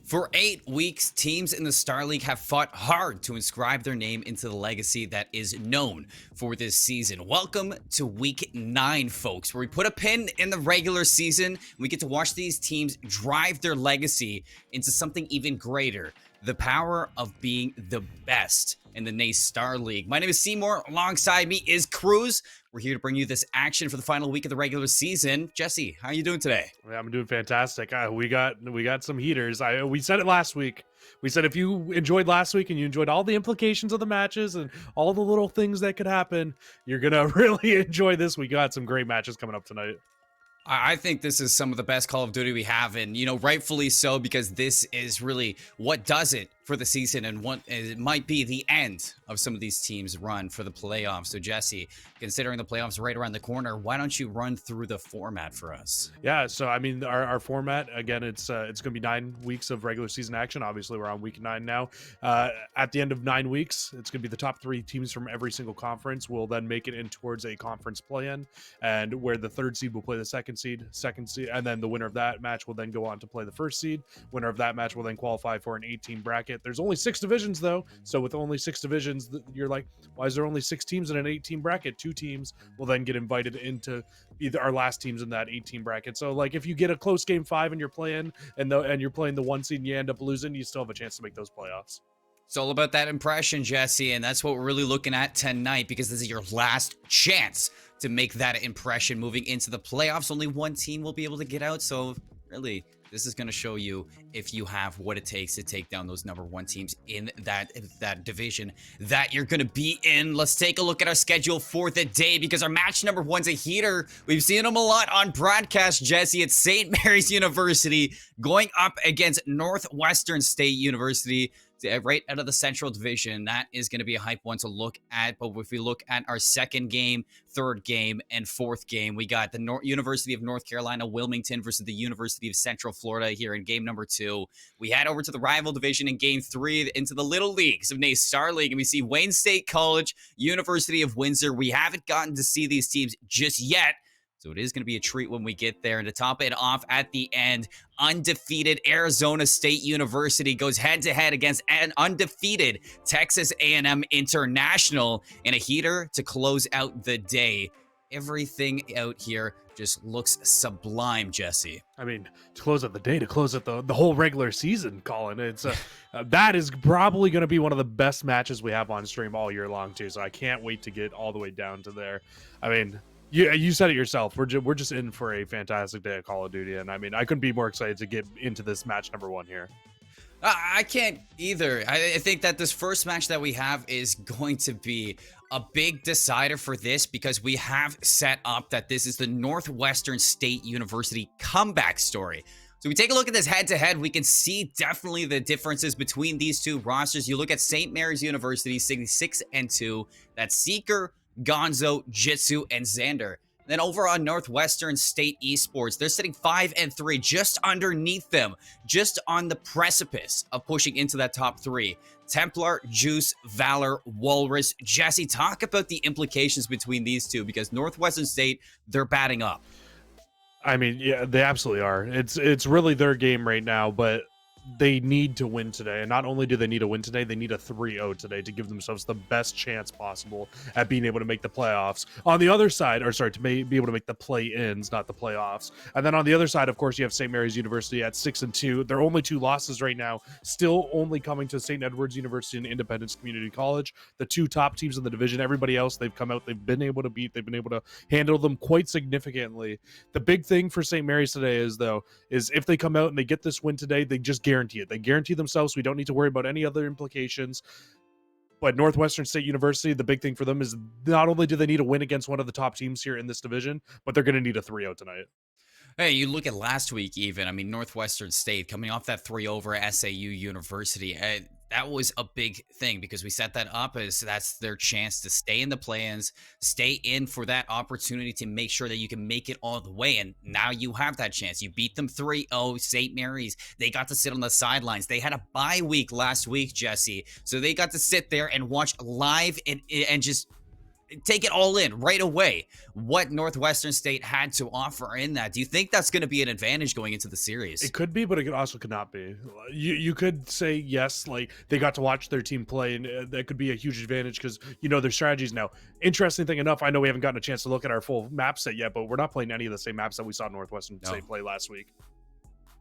For 8 weeks, teams in the Starleague have fought hard to inscribe their name into the legacy that is known for this season. Welcome to week 9, folks, where we put a pin in the regular season. We get to watch these teams drive their legacy into something even greater. The power of being the best in the NACE Starleague. My name is Seymour. Alongside me is Cruz. We're here to bring you this action for the final week of the regular season. Jesse, how are you doing today? Yeah, I'm doing fantastic. We got some heaters. We said it last week. We said if you enjoyed last week and you enjoyed all the implications of the matches and all the little things that could happen, you're gonna really enjoy this. We got some great matches coming up tonight. I think this is some of the best Call of Duty we have, and rightfully so, because this is really what does it for the season, and what it might be the end of some of these teams' run for the playoffs. So Jesse, considering the playoffs right around the corner, why don't you run through the format for us? Yeah, so I mean, our format, again, it's going to be 9 weeks of regular season action. Obviously, we're on week 9 now. At the end of 9 weeks, it's going to be the top 3 teams from every single conference will then make it in towards a conference play-in, and where the 3rd seed will play the second seed, and then the winner of that match will then go on to play the 1st seed. Winner of that match will then qualify for an 18 bracket. There's only 6 divisions, though, so with only 6 divisions, you're like, why is there only 6 teams in an 18 bracket? 2 teams will then get invited into either our last teams in that 18 bracket. So, like, if you get a close game 5 and you're playing and you're playing the 1 seed and you end up losing, you still have a chance to make those playoffs. It's all about that impression, Jesse, and that's what we're really looking at tonight, because this is your last chance to make that impression moving into the playoffs. Only 1 team will be able to get out, so really, this is going to show you if you have what it takes to take down those number 1 teams in that division that you're going to be in. Let's take a look at our schedule for the day, because our match number 1's a heater. We've seen them a lot on broadcast, Jesse. It's St. Mary's University going up against Northwestern State University, right out of the Central Division. That is going to be a hype one to look at. But if we look at our 2nd game, 3rd game, and 4th game, we got the University of North Carolina Wilmington versus the University of Central Florida here in game number 2. We head over to the rival division in game 3 into the Little Leagues of NACE Starleague, and we see Wayne State College, University of Windsor. We haven't gotten to see these teams just yet, so it is going to be a treat when we get there. And to top it off at the end, undefeated Arizona State University goes head-to-head against an undefeated Texas A&M International in a heater to close out the day. Everything out here just looks sublime, Jesse. I mean, to close out the day, to close out the whole regular season, Colin, it's that is probably going to be one of the best matches we have on stream all year long, too. So I can't wait to get all the way down to there. I mean, you said it yourself. We're just in for a fantastic day of Call of Duty, and I mean, I couldn't be more excited to get into this match number 1 here. I can't either. I think that this first match that we have is going to be a big decider for this because we have set up that this is the Northwestern State University comeback story. So we take a look at this head-to-head, we can see definitely the differences between these two rosters. You look at St. Mary's University sitting 6-2. That's Seeker, Gonzo, Jitsu, and Xander. Then over on Northwestern State Esports, they're sitting 5-3, just underneath them, just on the precipice of pushing into that top 3. Templar, Juice, Valor, Walrus. Jesse, talk about the implications between these two because Northwestern State, they're batting up. I mean, yeah, they absolutely are. It's really their game right now, but they need to win today. And not only do they need a win today, they need a 3-0 today to give themselves the best chance possible at being able to make the playoffs. On the other side, or sorry, to be able to make the play-ins, not the playoffs. And then on the other side, of course, you have St. Mary's University at 6-2. Their only 2 losses right now, still only coming to St. Edward's University and Independence Community College, the 2 top teams in the division. Everybody else they've come out, they've been able to beat, they've been able to handle them quite significantly. The big thing for St. Mary's today is if they come out and they get this win today, they just guarantee it. They guarantee themselves. We don't need to worry about any other implications. But Northwestern State University, the big thing for them is not only do they need a win against one of the top teams here in this division, but they're going to need a 3-0 tonight. Hey, you look at last week even. I mean, Northwestern State coming off that 3 over SAU University. That was a big thing because we set that up as that's their chance to stay in the play-ins, stay in for that opportunity to make sure that you can make it all the way. And now you have that chance. You beat them 3-0. St. Mary's, they got to sit on the sidelines. They had a bye week last week, Jesse. So they got to sit there and watch live and just take it all in right away what Northwestern State had to offer in that. Do you think that's going to be an advantage going into the series? It could be, but it could not be. You could say yes, like they got to watch their team play, and that could be a huge advantage because you know their strategies now. Interesting thing enough, I know we haven't gotten a chance to look at our full map set yet, but we're not playing any of the same maps that we saw Northwestern State play last week.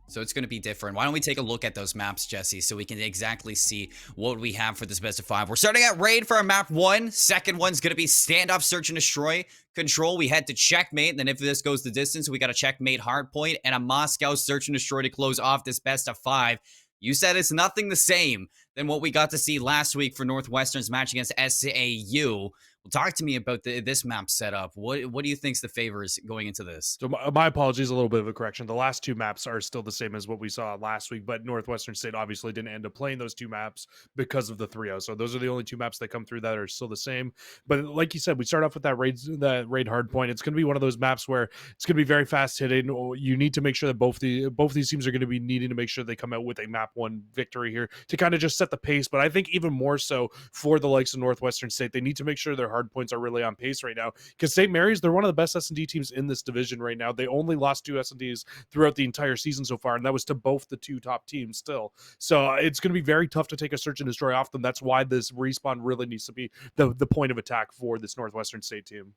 So it's going to be different. Why don't we take a look at those maps, Jesse, so we can exactly see what we have for this best of 5. We're starting at raid for our map 1. Second one's going to be standoff, search, and destroy. Control, we head to checkmate. Then if this goes the distance, we got a checkmate hardpoint and a Moscow search and destroy to close off this best of 5. You said it's nothing the same than what we got to see last week for Northwestern's match against SAU. Well, talk to me about this map setup. What do you think's the favors going into this? So my apologies, a little bit of a correction. The last 2 maps are still the same as what we saw last week, but Northwestern State obviously didn't end up playing those 2 maps because of the 3-0. So those are the only 2 maps that come through that are still the same. But like you said, we start off with that raid hard point. It's going to be one of those maps where it's going to be very fast hitting. You need to make sure that both these teams are going to be needing to make sure they come out with a map 1 victory here to kind of just set the pace. But I think even more so for the likes of Northwestern State, they need to make sure their hard points are really on pace right now because St. Mary's, they're one of the best S&D teams in this division right now. They only lost 2 S&Ds throughout the entire season so far, and that was to both the 2 top teams still. So it's going to be very tough to take a search and destroy off them. That's why this respawn really needs to be the point of attack for this Northwestern State team.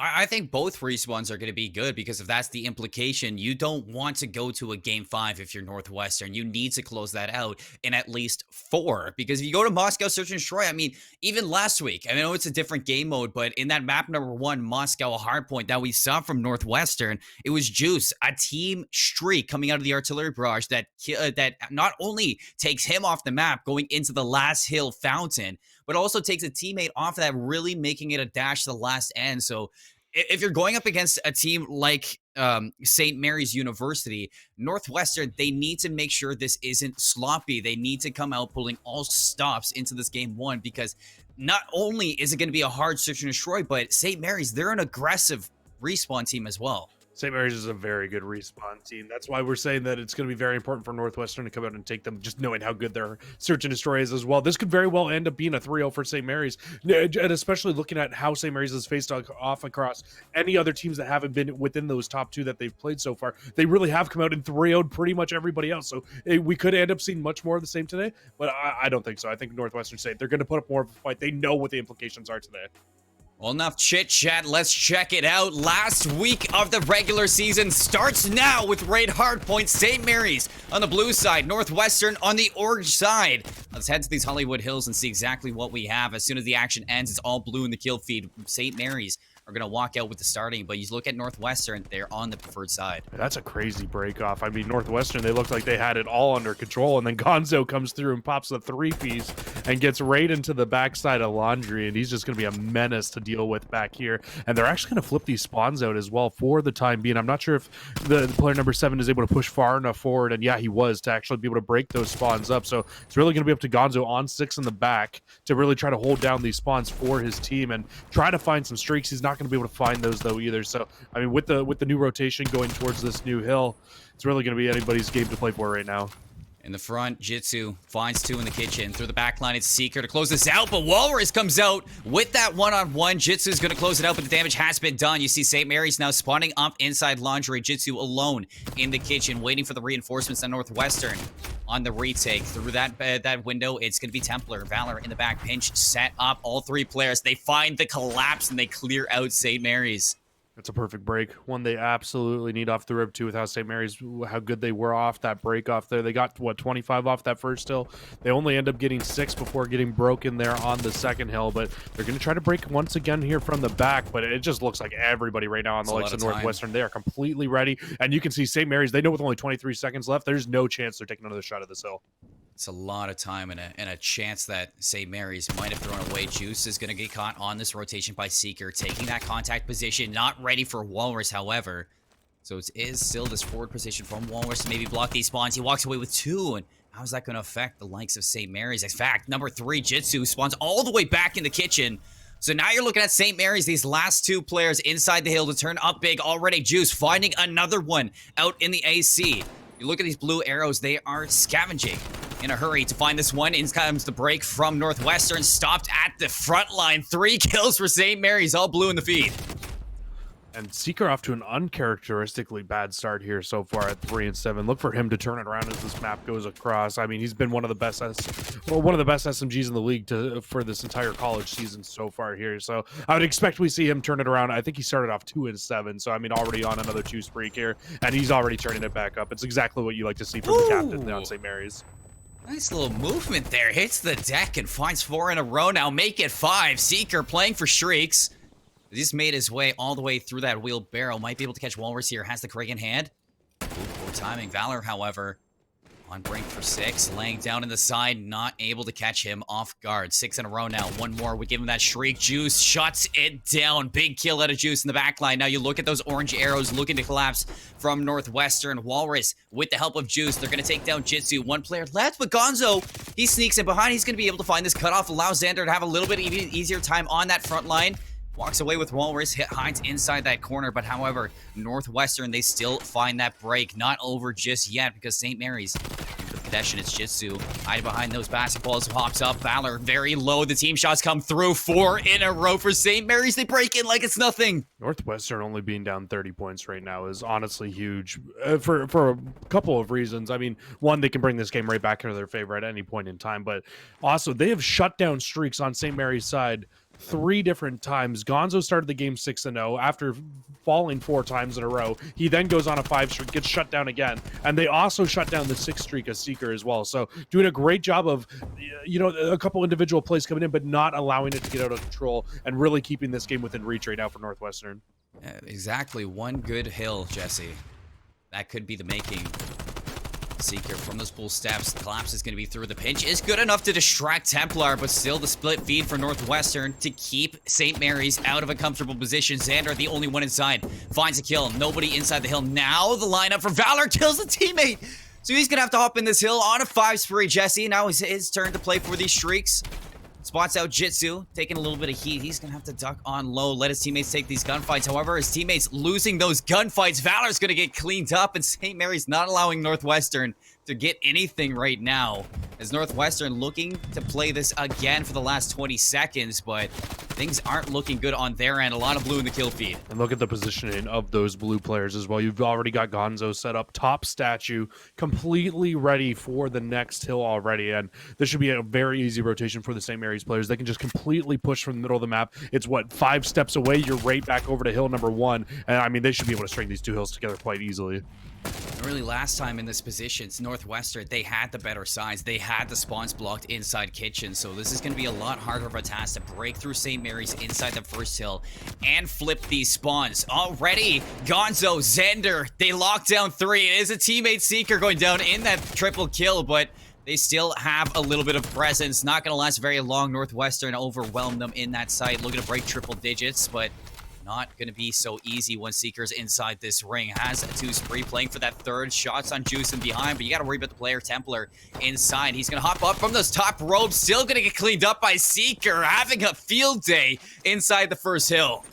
I think both respawns are going to be good because if that's the implication, you don't want to go to a game 5 if you're Northwestern. You need to close that out in at least 4 because if you go to Moscow Search and Destroy, I mean, even last week, I know it's a different game mode, but in that map number 1, Moscow hardpoint that we saw from Northwestern, it was Juice, a team streak coming out of the artillery barrage that not only takes him off the map going into the last hill fountain, but also takes a teammate off of that, really making it a dash to the last end. So if you're going up against a team like St. Mary's University, Northwestern, they need to make sure this isn't sloppy. They need to come out pulling all stops into this game 1 because not only is it going to be a hard search and destroy, but St. Mary's, they're an aggressive respawn team as well. St. Mary's is a very good respawn team. That's why we're saying that it's going to be very important for Northwestern to come out and take them, just knowing how good their search and destroy is as well. This could very well end up being a 3-0 for St. Mary's, and especially looking at how St. Mary's has faced off across any other teams that haven't been within those top 2 that they've played so far. They really have come out and 3-0'd pretty much everybody else. So we could end up seeing much more of the same today, but I don't think so. I think Northwestern State, they're going to put up more of a fight. They know what the implications are today. Well, enough chit-chat. Let's check it out. Last week of the regular season starts now with raid hardpoint. St. Mary's on the blue side, Northwestern on the orange side. Let's head to these Hollywood Hills and see exactly what we have. As soon as the action ends, it's all blue in the kill feed. St. Mary's are going to walk out with the starting, but you look at Northwestern, they're on the preferred side. That's a crazy break off. I mean, Northwestern, they looked like they had it all under control, and then Gonzo comes through and pops the 3-piece and gets right into the backside of Laundry, and he's just going to be a menace to deal with back here. And they're actually going to flip these spawns out as well for the time being. I'm not sure if the player number 7 is able to push far enough forward, and yeah, he was, to actually be able to break those spawns up. So it's really going to be up to Gonzo on 6 in the back to really try to hold down these spawns for his team and try to find some streaks. He's not going to be able to find those though either. So I mean, with the new rotation going towards this new hill, it's really going to be anybody's game to play for right now. In the front, Jitsu finds 2 in the kitchen. Through the back line, it's Seeker to close this out, but Walrus comes out with that one-on-one. Jitsu's going to close it out, but the damage has been done. You see St. Mary's now spawning up inside Laundry. Jitsu alone in the kitchen, waiting for the reinforcements on Northwestern. On the retake, through that window, it's going to be Templar. Valor in the back, pinch, set up. All 3 players, they find the collapse, and they clear out St. Mary's. It's a perfect break. One they absolutely need off the rib too, with how St. Mary's, how good they were off that break off there. They got, what, 25 off that first hill? They only end up getting 6 before getting broken there on the second hill, but they're going to try to break once again here from the back, but it just looks like everybody right now on the likes of Northwestern, they are completely ready. And you can see St. Mary's, they know with only 23 seconds left, there's no chance they're taking another shot at this hill. It's a lot of time and a chance that St. Mary's might have thrown away. Juice is going to get caught on this rotation by Seeker, taking that contact position. Not ready for Walrus, however. So it is still this forward position from Walrus to maybe block these spawns. He walks away with 2, and how is that going to affect the likes of St. Mary's? In fact, number 3, Jitsu, spawns all the way back in the kitchen. So now you're looking at St. Mary's, these last 2 players inside the hill to turn up big. Already Juice finding another one out in the AC. You look at these blue arrows, they are scavenging in a hurry to find this one. In comes the break from Northwestern, stopped at the front line. 3 kills for St. Mary's, all blue in the feed. And Seeker off to an uncharacteristically bad start here so far at 3-7. Look for him to turn it around as this map goes across. I mean, he's been one of the best SMGs in the league for this entire college season so far here. So I would expect we see him turn it around. I think he started off 2-7, so I mean, already on another 2 streak here, and he's already turning it back up. It's exactly what you like to see from the captain on St. Mary's. Nice little movement there. Hits the deck and finds 4 in a row now. Make it 5. Seeker playing for Shrieks. He's made his way all the way through that wheelbarrow. Might be able to catch Walrus here. Has the Craig in hand. Ooh, poor timing. Valor, however, on brink for 6. Laying down in the side. Not able to catch him off guard. 6 in a row now. 1 more. We give him that Shriek. Juice shuts it down. Big kill out of Juice in the back line. Now you look at those orange arrows looking to collapse from Northwestern. Walrus, with the help of Juice, they're going to take down Jitsu. 1 player left, but Gonzo, he sneaks in behind. He's going to be able to find this cutoff. Allows Xander to have a little bit easier time on that front line. Walks away with Walrus, hides inside that corner, but however, Northwestern, they still find that break. Not over just yet because St. Mary's, into the possession, it's Jitsu. Hiding behind those basketballs, hops up. Valor very low. The team shots come through. 4 in a row for St. Mary's. They break in like it's nothing. Northwestern only being down 30 points right now is honestly huge for a couple of reasons. I mean, one, they can bring this game right back into their favor at any point in time, but also they have shut down streaks on St. Mary's side 3 different times. Gonzo started the game 6-0 after falling 4 times in a row. He then goes on a 5 streak, gets shut down again, and they also shut down the 6 streak of Seeker as well. So doing a great job of, you know, a couple individual plays coming in, but not allowing it to get out of control and really keeping this game within reach right now for Northwestern. Exactly. 1 good hill, Jesse. That could be the making. Seeker from those full steps. The collapse is going to be through. The pinch is good enough to distract Templar, but still the split feed for Northwestern to keep St. Mary's out of a comfortable position. Xander, the only one inside, finds a kill. Nobody inside the hill. Now the lineup for Valor kills a teammate. So he's going to have to hop in this hill on a 5 spree, Jesse. Now it's his turn to play for these streaks. Spots out Jitsu, taking a little bit of heat. He's going to have to duck on low, let his teammates take these gunfights. However, his teammates losing those gunfights. Valor's going to get cleaned up, and St. Mary's not allowing Northwestern to get anything right now, as Northwestern looking to play this again for the last 20 seconds, but things aren't looking good on their end. A lot of blue in the kill feed. And look at the positioning of those blue players as well. You've already got Gonzo set up, top statue, completely ready for the next hill already. And this should be a very easy rotation for the St. Mary's players. They can just completely push from the middle of the map. It's what, 5 steps away, you're right back over to hill number 1. And I mean, they should be able to string these 2 hills together quite easily. Really, last time in this position, it's Northwestern, they had the better size. They had the spawns blocked inside kitchen, so this is going to be a lot harder of a task to break through St. Mary's inside the first hill and flip these spawns. Already, Gonzo, Xander, they lock down 3. It is a teammate Seeker going down in that triple kill, but they still have a little bit of presence. Not going to last very long. Northwestern overwhelmed them in that site, looking to break triple digits, but not going to be so easy when Seeker's inside this ring. Has 2 spree playing for that 3rd. Shots on Juice and behind, but you got to worry about the player Templar inside. He's going to hop up from those top ropes. Still going to get cleaned up by Seeker. Having a field day inside the first hill.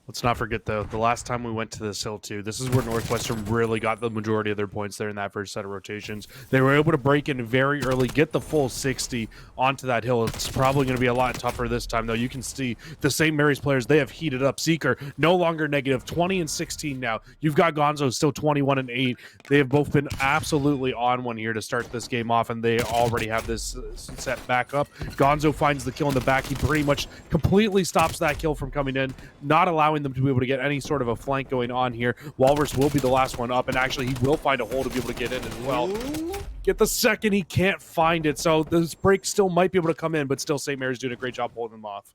Let's not forget, though, the last time we went to this hill, too, this is where Northwestern really got the majority of their points there in that first set of rotations. They were able to break in very early, get the full 60 onto that hill. It's probably going to be a lot tougher this time, though. You can see the St. Mary's players, they have heated up. Seeker, no longer negative, 20 and 16 now. You've got Gonzo still 21 and 8. They have both been absolutely on one here to start this game off, and they already have this set back up. Gonzo finds the kill in the back. He pretty much completely stops that kill from coming in, not allowing them to be able to get any sort of a flank going on here. Walrus will be the last one up, and actually he will find a hole to be able to get in as well. Get the second, he can't find it, so this break still might be able to come in, but still St. Mary's doing a great job holding them off.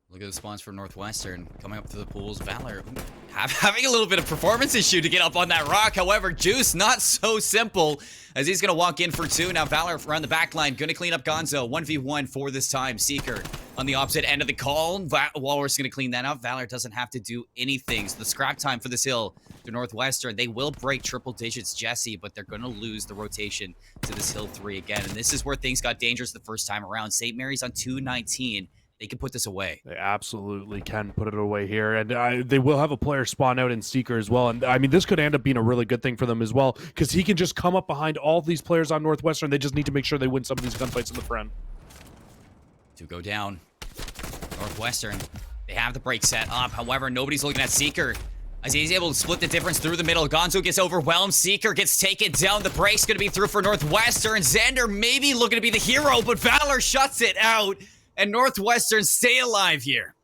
Look at the spawns for Northwestern coming up to the pools. Valor having a little bit of performance issue to get up on that rock. However, Juice not so simple, as he's going to walk in for 2. Now Valor around the back line, going to clean up Gonzo. 1v1 for this time. Seeker on the opposite end of the call. Walrus going to clean that up. Valor doesn't have to do anything. So the scrap time for this hill to Northwestern. They will break triple digits, Jesse, but they're going to lose the rotation to this hill 3 again. And this is where things got dangerous the first time around. St. Mary's on 219. They can put this away. They absolutely can put it away here. And they will have a player spawn out in Seeker as well. And I mean, this could end up being a really good thing for them as well, because he can just come up behind all these players on Northwestern. They just need to make sure they win some of these gunfights in the front. 2 go down. Northwestern, they have the break set up. However, nobody's looking at Seeker, as he's able to split the difference through the middle. Gonzo gets overwhelmed. Seeker gets taken down. The break's going to be through for Northwestern. Xander maybe looking to be the hero, but Valor shuts it out. And Northwestern stay alive here.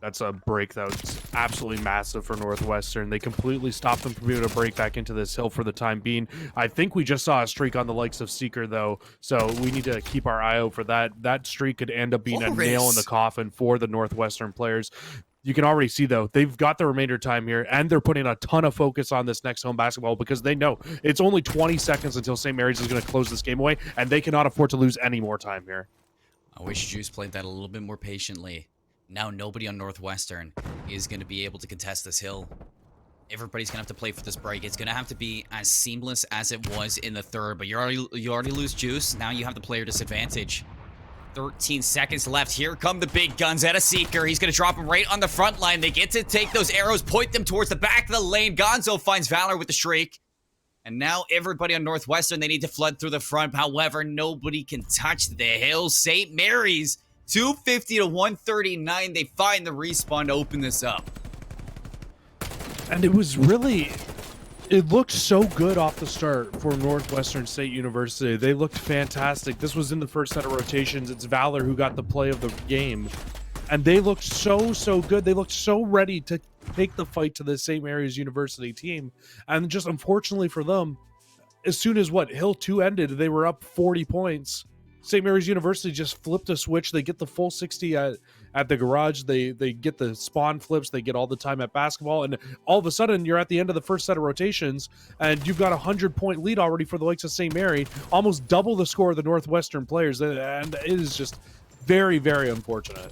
That's a break that was absolutely massive for Northwestern. They completely stopped them from being able to break back into this hill for the time being. I think we just saw a streak on the likes of Seeker, though, so we need to keep our eye out for that. That streak could end up being a nail in the coffin for the Northwestern players. You can already see, though, they've got the remainder time here, and they're putting a ton of focus on this next home basketball because they know it's only 20 seconds until St. Mary's is going to close this game away, and they cannot afford to lose any more time here. I wish Juice played that a little bit more patiently. Now nobody on Northwestern is going to be able to contest this hill. Everybody's going to have to play for this break. It's going to have to be as seamless as it was in the 3rd, but you already lose Juice. Now you have the player disadvantage. 13 seconds left. Here come the big guns at a Seeker. He's going to drop him right on the front line. They get to take those arrows, point them towards the back of the lane. Gonzo finds Valor with the shriek. And now everybody on Northwestern, they need to flood through the front. However, nobody can touch the hill. St. Mary's, 250 to 139. They find the respawn to open this up. And it was really... It looked so good off the start for Northwestern State University. They looked fantastic. This was in the first set of rotations. It's Valor who got the play of the game. And they looked so good. They looked so ready to take the fight to the St. Mary's University team. And just unfortunately for them, as soon as Hill 2 ended, they were up 40 points. St. Mary's University just flipped a switch. They get the full 60 at the garage. They get the spawn flips. They get all the time at basketball. And all of a sudden, you're at the end of the first set of rotations, and you've got a 100-point lead already for the likes of St. Mary, almost double the score of the Northwestern players. And it is just very, very unfortunate.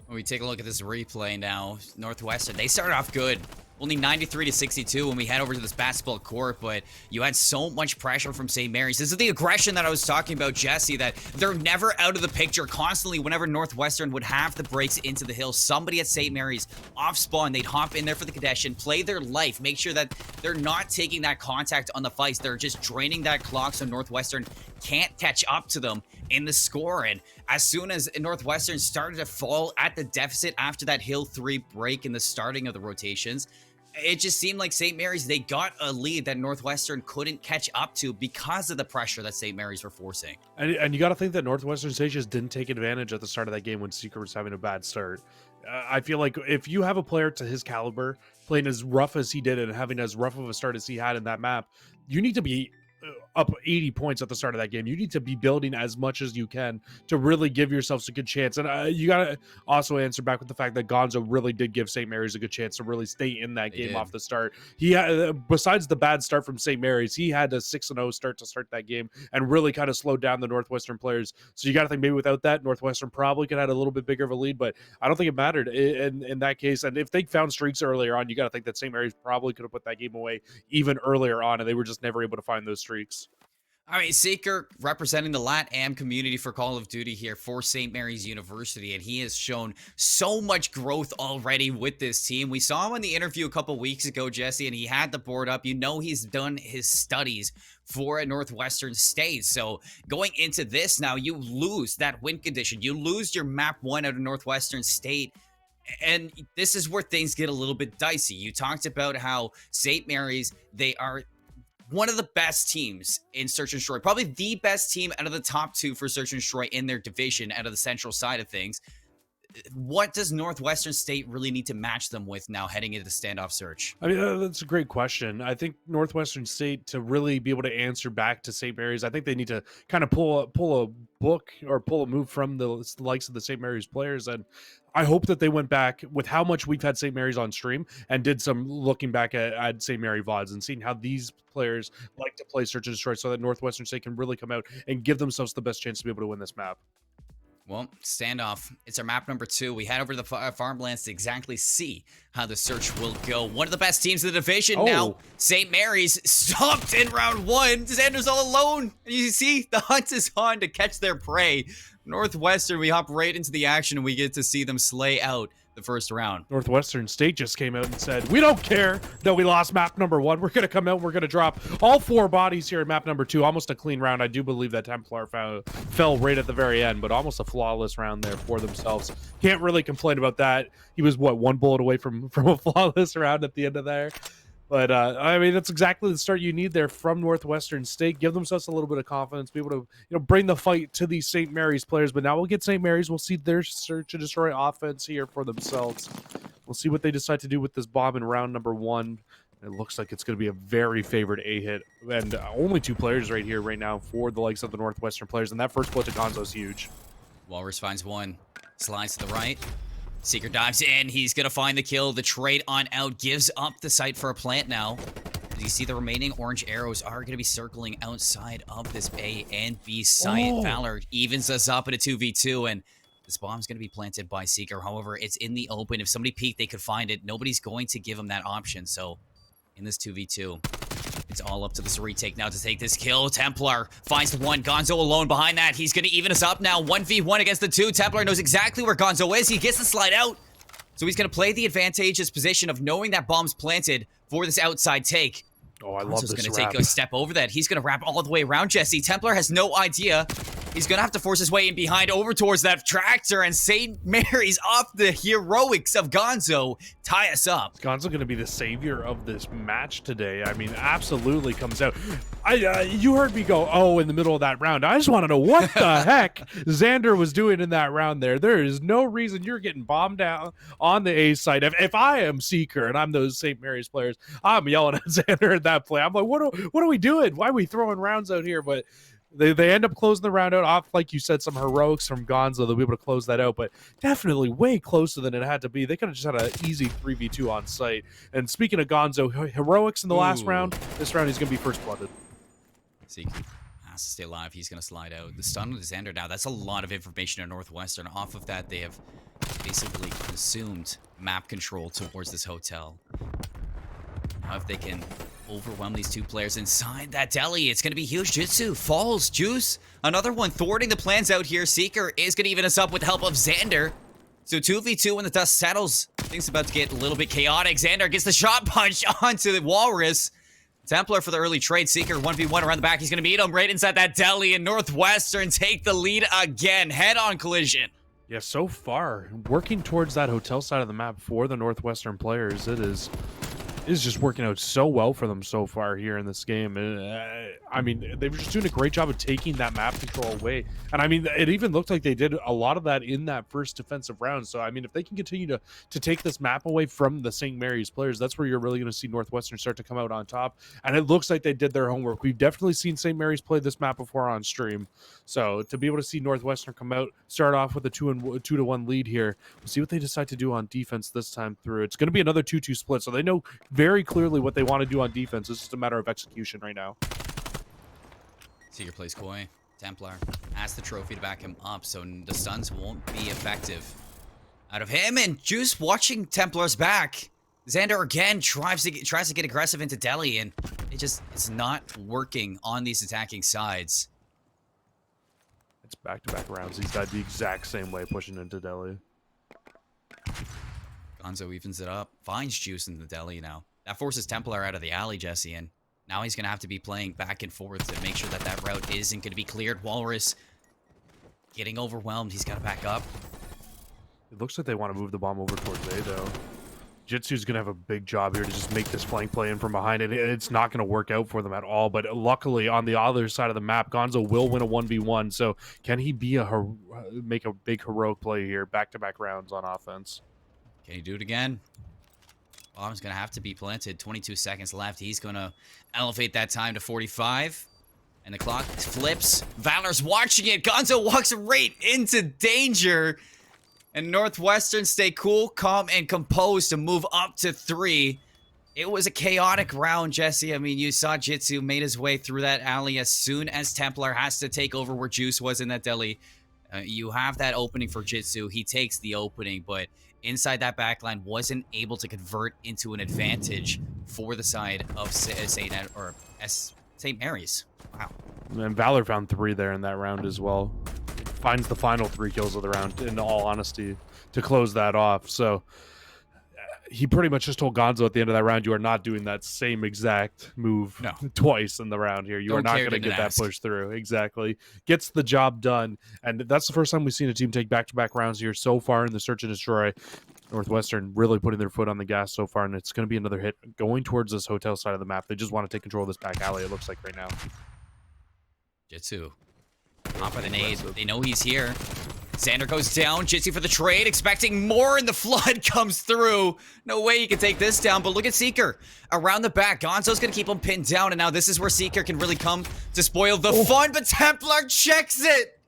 When we take a look at this replay now, Northwestern, they started off good. only 93 to 62 when we head over to this basketball court, but you had so much pressure from St. Mary's. This is the aggression that I was talking about, Jesse, that they're never out of the picture. Constantly, whenever Northwestern would have the breaks into the hill, somebody at St. Mary's off spawn, they'd hop in there for the condition, play their life, make sure that they're not taking that contact on the fights. They're just draining that clock so Northwestern can't catch up to them in the score. And as soon as Northwestern started to fall at the deficit after that Hill 3 break in the starting of the rotations, it just seemed like St. Mary's, they got a lead that Northwestern couldn't catch up to because of the pressure that St. Mary's were forcing. And you got to think that Northwestern State just didn't take advantage at the start of that game when Seeker was having a bad start. I feel like if you have a player to his caliber playing as rough as he did and having as rough of a start as he had in that map, you need to be up 80 points at the start of that game. You need to be building as much as you can to really give yourselves a good chance. And you got to also answer back with the fact that Gonzo really did give St. Mary's a good chance to really stay in that game off the start. He had, besides the bad start from St. Mary's, he had a 6-0 start to start that game and really kind of slowed down the Northwestern players. So you got to think maybe without that, Northwestern probably could have had a little bit bigger of a lead, but I don't think it mattered in that case. And if they found streaks earlier on, you got to think that St. Mary's probably could have put that game away even earlier on, and they were just never able to find those streaks. All right, Seeker representing the LATAM community for Call of Duty here for St. Mary's University, and he has shown so much growth already with this team. We saw him in the interview a couple weeks ago, Jesse, and he had the board up. You know he's done his studies for Northwestern State. So going into this now, you lose that win condition. You lose your map 1 out of Northwestern State. And this is where things get a little bit dicey. You talked about how St. Mary's, they are one of the best teams in Search and Destroy, probably the best team out of the top 2 for Search and Destroy in their division out of the central side of things. What does Northwestern State really need to match them with now heading into the standoff search? I mean, that's a great question. I think Northwestern State, to really be able to answer back to St. Mary's, I think they need to kind of pull a book or pull a move from the likes of the St. Mary's players. And I hope that they went back with how much we've had St. Mary's on stream and did some looking back at St. Mary VODs and seeing how these players like to play Search and Destroy so that Northwestern State can really come out and give themselves the best chance to be able to win this map. Well, standoff. It's our map number 2. We head over to the farmlands to exactly see how the search will go. One of the best teams in the division now. St. Mary's stopped in round 1. Xander's all alone. And you see, the hunt is on to catch their prey. Northwestern, we hop right into the action and we get to see them slay out the first round. Northwestern State just came out and said, we don't care that we lost map number 1. We're going to come out and we're going to drop all 4 bodies here at map number 2. Almost a clean round. I do believe that Templar fell right at the very end, but almost a flawless round there for themselves. Can't really complain about that. He was, what, 1 bullet away from a flawless round at the end of there. But, I mean, that's exactly the start you need there from Northwestern State. Give themselves a little bit of confidence, be able to, bring the fight to these St. Mary's players. But now we'll get St. Mary's. We'll see their Search and Destroy offense here for themselves. We'll see what they decide to do with this bomb in round number 1. It looks like it's going to be a very favored A-hit. And only 2 players right here right now for the likes of the Northwestern players. And that first bullet to Gonzo is huge. Walrus finds 1. Slides to the right. Seeker dives in. He's going to find the kill. The trade on out gives up the site for a plant now. You see the remaining orange arrows are going to be circling outside of this A and B site. Valor evens us up in a 2v2, and this bomb's going to be planted by Seeker. However, it's in the open. If somebody peeked, they could find it. Nobody's going to give him that option. So in this 2v2, it's all up to this retake now to take this kill. Templar finds 1. Gonzo alone behind that. He's going to even us up now. 1v1 against the 2. Templar knows exactly where Gonzo is. He gets the slide out. So he's going to play the advantageous position of knowing that bomb's planted for this outside take. Oh, I love this going to take a step over that. He's going to wrap all the way around Jesse. Templar has no idea. He's going to have to force his way in behind over towards that tractor, and St. Mary's off the heroics of Gonzo tie us up. Gonzo going to be the savior of this match today. I mean, absolutely comes out. You heard me go, in the middle of that round. I just want to know what the heck Xander was doing in that round there. There is no reason you're getting bombed down on the A side. If I am Seeker and I'm those St. Mary's players, I'm yelling at Xander at that play. I'm like, what are we doing? Why are we throwing rounds out here? But they end up closing the round out off, like you said, some heroics from Gonzo. They'll be able to close that out, but definitely way closer than it had to be. They could have just had an easy 3v2 on site. And speaking of Gonzo, heroics in the last round, this round he's going to be first blooded. Seeker has to stay alive. He's going to slide out. The stun with Xander now. That's a lot of information in Northwestern. Off of that, they have basically consumed map control towards this hotel. Now if they can overwhelm these two players inside that deli, it's going to be huge. Jitsu falls. Juice, another one thwarting the plans out here. Seeker is going to even us up with the help of Xander. So 2v2 when the dust settles. Things about to get a little bit chaotic. Xander gets the shot punch onto the Walrus. Templar for the early trade. Seeker 1v1 around the back. He's going to meet him right inside that deli, and Northwestern take the lead again. Head-on collision. Yeah, so far, working towards that hotel side of the map for the Northwestern players, it is just working out so well for them so far here in this game. I mean, they were just doing a great job of taking that map control away. And I mean, it even looked like they did a lot of that in that first defensive round. So, I mean, if they can continue to take this map away from the St. Mary's players, that's where you're really going to see Northwestern start to come out on top. And it looks like they did their homework. We've definitely seen St. Mary's play this map before on stream. So, to be able to see Northwestern come out, start off with a 2-1 lead here, we'll see what they decide to do on defense this time through. It's going to be another 2-2 split. So, they know very clearly what they want to do on defense. It's just a matter of execution right now. Seeker plays coy. Templar has the trophy to back him up, so the stuns won't be effective out of him. And Juice watching Templar's back. Xander again tries to get aggressive into Deli, and it's not working on these attacking sides. It's back-to-back rounds. He's died the exact same way, pushing into Deli. Gonzo evens it up, finds Juice in the Deli now. That forces Templar out of the alley, Jesse, and now he's going to have to be playing back and forth to make sure that that route isn't going to be cleared. Walrus getting overwhelmed. He's got to back up. It looks like they want to move the bomb over towards A, though. Jitsu's going to have a big job here to just make this flank play in from behind it. It's not going to work out for them at all, but luckily on the other side of the map, Gonzo will win a 1v1. So can he be make a big heroic play here, back-to-back rounds on offense? Can he do it again? Bomb's going to have to be planted. 22 seconds left. He's going to elevate that time to 45. And the clock flips. Valor's watching it. Gonzo walks right into danger. And Northwestern stay cool, calm, and composed to move up to 3. It was a chaotic round, Jesse. I mean, you saw Jitsu made his way through that alley as soon as Templar has to take over where Juice was in that deli. You have that opening for Jitsu. He takes the opening, but inside that backline wasn't able to convert into an advantage for the side of St. Mary's. Wow. And Valor found 3 there in that round as well. Finds the final 3 kills of the round, in all honesty, to close that off. So he pretty much just told Gonzo at the end of that round, you are not doing that same exact move twice in the round here. You are not going to get that push through. Exactly. Gets the job done. And that's the first time we've seen a team take back-to-back rounds here so far in the Search and Destroy. Northwestern really putting their foot on the gas so far, and it's going to be another hit going towards this hotel side of the map. They just want to take control of this back alley, it looks like right now. Jitsu. Off of the nade. They know he's here. Xander goes down. Jitsu for the trade, expecting more, and the flood comes through. No way you can take this down, but look at Seeker. Around the back, Gonzo's going to keep him pinned down, and now this is where Seeker can really come to spoil the fun, but Templar checks it.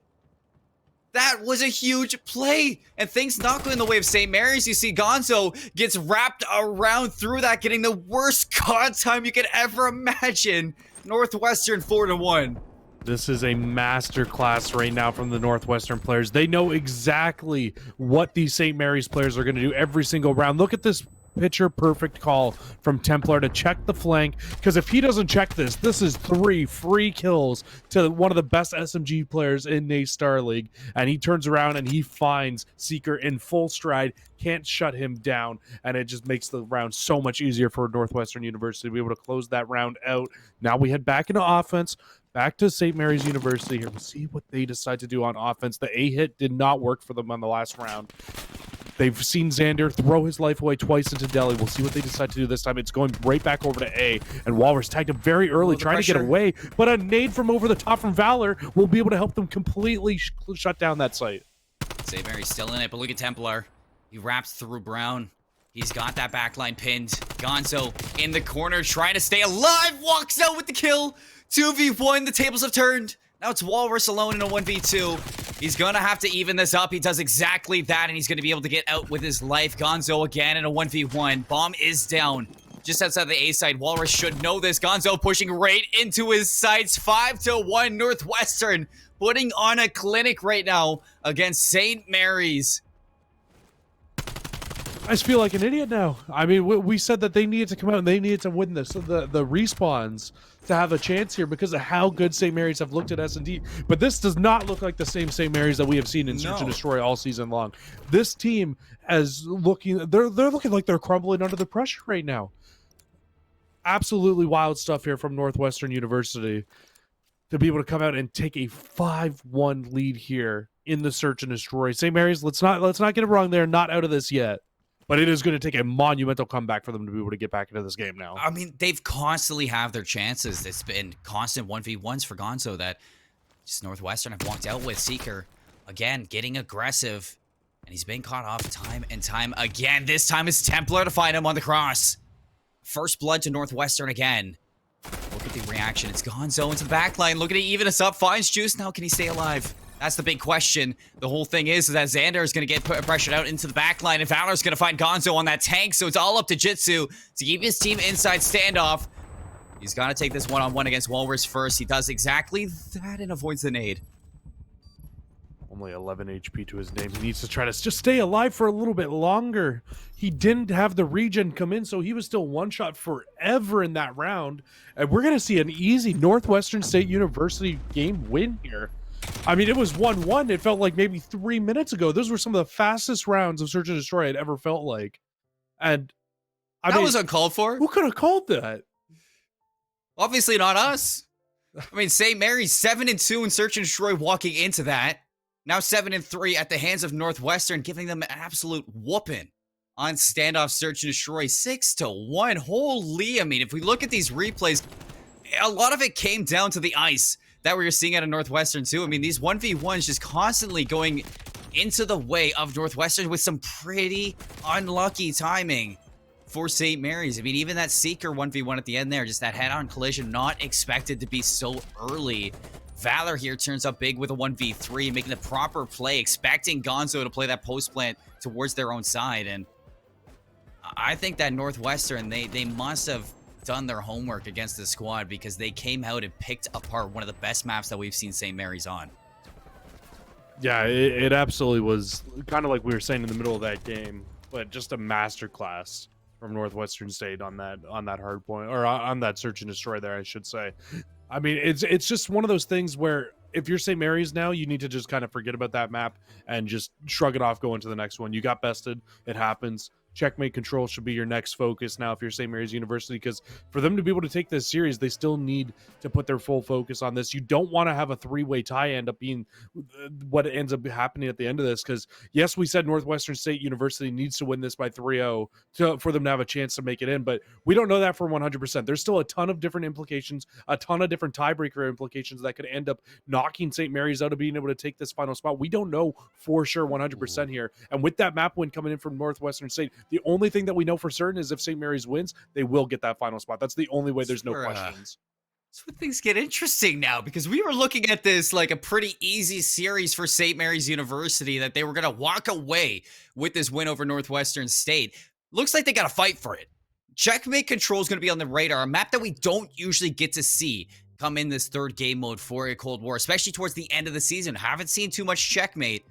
That was a huge play, and things not going the way of St. Mary's. You see Gonzo gets wrapped around through that, getting the worst COD time you could ever imagine. Northwestern 4-1. This is a masterclass right now from the Northwestern players. They know exactly what these St. Mary's players are going to do every single round. Look at this picture perfect call from Templar to check the flank, because if he doesn't check this, this is 3 free kills to one of the best SMG players in NACE Starleague, and he turns around and he finds Seeker in full stride, can't shut him down, and it just makes the round so much easier for Northwestern University to be able to close that round out. Now we head back into offense. Back to St. Mary's University here. We'll see what they decide to do on offense. The A hit did not work for them on the last round. They've seen Xander throw his life away twice into Deli. We'll see what they decide to do this time. It's going right back over to A, and Walrus tagged him very early, trying to get away, but a nade from over the top from Valor will be able to help them completely shut down that site. St. Mary's still in it, but look at Templar. He wraps through Brown. He's got that backline pinned. Gonzo in the corner trying to stay alive. Walks out with the kill. 2v1. The tables have turned. Now it's Walrus alone in a 1v2. He's going to have to even this up. He does exactly that, and he's going to be able to get out with his life. Gonzo again in a 1v1. Bomb is down just outside the A side. Walrus should know this. Gonzo pushing right into his sights. 5-1 Northwestern putting on a clinic right now against St. Mary's. I just feel like an idiot now. I mean, we said that they needed to come out and they needed to win this. So the respawns to have a chance here because of how good St. Mary's have looked at S&D. But this does not look like the same St. Mary's that we have seen in Search and Destroy all season long. This team is looking, they're looking like they're crumbling under the pressure right now. Absolutely wild stuff here from Northwestern University to be able to come out and take a 5-1 lead here in the Search and Destroy. St. Mary's, let's not get it wrong, they're not out of this yet. But it is going to take a monumental comeback for them to be able to get back into this game now. I mean, they've constantly have their chances. It's been constant 1v1s for Gonzo that just Northwestern have walked out with. Seeker, again, getting aggressive. And he's been caught off time and time again. This time it's Templar to find him on the cross. First blood to Northwestern again. Look at the reaction. It's Gonzo into the back line. Look at it, even us up. Finds Juice. Now can he stay alive? That's the big question. The whole thing is that Xander is going to get pressured out into the back line, and Valor's going to find Gonzo on that tank, so it's all up to Jitsu to keep his team inside standoff. He's got to take this one-on-one against Walrus first. He does exactly that and avoids the nade. Only 11 HP to his name. He needs to try to just stay alive for a little bit longer. He didn't have the regen come in, so he was still one-shot forever in that round. And we're going to see an easy Northwestern State University game win here. I mean, it was 1-1. It felt like maybe 3 minutes ago. Those were some of the fastest rounds of Search and Destroy I'd ever felt like. And I that mean, was uncalled for. Who could have called that? Obviously not us. I mean, St. Mary's 7-2 in Search and Destroy walking into that. Now 7-3 at the hands of Northwestern, giving them an absolute whooping on standoff Search and Destroy. 6-1. Holy, I mean, if we look at these replays, a lot of it came down to the ice that we were seeing out of Northwestern too. I mean, these 1v1s just constantly going into the way of Northwestern with some pretty unlucky timing for St. Mary's. I mean, even that Seeker 1v1 at the end there, just that head-on collision, not expected to be so early. Valor here turns up big with a 1v3, making the proper play, expecting Gonzo to play that post plant towards their own side. And I think that Northwestern, they must have done their homework against this squad because they came out and picked apart one of the best maps that we've seen St. Mary's on. Yeah, it absolutely was kind of like we were saying in the middle of that game, but just a masterclass from Northwestern State on that hard point, or on that Search and Destroy there, I should say. I mean, it's just one of those things where if you're St. Mary's now, you need to just kind of forget about that map and just shrug it off, go into the next one. You got bested. It happens. Checkmate control should be your next focus now if you're St. Mary's University, because for them to be able to take this series, they still need to put their full focus on this. You don't want to have a three-way tie end up being what ends up happening at the end of this, because yes, we said Northwestern State University needs to win this by 3-0 for them to have a chance to make it in, but we don't know that for 100%. There's still a ton of different implications, a ton of different tiebreaker implications that could end up knocking St. Mary's out of being able to take this final spot. We don't know for sure 100% here, and with that map win coming in from Northwestern State, the only thing that we know for certain is if St. Mary's wins, they will get that final spot. That's the only way. There's no questions. That's when things get interesting now, because we were looking at this like a pretty easy series for St. Mary's University, that they were going to walk away with this win over Northwestern State. Looks like they got to fight for it. Checkmate control is going to be on the radar, a map that we don't usually get to see come in this third game mode for a Cold War, especially towards the end of the season. Haven't seen too much Checkmate.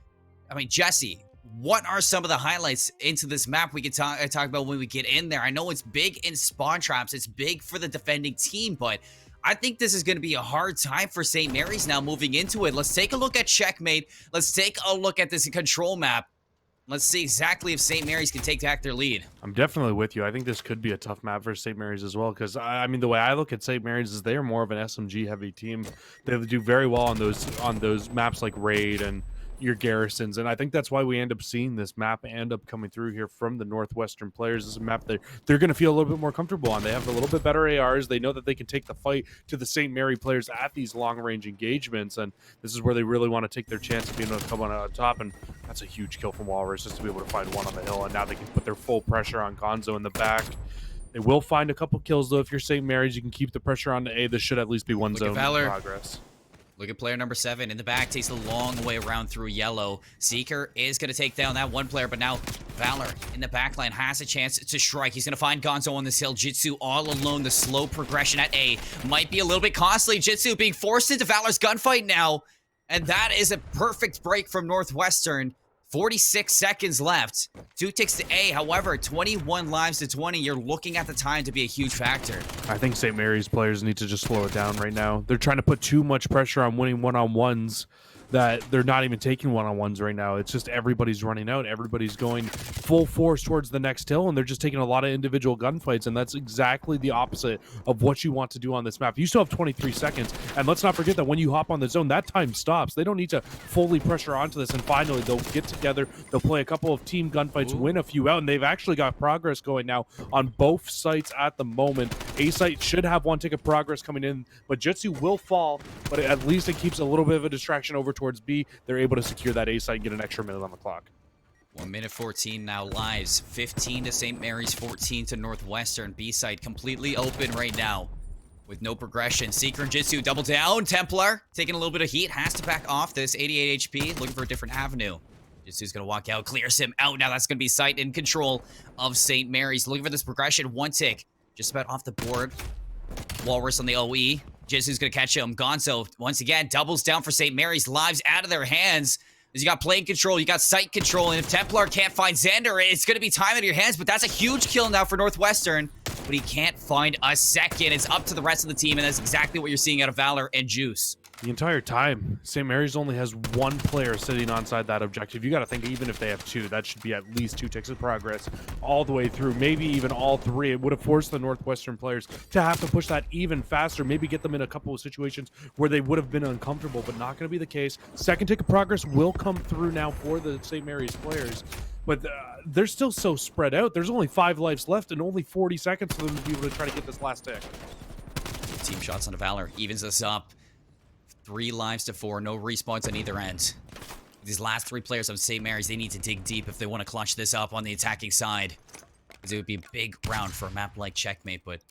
I mean, Jesse, what are some of the highlights into this map we could talk about when we get in there? I know it's big in spawn traps. It's big for the defending team, but I think this is going to be a hard time for St. Mary's now moving into it. Let's take a look at Checkmate. Let's take a look at this control map. Let's see exactly if St. Mary's can take back their lead. I'm definitely with you. I think this could be a tough map for St. Mary's as well, because I mean, the way I look at St. Mary's is they are more of an SMG heavy team. They do very well on those maps like Raid and your garrisons, and I think that's why we end up seeing this map end up coming through here from the Northwestern players. This is a map that they're going to feel a little bit more comfortable on. They have a little bit better ARs. They know that they can take the fight to the St. Mary players at these long-range engagements, and this is where they really want to take their chance of being able to come on top, and that's a huge kill from Walrus just to be able to find one on the hill, and now they can put their full pressure on Gonzo in the back. They will find a couple kills, though. If you're St. Mary's, you can keep the pressure on the A. This should at least be one zone in progress. Look at player number 7 in the back, takes a long way around through yellow. Seeker is going to take down that one player, but now Valor in the back line has a chance to strike. He's going to find Gonzo on this hill. Jitsu all alone. The slow progression at A might be a little bit costly. Jitsu being forced into Valor's gunfight now, and that is a perfect break from Northwestern. 46 seconds left. 2 ticks to A. However, 21 lives to 20. You're looking at the time to be a huge factor. I think St. Mary's players need to just slow it down right now. They're trying to put too much pressure on winning one-on-ones that they're not even taking one-on-ones right now. It's just everybody's running out. Everybody's going full force towards the next hill, and they're just taking a lot of individual gunfights, and that's exactly the opposite of what you want to do on this map. You still have 23 seconds, and let's not forget that when you hop on the zone, that time stops. They don't need to fully pressure onto this, and finally they'll get together. They'll play a couple of team gunfights, win a few out, and they've actually got progress going now on both sites at the moment. A site should have 1 tick of progress coming in, but Jitsu will fall, but at least it keeps a little bit of a distraction over towards B. They're able to secure that A site and get an extra minute on the clock. 1 minute 14 now lives. 15 to St. Mary's, 14 to Northwestern. B site completely open right now with no progression. Seeker and Jitsu double down. Templar taking a little bit of heat. Has to back off this. 88 HP. Looking for a different avenue. Jitsu's going to walk out. Clears him out. Now that's going to be site in control of St. Mary's. Looking for this progression. 1 tick. Just about off the board. Walrus on the OE. Jitsu's going to catch him. Gonzo, once again, doubles down for St. Mary's. Lives out of their hands. As you got plane control, you got site control, and if Templar can't find Xander, it's going to be time out of your hands, but that's a huge kill now for Northwestern. But he can't find a second. It's up to the rest of the team, and that's exactly what you're seeing out of Valor and Juice. The entire time, St. Mary's only has 1 player sitting onside that objective. You got to think, even if they have 2, that should be at least 2 ticks of progress all the way through, maybe even all 3. It would have forced the Northwestern players to have to push that even faster, maybe get them in a couple of situations where they would have been uncomfortable, but not going to be the case. 2nd tick of progress will come through now for the St. Mary's players, but they're still so spread out. There's only 5 lives left and only 40 seconds for them to be able to try to get this last tick. Team shots on Valor evens us up. 3 lives to 4, no respawns on either end. These last 3 players of St. Mary's, they need to dig deep if they want to clutch this up on the attacking side. Because it would be a big round for a map like Checkmate, but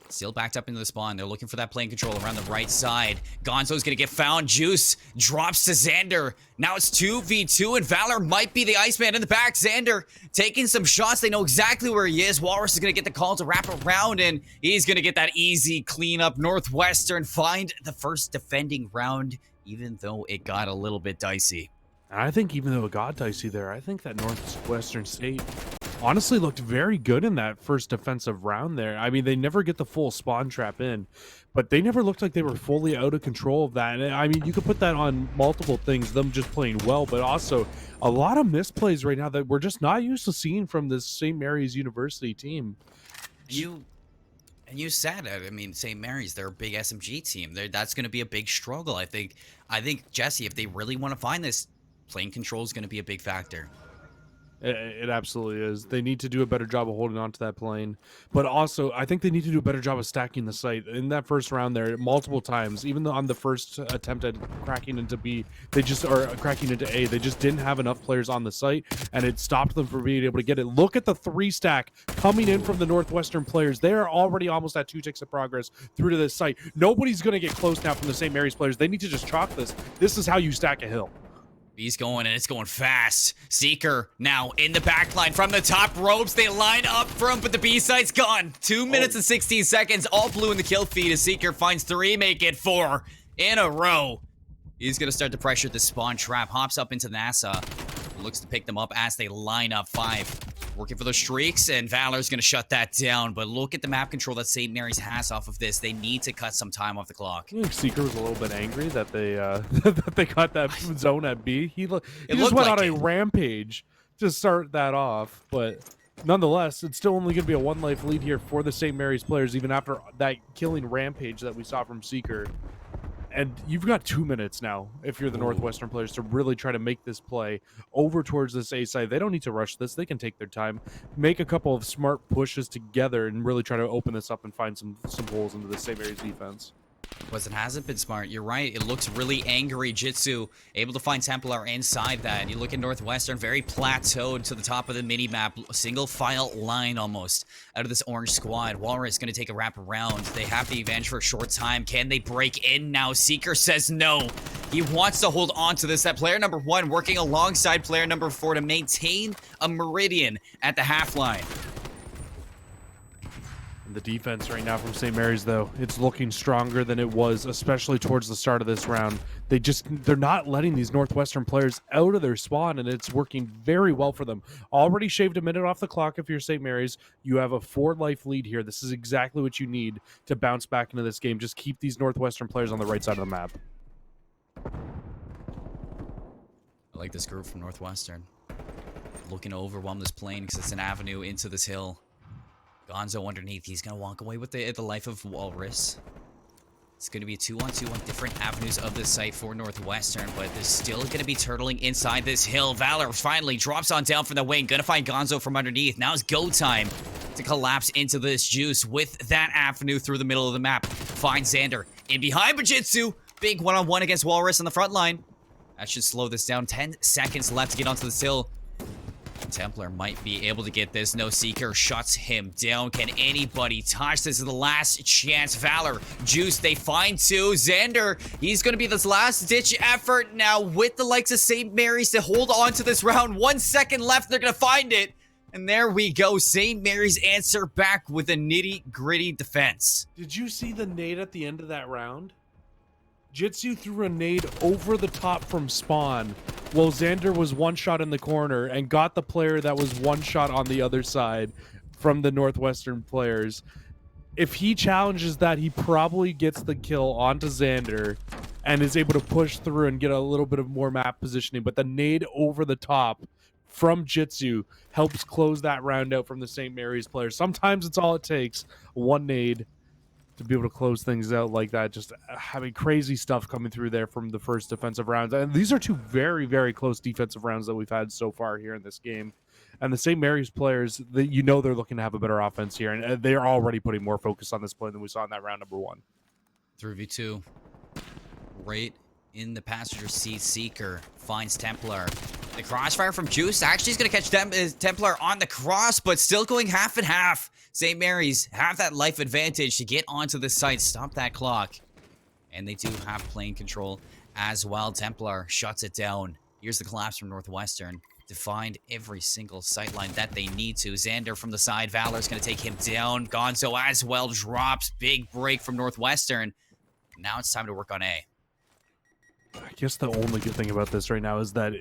still backed up into the spawn. They're looking for that plane control around the right side. Gonzo's going to get found. Juice drops to Xander. Now it's 2v2, and Valor might be the Iceman in the back. Xander taking some shots. They know exactly where he is. Walrus is going to get the call to wrap around, and he's going to get that easy cleanup. Northwestern find the first defending round, even though it got a little bit dicey. I think even though it got dicey there, I think that Northwestern State honestly looked very good in that first defensive round there. I mean, they never get the full spawn trap in, but they never looked like they were fully out of control of that. And I mean, you could put that on multiple things, them just playing well, but also a lot of misplays right now that we're just not used to seeing from this St. Mary's University team. You said it. I mean, St. Mary's, they're a big SMG team. That's going to be a big struggle. I think, Jesse, if they really want to find this, plane control is going to be a big factor. It absolutely is. They need to do a better job of holding on to that plane. But also, I think they need to do a better job of stacking the site. In that first round there, multiple times, even though on the first attempt at cracking into B, cracking into A, they just didn't have enough players on the site, and it stopped them from being able to get it. Look at the 3 stack coming in from the Northwestern players. They are already almost at 2 ticks of progress through to this site. Nobody's going to get close now from the St. Mary's players. They need to just chalk this. This is how you stack a hill. He's going, and it's going fast. Seeker now in the back line from the top ropes. They line up for him, but the B site's gone. 2 minutes and 16 seconds. All blue in the kill feed as Seeker finds 3, make it 4 in a row. He's going to start to pressure the spawn trap. Hops up into NASA. Looks to pick them up as they line up. 5. Working for those streaks, and Valor's going to shut that down. But look at the map control that St. Mary's has off of this. They need to cut some time off the clock. I think Seeker was a little bit angry that they that they got that zone at B. He just went like on a rampage to start that off. But nonetheless, it's still only going to be a 1 life lead here for the St. Mary's players, even after that killing rampage that we saw from Seeker. And you've got 2 minutes now, if you're the Northwestern players, to really try to make this play over towards this A side. They don't need to rush this. They can take their time, make a couple of smart pushes together, and really try to open this up and find some holes into the St. Mary's defense. It hasn't been smart. You're right. It looks really angry. Jitsu able to find Templar inside that. And you look at Northwestern, very plateaued to the top of the mini-map. A single file line almost out of this orange squad. Walrus going to take a wrap around. They have the advantage for a short time. Can they break in now? Seeker says no. He wants to hold on to this. That player number 1 working alongside player number 4 to maintain a meridian at the half line. The defense right now from St. Mary's, though, it's looking stronger than it was, especially towards the start of this round. They're not letting these Northwestern players out of their spawn, and it's working very well for them. Already shaved a minute off the clock if you're St. Mary's. You have a 4-life lead here. This is exactly what you need to bounce back into this game. Just keep these Northwestern players on the right side of the map. I like this group from Northwestern. Looking to overwhelm this plane because it's an avenue into this hill. Gonzo underneath. He's going to walk away with the life of Walrus. It's going to be a 2-on-2 on different avenues of this site for Northwestern, but there's still going to be turtling inside this hill. Valor finally drops on down from the wing. Going to find Gonzo from underneath. Now it's go time to collapse into this juice with that avenue through the middle of the map. Finds Xander in behind Bajitsu. Big one-on-one against Walrus on the front line. That should slow this down. 10 seconds left to get onto this hill. Templar might be able to get this. No Seeker shuts him down. Can anybody touch? This is the last chance. Valor, Juice, they find two. Xander, he's going to be this last-ditch effort now with the likes of St. Mary's to hold on to this round. 1 second left. They're going to find it. And there we go. St. Mary's answer back with a nitty-gritty defense. Did you see the nade at the end of that round? Jitsu threw a nade over the top from spawn while Xander was one shot in the corner and got the player that was one shot on the other side from the Northwestern players. If he challenges that, he probably gets the kill onto Xander and is able to push through and get a little bit of more map positioning. But the nade over the top from Jitsu helps close that round out from the St. Mary's players. Sometimes it's all it takes, one nade, to be able to close things out like that. Just having crazy stuff coming through there from the first defensive rounds. And these are two very, very close defensive rounds that we've had so far here in this game. And the St. Mary's players, they're looking to have a better offense here. And they're already putting more focus on this play than we saw in that round number 1. 3v2. Right in the passenger seat. Seeker finds Templar. The crossfire from Juice actually is going to catch Templar on the cross, but still going half and half. St. Mary's have that life advantage to get onto the site, stop that clock. And they do have plane control as well. Templar shuts it down. Here's the collapse from Northwestern to find every single sightline that they need to. Xander from the side. Valor's going to take him down. Gonzo as well drops. Big break from Northwestern. Now it's time to work on A. I guess the only good thing about this right now is that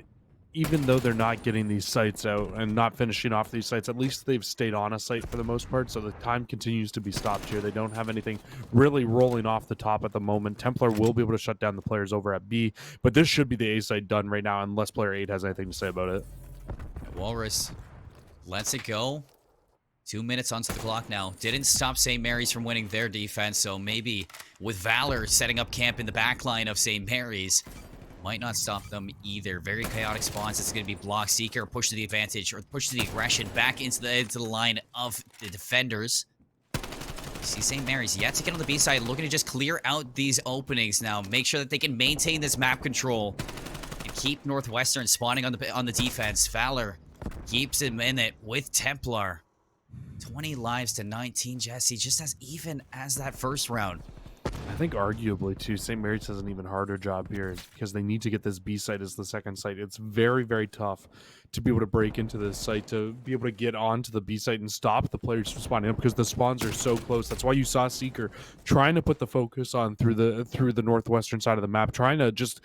even though they're not getting these sites out and not finishing off these sites, at least they've stayed on a site for the most part, so the time continues to be stopped here. They don't have anything really rolling off the top at the moment. Templar will be able to shut down the players over at B, but this should be the A site done right now unless player 8 has anything to say about it. Walrus lets it go. 2 minutes onto the clock now. Didn't stop St. Mary's from winning their defense, so maybe with Valor setting up camp in the backline of St. Mary's, might not stop them either. Very chaotic spawns. It's going to be block. Seeker push to the advantage, or push to the aggression back into the line of the defenders. You see St. Mary's yet to get on the B side, looking to just clear out these openings now. Make sure that they can maintain this map control and keep Northwestern spawning on the defense. Valor keeps him in it with Templar. 20 lives to 19, Jesse, just as even as that first round. I think arguably, too, St. Mary's has an even harder job here because they need to get this B site as the second site. It's very, very tough to be able to break into this site, to be able to get onto the B site and stop the players from spawning up because the spawns are so close. That's why you saw Seeker trying to put the focus on through the northwestern side of the map, trying to just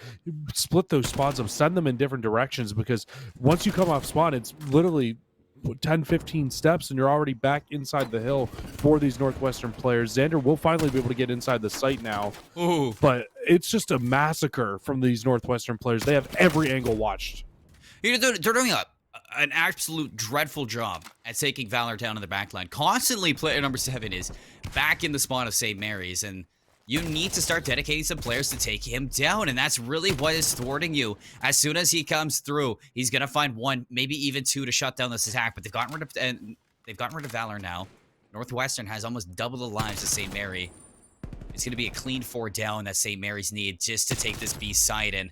split those spawns up, send them in different directions, because once you come off spawn, it's literally 10-15 steps and you're already back inside the hill for these Northwestern players. Xander will finally be able to get inside the site now. Ooh. But it's just a massacre from these Northwestern players. They have every angle watched. They're doing an absolute dreadful job at taking Valor down in the backline. Constantly, player number 7 is back in the spawn of St. Mary's, and you need to start dedicating some players to take him down, and that's really what is thwarting you. As soon as he comes through, he's gonna find 1, maybe even 2 to shut down this attack. But they've gotten rid of Valor now. Northwestern has almost double the lives of St. Mary. It's gonna be a clean 4 down that St. Mary's need just to take this B site, and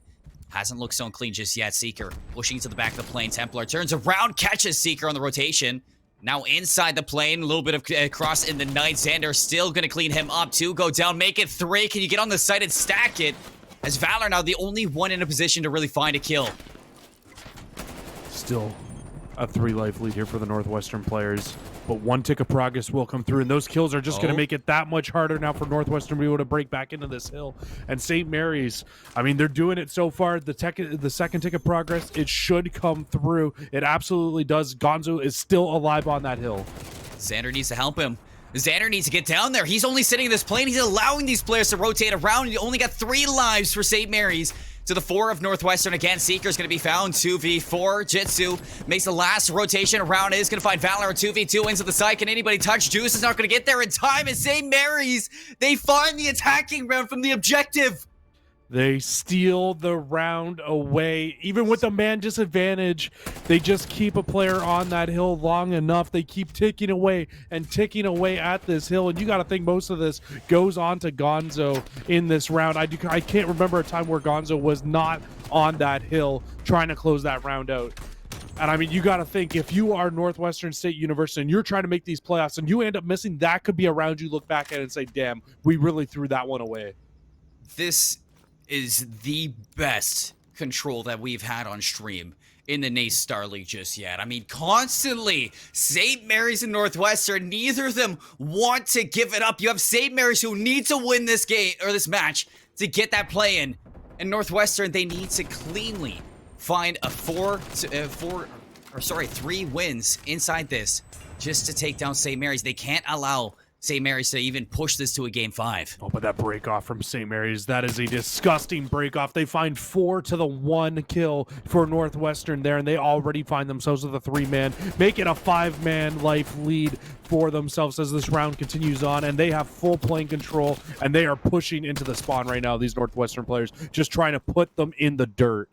hasn't looked so clean just yet. Seeker pushing to the back of the plane. Templar turns around, catches Seeker on the rotation. Now inside the plane, a little bit of cross in the night. Xander still going to clean him up. 2 go down, make it 3. Can you get on the site and stack it? As Valor now the only one in a position to really find a kill. Still a 3-life lead here for the Northwestern players. but one tick of progress will come through, and those kills are just going to make it that much harder now for Northwestern to be able to break back into this hill. And St. Mary's, I mean, they're doing it so far. The second tick of progress, it should come through. It absolutely does. Gonzo is still alive on that hill. Xander needs to help him. Xander needs to get down there. He's only sitting in this plane. He's allowing these players to rotate around. He only got 3 lives for St. Mary's. To the 4 of Northwestern again. Seeker's going to be found. 2v4. Jitsu makes the last rotation around. Is going to find Valor. 2v2 into the side. Can anybody touch? Juice is not going to get there in time. And St. Mary's, they find the attacking round from the objective. They steal the round away. Even with the man disadvantage, they just keep a player on that hill long enough. They keep ticking away and ticking away at this hill. And you got to think most of this goes on to Gonzo in this round. I can't remember a time where Gonzo was not on that hill trying to close that round out. And I mean, you got to think, if you are Northwestern State University and you're trying to make these playoffs and you end up missing, that could be a round you look back at and say, damn, we really threw that one away. This is the best control that we've had on stream in the NACE Starleague just yet. I mean, constantly, St. Mary's and Northwestern, neither of them want to give it up. You have St. Mary's who need to win this game, or this match, to get that play in. And Northwestern, they need to cleanly find a 3 wins inside this just to take down St. Mary's. They can't allow St. Mary's to even push this to a game 5. Oh, but that break off from St. Mary's, that is a disgusting break off. They find 4-1 kill for Northwestern there, and they already find themselves with a 3-man, making a 5-man life lead for themselves as this round continues on, and they have full plane control, and they are pushing into the spawn right now, these Northwestern players, just trying to put them in the dirt.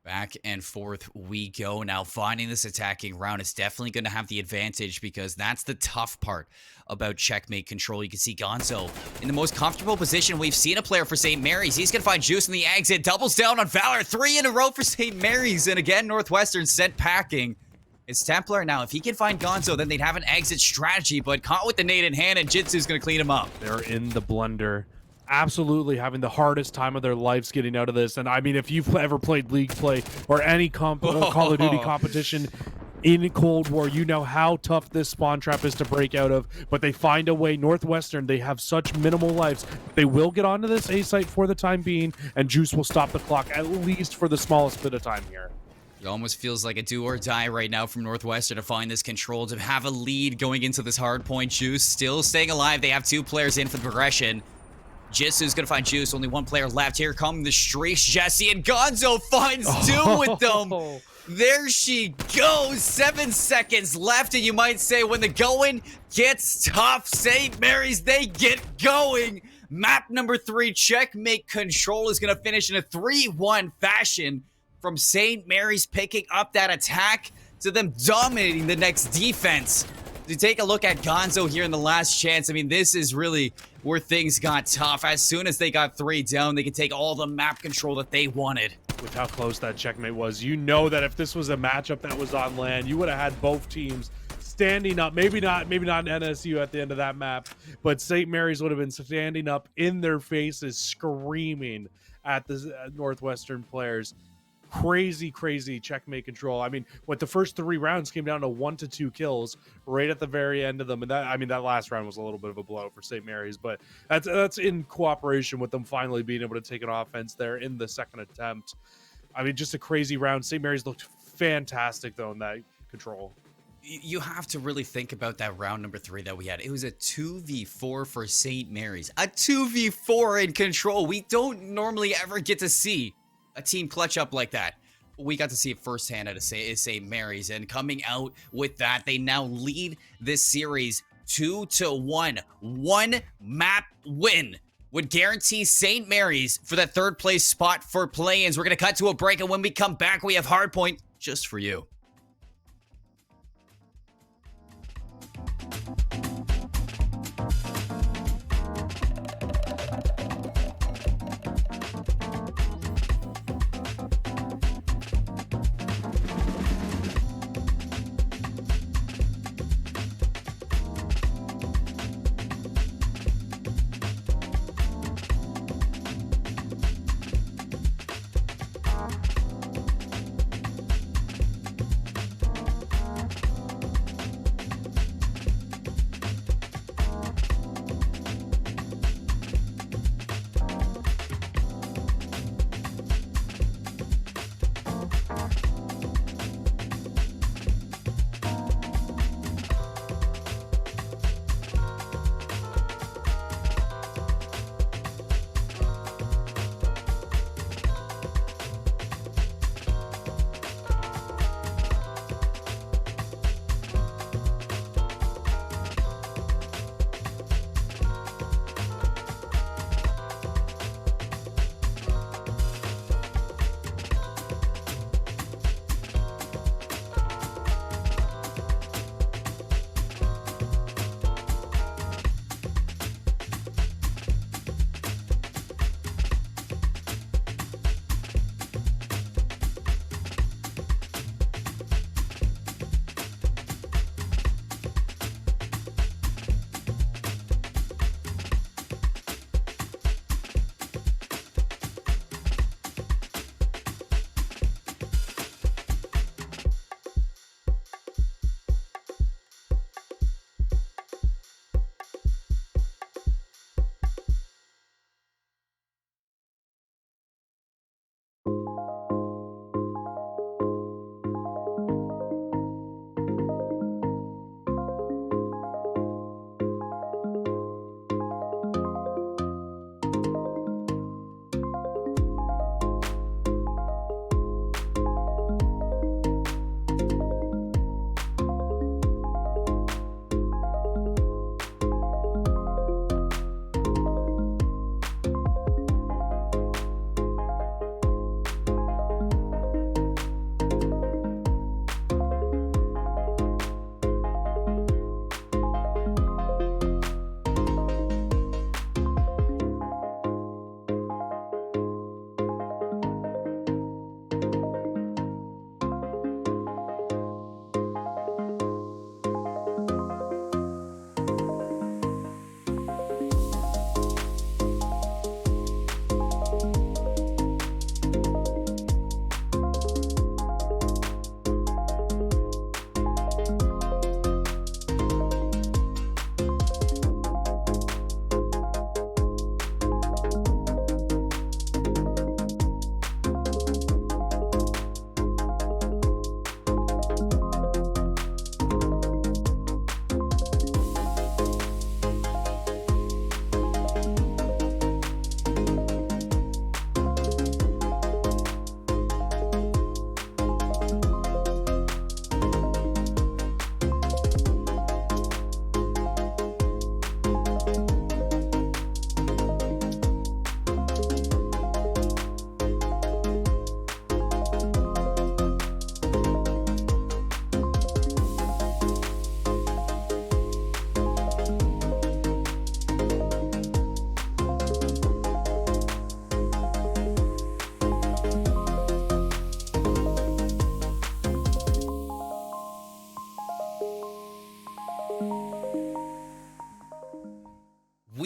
Back and forth we go. Now, finding this attacking round is definitely going to have the advantage because that's the tough part about checkmate control. You can see Gonzo in the most comfortable position we've seen a player for St. Mary's. He's going to find Juice in the exit. Doubles down on Valor. 3 in a row for St. Mary's. And again, Northwestern sent packing. It's Templar. Now, if he can find Gonzo, then they'd have an exit strategy. But caught with the nade in hand, and Jitsu's going to clean him up. They're in the blender. Absolutely having the hardest time of their lives getting out of this. And I mean, if you've ever played League play or any Call of Duty competition in Cold War, you know how tough this spawn trap is to break out of. But they find a way. Northwestern, they have such minimal lives. They will get onto this A site for the time being, and Juice will stop the clock, at least for the smallest bit of time here. It almost feels like a do or die right now from Northwestern to find this control, to have a lead going into this hard point. Juice still staying alive. They have 2 players in for the progression. Jitsu's gonna find Juice. Only 1 player left. Here come the streaks, Jesse, and Gonzo finds 2 with them. There she goes. 7 seconds left, and you might say when the going gets tough, St. Mary's, they get going. Map number 3, checkmate control, is gonna finish in a 3-1 fashion from St. Mary's picking up that attack to them dominating the next defense. To take a look at Gonzo here in the last chance, I mean, this is really where things got tough. As soon as they got 3 down, they could take all the map control that they wanted. With how close that checkmate was, you know that if this was a matchup that was on land, you would have had both teams standing up. Maybe not NSU at the end of that map, but St. Mary's would have been standing up in their faces, screaming at the Northwestern players. Crazy checkmate control. I mean, what the first 3 rounds came down to 1 to 2 kills right at the very end of them, and that last round was a little bit of a blowout for St. Mary's, but that's in cooperation with them finally being able to take an offense there in the second attempt. I mean, just a crazy round. St. Mary's looked fantastic though in that control. You have to really think about that round number 3 that we had. It was a 2v4 for St. Mary's. A 2v4 in control. We don't normally ever get to see a team clutch up like that. We got to see it firsthand at St. Mary's, and coming out with that, they now lead this series 2-1. 1 map win would guarantee St. Mary's for that 3rd place spot for play-ins. We're going to cut to a break, and when we come back, we have Hardpoint just for you.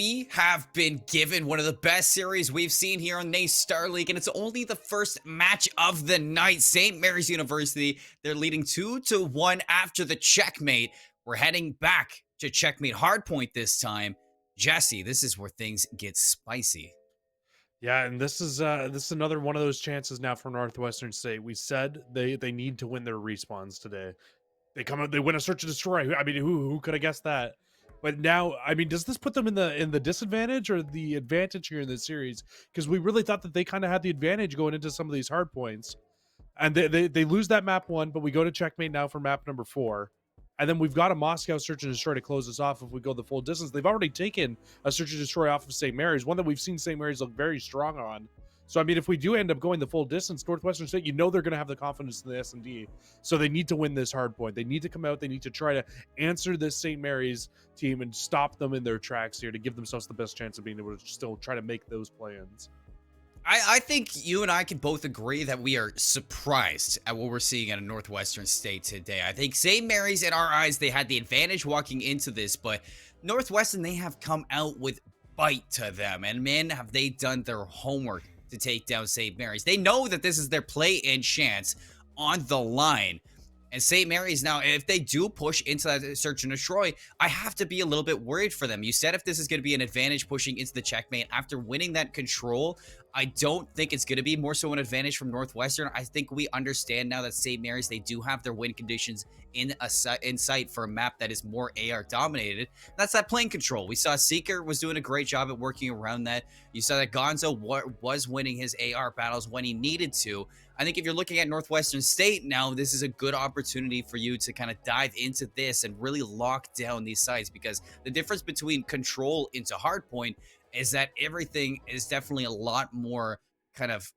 we have been given one of the best series we've seen here on NACE Starleague, and it's only the first match of the night. St. Mary's University, they're leading 2-1 after the checkmate. We're heading back to checkmate hardpoint this time. Jesse, this is where things get spicy. Yeah, and this is another one of those chances now for Northwestern State. We said they need to win their respawns today. They come out, they win a search and destroy. I mean, who could have guessed that? But now, I mean, does this put them in the disadvantage or the advantage here in this series? Because we really thought that they kind of had the advantage going into some of these hard points, and they lose that map 1, but we go to checkmate now for map number 4, and then we've got a Moscow search and destroy to close us off if we go the full distance. They've already taken a search and destroy off of St. Mary's, one that we've seen St. Mary's look very strong on. So, I mean, if we do end up going the full distance, Northwestern State, they're going to have the confidence in the S&D. So they need to win this hard point. They need to come out. They need to try to answer this St. Mary's team and stop them in their tracks here to give themselves the best chance of being able to still try to make those plans. I think you and I can both agree that we are surprised at what we're seeing at a Northwestern State today. I think St. Mary's, in our eyes, they had the advantage walking into this, but Northwestern, they have come out with bite to them. And man, have they done their homework to take down St. Mary's. They know that this is their play-in chance on the line. And St. Mary's now, if they do push into that search and destroy, I have to be a little bit worried for them. You said if this is going to be an advantage pushing into the checkmate after winning that control, I don't think it's going to be more so an advantage from Northwestern. I think we understand now that St. Mary's, they do have their win conditions in sight for a map that is more AR dominated. That's that plane control. We saw Seeker was doing a great job at working around that. You saw that Gonzo was winning his AR battles when he needed to. I think if you're looking at Northwestern State now, this is a good opportunity for you to kind of dive into this and really lock down these sites, because the difference between control into hardpoint is that everything is definitely a lot more kind of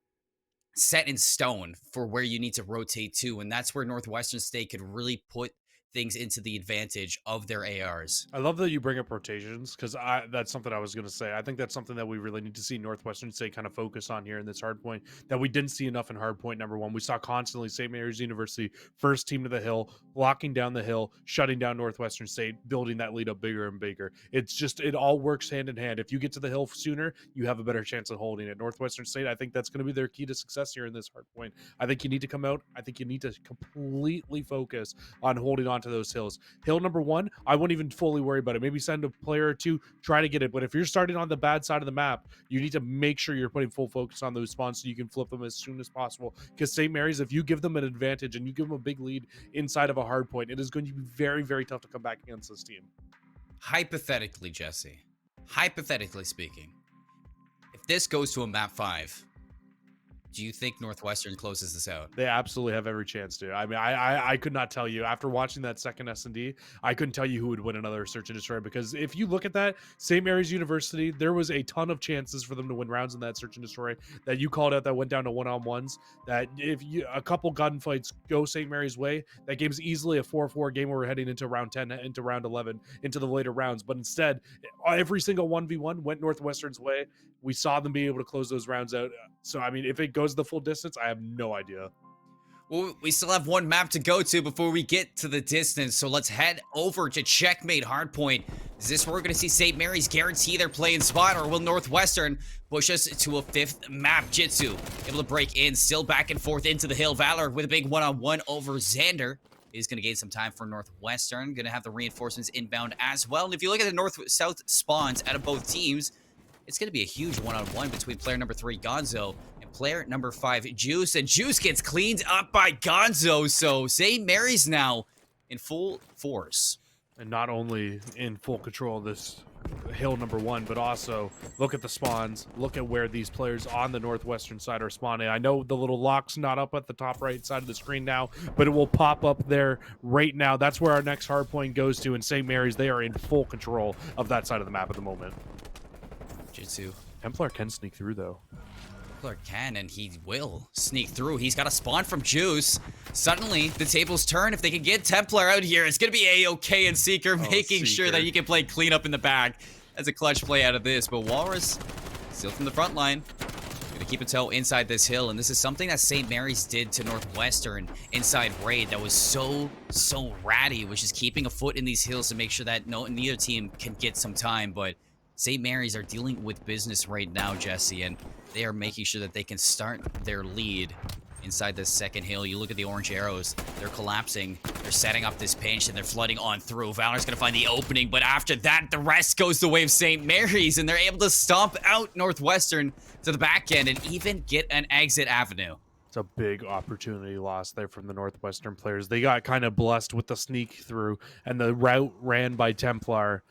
set in stone for where you need to rotate to, and that's where Northwestern State could really put things into the advantage of their ARs. I love that you bring up rotations, because that's something I was going to say. I think that's something that we really need to see Northwestern State kind of focus on here in this hardpoint that we didn't see enough in hardpoint number 1. We saw constantly St. Mary's University, first team to the hill, locking down the hill, shutting down Northwestern State, building that lead up bigger and bigger. It's just, it all works hand in hand. If you get to the hill sooner, you have a better chance of holding it. Northwestern State, I think that's going to be their key to success here in this hardpoint. I think you need to come out. I think you need to completely focus on holding on to those hills. Hill number 1, I wouldn't even fully worry about it. Maybe send a player or 2, try to get it. But if you're starting on the bad side of the map, you need to make sure you're putting full focus on those spawns so you can flip them as soon as possible. Because St. Mary's, if you give them an advantage and you give them a big lead inside of a hard point, it is going to be very, very tough to come back against this team. Hypothetically, Jesse, hypothetically speaking, if this goes to a map 5, do you think Northwestern closes this out? They absolutely have every chance to. I mean, I could not tell you after watching that second S&D, I couldn't tell you who would win another search and destroy, because if you look at that, St. Mary's University, there was a ton of chances for them to win rounds in that search and destroy that you called out that went down to one-on-ones, that if you, a couple gunfights go St. Mary's way, that game's easily a 4-4 game where we're heading into round 10, into round 11, into the later rounds. But instead, every single 1v1 went Northwestern's way. We saw them be able to close those rounds out. So, I mean, if it goes the full distance, I have no idea. Well, we still have one map to go to before we get to the distance, so let's head over to checkmate hardpoint. Is this where we're going to see St. Mary's guarantee their playing spot, or will Northwestern push us to a 5th map? Jitsu able to break in, still back and forth into the hill. Valor with a big one-on-one over Xander. He's going to gain some time for Northwestern. Going to have the reinforcements inbound as well. And if you look at the north-south spawns out of both teams, it's going to be a huge one-on-one between player number 3, Gonzo, and player number 5, Juice. And Juice gets cleaned up by Gonzo. So St. Mary's now in full force. And not only in full control of this hill number 1, but also look at the spawns. Look at where these players on the Northwestern side are spawning. I know the little lock's not up at the top right side of the screen now, but it will pop up there right now. That's where our next hard point goes to. And St. Mary's, they are in full control of that side of the map at the moment. Jitsu. Templar can sneak through, though. Templar can, and he will sneak through. He's got a spawn from Juice. Suddenly, the tables turn. If they can get Templar out here, it's going to be A-OK and Seeker making sure that you can play clean up in the back. That's a clutch play out of this, but Walrus still from the front line. Gonna keep a toe inside this hill, and this is something that St. Mary's did to Northwestern inside raid that was so ratty, which is keeping a foot in these hills to make sure that neither team can get some time, but St. Mary's are dealing with business right now, Jesse, and they are making sure that they can start their lead inside this second hill. You look at the orange arrows. They're collapsing. They're setting up this pinch, and they're flooding on through. Valor's going to find the opening, but after that, the rest goes the way of St. Mary's, and they're able to stomp out Northwestern to the back end and even get an exit avenue. It's a big opportunity lost there from the Northwestern players. They got kind of blessed with the sneak through and the route ran by Templar,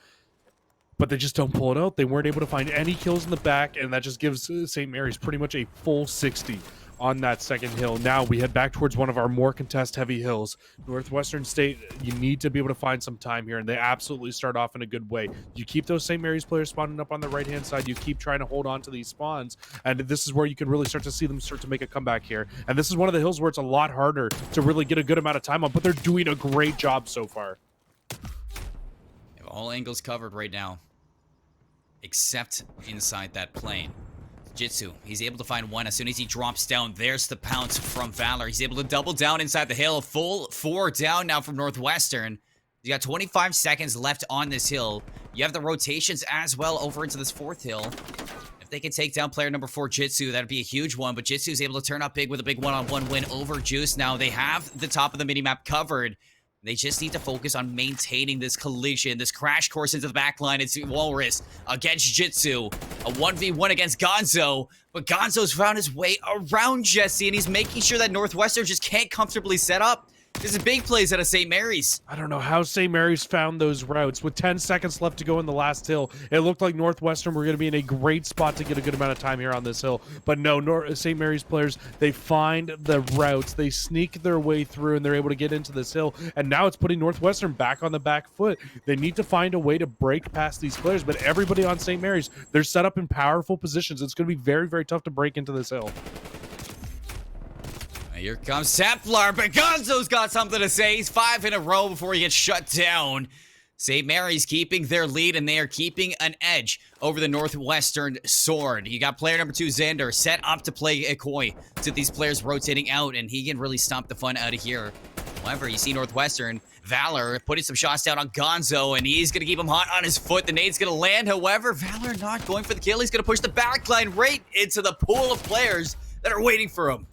but they just don't pull it out. They weren't able to find any kills in the back, and that just gives St. Mary's pretty much a full 60 on that second hill. Now we head back towards one of our more contest-heavy hills. Northwestern State, you need to be able to find some time here, and they absolutely start off in a good way. You keep those St. Mary's players spawning up on the right-hand side. You keep trying to hold on to these spawns, and this is where you can really start to see them start to make a comeback here. And this is one of the hills where it's a lot harder to really get a good amount of time on, but they're doing a great job so far. Have all angles covered right now, except inside that plane. Jitsu, he's able to find one as soon as he drops down. There's the pounce from Valor. He's able to double down inside the hill. Full 4 down now from Northwestern. You got 25 seconds left on this hill. You have the rotations as well over into this 4th hill. If they can take down player number 4, Jitsu, that'd be a huge one. But Jitsu's able to turn up big with a big one-on-one win over Juice. Now they have the top of the minimap covered. They just need to focus on maintaining this collision, this crash course into the back line. It's Walrus against Jitsu. A 1v1 against Gonzo. But Gonzo's found his way around Jesse, and he's making sure that Northwestern just can't comfortably set up. This is big plays out of St. Mary's. I don't know how St. Mary's found those routes. With 10 seconds left to go in the last hill, it looked like Northwestern were going to be in a great spot to get a good amount of time here on this hill. But no, St. Mary's players, they find the routes. They sneak their way through, and they're able to get into this hill. And now it's putting Northwestern back on the back foot. They need to find a way to break past these players. But everybody on St. Mary's, they're set up in powerful positions. It's going to be very, very tough to break into this hill. Here comes Templar, but Gonzo's got something to say. He's 5 in a row before he gets shut down. St. Mary's keeping their lead, and they are keeping an edge over the Northwestern Sword. You got player number 2, Xander, set up to play Ikoi. So these players rotating out, and he can really stomp the fun out of here. However, you see Northwestern, Valor putting some shots down on Gonzo, and he's going to keep him hot on his foot. The nade's going to land. However, Valor not going for the kill. He's going to push the backline right into the pool of players that are waiting for him.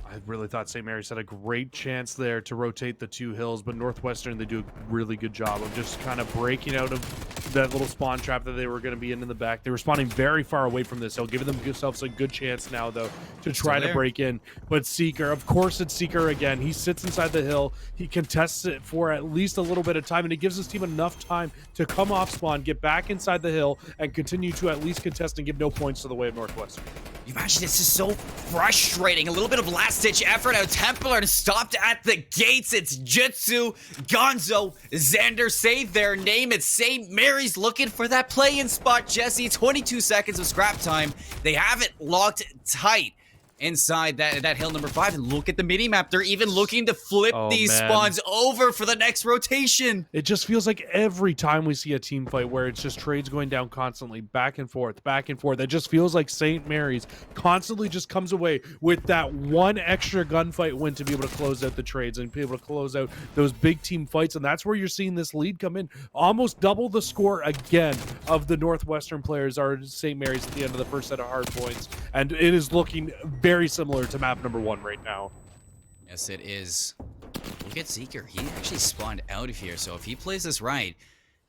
I really thought St. Mary's had a great chance there to rotate the 2 hills, but Northwestern, they do a really good job of just kind of breaking out of that little spawn trap that they were going to be in the back. They were spawning very far away from this hill, giving themselves a good chance now, though, to try to break in. But Seeker, of course it's Seeker again. He sits inside the hill. He contests it for at least a little bit of time, and it gives his team enough time to come off spawn, get back inside the hill, and continue to at least contest and give no points to the way of Northwestern. You imagine this is so frustrating. A little bit of last-ditch effort out of Templar and stopped at the gates. It's Jitsu, Gonzo, Xander save their name. It's St. Mary's looking for that play-in spot, Jesse. 22 seconds of scrap time. They have it locked tight inside that hill number 5, and look at the mini-map. They're even looking to flip these spawns over for the next rotation. It just feels like every time we see a team fight where it's just trades going down constantly, back and forth, it just feels like St. Mary's constantly just comes away with that one extra gunfight win to be able to close out the trades and be able to close out those big team fights, and that's where you're seeing this lead come in. Almost double the score again of the Northwestern players are St. Mary's at the end of the first set of hard points, and it is looking very similar to map number 1 right now. Yes, it is. Look at Seeker. He actually spawned out of here, so if he plays this right,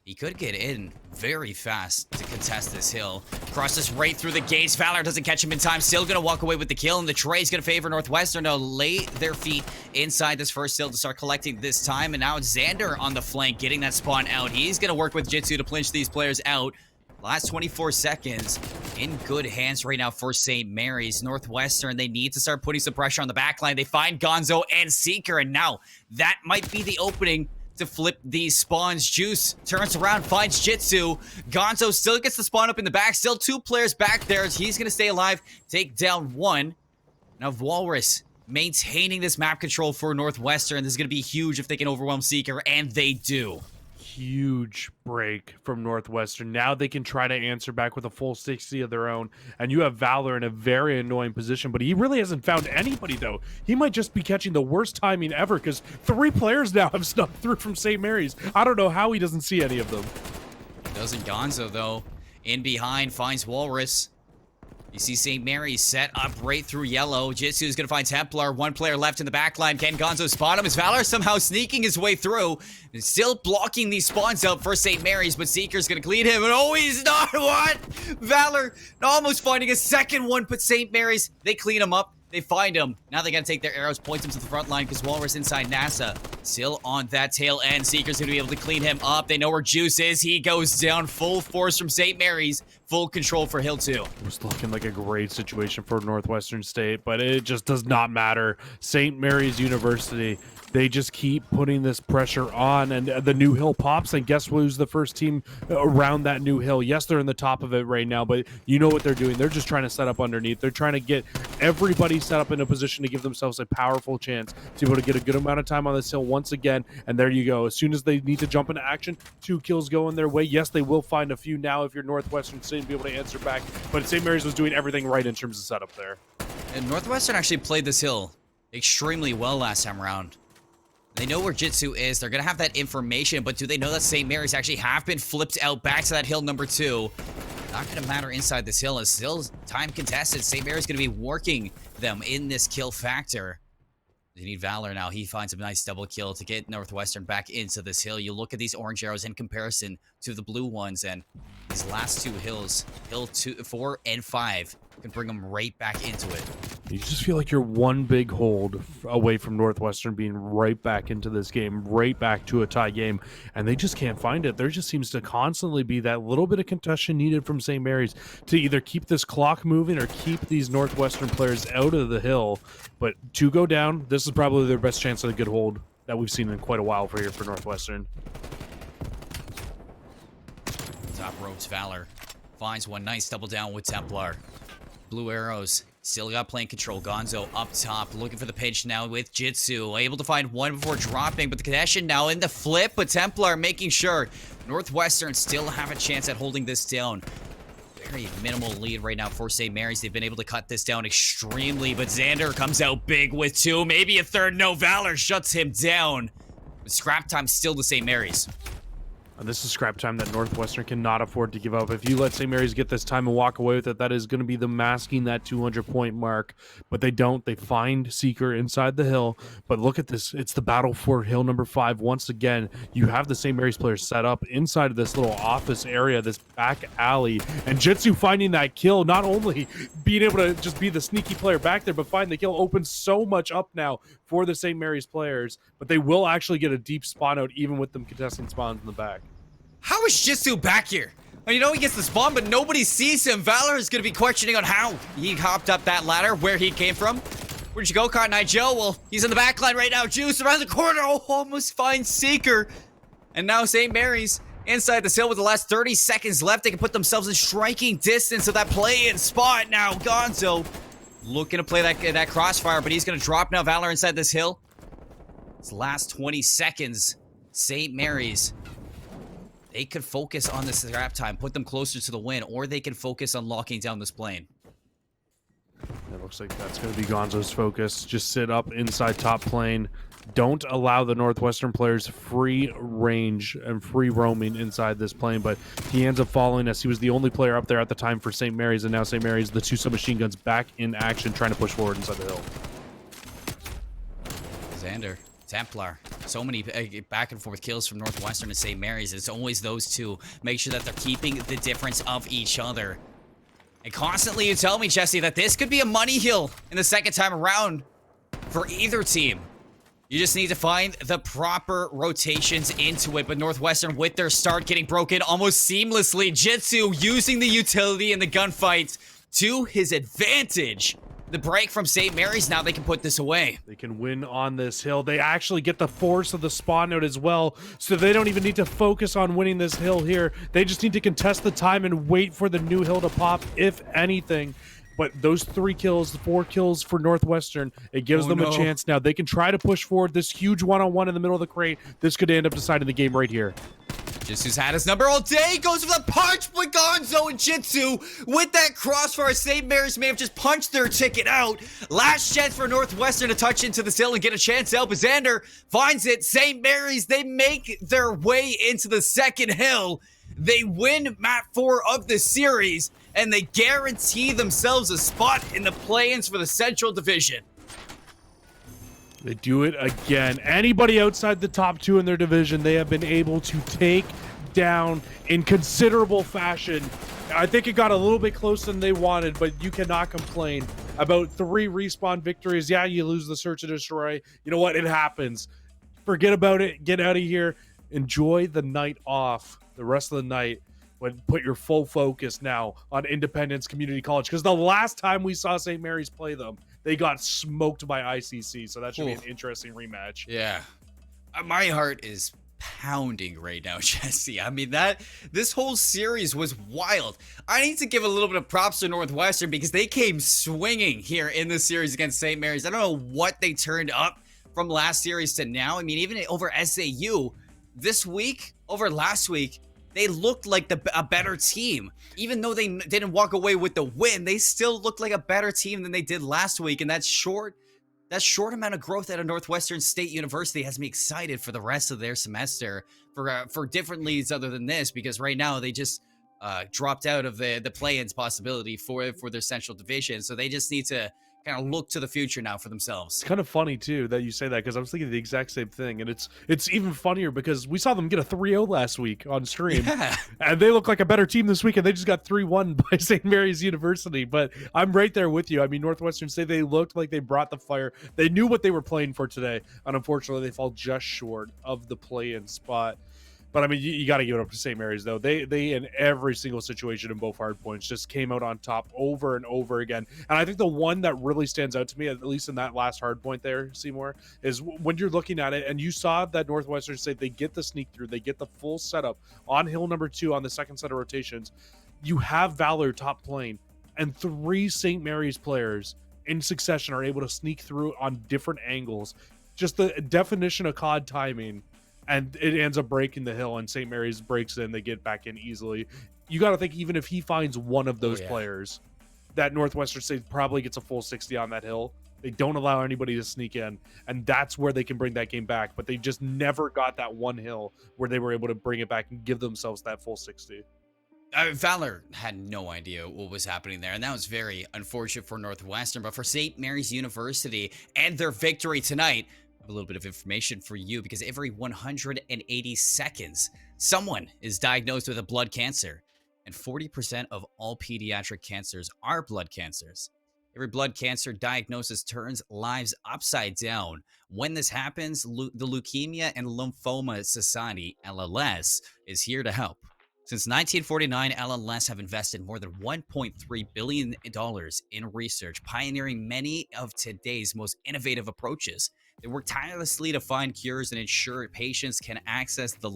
he could get in very fast to contest this hill. Crosses right through the gates. Valor doesn't catch him in time. Still going to walk away with the kill, and the trade's going to favor Northwestern to lay their feet inside this first hill to start collecting this time. And now it's Xander on the flank getting that spawn out. He's going to work with Jitsu to clinch these players out. Last 24 seconds in good hands right now for St. Mary's. Northwestern, they need to start putting some pressure on the backline. They find Gonzo and Seeker, and now that might be the opening to flip these spawns. Juice turns around, finds Jitsu. Gonzo still gets the spawn up in the back. Still 2 players back there. He's going to stay alive, take down 1. Now Walrus maintaining this map control for Northwestern. This is going to be huge if they can overwhelm Seeker, and they do. Huge break from Northwestern. Now they can try to answer back with a full 60 of their own, and you have Valor in a very annoying position, but he really hasn't found anybody, though. He might just be catching the worst timing ever, because 3 players now have snuck through from St. Mary's. I don't know how he doesn't see any of them. Doesn't Gonzo, though. In behind, finds Walrus. You see St. Mary's set up right through yellow. Jitsu's gonna find Templar. One player left in the back line. Can Gonzo spot him? Is Valor somehow sneaking his way through? And still blocking these spawns out for St. Mary's, but Seeker's gonna clean him. And oh, he's not! What? Valor almost finding a second one, but St. Mary's, they clean him up. They find him. Now they gotta take their arrows, point him to the front line because Walrus inside NASA. Still on that tail end. Seeker's gonna be able to clean him up. They know where Juice is. He goes down full force from St. Mary's. Full control for Hill 2. It was looking like a great situation for Northwestern State, but it just does not matter. St. Mary's University, they just keep putting this pressure on, and the new hill pops, and guess who's the first team around that new hill? Yes, they're in the top of it right now, but you know what they're doing. They're just trying to set up underneath. They're trying to get everybody set up in a position to give themselves a powerful chance to be able to get a good amount of time on this hill once again, and there you go. As soon as they need to jump into action, 2 kills going their way. Yes, they will find a few now if you're Northwestern State and be able to answer back, but St. Mary's was doing everything right in terms of setup there. And Northwestern actually played this hill extremely well last time around. They know where Jitsu is. They're going to have that information, but do they know that St. Mary's actually have been flipped out back to that hill number 2? Not going to matter inside this hill. It's still time contested. St. Mary's going to be working them in this kill factor. They need Valor now. He finds a nice double kill to get Northwestern back into this hill. You look at these orange arrows in comparison to the blue ones, and these last 2 hills, hill 4 and 5, can bring them right back into it. You just feel like you're one big hold away from Northwestern being right back into this game, right back to a tie game, and they just can't find it. There just seems to constantly be that little bit of contention needed from St. Mary's to either keep this clock moving or keep these Northwestern players out of the hill. But to go down, this is probably their best chance at a good hold that we've seen in quite a while for Northwestern. Top ropes, Valor finds one. Nice double down with Templar. Blue arrows still got playing control. Gonzo up top, looking for the pinch now with Jitsu. Able to find one before dropping, but the connection now in the flip, but Templar making sure Northwestern still have a chance at holding this down. Very minimal lead right now for St. Mary's. They've been able to cut this down extremely, but Xander comes out big with 2, maybe a third. No, Valor shuts him down. But scrap time still to St. Mary's. And this is scrap time that Northwestern cannot afford to give up. If you let St. Mary's get this time and walk away with it, that is going to be the masking that 200-point mark. But they don't. They find Seeker inside the hill. But look at this. It's the battle for hill number 5. Once again, you have the St. Mary's players set up inside of this little office area, this back alley. And Jitsu finding that kill, not only being able to just be the sneaky player back there, but find the kill opens so much up now for the St. Mary's players. But they will actually get a deep spawn out even with them contesting spawns in the back. How is Jitsu back here? Well, you know he gets the spawn, but nobody sees him. Valor is going to be questioning on how he hopped up that ladder, where he came from. Where'd you go, Cotton Eye Joe? Well, he's in the back line right now. Juice around the corner. Oh, almost finds Seeker. And now St. Mary's inside the hill with the last 30 seconds left. They can put themselves in striking distance of that play-in spot now. Gonzo looking to play that crossfire, but he's going to drop now. Valor inside this hill. It's the last 20 seconds. St. Mary's, they could focus on this scrap time, put them closer to the win, or they can focus on locking down this plane. It looks like that's going to be Gonzo's focus. Just sit up inside top plane. Don't allow the Northwestern players free range and free roaming inside this plane, but he ends up following us. He was the only player up there at the time for St. Mary's, and now St. Mary's, the 2 submachine guns back in action, trying to push forward inside the hill. Xander, Templar, so many back and forth kills from Northwestern and St. Mary's. It's always those 2. Make sure that they're keeping the difference of each other. And constantly you tell me, Jesse, that this could be a money hill in the second time around for either team. You just need to find the proper rotations into it. But Northwestern, with their start getting broken almost seamlessly, Jitsu using the utility in the gunfight to his advantage. The break from St. Mary's, now they can put this away. They can win on this hill. They actually get the force of the spawn out as well, so they don't even need to focus on winning this hill here. They just need to contest the time and wait for the new hill to pop, if anything. But those 3 kills, 4 kills for Northwestern, it gives them a chance now. They can try to push forward this huge one-on-one in the middle of the crate. This could end up deciding the game right here. Jitsu's had his number all day. Goes for the punch, but Gonzo and Jitsu with that crossfire. St. Mary's may have just punched their ticket out. Last chance for Northwestern to touch into the hill and get a chance out. But Xander finds it. St. Mary's, they make their way into the second hill. They win map 4 of the series, and they guarantee themselves a spot in the play-ins for the Central Division. They do it again. Anybody outside the top 2 in their division, they have been able to take down in considerable fashion. I think it got a little bit closer than they wanted, but you cannot complain about 3 respawn victories. Yeah, you lose the search and destroy. You know what? It happens. Forget about it. Get out of here. Enjoy the night off, the rest of the night. But put your full focus now on Independence Community College, because the last time we saw St. Mary's play them, they got smoked by ICC. So that should be an interesting rematch. Yeah. My heart is pounding right now, Jesse. I mean, this whole series was wild. I need to give a little bit of props to Northwestern because they came swinging here in the series against St. Mary's. I don't know what they turned up from last series to now. I mean, even over SAU this week, over last week, they looked like a better team. Even though they didn't walk away with the win, they still looked like a better team than they did last week. And that short amount of growth out of Northwestern State University has me excited for the rest of their semester for different leagues other than this, because right now they just dropped out of the play-ins possibility for their Central Division. So they just need to kind of look to the future now for themselves. It's kind of funny too that you say that, because I was thinking the exact same thing, and it's even funnier because we saw them get a 3-0 last week on stream, and they look like a better team this week, and they just got 3-1 by St. Mary's University. But I'm right there with you. I mean, Northwestern State, they looked like they brought the fire. They knew what they were playing for today, and unfortunately they fall just short of the play-in spot. But I mean, you got to give it up to St. Mary's, though. They in every single situation in both hard points just came out on top over and over again. And I think the one that really stands out to me, at least in that last hard point there, Seymour, is when you're looking at it and you saw that Northwestern State, they get the sneak through, they get the full setup on hill number 2 on the second set of rotations. You have Valor top playing, and 3 St. Mary's players in succession are able to sneak through on different angles. Just the definition of COD timing. And it ends up breaking the hill, and St. Mary's breaks in. They get back in easily. You got to think, even if he finds one of those players, that Northwestern State probably gets a full 60 on that hill. They don't allow anybody to sneak in, and that's where they can bring that game back. But they just never got that one hill where they were able to bring it back and give themselves that full 60. Valor had no idea what was happening there, and that was very unfortunate for Northwestern. But for St. Mary's University and their victory tonight, a little bit of information for you, because every 180 seconds someone is diagnosed with a blood cancer, and 40% of all pediatric cancers are blood cancers. Every blood cancer diagnosis turns lives upside down. When this happens, the Leukemia and Lymphoma Society, LLS, is here to help. Since 1949, LLS have invested more than $1.3 billion in research, pioneering many of today's most innovative approaches. They work tirelessly to find cures and ensure patients can access the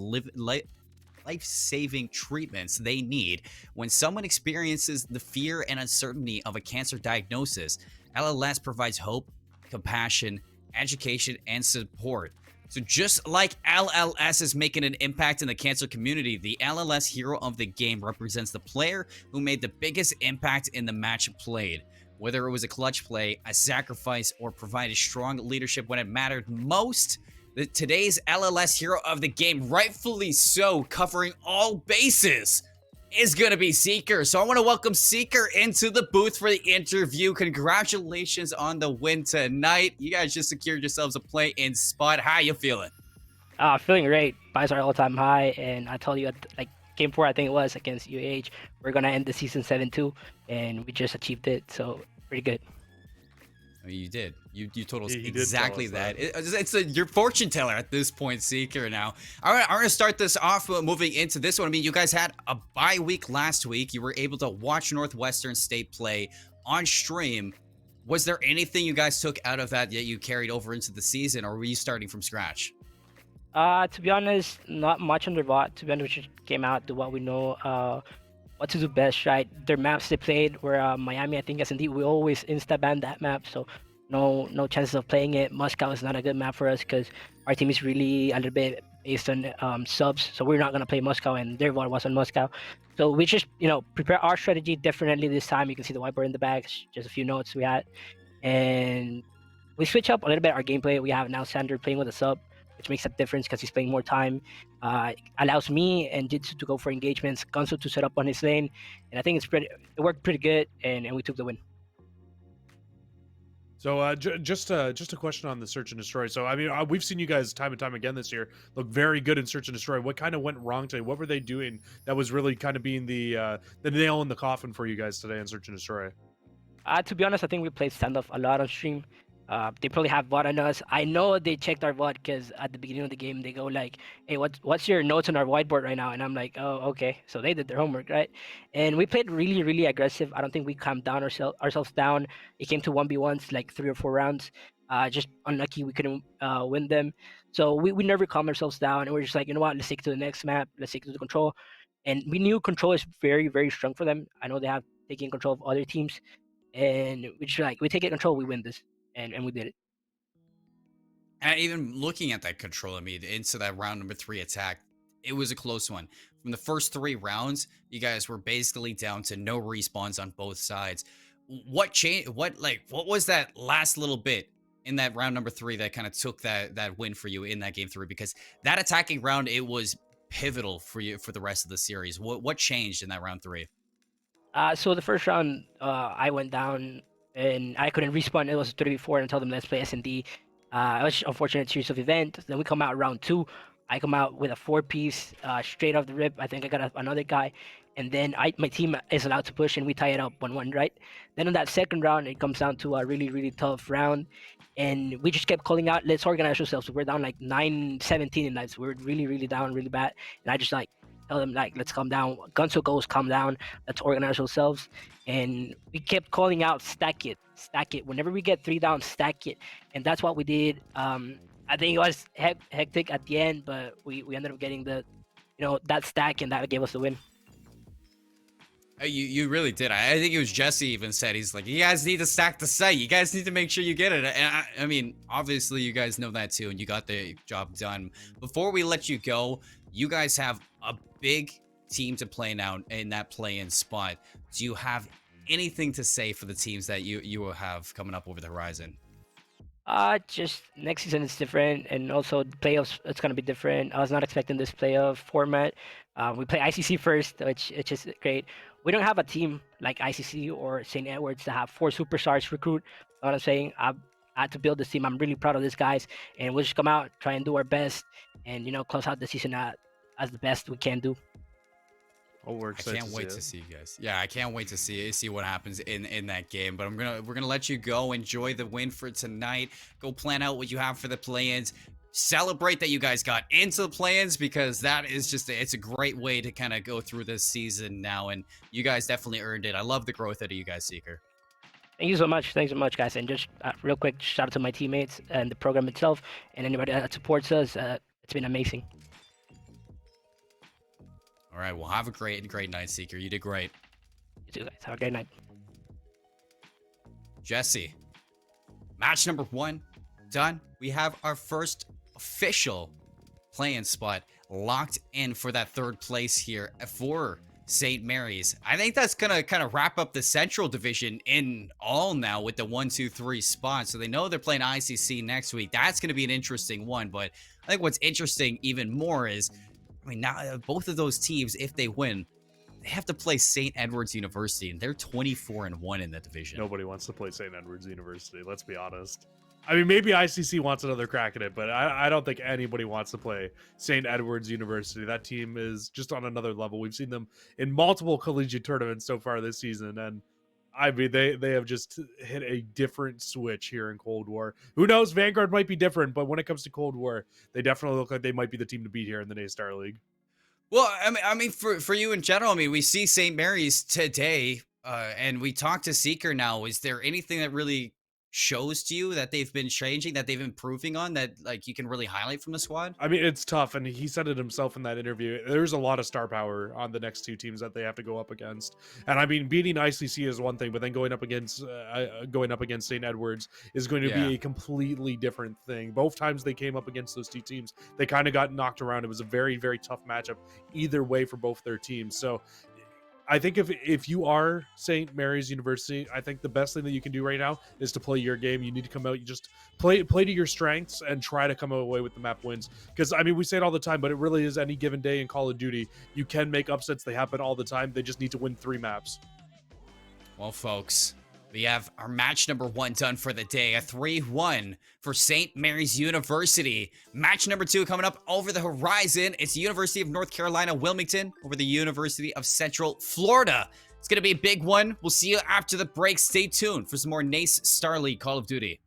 life-saving treatments they need. When someone experiences the fear and uncertainty of a cancer diagnosis, LLS provides hope, compassion, education, and support. So just like LLS is making an impact in the cancer community, the LLS Hero of the Game represents the player who made the biggest impact in the match played. Whether it was a clutch play, a sacrifice, or provided strong leadership when it mattered most, today's LLS Hero of the Game, rightfully so, covering all bases, is going to be Seeker. So I want to welcome Seeker into the booth for the interview. Congratulations on the win tonight. You guys just secured yourselves a play-in spot. How you feeling? Feeling great. Buys are all-time high, and I told you, like, Game 4, I think it was, against UH, we're going to end the season 7-2, and we just achieved it, so pretty good. I mean, you did. You told us He did exactly tell us that. It's your fortune teller at this point, Seeker. Now, I'm going to start this off moving into this one. I mean, you guys had a bye week last week. You were able to watch Northwestern State play on stream. Was there anything you guys took out of that you carried over into the season, or were you starting from scratch? To be honest, not much on their bot. To be honest, we just came out, do what we know, what to do best, right? Their maps they played were Miami, I think, S&D. We always insta-ban that map, so no chances of playing it. Moscow is not a good map for us because our team is really a little bit based on subs, so we're not going to play Moscow, and their VOD was on Moscow. So we just, prepare our strategy differently this time. You can see the whiteboard in the back, just a few notes we had. And we switch up a little bit our gameplay. We have now Sander playing with a sub. which makes a difference because he's playing more time. Allows me and Jitsu to go for engagements, Gunso to set up on his lane, and I think it worked pretty good, and we took the win. So just a question on the search and destroy. So I mean, we've seen you guys time and time again this year look very good in search and destroy. What kind of went wrong today? What were they doing that was really kind of being the nail in the coffin for you guys today in search and destroy? To be honest, I think we played standoff a lot on stream. They probably have VOD on us. I know they checked our VOD because at the beginning of the game they go like, "Hey, what's your notes on our whiteboard right now?" And I'm like, "Oh, okay." So they did their homework, right? And we played really, really aggressive. I don't think we calmed down ourselves down. It came to 1v1s like 3 or 4 rounds. Just unlucky we couldn't win them. So we never calmed ourselves down, and we're just like, you know what? Let's take it to the next map. Let's take it to the control. And we knew control is very, very strong for them. I know they have taken control of other teams, and we just like we take it control, we win this, and we did it. And even looking at that control, I mean, into that round number 3 attack, it was a close one. From the first 3 rounds, you guys were basically down to no respawns on both sides. What changed? What was that last little bit in that round number 3 that kind of took that win for you in that game 3? Because that attacking round, it was pivotal for you for the rest of the series. What changed in that round 3? So the first round, I went down and I couldn't respawn. It was 3v4 and I told them let's play S&D. It was unfortunate series of events. Then we come out round 2. I come out with a 4-piece straight off the rip. I think I got another guy. And then my team is allowed to push and we tie it up 1-1, right? Then in that second round, it comes down to a really, really tough round. And we just kept calling out, let's organize ourselves. We're down like 9-17 in lives. We're really, really down, really bad. And I just like tell them like, let's calm down. Gunso goes, calm down. Let's organize ourselves. And we kept calling out, stack it. Whenever we get 3 down, stack it. And that's what we did. I think it was hectic at the end, but we ended up getting that stack, and that gave us the win. You really did. I think it was Jesse even said, he's like, you guys need to stack the site. You guys need to make sure you get it. And I mean, obviously you guys know that too, and you got the job done. Before we let you go, you guys have a big team to play now in that play-in spot. Do you have anything to say for the teams that you will have coming up over the horizon? Just next season is different, and also the playoffs, it's gonna be different. I was not expecting this playoff format. We play ICC first, which is great. We don't have a team like ICC or St. Edwards to have 4 superstars recruit. You know what I'm saying? I had to build this team. I'm really proud of these guys, and we'll just come out, try and do our best, and close out the season as the best we can do. Oh, we're excited. I can't wait to see you guys. Yeah, I can't wait to see what happens in that game. But we're gonna let you go. Enjoy the win for tonight. Go plan out what you have for the play-ins. Celebrate that you guys got into the play-ins, because that is it's a great way to kind of go through this season now, and you guys definitely earned it. I love the growth out of you guys, Seeker. Thank you so much. Thanks so much, guys. And just real quick, shout out to my teammates and the program itself, and anybody that supports us. It's been amazing. All right, well, have a great night, Seeker. You did great. You too, guys. Have a great night. Jesse, match number 1 done. We have our first official play-in spot locked in for that 3rd place here for St. Mary's. I think that's gonna kind of wrap up the Central Division in all now with the 1, 2, 3 spots. So they know they're playing ICC next week. That's gonna be an interesting one. But I think what's interesting even more is, I mean, now both of those teams, if they win, they have to play St. Edwards University, and they're 24-1 in the division. Nobody wants to play St. Edwards University. Let's be honest. I mean, maybe ICC wants another crack at it, but I don't think anybody wants to play St. Edwards University. That team is just on another level. We've seen them in multiple collegiate tournaments so far this season, and I mean, they have just hit a different switch here in Cold War. Who knows? Vanguard might be different, but when it comes to Cold War, they definitely look like they might be the team to beat here in the NACE Starleague. Well, I mean, for you in general, I mean, we see St. Mary's today, and we talked to Seeker now. Is there anything that really shows to you that they've been changing, that they've been improving on, that like you can really highlight from the squad? I mean, it's tough, and he said it himself in that interview. There's a lot of star power on the next 2 teams that they have to go up against. And I mean, beating ICC is one thing, but then going up against St. Edwards is going to be a completely different thing. Both times they came up against those 2 teams, they kind of got knocked around. It was a very, very tough matchup either way for both their teams. So I think if you are St. Mary's University, I think the best thing that you can do right now is to play your game. You need to come out, you just play to your strengths and try to come away with the map wins. Because I mean, we say it all the time, but it really is any given day in Call of Duty. You can make upsets; they happen all the time. They just need to win 3 maps. Well, folks, we have our match number 1 done for the day. A 3-1 for St. Mary's University. Match number 2 coming up over the horizon. It's the University of North Carolina, Wilmington, over the University of Central Florida. It's going to be a big one. We'll see you after the break. Stay tuned for some more NACE Starleague Call of Duty.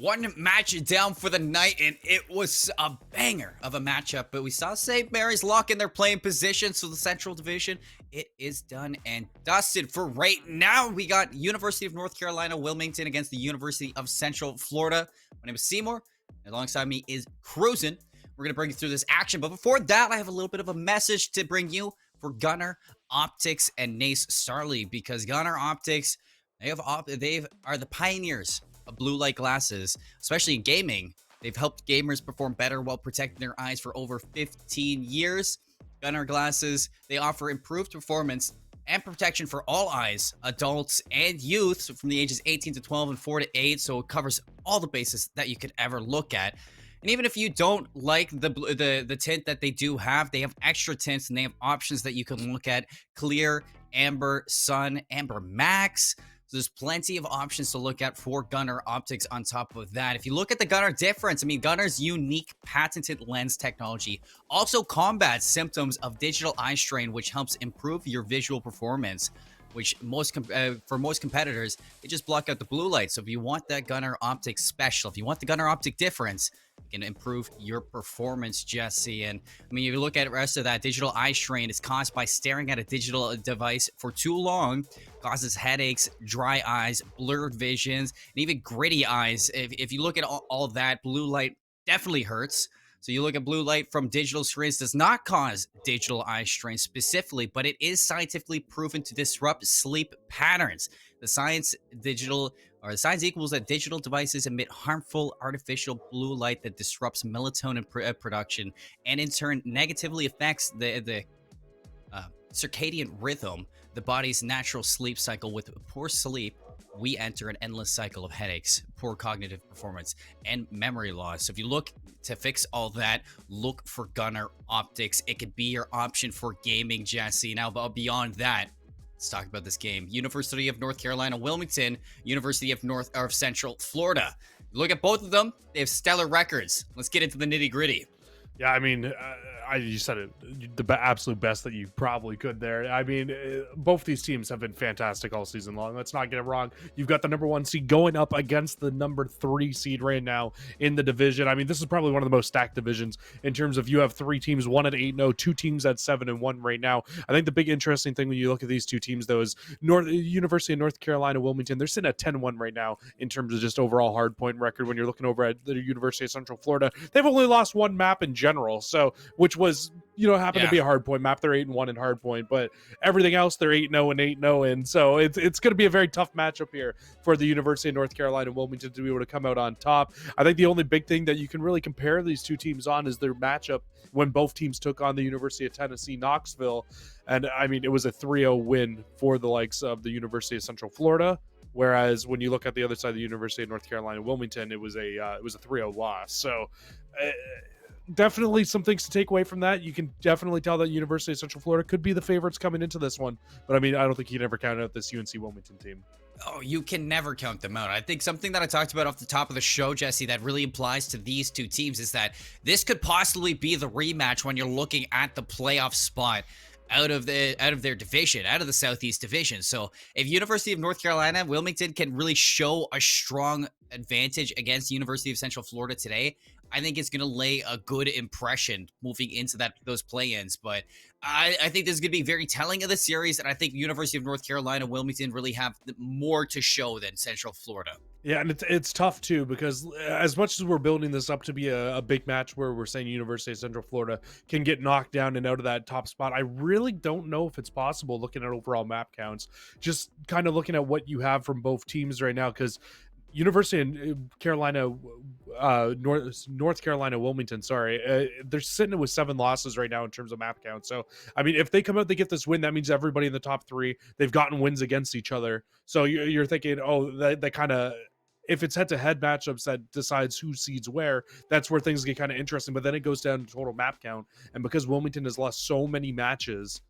One match down for the night, and it was a banger of a matchup. But we saw St. Mary's lock in their playing position, so the Central Division, it is done and dusted. For right now, we got University of North Carolina Wilmington against the University of Central Florida. My name is Seymour, and alongside me is Cruisin'. We're going to bring you through this action, but before that, I have a little bit of a message to bring you for Gunnar Optics and NACE Starleague, because Gunnar Optics, they are the pioneers of blue light glasses, especially in gaming. They've helped gamers perform better while protecting their eyes for over 15 years. Gunnar glasses, they offer improved performance and protection for all eyes, adults and youth, from the ages 18 to 12 and 4 to 8, so it covers all the bases that you could ever look at. And even if you don't like the tint that they do have, they have extra tints and they have options that you can look at: clear, amber, sun, amber max. So there's plenty of options to look at for Gunnar Optics on top of that. If you look at the Gunnar difference, I mean, Gunnar's unique patented lens technology also combats symptoms of digital eye strain, which helps improve your visual performance, which for most competitors, they just block out the blue light. So if you want that Gunnar Optics special, if you want the Gunnar Optic difference, you can improve your performance, Jesse. And I mean, if you look at the rest of that, digital eye strain is caused by staring at a digital device for too long, causes headaches, dry eyes, blurred visions, and even gritty eyes. If you look at all of that, blue light definitely hurts. So you look at blue light from digital screens, does not cause digital eye strain specifically, but it is scientifically proven to disrupt sleep patterns. The science equals that digital devices emit harmful artificial blue light that disrupts melatonin production, and in turn negatively affects the circadian rhythm, the body's natural sleep cycle. With poor sleep, we enter an endless cycle of headaches, poor cognitive performance, and memory loss. So if you look to fix all that, look for Gunnar Optics. It could be your option for gaming, Jesse. Now, beyond that, let's talk about this game. University of North Carolina Wilmington, University of Central Florida. You look at both of them, they have stellar records. Let's get into the nitty-gritty. Yeah, I mean, you said it the absolute best that you probably could there. I mean, both these teams have been fantastic all season long. Let's not get it wrong. You've got the number 1 seed going up against the number 3 seed right now in the division. I mean, this is probably one of the most stacked divisions in terms of you have 3 teams, 1 at 8-0, 2 teams at 7-1 right now. I think the big interesting thing when you look at these two teams, though, is University of North Carolina Wilmington. They're sitting at 10-1 right now in terms of just overall hardpoint record. When you're looking over at the University of Central Florida, they've only lost 1 map in general, so which was happened to be a hardpoint map. They're 8-1 in hardpoint, but everything else they're 8-0 and 8-0 in. So it's going to be a very tough matchup here for the University of North Carolina Wilmington to be able to come out on top. I think the only big thing that you can really compare these two teams on is their matchup when both teams took on the University of Tennessee Knoxville, and I mean, it was a 3-0 win for the likes of the University of Central Florida. Whereas when you look at the other side of the University of North Carolina Wilmington, it was a 3-0 loss. So. Definitely some things to take away from that. You can definitely tell that University of Central Florida could be the favorites coming into this one. But I mean, I don't think you can ever count out this UNC Wilmington team. Oh, you can never count them out. I think something that I talked about off the top of the show, Jesse, that really applies to these two teams is that this could possibly be the rematch when you're looking at the playoff spot out of their division, out of the Southeast Division. So if University of North Carolina Wilmington can really show a strong advantage against University of Central Florida today, I think it's going to lay a good impression moving into those play-ins. But I think this is going to be very telling of the series, and I think University of North Carolina Wilmington really have more to show than Central Florida. Yeah, and it's tough too, because as much as we're building this up to be a big match where we're saying University of Central Florida can get knocked down and out of that top spot, I really don't know if it's possible looking at overall map counts. Just kind of looking at what you have from both teams right now, because University of Carolina, North Carolina Wilmington, they're sitting with 7 losses right now in terms of map count. So, I mean, if they come out, they get this win, that means everybody in the top 3, they've gotten wins against each other. So you're thinking, they kind of, if it's head-to-head matchups that decides who seeds where, that's where things get kind of interesting. But then it goes down to total map count. And because Wilmington has lost so many matches,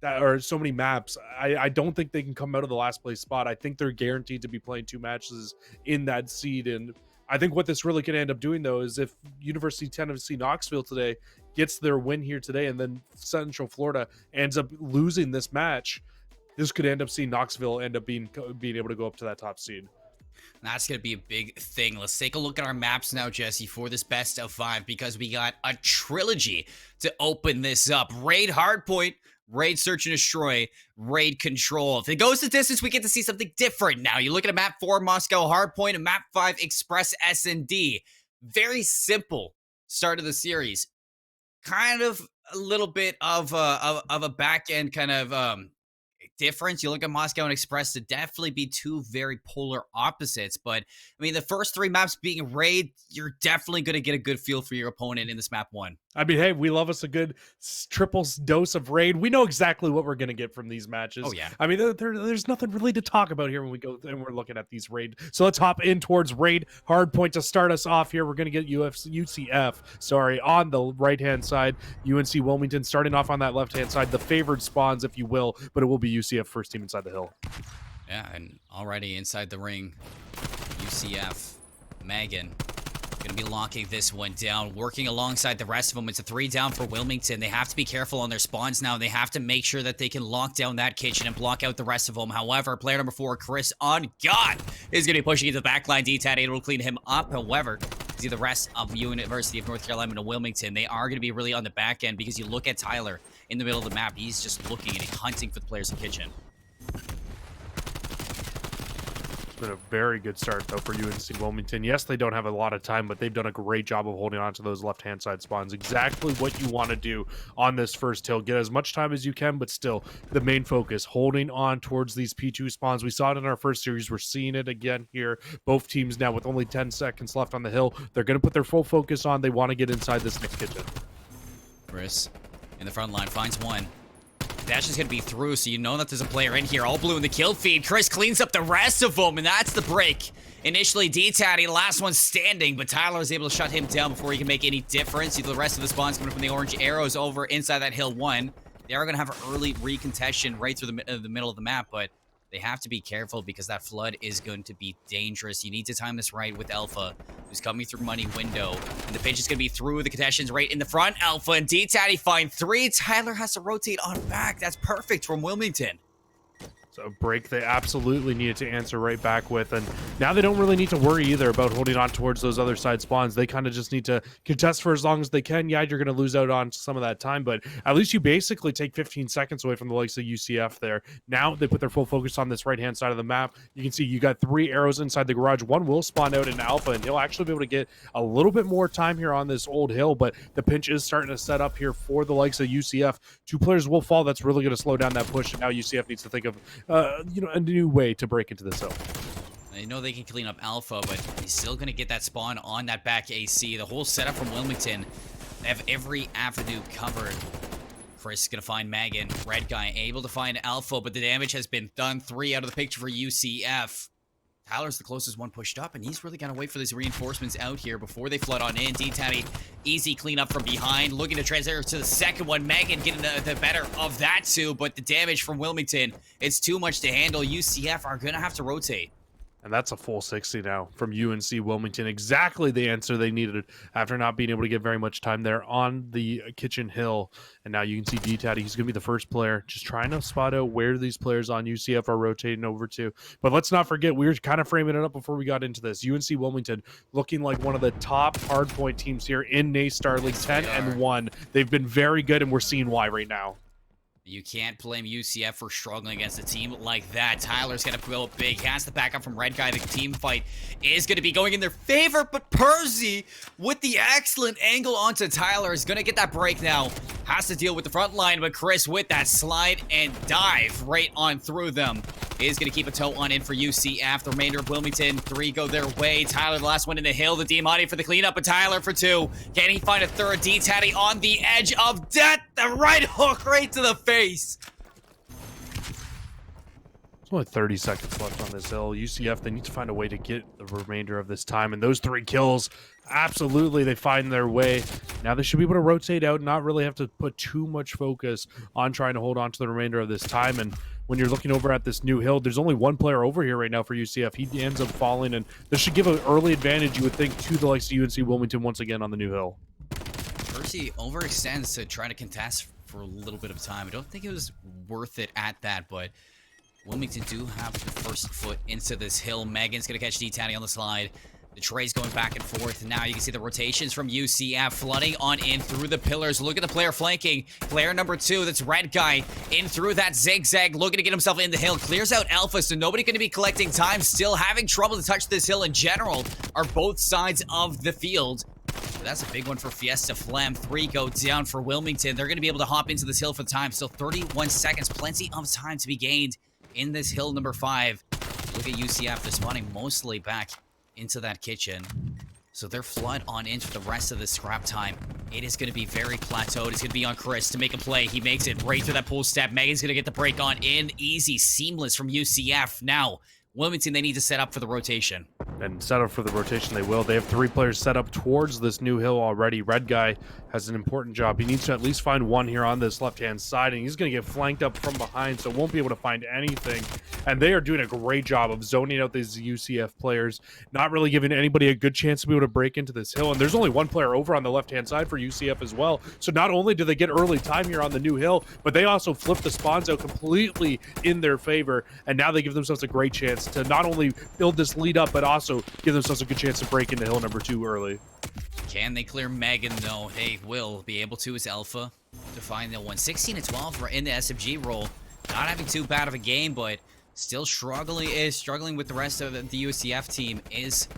or so many maps, I don't think they can come out of the last place spot. I think they're guaranteed to be playing 2 matches in that seed. And I think what this really could end up doing, though, is if University of Tennessee Knoxville today gets their win here today, and then Central Florida ends up losing this match, this could end up seeing Knoxville end up being able to go up to that top seed. That's going to be a big thing. Let's take a look at our maps now, Jesse, for this best of 5, because we got a trilogy to open this up. Raid Hardpoint, Raid Search and Destroy, Raid Control. If it goes the distance, we get to see something different now. You look at a map 4, Moscow Hardpoint, and map 5, Express S&D. Very simple start of the series. Kind of a little bit of a back end kind of difference. You look at Moscow and Express to definitely be two very polar opposites. But I mean, the first 3 maps being raid, you're definitely going to get a good feel for your opponent in this map 1. I mean, hey, we love us a good triple dose of raid. We know exactly what we're going to get from these matches. Oh, yeah. I mean, there's nothing really to talk about here when we go and we're looking at these raid. So let's hop in towards raid hardpoint to start us off here. We're going to get UCF, on the right-hand side. UNC Wilmington starting off on that left-hand side, the favored spawns, if you will, but it will be UCF first team inside the hill. Yeah, and already inside the ring, UCF, Megan, going to be locking this one down, working alongside the rest of them. It's a 3 down for Wilmington. They have to be careful on their spawns now. They have to make sure that they can lock down that kitchen and block out the rest of them. However, player number 4, Chris on God, is going to be pushing into the backline. D-Tad able to clean him up. However, see the rest of University of North Carolina and Wilmington, they are going to be really on the back end, because you look at Tyler in the middle of the map. He's just looking and hunting for the players in kitchen. It's been a very good start, though, for UNC Wilmington. Yes, they don't have a lot of time, but they've done a great job of holding on to those left-hand side spawns. Exactly what you want to do on this first hill. Get as much time as you can, but still, the main focus, holding on towards these P2 spawns. We saw it in our first series. We're seeing it again here. Both teams now with only 10 seconds left on the hill. They're going to put their full focus on. They want to get inside this next kitchen. Chris in the front line finds one. That's just going to be through, so you know that there's a player in here. All blue in the kill feed. Chris cleans up the rest of them, and that's the break. Initially, D-Tatty, last one standing, but Tyler was able to shut him down before he can make any difference. The rest of the spawns coming from the orange arrows over inside that hill 1. They are going to have an early recontention right through the middle of the map, but they have to be careful because that flood is going to be dangerous. You need to time this right with Alpha, who's coming through money window. And the pitch is going to be through the contentions right in the front. Alpha and D-Tatty find 3. Tyler has to rotate on back. That's perfect from Wilmington. So a break they absolutely needed to answer right back with, and now they don't really need to worry either about holding on towards those other side spawns. They kind of just need to contest for as long as they can. Yeah, you're going to lose out on some of that time, but at least you basically take 15 seconds away from the likes of UCF there. Now they put their full focus on this right-hand side of the map. You can see you got 3 arrows inside the garage. One will spawn out in Alpha, and he'll actually be able to get a little bit more time here on this old hill, but the pinch is starting to set up here for the likes of UCF. 2 players will fall. That's really going to slow down that push, and now UCF needs to think of a new way to break into this hill. They know they can clean up Alpha, but he's still going to get that spawn on that back AC. The whole setup from Wilmington, they have every avenue covered. Chris is going to find Megan. Red guy able to find Alpha, but the damage has been done. 3 out of the picture for UCF. Tyler's the closest one pushed up, and he's really got to wait for these reinforcements out here before they flood on in. D-Tatty, easy cleanup from behind. Looking to transfer to the second one. Megan getting the better of that too, but the damage from Wilmington, it's too much to handle. UCF are going to have to rotate. And that's a full 60 now from UNC Wilmington. Exactly the answer they needed after not being able to get very much time there on the kitchen hill. And now you can see D-Tatty. He's going to be the first player, just trying to spot out where these players on UCF are rotating over to. But let's not forget, we were kind of framing it up before we got into this. UNC Wilmington looking like one of the top hardpoint teams here in NACE Starleague, 10-1. They've been very good, and we're seeing why right now. You can't blame UCF for struggling against a team like that. Tyler's going to go up big. Has the backup from Red Guy. The team fight is going to be going in their favor, but Percy, with the excellent angle onto Tyler, is going to get that break now. Has to deal with the front line, but Chris with that slide and dive right on through them is going to keep a toe on in for UCF. The remainder of Wilmington, 3 go their way. Tyler, the last one in the hill. The Diamante for the cleanup, but Tyler for 2. Can he find a third? D-Tatty on the edge of death. The right hook right to the face. There's only 30 seconds left on this hill. UCF, they need to find a way to get the remainder of this time. And those 3 kills, absolutely, they find their way. Now they should be able to rotate out and not really have to put too much focus on trying to hold on to the remainder of this time. And when you're looking over at this new hill, there's only 1 player over here right now for UCF. He ends up falling, and this should give an early advantage, you would think, to the likes of UNC Wilmington once again on the new hill. Percy overextends to try to contest for a little bit of time. I don't think it was worth it at that, but Wilmington do have the first foot into this hill. Megan's going to catch D-Tatty on the slide. The Trey's going back and forth. Now you can see the rotations from UCF flooding on in through the pillars. Look at the player flanking. Player number 2, that's Red Guy, in through that zigzag, looking to get himself in the hill. Clears out Alpha, so nobody going to be collecting time. Still having trouble to touch this hill in general are both sides of the field. So that's a big one for Fiesta Flem. 3 go down for Wilmington. They're going to be able to hop into this hill for the time. Still 31 seconds. Plenty of time to be gained in this hill number 5. Look at UCF. They're spawning mostly back into that kitchen. So they're flood on into the rest of the scrap time. It is going to be very plateaued. It's going to be on Chris to make a play. He makes it right through that pull step. Megan's going to get the break on in. Easy, seamless from UCF. Now, Wilmington, they need to set up for the rotation. And set up for the rotation they will. They have 3 players set up towards this new hill already. Red Guy has an important job. He needs to at least find one here on this left-hand side, and he's going to get flanked up from behind, so won't be able to find anything. And they are doing a great job of zoning out these UCF players, not really giving anybody a good chance to be able to break into this hill. And there's only one player over on the left-hand side for UCF as well. So not only do they get early time here on the new hill, but they also flip the spawns out completely in their favor. And now they give themselves a great chance to not only build this lead up, but also give themselves a good chance to break into hill number 2 early. Can they clear Megan, though? Hey, will be able to as Alpha to find the 116-12 in the SMG role. Not having too bad of a game, but still struggling with the rest of the UCF team is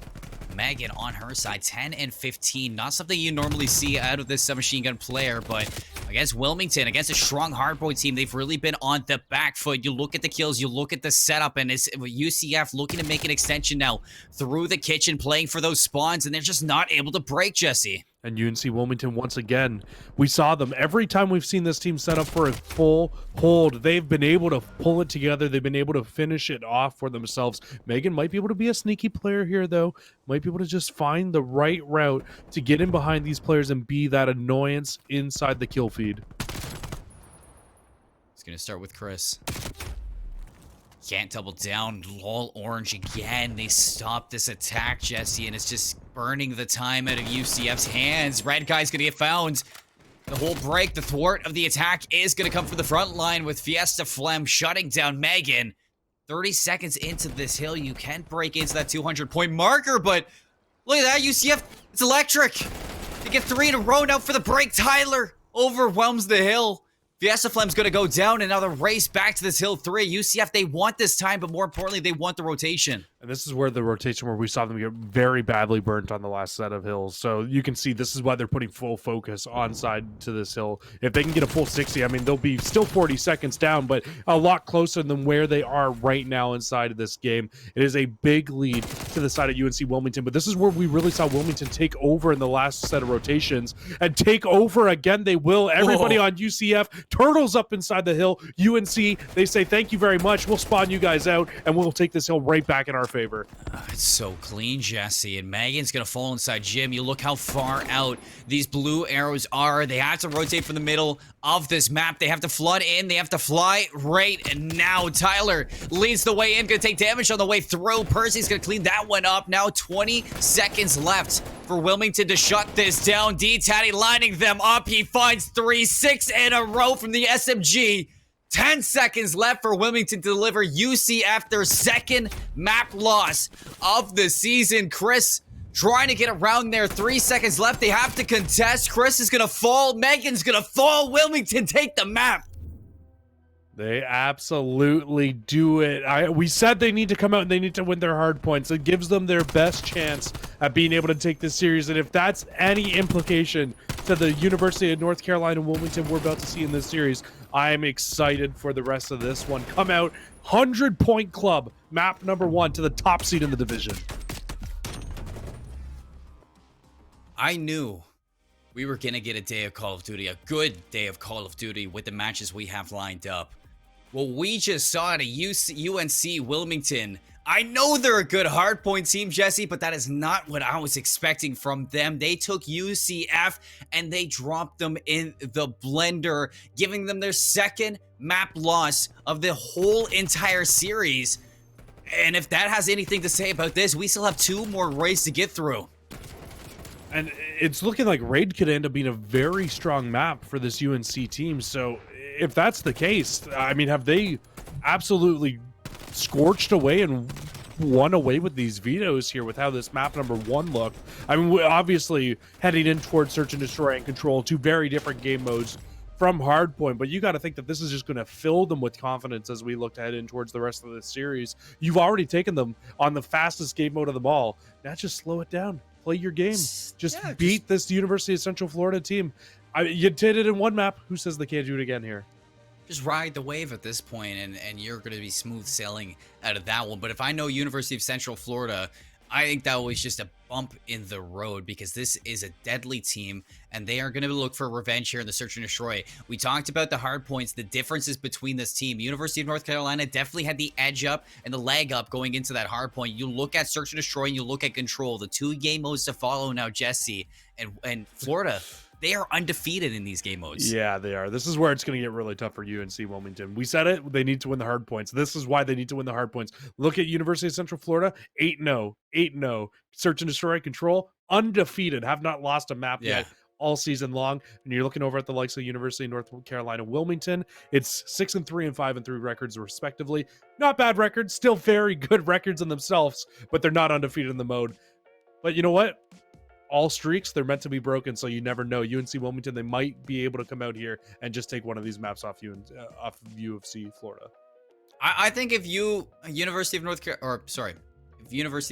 Megan on her side. 10 and 15. Not something you normally see out of this submachine gun player, but against Wilmington, against a strong hardpoint team, they've really been on the back foot. You look at the kills, you look at the setup, and it's UCF looking to make an extension now through the kitchen, playing for those spawns, and they're just not able to break, Jesse. And UNC Wilmington, once again, we saw them. Every time we've seen this team set up for a full hold, they've been able to pull it together. They've been able to finish it off for themselves. Megan might be able to be a sneaky player here, though. Might be able to just find the right route to get in behind these players and be that annoyance inside the kill feed. It's going to start with Chris. Can't double down. Lol orange again. They stop this attack, Jesse, and it's just burning the time out of UCF's hands. Red Guy's gonna get found. The whole break, the thwart of the attack is gonna come from the front line with Fiesta Flem shutting down Megan. 30 seconds into this hill, you can break into that 200-point marker, but look at that, UCF, it's electric. They get 3 in a row now for the break. Tyler overwhelms the hill. Fiesta Flem's going to go down, and now the race back to this hill 3. UCF, they want this time, but more importantly, they want the rotation. And this is where the rotation, where we saw them get very badly burnt on the last set of hills. So you can see this is why they're putting full focus on side to this hill. If they can get a full 60, I mean, they'll be still 40 seconds down, but a lot closer than where they are right now inside of this game. It is a big lead to the side of UNC Wilmington, but this is where we really saw Wilmington take over in the last set of rotations, and take over again they will. Everybody on UCF turtles up inside the hill. UNC, they say, thank you very much. We'll spawn you guys out, and we'll take this hill right back in our favor. It's so clean, Jesse. And Megan's going to fall inside Jim. You look how far out these blue arrows are. They have to rotate from the middle of this map. They have to flood in. They have to fly right now. Tyler leads the way in. Going to take damage on the way through. Percy's going to clean that one up. Now 20 seconds left for Wilmington to shut this down. D-Tatty lining them up. He finds 3, 6 in a row from the SMG. 10 seconds left for Wilmington to deliver UCF their second map loss of the season. Chris trying to get around there. 3 seconds left. They have to contest. Chris is going to fall. Megan's going to fall. Wilmington take the map. They absolutely do it. We said they need to come out and they need to win their hard points. It gives them their best chance at being able to take this series. And if that's any implication to the University of North Carolina Wilmington we're about to see in this series, I am excited for the rest of this one. Come out, 100-point club, map number 1 to the top seed in the division. I knew we were going to get a day of Call of Duty, a good day of Call of Duty with the matches we have lined up. What we just saw at a UNC Wilmington, I know they're a good hardpoint team, Jesse, but that is not what I was expecting from them. They took UCF and they dropped them in the blender, giving them their second map loss of the whole entire series. And if that has anything to say about this, we still have 2 more raids to get through. And it's looking like Raid could end up being a very strong map for this UNC team. So if that's the case, I mean, have they absolutely scorched away and won away with these vetoes here with how this map number 1 looked. I mean, we're obviously heading in towards Search and Destroy and Control, 2 very different game modes from Hardpoint, but you got to think that this is just going to fill them with confidence as we look to head in towards the rest of the series. You've already taken them on the fastest game mode of them all. Now just slow it down. Play your game. Just beat this University of Central Florida team. You did it in one map. Who says they can't do it again here? Just ride the wave at this point, and you're going to be smooth sailing out of that one. But if I know University of Central Florida, I think that was just a bump in the road, because this is a deadly team and they are going to look for revenge here in the Search and Destroy. We talked about the hard points, the differences between this team. University of North Carolina definitely had the edge up and the leg up going into that hard point. You look at Search and Destroy and you look at Control, the 2 game modes to follow now, Jesse, and Florida. They are undefeated in these game modes. Yeah, they are. This is where it's going to get really tough for UNC Wilmington. We said it. They need to win the hard points. This is why they need to win the hard points. Look at University of Central Florida, 8-0, 8-0. Search and Destroy, Control, undefeated. Have not lost a map yet all season long. And you're looking over at the likes of University of North Carolina, Wilmington. It's 6-3 and 5-3 records respectively. Not bad records. Still very good records in themselves, but they're not undefeated in the mode. But you know what? All streaks, they're meant to be broken, so you never know. UNC Wilmington, they might be able to come out here and just take one of these maps off UFC Florida. I think if University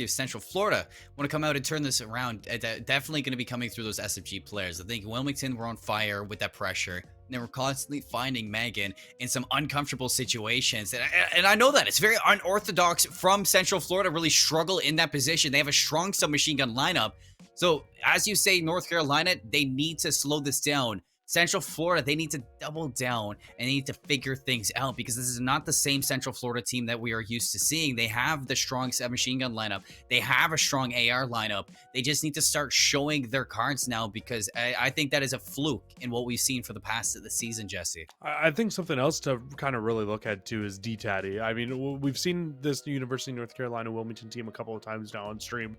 of Central Florida want to come out and turn this around, definitely going to be coming through those SFG players. I think Wilmington were on fire with that pressure. And they were constantly finding Megan in some uncomfortable situations. And I know that it's very unorthodox from Central Florida to really struggle in that position. They have a strong submachine gun lineup. So as you say, North Carolina, they need to slow this down. Central Florida, they need to double down and they need to figure things out, because this is not the same Central Florida team that we are used to seeing. They have the strong submachine gun lineup. They have a strong AR lineup. They just need to start showing their cards now, because I think that is a fluke in what we've seen for the past of the season, Jesse. I think something else to kind of really look at too is D-Taddy. I mean, we've seen this University of North Carolina Wilmington team a couple of times now on stream.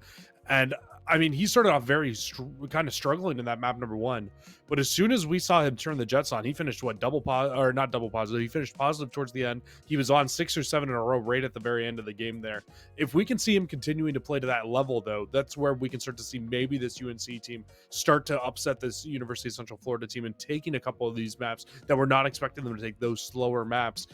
And I mean, he started off very kind of struggling in that map number 1, but as soon as we saw him turn the jets on, he finished not double positive. He finished positive towards the end. He was on 6 or 7 in a row right at the very end of the game there. If we can see him continuing to play to that level, though, that's where we can start to see maybe this UNC team start to upset this University of Central Florida team and taking a couple of these maps that we're not expecting them to take, those slower maps.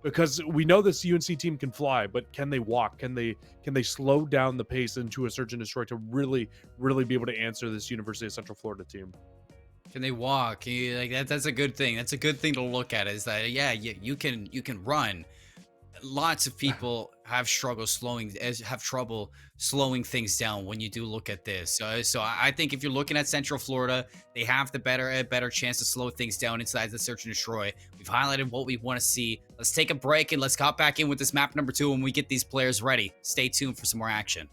Because we know this UNC team can fly, but can they walk? Can they slow down the pace into a Search and Destroy to really be able to answer this University of Central Florida team? Can they walk? That's a good thing. That's a good thing to look at, is that you can run. Lots of people have trouble slowing things down when you do look at this. So I think if you're looking at Central Florida, they have the better chance to slow things down inside the Search and Destroy. We've highlighted what we want to see. Let's take a break and let's hop back in with this map number 2 when we get these players ready. Stay tuned for some more action.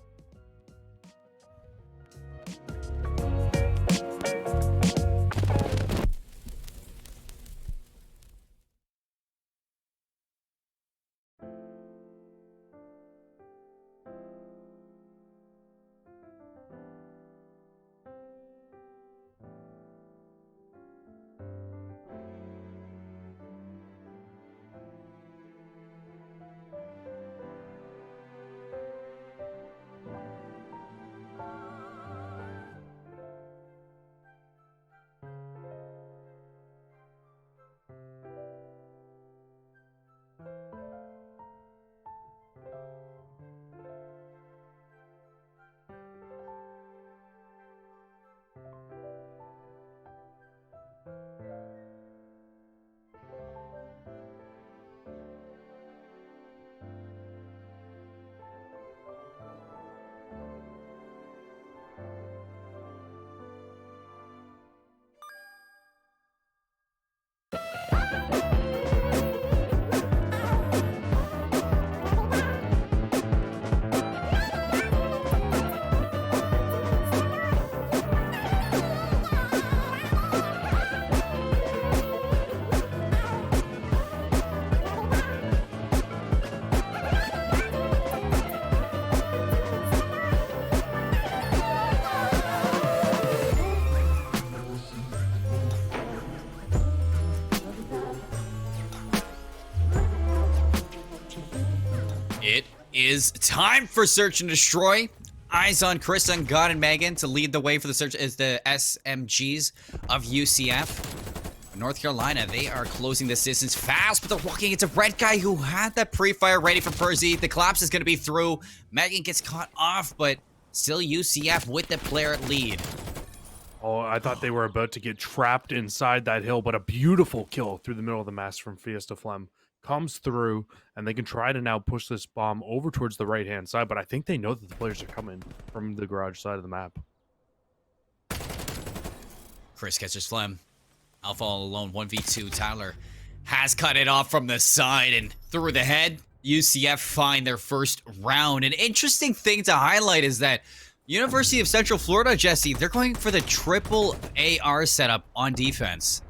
is time for Search and Destroy. Eyes on Chris and God and Megan to lead the way for the search as the SMGs of UCF. North Carolina, they are closing this distance fast, but they're walking into Red Guy who had that pre-fire ready for Percy. The collapse is going to be through. Megan gets caught off, but still UCF with the player lead. Oh, I thought they were about to get trapped inside that hill, but a beautiful kill through the middle of the mast from Fiesta Flem comes through, and they can try to now push this bomb over towards the right-hand side, but I think they know that the players are coming from the garage side of the map. Chris catches Flem. Alpha all alone, 1v2. Tyler has cut it off from the side and through the head. UCF find their first round. An interesting thing to highlight is that University of Central Florida, Jesse, they're going for the triple AR setup on defense.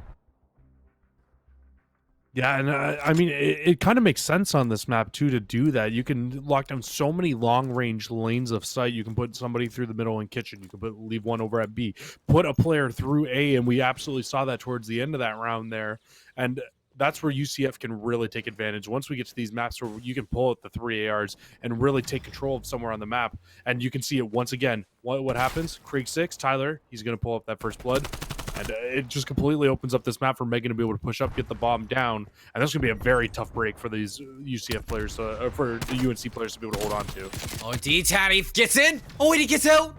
Yeah, and I mean, it kind of makes sense on this map, too, to do that. You can lock down so many long-range lanes of sight. You can put somebody through the middle in kitchen. You can leave one over at B. Put a player through A, and we absolutely saw that towards the end of that round there. And that's where UCF can really take advantage. Once we get to these maps where you can pull out the 3 ARs and really take control of somewhere on the map, and you can see it once again. What happens? Krieg 6, Tyler, he's going to pull up that first blood. And it just completely opens up this map for Megan to be able to push up, get the bomb down. And that's going to be a very tough break for these UCF players, for the UNC players to be able to hold on to. Oh, D-Tatty gets in. Oh, wait, he gets out.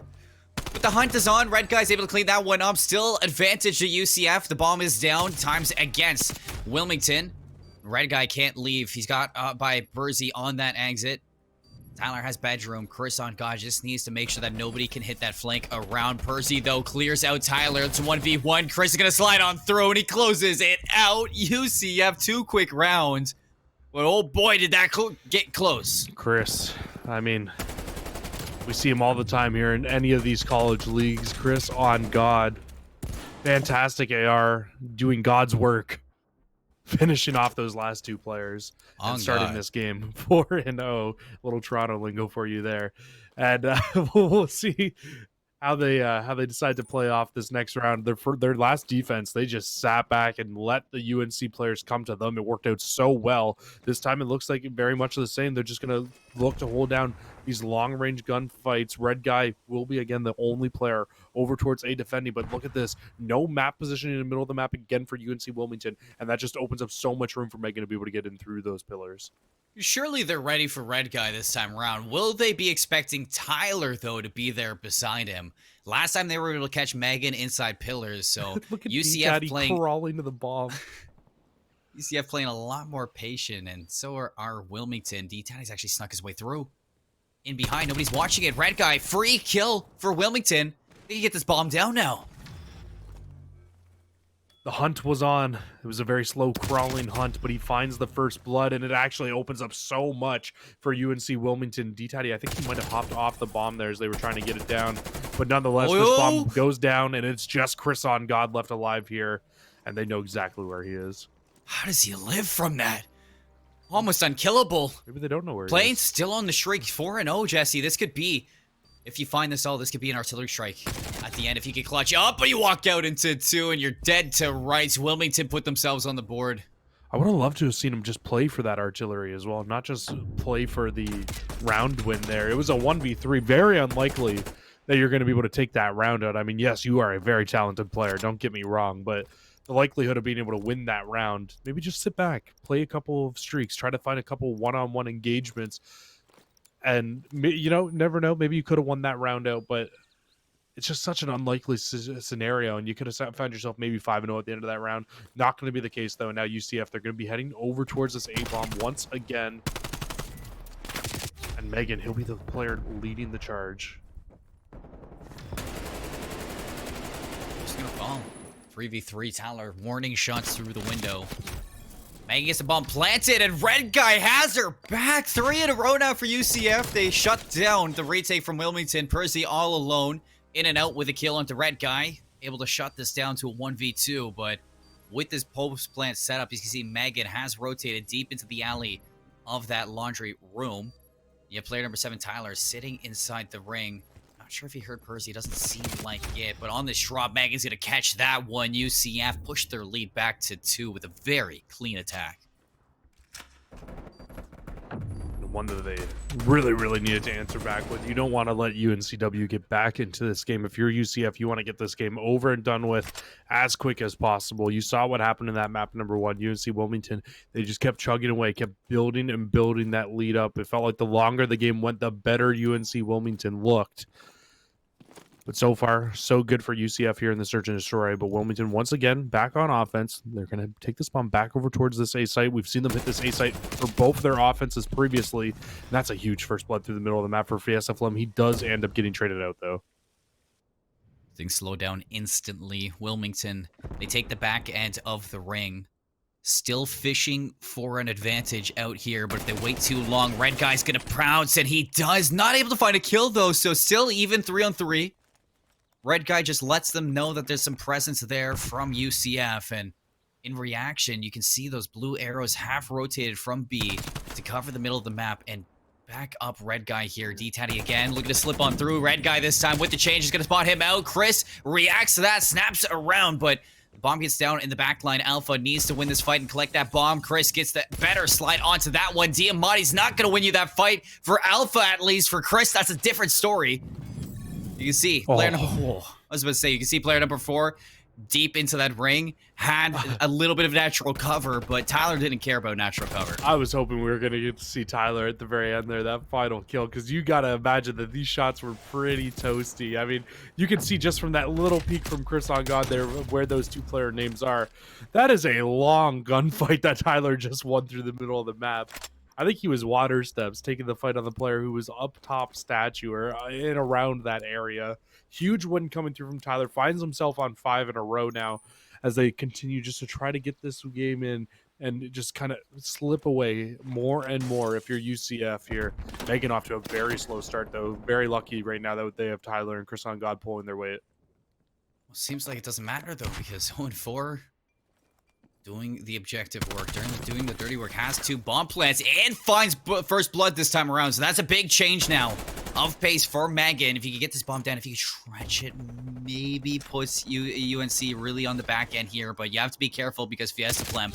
But the hunt is on. Red Guy's able to clean that one up. Still advantage to UCF. The bomb is down. Times against Wilmington. Red Guy can't leave. He's got by Burzy on that exit. Tyler has bedroom. Chris on God just needs to make sure that nobody can hit that flank around. Percy, though, clears out Tyler. It's 1v1. Chris is going to slide on through, and he closes it out. UCF, 2 quick rounds. But oh boy, did that get close. Chris, I mean, we see him all the time here in any of these college leagues. Chris on God. Fantastic AR, doing God's work. Finishing off those last 2 players and starting this game 4-0. Little Toronto lingo for you there, and we'll see how they decide to play off this next round. Their last defense, they just sat back and let the UNC players come to them. It worked out so well. This time it looks like very much the same. They're just going to look to hold down these long-range gunfights. Red Guy will be, again, the only player over towards A defending, but look at this. No map position in the middle of the map again for UNC Wilmington, and that just opens up so much room for Megan to be able to get in through those pillars. Surely they're ready for Red Guy this time around. Will they be expecting Tyler, though, to be there beside him? Last time they were able to catch Megan inside pillars, so Look at UCF playing crawling to the bomb. UCF playing a lot more patient, and so are Wilmington. D-Tatty's actually snuck his way through. In behind, nobody's watching it. Red Guy, free kill for Wilmington. They can get this bomb down now. The hunt was on. It was a very slow crawling hunt, but he finds the first blood, and it actually opens up so much for UNC Wilmington. D-Tatty, I think he might have hopped off the bomb there as they were trying to get it down. But nonetheless, this bomb goes down, and it's just Chris on God left alive here, and they know exactly where he is. How does he live from that? Almost unkillable. Maybe they don't know where he Plains is. still on the shriek. 4-0, Jesse. This could be, if you find this all, this could be an artillery strike at the end. If you can clutch up, but you walk out into 2 and you're dead to rights. Wilmington put themselves on the board. I would have loved to have seen him just play for that artillery as well, not just play for the round win there. It was a 1v3. Very unlikely that you're going to be able to take that round out. I mean, yes, you are a very talented player. Don't get me wrong, but the likelihood of being able to win that round, maybe just sit back, play a couple of streaks, try to find a couple one-on-one engagements, and, you know, never know. Maybe you could have won that round out, but it's just such an unlikely scenario, and you could have found yourself maybe 5-0 at the end of that round. Not going to be the case, though. Now UCF, they're going to be heading over towards this A-bomb once again. And Megan, he'll be the player leading the charge. Just gonna fall. 3v3, Tyler, warning shots through the window. Megan gets the bomb planted, and Red Guy has her back. 3 in a row now for UCF. They shut down the retake from Wilmington. Percy all alone, in and out with a kill onto Red Guy. Able to shut this down to a 1v2, but with this post plant setup, you can see Megan has rotated deep into the alley of that laundry room. You have player number 7, Tyler, sitting inside the ring. Not sure if he heard Percy. Doesn't seem like it. But on this drop, Megan's going to catch that one. UCF pushed their lead back to 2 with a very clean attack. one that they really needed to answer back with. You don't want to let UNCW get back into this game. If you're UCF, you want to get this game over and done with as quick as possible. You saw what happened in that map number 1, UNC Wilmington. They just kept chugging away, kept building and building that lead up. It felt like the longer the game went, the better UNC Wilmington looked. But so far, so good for UCF here in the Search and Destroy. But Wilmington, once again, back on offense. They're going to take this bomb back over towards this A site. We've seen them hit this A site for both their offenses previously. And that's a huge first blood through the middle of the map for Fiesta Flem. He does end up getting traded out, though. Things slow down instantly. Wilmington, they take the back end of the ring. Still fishing for an advantage out here, but if they wait too long, Red Guy's going to pounce, and he does. Not able to find a kill, though, so still even 3-on-3. Red Guy just lets them know that there's some presence there from UCF, and in reaction, you can see those blue arrows half rotated from B to cover the middle of the map and back up Red Guy here. D-Tatty again, looking to slip on through. Red Guy this time with the change is going to spot him out. Chris reacts to that, snaps around, but the bomb gets down in the back line. Alpha needs to win this fight and collect that bomb. Chris gets the better slide onto that one. Diamati's not going to win you that fight. For Alpha, at least. For Chris, that's a different story. You can see player number 4. I was about to say, you can see player number 4 deep into that ring, had a little bit of natural cover, but Tyler didn't care about natural cover. I was hoping we were going to get to see Tyler at the very end there, that final kill, because you got to imagine that these shots were pretty toasty. I mean, you can see just from that little peek from Chris on God there where those two player names are. That is a long gunfight that Tyler just won through the middle of the map. I think he was water steps, taking the fight on the player who was up top statue or in around that area. Huge win coming through from Tyler. Finds himself on 5 in a row now as they continue just to try to get this game in and just kind of slip away more and more if you're UCF here. Megan off to a very slow start, though. Very lucky right now that they have Tyler and Chris on God pulling their weight. Well, seems like it doesn't matter, though, because 0-4... doing the objective work, doing the dirty work, has 2 bomb plants and finds first blood this time around. So that's a big change now of pace for Megan. If you can get this bomb down, if you can trench it, maybe puts UNC really on the back end here. But you have to be careful because Fiesta Flem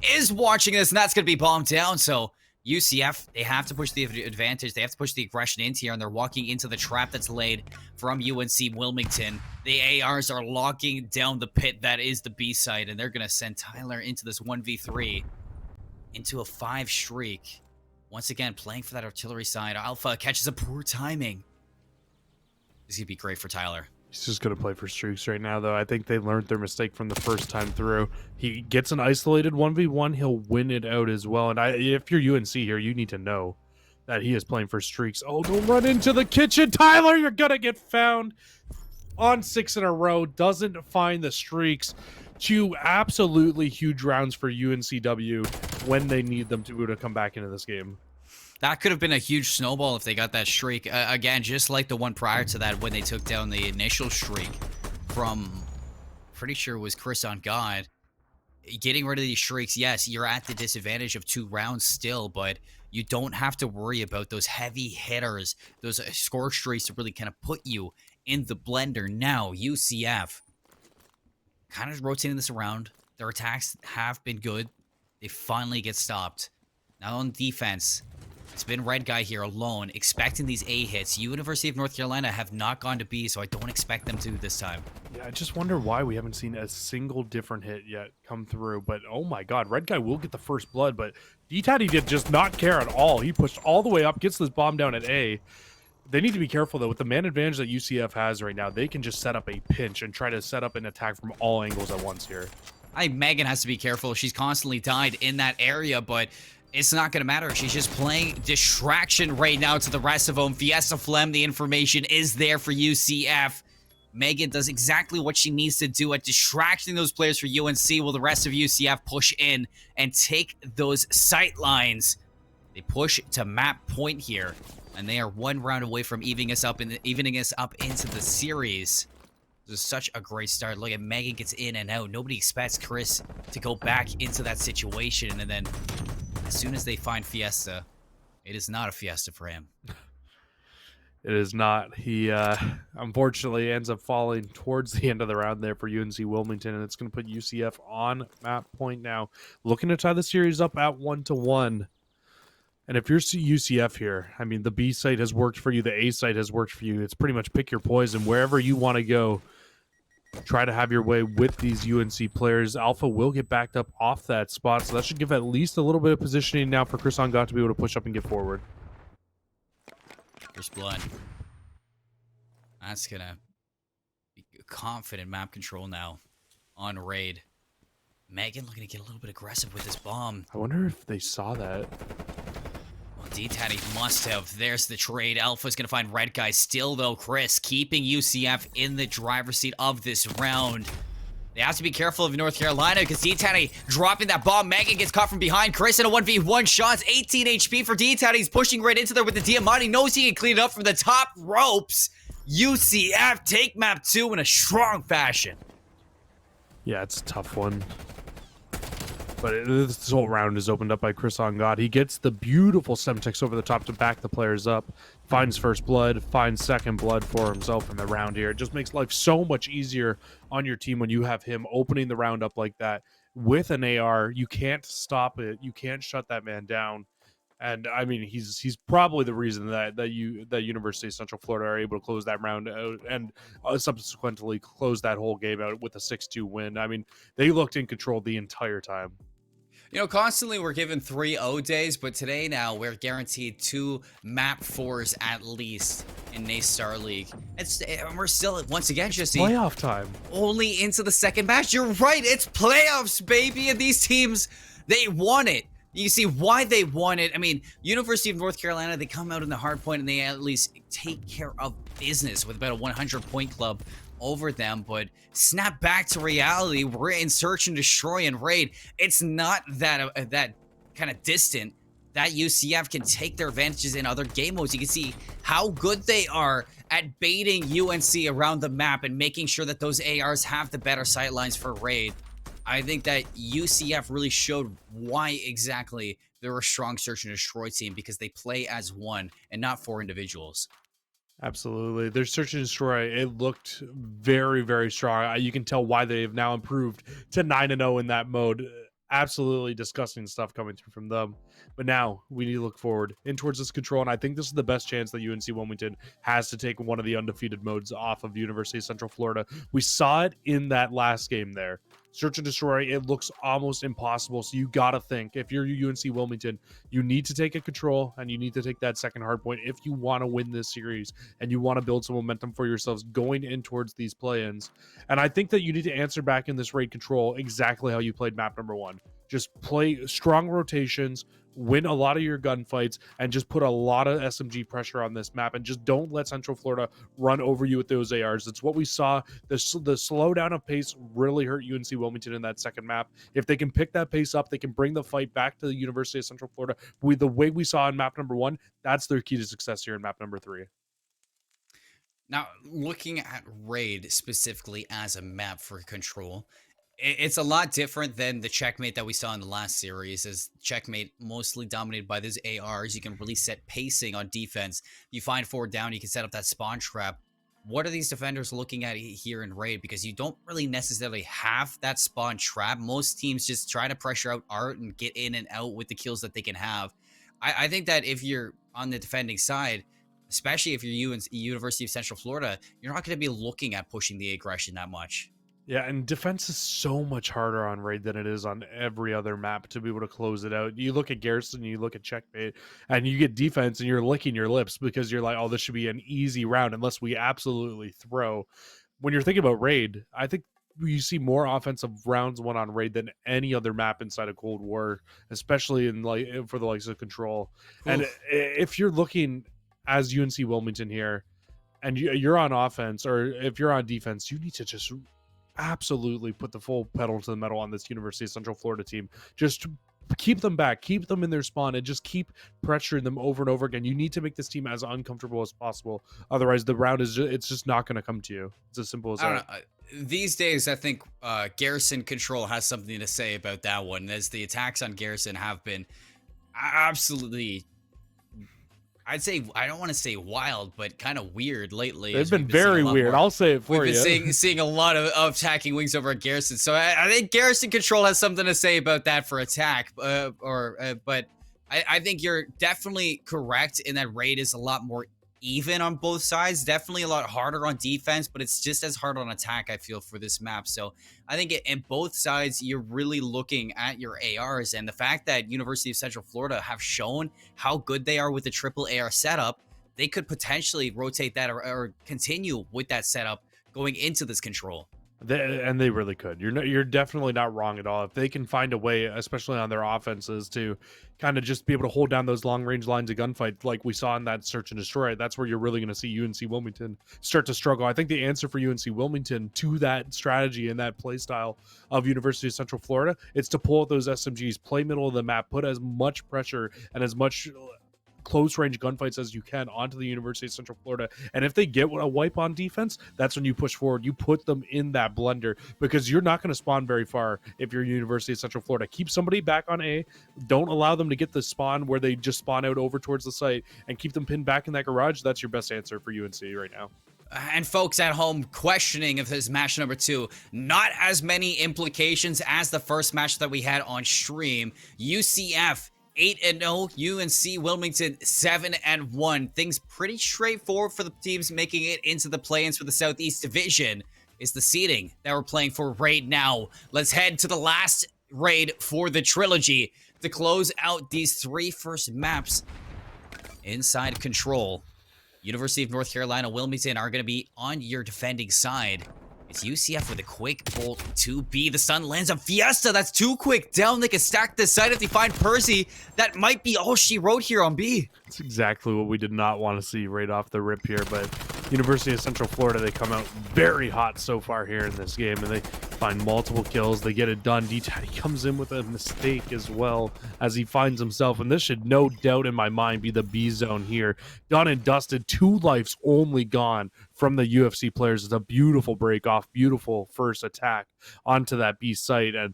is watching this, and that's going to be bombed down. So UCF, they have to push the advantage. They have to push the aggression into here, and they're walking into the trap that's laid from UNC Wilmington. The ARs are locking down the pit that is the B side, and they're going to send Tyler into this 1v3, into a 5 streak. Once again, playing for that artillery side. Alpha catches a poor timing. This is going to be great for Tyler. He's just going to play for streaks right now, though. I think they learned their mistake from the first time through. He gets an isolated 1v1. He'll win it out as well. And if you're UNC here, you need to know that he is playing for streaks. Oh, don't run into the kitchen, Tyler. You're going to get found on 6 in a row. Doesn't find the streaks. 2 absolutely huge rounds for UNCW when they need them to be able to come back into this game. That could have been a huge snowball if they got that streak. Again, just like the one prior to that when they took down the initial streak from, pretty sure it was Chris on God. Getting rid of these streaks, yes, you're at the disadvantage of 2 rounds still, but you don't have to worry about those heavy hitters, those score streaks to really kind of put you in the blender. Now, UCF kind of rotating this around. Their attacks have been good. They finally get stopped. Now on defense, it's been Red Guy here alone, expecting these A hits. University of North Carolina have not gone to B, so I don't expect them to this time. Yeah, I just wonder why we haven't seen a single different hit yet come through. But oh my God, Red Guy will get the first blood, but D-Tatty did just not care at all. He pushed all the way up, gets this bomb down at A. They need to be careful, though. With the man advantage that UCF has right now, they can just set up a pinch and try to set up an attack from all angles at once here. I think Megan has to be careful. She's constantly died in that area, but it's not going to matter. She's just playing distraction right now to the rest of them. Fiesta Flem, the information is there for UCF. Megan does exactly what she needs to do at distracting those players for UNC, while the rest of UCF push in and take those sight lines. They push to map point here, and they are 1 round away from evening us up into the series. This is such a great start. Look at Megan gets in and out. Nobody expects Chris to go back into that situation, and then as soon as they find Fiesta, it is not a Fiesta for him. It is not. He unfortunately ends up falling towards the end of the round there for UNC Wilmington, and it's going to put UCF on map point now, looking to tie the series up at 1-1. And if you're UCF here, I mean, the B site has worked for you, the A site has worked for you. It's pretty much pick your poison. Wherever you want to go, try to have your way with these UNC players. Alpha will get backed up off that spot, so that should give at least a little bit of positioning now for Chris Ongat to be able to push up and get forward. First blood. That's gonna be confident map control now on raid. Megan looking to get a little bit aggressive with this bomb. I wonder if they saw that. Well, D-Taddy must have. There's the trade. Alpha's gonna find red guy. Still though, Chris keeping UCF in the driver's seat of this round. They have to be careful of North Carolina because D-Taddy dropping that bomb. Megan gets caught from behind. Chris in a 1v1 shots. 18 HP for D-Taddy. He's pushing right into there with the Diamante. Knows he can clean it up from the top ropes. UCF take map 2 in a strong fashion. Yeah, it's a tough one. But this whole round is opened up by Chris Ongat. He gets the beautiful Semtex over the top to back the players up. Finds first blood, finds second blood for himself in the round here. It just makes life so much easier on your team when you have him opening the round up like that. With an AR, you can't stop it. You can't shut that man down. And I mean, he's probably the reason that University of Central Florida are able to close that round out and subsequently close that whole game out with a 6-2 win. I mean, they looked in control the entire time. You know, constantly we're given 3-0 days, but today now we're guaranteed 2 map 4s at least in NACE Starleague. And we're still, once again, just playoff time. Only into the second match. You're right, it's playoffs, baby, and these teams, they want it. You see why they won it. I mean, University of North Carolina, they come out in the hard point and they at least take care of business with about a 100-point club over them. But snap back to reality. We're in search and destroy and raid. It's not that that kind of distant that UCF can take their advantages in other game modes. You can see how good they are at baiting UNC around the map and making sure that those ARs have the better sightlines for raid. I think that UCF really showed why exactly they're a strong search and destroy team, because they play as one and not 4 individuals. Absolutely. Their search and destroy, it looked very, very strong. You can tell why they've now improved to 9-0 in that mode. Absolutely disgusting stuff coming through from them. But now we need to look forward in towards this control, and I think this is the best chance that UNC Wilmington has to take one of the undefeated modes off of University of Central Florida. We saw it in that last game there. Search and destroy, it looks almost impossible, so you gotta think, if you're UNC Wilmington, you need to take a control, and you need to take that second hard point if you want to win this series, and you want to build some momentum for yourselves going in towards these play-ins. And I think that you need to answer back in this raid control exactly how you played map number 1. Just play strong rotations, win a lot of your gunfights, and just put a lot of SMG pressure on this map, and just don't let Central Florida run over you with those ARs. It's what we saw. The slowdown of pace really hurt UNC Wilmington in that second map. If they can pick that pace up, they can bring the fight back to the University of Central Florida. With the way we saw in map number 1, that's their key to success here in map number 3. Now, looking at raid specifically as a map for control, it's a lot different than the checkmate that we saw in the last series. As checkmate mostly dominated by those ARs, you can really set pacing on defense. You find 4 down, you can set up that spawn trap. What are these defenders looking at here in raid? Because you don't really necessarily have that spawn trap. Most teams just try to pressure out Art and get in and out with the kills that they can have. I think that if you're on the defending side, especially if you're University of Central Florida, you're not going to be looking at pushing the aggression that much. Yeah, and defense is so much harder on raid than it is on every other map to be able to close it out. You look at Garrison, you look at checkmate, and you get defense and you're licking your lips because you're like, oh, this should be an easy round unless we absolutely throw. When you're thinking about raid, I think you see more offensive rounds won on raid than any other map inside of Cold War, especially in like for the likes of Control. Oof. And if you're looking as UNC Wilmington here and you're on offense, or if you're on defense, you need to just absolutely put the full pedal to the metal on this University of Central Florida team. Just keep them back, keep them in their spawn, and just keep pressuring them over and over again. You need to make this team as uncomfortable as possible. Otherwise, the round is it's just not going to come to you. It's as simple as that. I don't know. These days, I think Garrison Control has something to say about that one, as the attacks on Garrison have been absolutely, I'd say, I don't want to say wild, but kind of weird lately. They've been very weird. I'll say it for you. We've been seeing a lot of attacking wings over at Garrison. So I think Garrison Control has something to say about that for attack. But I think you're definitely correct in that raid is a lot more even on both sides. Definitely a lot harder on defense, but it's just as hard on attack, I feel, for this map. So I think in both sides, you're really looking at your ARs. And the fact that University of Central Florida have shown how good they are with the triple AR setup, they could potentially rotate that or continue with that setup going into this control. They really could. You're definitely not wrong at all. If they can find a way, especially on their offenses, to kind of just be able to hold down those long range lines of gunfight like we saw in that search and destroy, that's where you're really going to see UNC Wilmington start to struggle. I think the answer for UNC Wilmington to that strategy and that play style of University of Central Florida, it's to pull out those SMGs, play middle of the map, put as much pressure and as much close range gunfights as you can onto the University of Central Florida. And if they get a wipe on defense, that's when you push forward. You put them in that blender, because you're not going to spawn very far if you're University of Central Florida. Keep somebody back on A. Don't allow them to get the spawn where they just spawn out over towards the site, and keep them pinned back in that garage. That's your best answer for UNC right now. And folks at home questioning if this match number 2, not as many implications as the first match that we had on stream. UCF 8-0, UNC Wilmington 7-1. Things pretty straightforward for the teams making it into the play-ins for the Southeast Division. Is the seeding that we're playing for right now. Let's head to the last raid for the trilogy to close out these 3 first maps inside control. University of North Carolina, Wilmington are going to be on your defending side. It's UCF with a quick bolt 2B. The sun lands on Fiesta. That's too quick down. They can stack this side if they find Percy. That might be all she wrote here on B. That's exactly what we did not want to see right off the rip here, but University of Central Florida, they come out very hot so far here in this game, and they find multiple kills. They get it done. D-Taddy comes in with a mistake as well as he finds himself, and this should no doubt in my mind be the B zone here. Done and dusted. 2 lives only gone from the UFC players. It's a beautiful break off, beautiful first attack onto that B site. And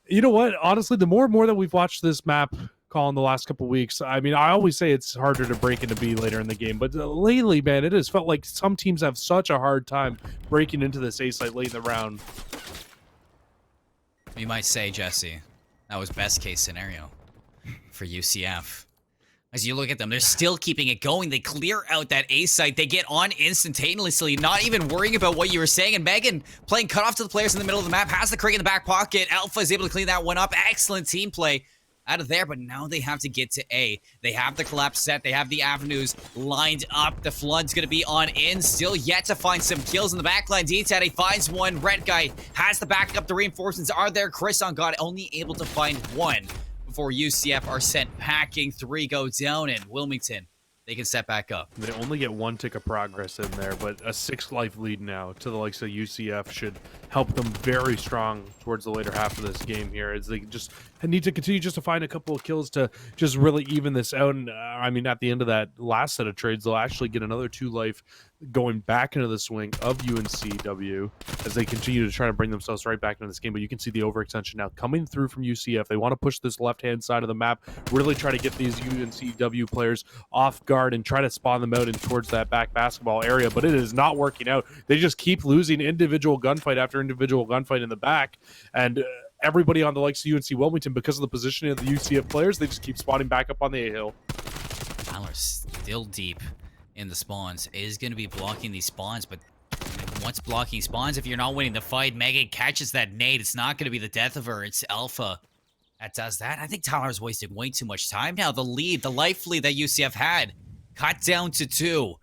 you know what? Honestly, the more and more that we've watched this map call in the last couple of weeks, I mean, I always say it's harder to break into B later in the game, but lately, man, it has felt like some teams have such a hard time breaking into this A site late in the round. You might say, Jesse, that was best case scenario for UCF. As you look at them, they're still keeping it going. They clear out that A site. They get on instantaneously, not even worrying about what you were saying. And Megan playing cutoff to the players in the middle of the map, has the crate in the back pocket. Alpha is able to clean that one up. Excellent team play out of there, but now they have to get to A. They have the collapse set. They have the avenues lined up. The flood's going to be on in. Still yet to find some kills in the backline. D-Taddy finds one. Red guy has the backup. The reinforcements are there. Chris on God only able to find one before UCF are sent packing. 3 go down, and Wilmington, they can set back up. They only get 1 tick of progress in there, but a 6 life lead now to the likes of UCF should help them very strong towards the later half of this game here, as they just need to continue just to find a couple of kills to just really even this out. And I mean, at the end of that last set of trades, they'll actually get another 2 life going back into the swing of UNCW as they continue to try to bring themselves right back into this game. But you can see the overextension now coming through from UCF. They want to push this left-hand side of the map, really try to get these UNCW players off guard and try to spawn them out in towards that back basketball area, but it is not working out. They just keep losing individual gunfight after individual gunfight in the back, and everybody on the likes of UNC Wilmington, because of the positioning of the UCF players, they just keep spawning back up on the A-hill. Tyler's still deep in the spawns. Is going to be blocking these spawns, but once blocking spawns, if you're not winning the fight, Megan catches that nade. It's not going to be the death of her. It's Alpha that does that. I think Tyler's wasting way too much time now. The lead, the life lead that UCF had, cut down to 2.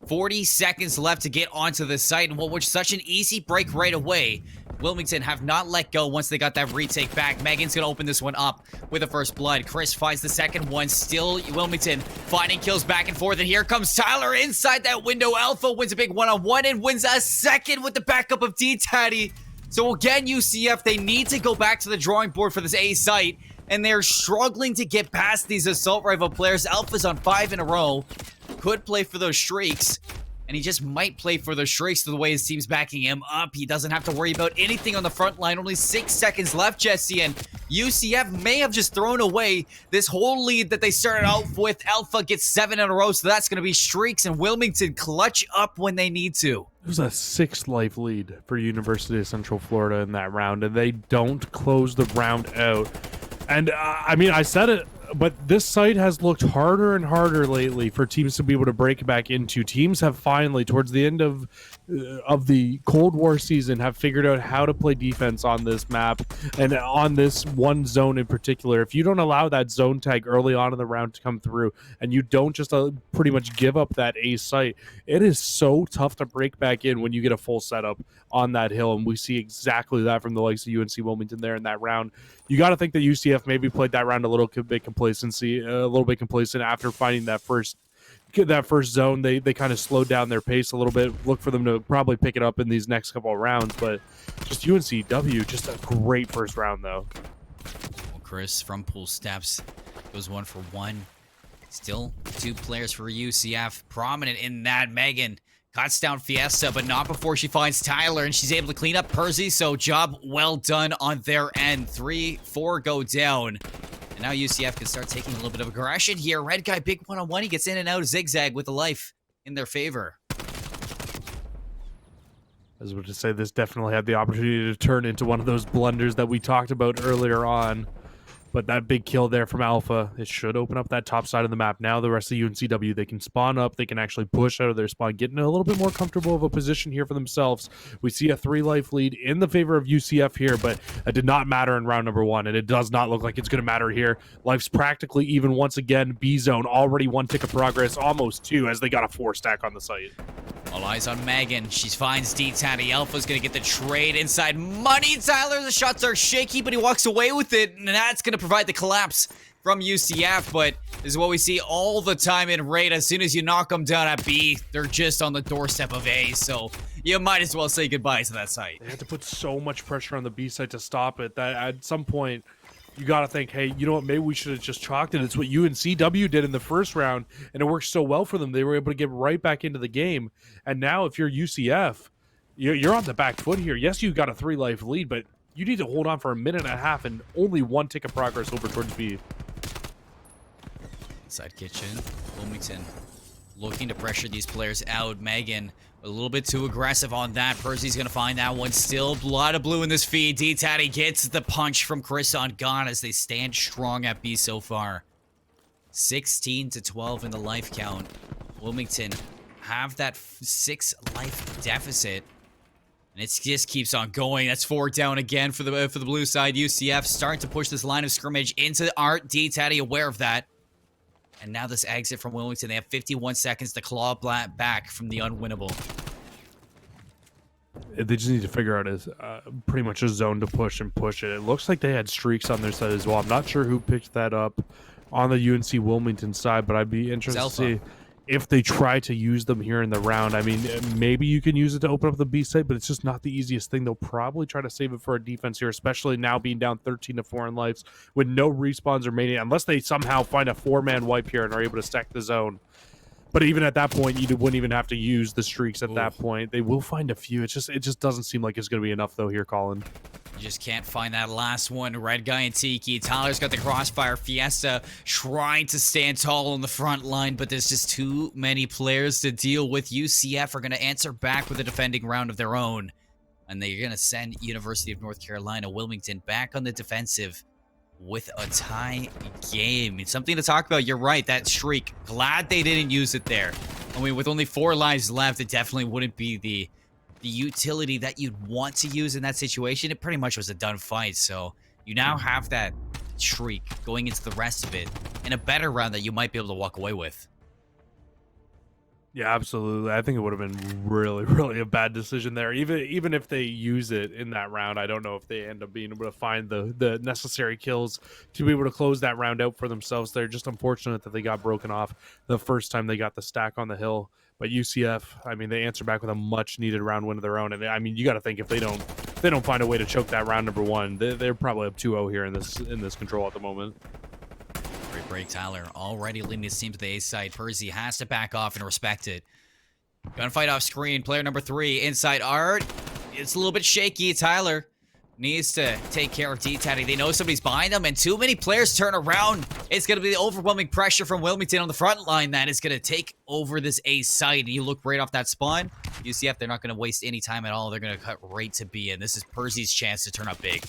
40 seconds left to get onto the site, and what was such an easy break right away. Wilmington have not let go once they got that retake back. Megan's gonna open this one up with the first blood. Chris finds the second one. Still Wilmington finding kills back and forth, and here comes Tyler inside that window. Alpha wins a big one-on-one and wins a second with the backup of D-Taddy. So again, UCF, they need to go back to the drawing board for this A site, and they're struggling to get past these assault rifle players. Alpha's on 5 in a row. Could play for those streaks, and he just might play for those streaks the way his team's backing him up. He doesn't have to worry about anything on the front line. Only 6 seconds left, Jesse, and UCF may have just thrown away this whole lead that they started out with. Alpha gets 7 in a row, so that's going to be streaks, and Wilmington clutch up when they need to. It was a 6 life lead for University of Central Florida in that round, and they don't close the round out. And I mean, I said it but this site has looked harder and harder lately for teams to be able to break back into. Teams have finally, towards the end of the Cold War season, have figured out how to play defense on this map and on this one zone in particular. If you don't allow that zone tag early on in the round to come through, and you don't just pretty much give up that A site, it is so tough to break back in when you get a full setup on that hill, and we see exactly that from the likes of UNC Wilmington there in that round. You got to think that UCF maybe played that round a little bit complacent after finding that first zone. They kind of slowed down their pace a little bit. Look for them to probably pick it up in these next couple of rounds, but just UNCW, just a great first round though. Well, Chris from Pool Steps goes 1 for 1. Still 2 players for UCF prominent in that. Megan cuts down Fiesta, but not before she finds Tyler, and she's able to clean up Percy, so job well done on their end. 3-4 go down. And now UCF can start taking a little bit of aggression here. Red guy, big one-on-one. He gets in and out, zigzag with a life in their favor. I was about to say, this definitely had the opportunity to turn into one of those blunders that we talked about earlier on. But that big kill there from Alpha, it should open up that top side of the map. Now the rest of UNCW, they can spawn up. They can actually push out of their spawn, get in a little bit more comfortable of a position here for themselves. We see a 3-life lead in the favor of UCF here, but it did not matter in round number 1, and it does not look like it's going to matter here. Life's practically even once again. B-Zone already 1 tick of progress, almost 2, as they got a 4 stack on the site. All eyes on Megan. She finds D-Tatty. Alpha's going to get the trade inside money. Tyler, the shots are shaky, but he walks away with it, and that's going to provide the collapse from UCF. But this is what we see all the time in Raid. As soon as you knock them down at B, they're just on the doorstep of A, so you might as well say goodbye to that site. They had to put so much pressure on the B site to stop it that at some point, you got to think, hey, you know what, maybe we should have just chalked it. It's what UNCW did in the first round, and it worked so well for them. They were able to get right back into the game. And now if you're UCF, you're on the back foot here. Yes, you got a 3-life lead, but you need to hold on for a minute and a half and only 1 tick of progress over towards B. Inside kitchen, Wilmington looking to pressure these players out. Megan a little bit too aggressive on that. Percy's going to find that one. Still a lot of blue in this feed. D-Tatty gets the punch from Chris on Gone as they stand strong at B so far. 16-12 in the life count. Wilmington have that 6-life deficit. And it just keeps on going. That's 4 down again for the blue side. UCF starting to push this line of scrimmage into Art. D-Tatty aware of that. And now this exit from Wilmington. They have 51 seconds to claw back from the unwinnable. They just need to figure out pretty much a zone to push and push it. It looks like they had streaks on their side as well. I'm not sure who picked that up on the UNC Wilmington side, but I'd be interested to see if they try to use them here in the round. I mean, maybe you can use it to open up the B site, but it's just not the easiest thing. They'll probably try to save it for a defense here, especially now being down 13-4 in lives with no respawns or mania, unless they somehow find a 4-man wipe here and are able to stack the zone. But even at that point, you wouldn't even have to use the streaks at that point. They will find a few. It just doesn't seem like it's going to be enough, though, here, Colin. You just can't find that last one. Red guy and Tiki. Tyler's got the crossfire. Fiesta trying to stand tall on the front line, but there's just too many players to deal with. UCF are going to answer back with a defending round of their own. And they're going to send University of North Carolina Wilmington back on the defensive with a tie game. It's something to talk about. You're right, that streak. Glad they didn't use it there. I mean, with only 4 lives left, it definitely wouldn't be the utility that you'd want to use in that situation. It pretty much was a done fight, so you now have that streak going into the rest of it in a better round that you might be able to walk away with. Yeah, absolutely. I think it would have been really, really a bad decision there. Even if they use it in that round, I don't know if they end up being able to find the necessary kills to be able to close that round out for themselves. They're just unfortunate that they got broken off the first time they got the stack on the hill. But UCF, I mean, they answer back with a much-needed round win of their own. And I mean, you got to think if they don't find a way to choke that round number 1, they're probably up 2-0 here in this control at the moment. Great break, Tyler. Already leading his team to the A side. Percy has to back off and respect it. Gunfight off screen. Player number 3 inside Art. It's a little bit shaky. Tyler needs to take care of D-Tatty. They know somebody's behind them, and too many players turn around. It's going to be the overwhelming pressure from Wilmington on the front line that is going to take over this A site. And you look right off that spawn. UCF, they're not going to waste any time at all. They're going to cut right to B, and this is Percy's chance to turn up big.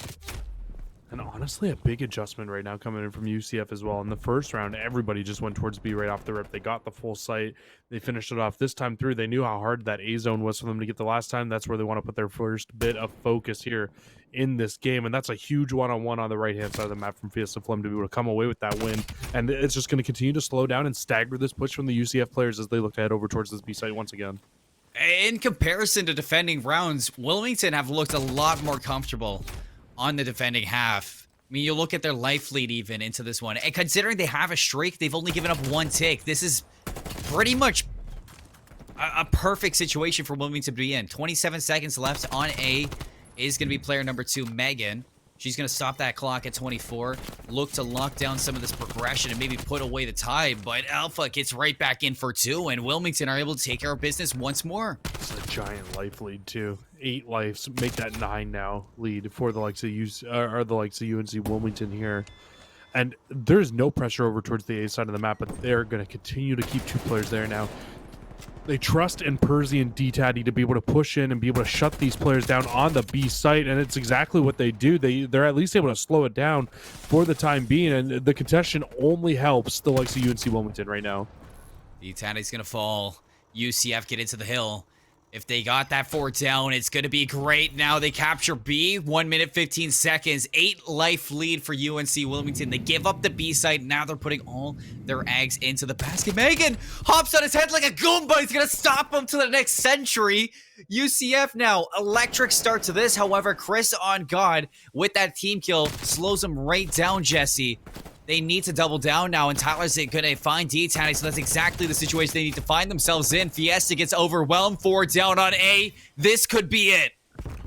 And honestly, a big adjustment right now coming in from UCF as well. In the first round, everybody just went towards B right off the rip. They got the full site. They finished it off this time through. They knew how hard that A zone was for them to get the last time. That's where they want to put their first bit of focus here in this game. And that's a huge one-on-one on the right-hand side of the map from Fiesta Flem to be able to come away with that win. And it's just going to continue to slow down and stagger this push from the UCF players as they look to head over towards this B site once again. In comparison to defending rounds, Wilmington have looked a lot more comfortable on the defending half. I mean, you look at their life lead even into this one. And considering they have a streak, they've only given up one tick. This is pretty much a perfect situation for Wilmington to be in. 27 seconds left on A is going to be player number 2, Megan. She's going to stop that clock at 24. Look to lock down some of this progression and maybe put away the tie. But Alpha gets right back in for 2, and Wilmington are able to take care of business once more. It's a giant life lead too. 8 lives, make that 9 now lead for the likes of UNC Wilmington here. And there's no pressure over towards the A side of the map, but they're going to continue to keep 2 players there now. They trust in Percy and D-Taddy to be able to push in and be able to shut these players down on the B site, and it's exactly what they do. They're at least able to slow it down for the time being, and the contention only helps the likes of UNC Wilmington right now. D-Taddy's going to fall. UCF get into the hill. If they got that 4 down, it's going to be great. Now they capture B. 1 minute, 15 seconds. 8 life lead for UNC Wilmington. They give up the B side. Now they're putting all their eggs into the basket. Megan hops on his head like a Goomba. He's going to stop him to the next century. UCF now. Electric start to this. However, Chris on God with that team kill slows him right down, Jesse. They need to double down now, and Tyler's going to find D-Taddy, so that's exactly the situation they need to find themselves in. Fiesta gets overwhelmed, 4 down on A. This could be it.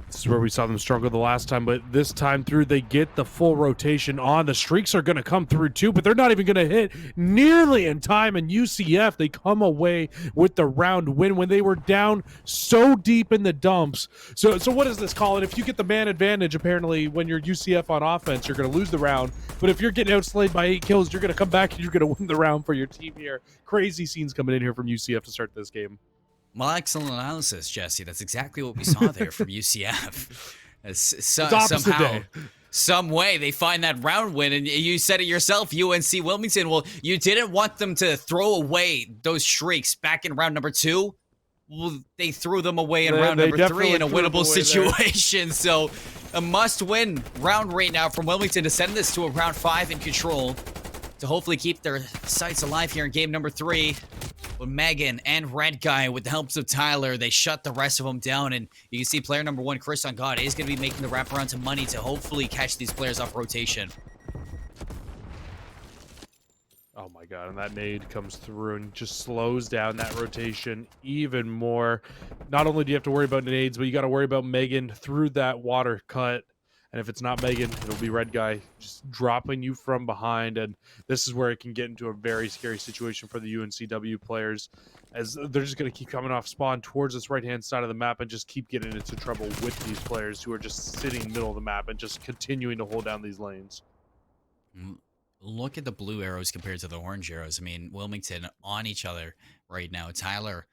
This is where we saw them struggle the last time, but this time through, they get the full rotation on. The streaks are going to come through too, but they're not even going to hit nearly in time. And UCF, they come away with the round win when they were down so deep in the dumps. So what does this call it? If you get the man advantage, apparently, when you're UCF on offense, you're going to lose the round. But if you're getting outslayed by 8 kills, you're going to come back and you're going to win the round for your team here. Crazy scenes coming in here from UCF to start this game. Well, excellent analysis, Jesse. That's exactly what we saw there from UCF. Somehow, some way, they find that round win, and you said it yourself, UNC Wilmington. Well, you didn't want them to throw away those streaks back in round number 2. Well, they threw them away in round number 3 in a winnable situation. So, a must-win round right now from Wilmington to send this to a round 5 in control to hopefully keep their sights alive here in game number 3. With Megan and Red Guy, with the helps of Tyler, they shut the rest of them down, and you can see player number 1, Chris on God, is going to be making the wraparound to money to hopefully catch these players off rotation. Oh my god, and that nade comes through and just slows down that rotation even more. Not only do you have to worry about nades, but you got to worry about Megan through that water cut. And if it's not Megan, it'll be Red Guy just dropping you from behind. And this is where it can get into a very scary situation for the UNCW players, as they're just going to keep coming off spawn towards this right-hand side of the map and just keep getting into trouble with these players who are just sitting in the middle of the map and just continuing to hold down these lanes. Look at the blue arrows compared to the orange arrows. I mean, Wilmington on each other right now. Tyler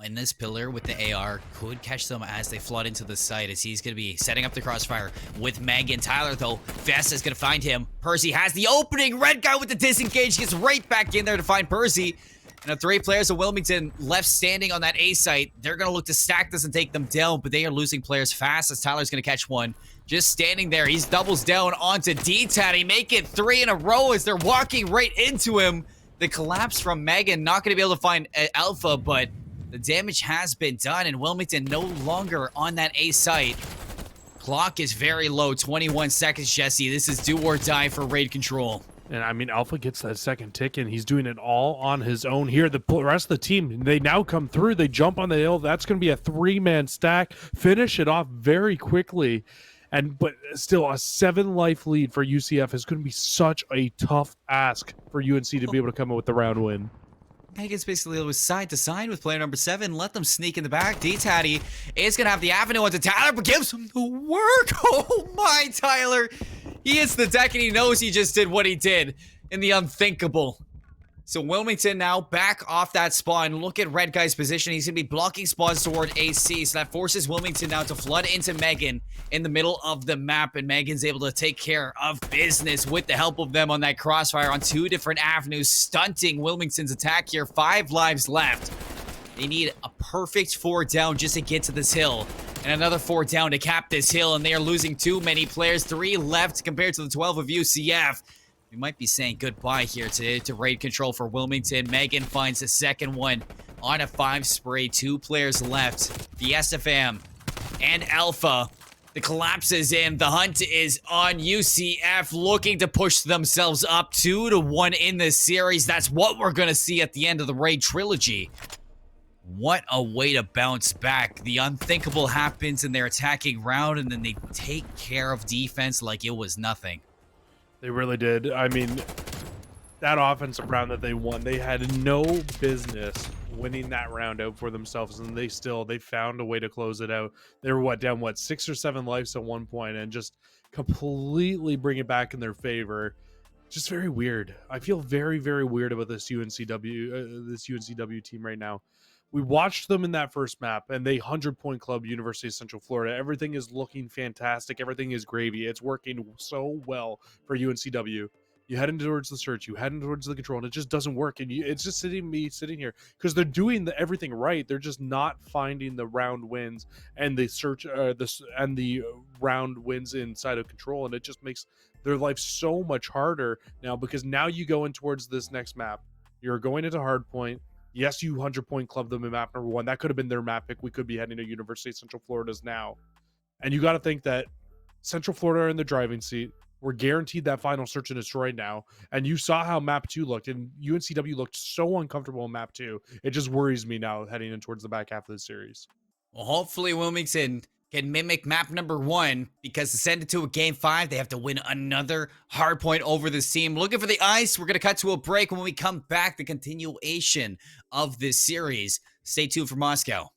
in this pillar with the AR could catch them as they flood into the site, as he's going to be setting up the crossfire with Megan. Tyler, though, Vesta's going to find him. Percy has the opening. Red Guy with the disengage gets right back in there to find Percy. And the 3 players of Wilmington left standing on that A site. They're going to look to stack this and take them down, but they are losing players fast as Tyler's going to catch one. Just standing there, he doubles down onto D-Taddy. Make it 3 in a row as they're walking right into him. The collapse from Megan, not going to be able to find Alpha, but the damage has been done, and Wilmington no longer on that A site. Clock is very low, 21 seconds, Jesse. This is do or die for raid control. And I mean, Alpha gets that second tick, and he's doing it all on his own here. The rest of the team, they now come through. They jump on the hill. That's going to be a 3-man stack. Finish it off very quickly. But still, a 7 life lead for UCF is going to be such a tough ask for UNC to be able to come up with the round win. Megan's basically side to side with player number 7. Let them sneak in the back. D-Taddy is going to have the avenue onto Tyler, but gives him the work. Oh my, Tyler. He hits the deck and he knows he just did what he did in the unthinkable. So Wilmington now back off that spawn. Look at Red Guy's position. He's going to be blocking spawns toward AC. So that forces Wilmington now to flood into Megan in the middle of the map. And Megan's able to take care of business with the help of them on that crossfire on 2 different avenues, stunting Wilmington's attack here. 5 lives left. They need a perfect 4 down just to get to this hill. And another 4 down to cap this hill. And they are losing too many players. 3 left compared to the 12 of UCF. We might be saying goodbye here to raid control for Wilmington. Megan finds the second one on a 5 spray. 2 players left. Fiesta Fam and Alpha. The collapse is in. The hunt is on. UCF looking to push themselves up 2-1 in this series. That's what we're going to see at the end of the raid trilogy. What a way to bounce back. The unthinkable happens in their attacking round, and then they take care of defense like it was nothing. They really did. I mean, that offensive round that they won, they had no business winning that round out for themselves, and they found a way to close it out. They were down 6 or 7 lives at one point, and just completely bring it back in their favor. Just very weird. I feel very, very weird about this UNCW team right now. We watched them in that first map, and they 100-point club University of Central Florida. Everything is looking fantastic. Everything is gravy. It's working so well for UNCW. You head into towards the search, you head into towards the control, and it just doesn't work. And it's just sitting here because they're doing everything right. They're just not finding the round wins and the search, the round wins inside of control, and it just makes their life so much harder now because now you go in towards this next map. You're going into Hardpoint. Yes, you 100-point club them in map number 1. That could have been their map pick. We could be heading to University of Central Florida's now. And you got to think that Central Florida are in the driving seat. We're guaranteed that final search and destroy now. And you saw how map 2 looked, and UNCW looked so uncomfortable in map 2. It just worries me now heading in towards the back half of the series. Well, hopefully Wilmington can mimic map number 1, because to send it to a game 5, they have to win another hard point over this team. Looking for the ice. We're going to cut to a break. When we come back, the continuation of this series. Stay tuned for Moscow.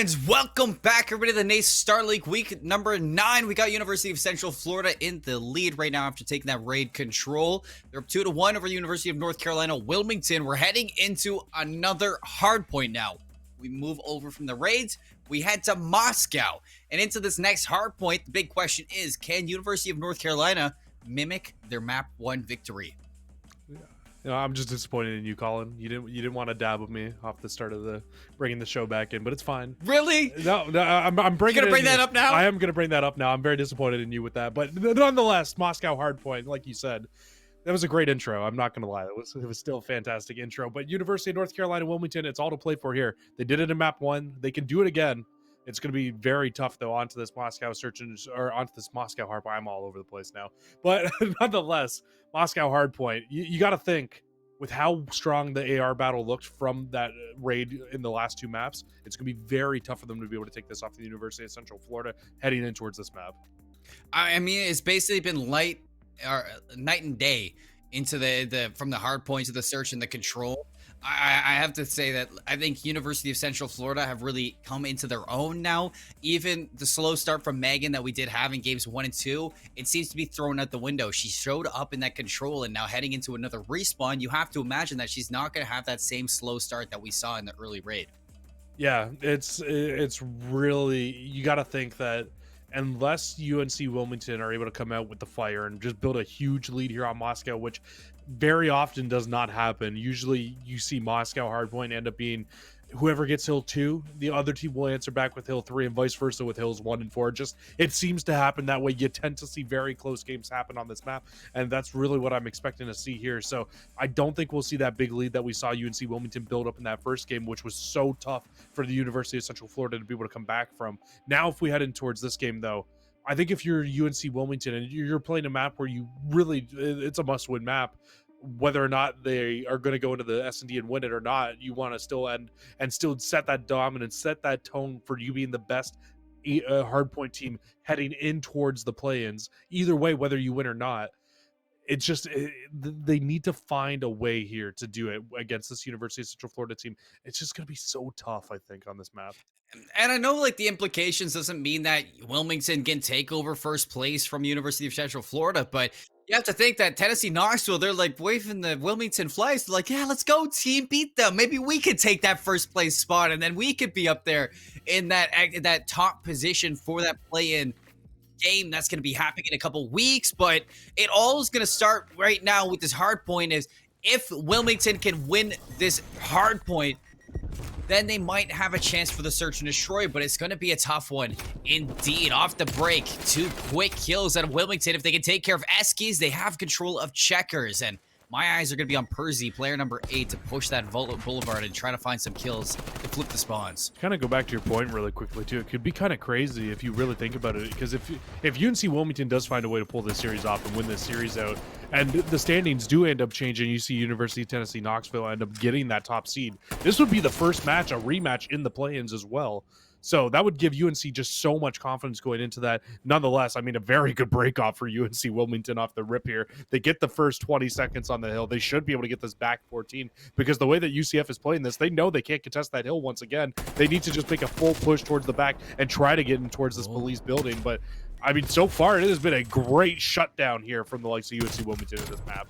fans, welcome back everybody to the NACE Starleague week number 9. We got University of Central Florida in the lead right now after taking that raid control. They're up 2-1 over the University of North Carolina Wilmington. We're heading into another hard point now. We move over from the raids, we head to Moscow, and into this next hard point. The big question is, can University of North Carolina mimic their map 1 victory? You know, I'm just disappointed in you, Colin. You didn't want to dab with me off the start of the bringing the show back in, but it's fine. Really? No, I'm bringing. You're gonna bring that up now? I am gonna bring that up now. I'm very disappointed in you with that, but nonetheless, Moscow hardpoint, like you said, that was a great intro. I'm not gonna lie, it was still a fantastic intro. But University of North Carolina Wilmington, it's all to play for here. They did it in map 1. They can do it again. It's going to be very tough, though, onto this Moscow onto this Moscow hardpoint. I'm all over the place now. But nonetheless, Moscow hardpoint, you got to think, with how strong the AR battle looked from that raid in the last 2 maps, it's going to be very tough for them to be able to take this off the University of Central Florida heading in towards this map. I mean, it's basically been night and day into from the hard point to the search and the control. I have to say that I think University of Central Florida have really come into their own now. Even the slow start from Megan that we did have in games 1 and 2, it seems to be thrown out the window. She showed up in that control, and now heading into another respawn, you have to imagine that she's not going to have that same slow start that we saw in the early raid. Yeah, it's really, you got to think that unless UNC Wilmington are able to come out with the fire and just build a huge lead here on Moscow, which very often does not happen. Usually you see Moscow hardpoint end up being whoever gets hill 2, the other team will answer back with hill 3, and vice versa with hills 1 and 4. Just, it seems to happen that way. You tend to see very close games happen on this map, and that's really what I'm expecting to see here. So I don't think we'll see that big lead that we saw UNC Wilmington build up in that first game, which was so tough for the University of Central Florida to be able to come back from. Now, if we head in towards this game, though, I think if you're UNC Wilmington and you're playing a map where you really, it's a must-win map, whether or not they are going to go into the S&D and win it or not, you want to still end and still set that dominance, set that tone for you being the best hardpoint team heading in towards the play-ins. Either way, whether you win or not, it's just they need to find a way here to do it against this University of Central Florida team. It's just going to be so tough, I think, on this map. And I know, like, the implications doesn't mean that Wilmington can take over first place from University of Central Florida, but you have to think that Tennessee Knoxville, they're like waving the Wilmington flags. They're like, yeah, let's go, team, beat them. Maybe we could take that first place spot, and then we could be up there in that top position for that play-in game that's going to be happening in a couple weeks. But it all is going to start right now with this hard point. Is if Wilmington can win this hard point, then they might have a chance for the search and destroy, but it's going to be a tough one indeed. Off the break, 2 quick kills out of Wilmington. If they can take care of Eskies, they have control of checkers, and my eyes are going to be on Percy, player number 8, to push that boulevard and try to find some kills to flip the spawns. Kind of go back to your point really quickly, too. It could be kind of crazy if you really think about it, because if UNC Wilmington does find a way to pull this series off and win this series out, and the standings do end up changing, you see University of Tennessee Knoxville end up getting that top seed, this would be the first match, a rematch in the play-ins as well. So that would give UNC just so much confidence going into that. Nonetheless, I mean, a very good break off for UNC Wilmington off the rip here. They get the first 20 seconds on the hill. They should be able to get this back 14, because the way that UCF is playing this, they know they can't contest that hill once again. They need to just make a full push towards the back and try to get in towards this police building. But, I mean, so far it has been a great shutdown here from the likes of UNC Wilmington in this map.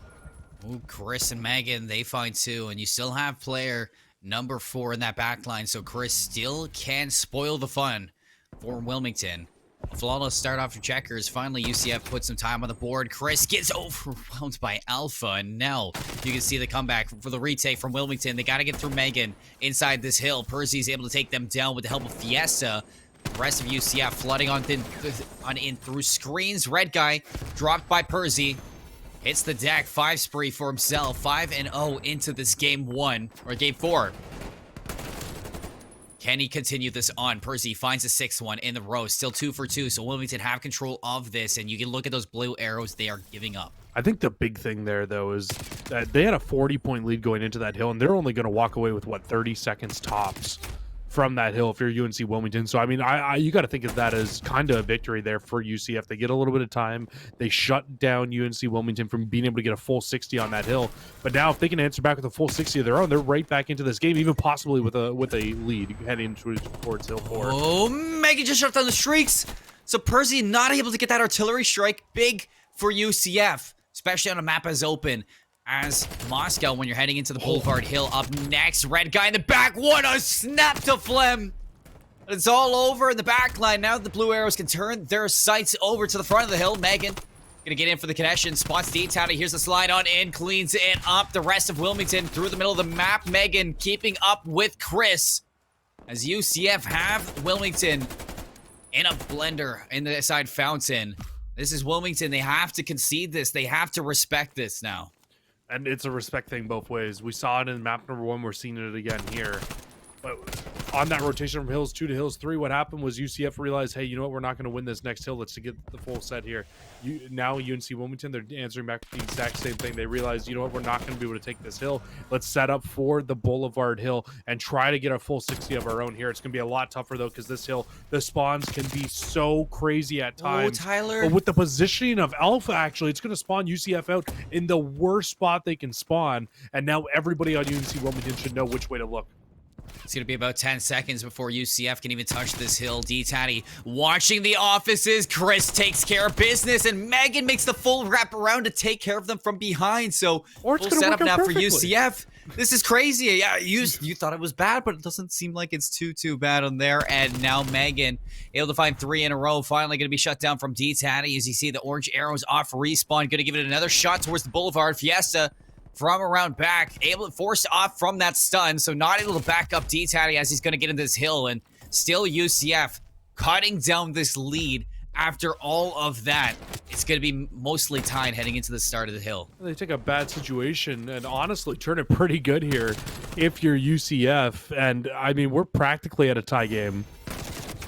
Ooh, Chris and Megan, they find 2, and you still have player number 4 in that back line, so Chris still can spoil the fun for Wilmington. A flawless start off for checkers. Finally, UCF put some time on the board. Chris gets overwhelmed by Alpha, and now you can see the comeback for the retake from Wilmington. They got to get through Megan inside this hill. Percy's able to take them down with the help of Fiesta. The rest of UCF flooding on in through screens. Red guy dropped by Percy. Hits the deck, 5 spree for himself, 5-0 into this game 1, or game 4. Can he continue this on? Percy finds a 6th one in the row, still 2 for 2, so Wilmington have control of this, and you can look at those blue arrows, they are giving up. I think the big thing there, though, is that they had a 40-point lead going into that hill, and they're only going to walk away with, what, 30 seconds tops from that hill if you're UNC Wilmington. So I mean, you got to think of that as kind of a victory there for UCF. They get a little bit of time. They shut down UNC Wilmington from being able to get a full 60 on that hill. But now if they can answer back with a full 60 of their own, they're right back into this game, even possibly with a lead heading towards hill 4. Oh, Megan just shut down the streaks. So Percy not able to get that artillery strike. Big for UCF, especially on a map as open as Moscow when you're heading into the Boulevard Hill. Up next, red guy in the back. What a snap to Flem. It's all over in the back line. Now the Blue Arrows can turn their sights over to the front of the hill. Megan gonna get in for the connection. Spots D-Towny. Here's the slide on in. Cleans it up. The rest of Wilmington through the middle of the map. Megan keeping up with Chris as UCF have Wilmington in a blender in the side fountain. This is Wilmington. They have to concede this. They have to respect this now. And it's a respect thing both ways. We saw it in map number 1. We're seeing it again here. But on that rotation from hills 2 to hills 3, what happened was UCF realized, hey, you know what? We're not going to win this next hill. Let's get the full set here. Now UNC Wilmington, they're answering back the exact same thing. They realized, you know what? We're not going to be able to take this hill. Let's set up for the Boulevard Hill and try to get a full 60 of our own here. It's going to be a lot tougher, though, because this hill, the spawns can be so crazy at times. Oh, Tyler. But with the positioning of Alpha, actually, it's going to spawn UCF out in the worst spot they can spawn. And now everybody on UNC Wilmington should know which way to look. It's going to be about 10 seconds before UCF can even touch this hill. D-Tatty watching the offices. Chris takes care of business, and Megan makes the full wrap around to take care of them from behind. So, full setup now for UCF. This is crazy. Yeah, you thought it was bad, but it doesn't seem like it's too bad on there. And now Megan able to find 3 in a row. Finally going to be shut down from D-Tatty. As you see the orange arrows off respawn. Going to give it another shot towards the Boulevard. Fiesta from around back, able to force off from that stun, so not able to back up D-Tatty as he's going to get into this hill, and still UCF cutting down this lead after all of that. It's going to be mostly tied heading into the start of the hill. They take a bad situation and honestly turn it pretty good here if you're UCF, and I mean, we're practically at a tie game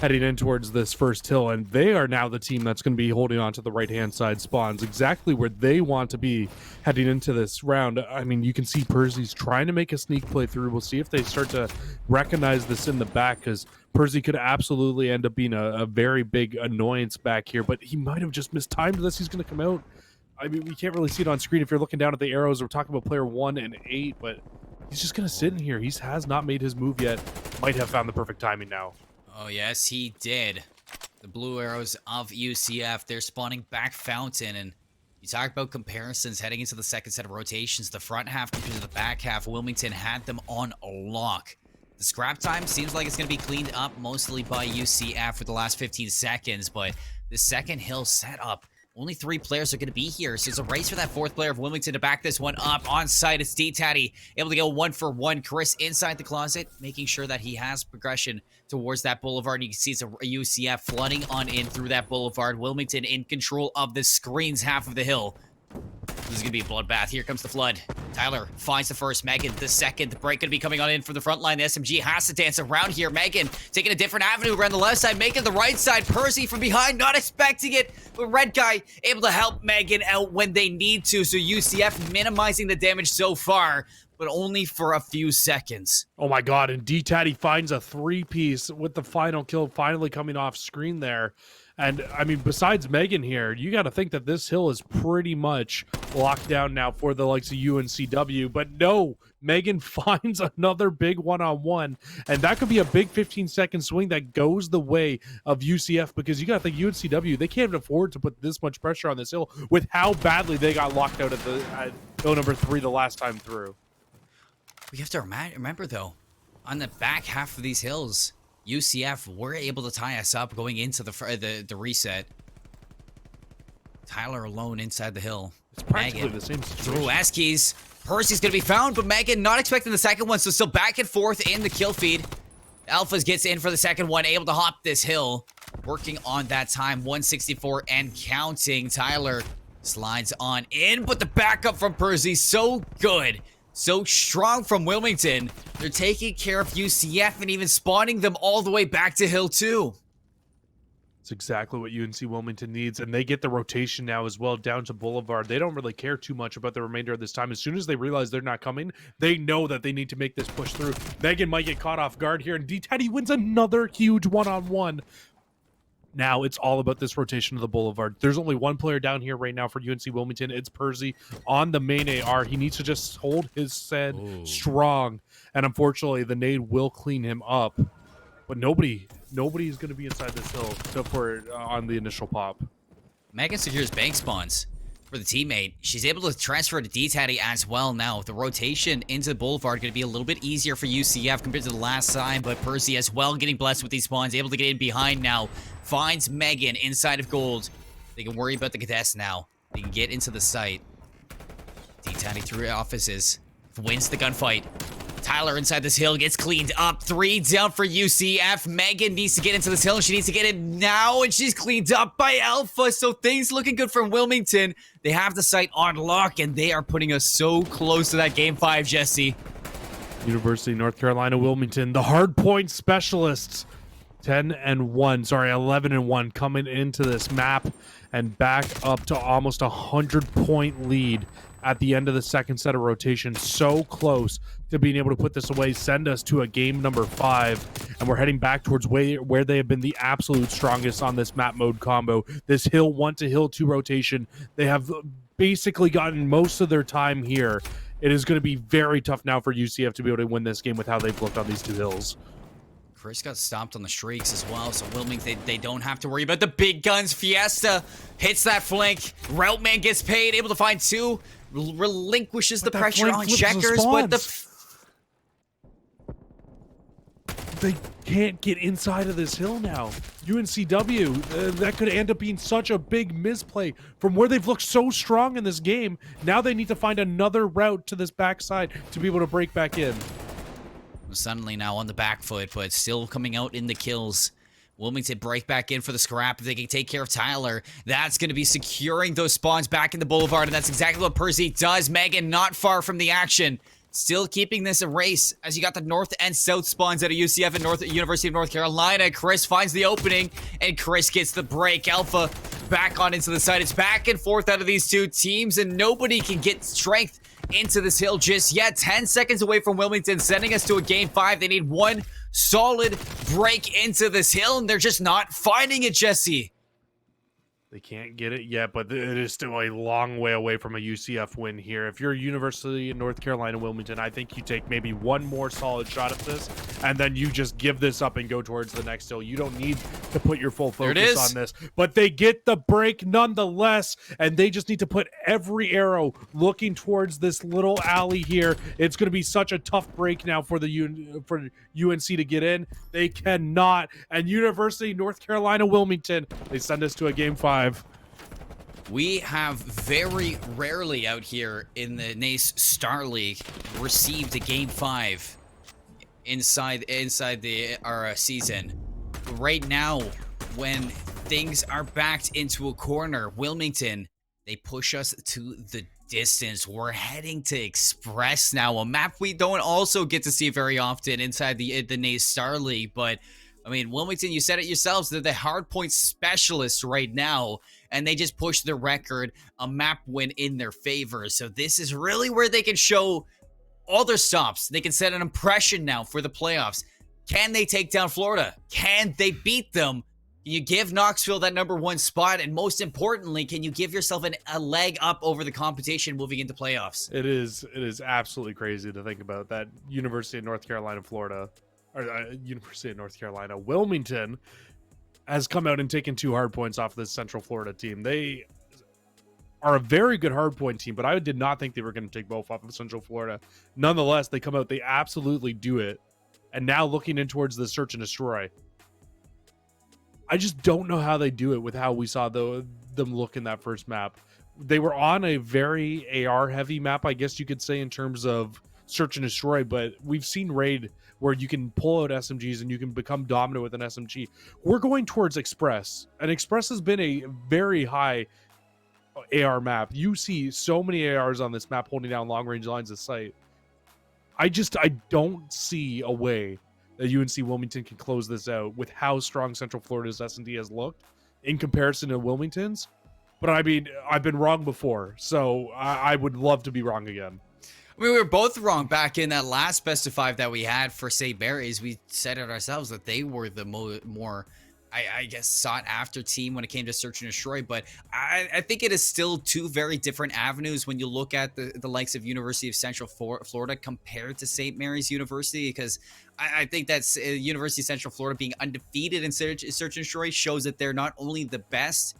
heading in towards this first hill, and they are now the team that's going to be holding on to the right-hand side spawns, exactly where they want to be heading into this round. I mean, you can see Percy's trying to make a sneak play through. We'll see if they start to recognize this in the back, because Percy could absolutely end up being a very big annoyance back here, but he might have just mistimed this. He's going to come out. I mean, we can't really see it on screen if you're looking down at the arrows. We're talking about player 1 and 8, but he's just going to sit in here. He has not made his move yet. Might have found the perfect timing now. Oh, yes, he did. The Blue Arrows of UCF, they're spawning back fountain, and you talk about comparisons heading into the second set of rotations. The front half compared to the back half, Wilmington had them on lock. The scrap time seems like it's going to be cleaned up mostly by UCF for the last 15 seconds, but the second hill setup, only 3 players are going to be here, so it's a race for that 4th player of Wilmington to back this one up. On site, it's D-Tatty, able to go 1-for-1. Chris inside the closet, making sure that he has progression towards that Boulevard. You can see it's a UCF flooding on in through that Boulevard. Wilmington in control of the screens half of the hill. This is going to be a bloodbath. Here comes the flood. Tyler finds the first. Megan, the second. The break going to be coming on in from the front line. The SMG has to dance around here. Megan taking a different avenue around the left side, making the right side. Percy from behind, not expecting it. But red guy able to help Megan out when they need to. So UCF minimizing the damage so far, but only for a few seconds. Oh my god, and D-Tatty finds a 3-piece with the final kill finally coming off screen there. And, I mean, besides Megan here, you got to think that this hill is pretty much locked down now for the likes of UNCW. But no, Megan finds another big one-on-one. And that could be a big 15-second swing that goes the way of UCF, because you got to think UNCW, they can't afford to put this much pressure on this hill with how badly they got locked out at hill number 3 the last time through. We have to remember, though, on the back half of these hills, UCF were able to tie us up going into the reset. Tyler alone inside the hill. It's practically the same situation. Ooh, Askies. Percy's going to be found, but Megan not expecting the second one, so still back and forth in the kill feed. Alphas gets in for the second one, able to hop this hill. Working on that time, 164 and counting. Tyler slides on in, but the backup from Percy, so good. So strong from Wilmington. They're taking care of UCF and even spawning them all the way back to Hill 2. It's exactly what UNC Wilmington needs, and they get the rotation now as well down to Boulevard. They don't really care too much about the remainder of this time. As soon as they realize they're not coming, they know that they need to make this push through. Megan might get caught off guard here, and D-Teddy wins another huge one-on-one. Now it's all about this rotation of the Boulevard. There's only one player down here right now for UNC Wilmington. It's Percy on the main AR. He needs to just hold his head strong, and unfortunately, the nade will clean him up. But nobody is going to be inside this hill on the initial pop. Megan secures bank spawns for the teammate. She's able to transfer to D-Taddy as well now. The rotation into the Boulevard going to be a little bit easier for UCF compared to the last time, but Percy as well getting blessed with these spawns, able to get in behind now. Finds Megan inside of gold. They can worry about the contest now. They can get into the site. D-Taddy through offices. Wins the gunfight. Tyler inside this hill gets cleaned up. 3 down for UCF. Megan needs to get into this hill. She needs to get in now, and she's cleaned up by Alpha. So things looking good for Wilmington. They have the site on lock, and they are putting us so close to that Game 5, Jesse. University of North Carolina, Wilmington, the hard point specialists. 11-1 coming into this map and back up to almost 100-point lead at the end of the second set of rotation. So close to being able to put this away, send us to a game number 5, and we're heading back towards where they have been the absolute strongest on this map mode combo. This hill 1 to hill 2 rotation, they have basically gotten most of their time here. It is going to be very tough now for UCF to be able to win this game with how they've looked on these 2 hills. Chris got stomped on the streaks as well, so Wilmington, they don't have to worry about the big guns. Fiesta hits that flank. Route man gets paid, able to find 2, relinquishes the pressure on Checkers, but they can't get inside of this hill now. UNCW, that could end up being such a big misplay from where they've looked so strong in this game. Now they need to find another route to this backside to be able to break back in. Suddenly now on the back foot, but still coming out in the kills. Wilmington break back in for the scrap. If they can take care of Tyler, that's going to be securing those spawns back in the Boulevard, and that's exactly what Percy does. Megan not far from the action. Still keeping this a race as you got the north and south spawns out of UCF and University of North Carolina. Chris finds the opening, and Chris gets the break. Alpha back on into the side. It's back and forth out of these 2 teams, and nobody can get strength into this hill just yet. 10 seconds away from Wilmington, sending us to a Game 5. They need one solid break into this hill, and they're just not finding it, Jesse. They can't get it yet, but it is still a long way away from a UCF win here. If you're University of North Carolina, Wilmington, I think you take maybe one more solid shot at this, and then you just give this up and go towards the next hill. You don't need to put your full focus on this. But they get the break nonetheless, and they just need to put every arrow looking towards this little alley here. It's going to be such a tough break now for UNC to get in. They cannot. And University of North Carolina, Wilmington, they send us to a Game 5. We have very rarely out here in the NACE Starleague received a Game 5 inside our season. Right now, when things are backed into a corner, Wilmington, they push us to the distance. We're heading to Express now, a map we don't also get to see very often inside the NACE Starleague, but I mean, Wilmington, you said it yourselves, they're the hardpoint specialists right now, and they just pushed their record, a map win in their favor. So this is really where they can show all their stops. They can set an impression now for the playoffs. Can they take down Florida? Can they beat them? Can you give Knoxville that #1 spot? And most importantly, can you give yourself a leg up over the competition moving into playoffs? It is absolutely crazy to think about that. University of North Carolina, Florida. University of North Carolina, Wilmington has come out and taken 2 hard points off this Central Florida team. They are a very good hard point team, but I did not think they were going to take both off of Central Florida. Nonetheless, they come out, they absolutely do it. And now looking in towards the search and destroy. I just don't know how they do it with how we saw them look in that first map. They were on a very AR heavy map, I guess you could say, in terms of search and destroy, but we've seen Raid where you can pull out SMGs and you can become dominant with an SMG. We're going towards Express, and Express has been a very high AR map. You see so many ARs on this map holding down long range lines of sight. I don't see a way that UNC Wilmington can close this out with how strong Central Florida's S&D has looked in comparison to Wilmington's. But I mean, I've been wrong before, so I would love to be wrong again. I mean, we were both wrong back in that last best of 5 that we had for St. Mary's. We said it ourselves that they were the more, I guess, sought after team when it came to search and destroy. But I think it is still two very different avenues when you look at the likes of University of Central Florida compared to St. Mary's University, because I think that's University of Central Florida being undefeated in search and destroy shows that they're not only the best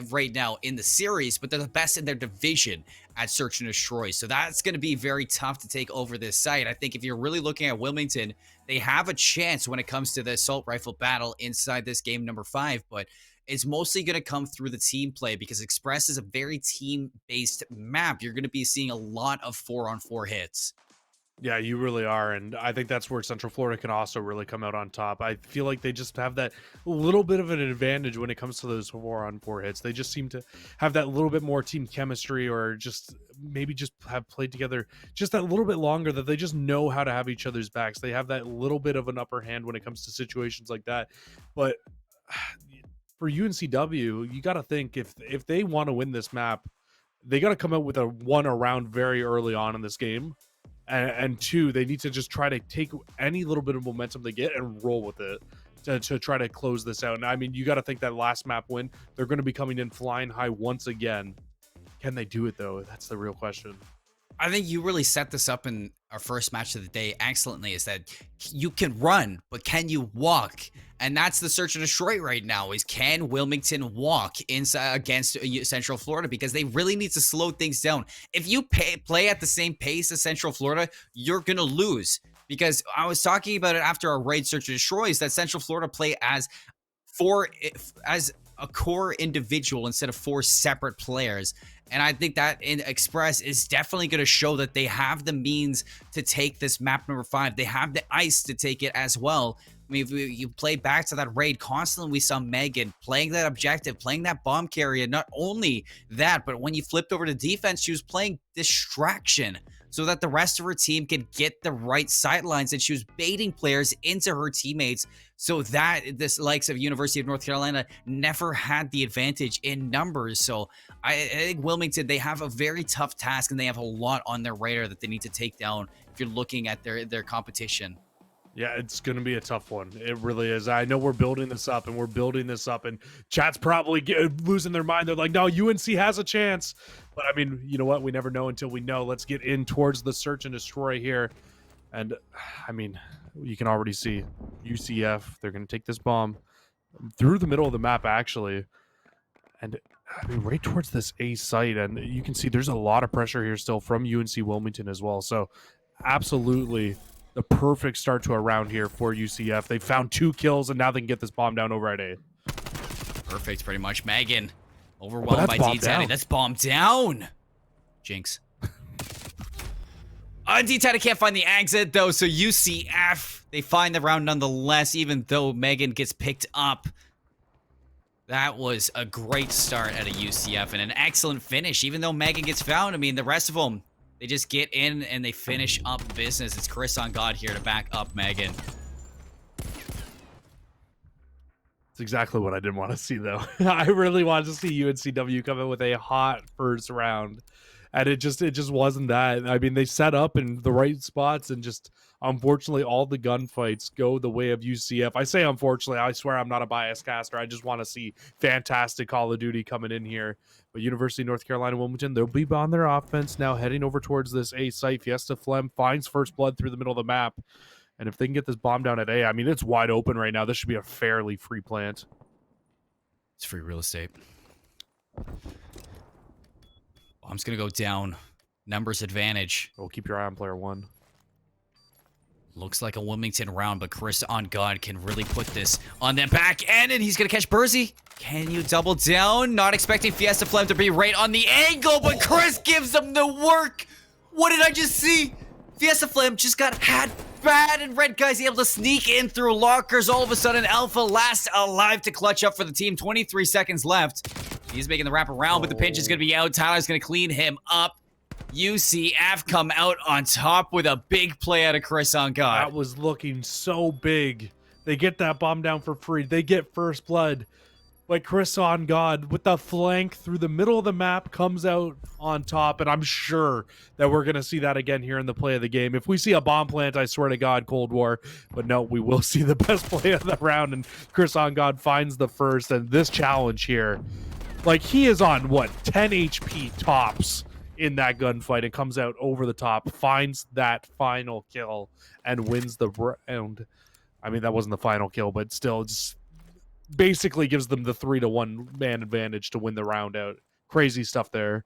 right now in the series, but they're the best in their division at search and destroy. So that's going to be very tough to take over this site. I think if you're really looking at Wilmington, they have a chance when it comes to the assault rifle battle inside this game number 5, but it's mostly going to come through the team play because Express is a very team-based map. You're going to be seeing a lot of 4-on-4 hits. Yeah, you really are. And I think that's where Central Florida can also really come out on top. I feel like they just have that little bit of an advantage when it comes to those 4-on-4 hits. They just seem to have that little bit more team chemistry, or just maybe just have played together just that little bit longer, that they just know how to have each other's backs. They have that little bit of an upper hand when it comes to situations like that. But for UNCW, you got to think if they want to win this map, they got to come out with a 1 around very early on in this game. And 2, they need to just try to take any little bit of momentum they get and roll with it to try to close this out. And I mean, you got to think that last map win, they're going to be coming in flying high once again. Can they do it, though? That's the real question. I think you really set this up in our first match of the day excellently, is that you can run, but can you walk? And that's the search and destroy right now, is can Wilmington walk inside against Central Florida? Because they really need to slow things down. If you play at the same pace as Central Florida, you're going to lose. Because I was talking about it after our raid search and destroys, that Central Florida play as a core individual instead of 4 separate players. And I think that in Express is definitely going to show that they have the means to take this map number 5. They have the ice to take it as well. I mean, if you play back to that raid, constantly we saw Megan playing that objective, playing that bomb carrier. Not only that, but when you flipped over to defense, she was playing distraction so that the rest of her team could get the right sidelines, and she was baiting players into her teammates so that this likes of University of North Carolina never had the advantage in numbers. So I think Wilmington, they have a very tough task, and they have a lot on their radar that they need to take down if you're looking at their competition. Yeah, it's going to be a tough one. It really is. I know we're building this up, and chat's probably losing their mind. They're like, no, UNC has a chance. But I mean, you know what? We never know until we know. Let's get in towards the search and destroy here. And I mean, you can already see UCF. They're going to take this bomb through the middle of the map, actually. And I mean, right towards this A site. And you can see there's a lot of pressure here still from UNC Wilmington as well. So absolutely the perfect start to a round here for UCF. They found 2 kills, and now they can get this bomb down over at A. Perfect, pretty much. Megan overwhelmed by D-Taddy. That's bomb down. Jinx. D-Taddy can't find the exit, though, so UCF, they find the round nonetheless, even though Megan gets picked up. That was a great start at a UCF and an excellent finish, even though Megan gets found. I mean, the rest of them, they just get in and they finish up business. It's Chris on God here to back up Megan. It's exactly what I didn't want to see, though. I really wanted to see UNCW come in with a hot first round, and it just wasn't that. I mean, they set up in the right spots, and just unfortunately, all the gunfights go the way of UCF. I say unfortunately. I swear I'm not a biased caster. I just want to see fantastic Call of Duty coming in here. But University of North Carolina Wilmington, they'll be on their offense now, heading over towards this A site. Fiesta Flem finds first blood through the middle of the map. And if they can get this bomb down at A, I mean, it's wide open right now. This should be a fairly free plant. It's free real estate. Bomb's going to go down. Numbers advantage. We'll keep your eye on player 1. Looks like a Wilmington round, but Chris on God can really put this on the back end, and he's going to catch Burzy. Can you double down? Not expecting Fiesta Flem to be right on the angle, but Chris gives them the work. What did I just see? Fiesta Flem just got had bad, and Red Guy's able to sneak in through lockers. All of a sudden, Alpha last alive to clutch up for the team. 23 seconds left. He's making the wrap around, but the pinch is going to be out. Tyler's going to clean him up. UCF come out on top with a big play out of Chris on God. That was looking so big. They get that bomb down for free. They get first blood. But Chris on God with the flank through the middle of the map comes out on top, and I'm sure that we're going to see that again here in the play of the game. If we see a bomb plant, I swear to God, Cold War. But no, we will see the best play of the round, and Chris on God finds the first. And this challenge here, like, he is on, what, 10 HP tops in that gunfight and comes out over the top, finds that final kill, and wins the round. I mean, that wasn't the final kill, but still, just basically gives them the 3-to-1 man advantage to win the round out. Crazy stuff there.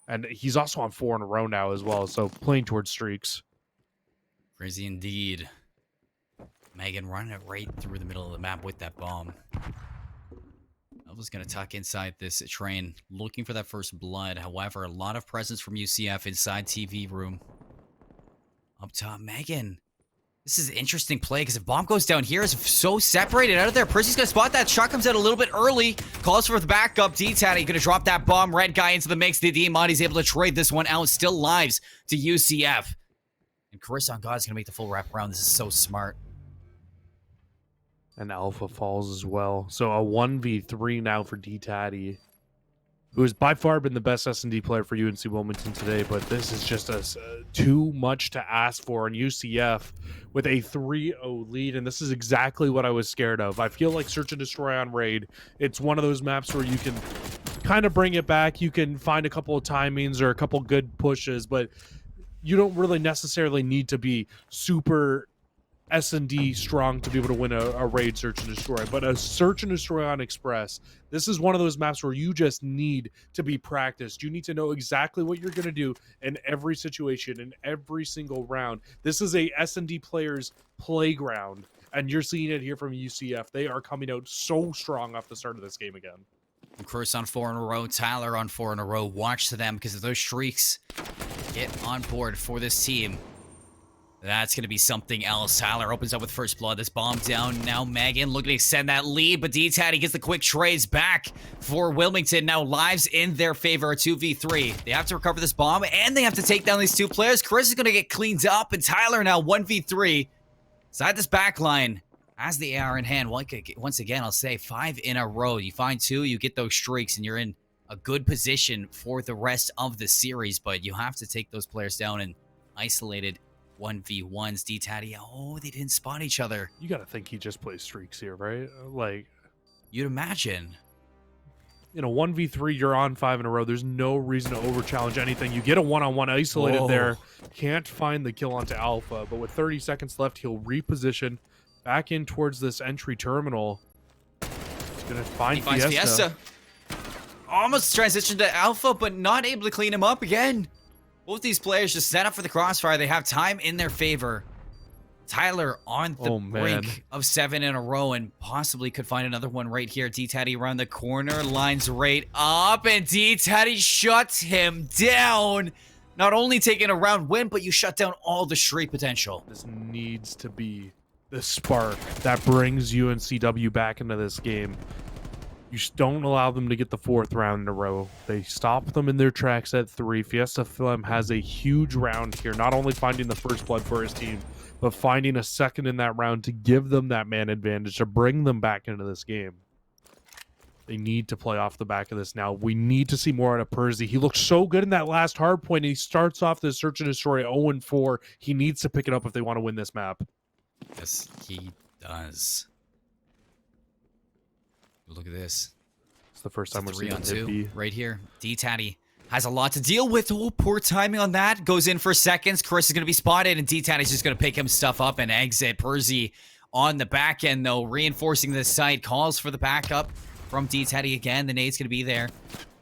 And he's also on 4 in a row now as well, so playing towards streaks. Crazy indeed. Megan running it right through the middle of the map with that bomb. Alpha's going to tuck inside this train, looking for that first blood. However, a lot of presence from UCF inside TV room. Up top, Megan. This is an interesting play because if bomb goes down here, it's so separated out of there. Percy's going to spot that. Shot comes out a little bit early. Calls for the backup. D-Tatty going to drop that bomb. Red guy into the mix. The Diamati's able to trade this one out. Still lives to UCF. And Chris on God's going to make the full wrap around. This is so smart. And Alpha falls as well. So a 1v3 now for D-Tatty, who has by far been the best S&D player for UNC Wilmington today, but this is just too much to ask for. And UCF with a 3-0 lead, and this is exactly what I was scared of. I feel like Search and Destroy on Raid, it's one of those maps where you can kind of bring it back. You can find a couple of timings or a couple good pushes, but you don't really necessarily need to be super S&D strong to be able to win a raid Search and Destroy. But a Search and Destroy on Express, this is one of those maps where you just need to be practiced. You need to know exactly what you're going to do in every situation, in every single round. This is a S&D player's playground, and you're seeing it here from UCF. They are coming out so strong off the start of this game again. Chris on 4 in a row, Tyler on 4 in a row. Watch to them because if those streaks get on board for this team, that's going to be something else. Tyler opens up with first blood. This bomb down. Now Megan looking to extend that lead, but D-Tatty gets the quick trades back for Wilmington. Now lives in their favor, 2v3. They have to recover this bomb, and they have to take down these two players. Chris is going to get cleaned up, and Tyler now 1v3. Inside this back line, has the AR in hand. Once again, I'll say 5 in a row. You find 2, you get those streaks, and you're in a good position for the rest of the series, but you have to take those players down and isolated 1v1s. D-Tatty, oh, they didn't spot each other. You got to think he just plays streaks here, right? Like, you'd imagine. You know, 1v3, you're on 5 in a row. There's no reason to over-challenge anything. You get a one-on-one isolated there. Can't find the kill onto Alpha, but with 30 seconds left, he'll reposition back in towards this entry terminal. He's going to find Fiesta. Almost transitioned to Alpha, but not able to clean him up again. Both these players just set up for the crossfire. They have time in their favor. Tyler on the brink of 7 in a row and possibly could find another one right here. D-Tatty around the corner, lines right up, and D-Tatty shuts him down. Not only taking a round win, but you shut down all the streak potential. This needs to be the spark that brings UNCW back into this game. You just don't allow them to get the 4th round in a row. They stop them in their tracks at 3. Fiesta Film has a huge round here, not only finding the first blood for his team, but finding a second in that round to give them that man advantage, to bring them back into this game. They need to play off the back of this now. We need to see more out of Percy. He looked so good in that last hard point. He starts off this Search and Destroy 0-4. He needs to pick it up if they want to win this map. Yes, he does. Look at this. It's the first time we're seeing 3-on-2 right here. D-Tatty has a lot to deal with. Oh, poor timing on that. Goes in for seconds. Chris is going to be spotted, and D-Tatty's just going to pick him stuff up and exit. Percy on the back end, though, reinforcing this site. Calls for the backup from D-Tatty again. The nade's going to be there.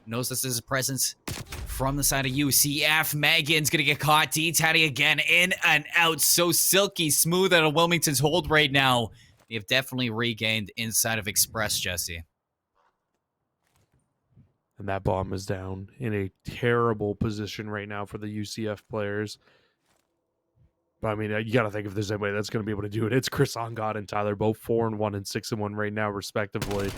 Knows this is a presence from the side of UCF. Megan's going to get caught. D-Tatty again in and out. So silky smooth out of Wilmington's hold right now. They have definitely regained inside of Express, Jesse. And that bomb is down in a terrible position right now for the UCF players. But I mean, you got to think if there's anybody that's going to be able to do it, it's Chris on God and Tyler, both 4-1 and 6-1 right now, respectively.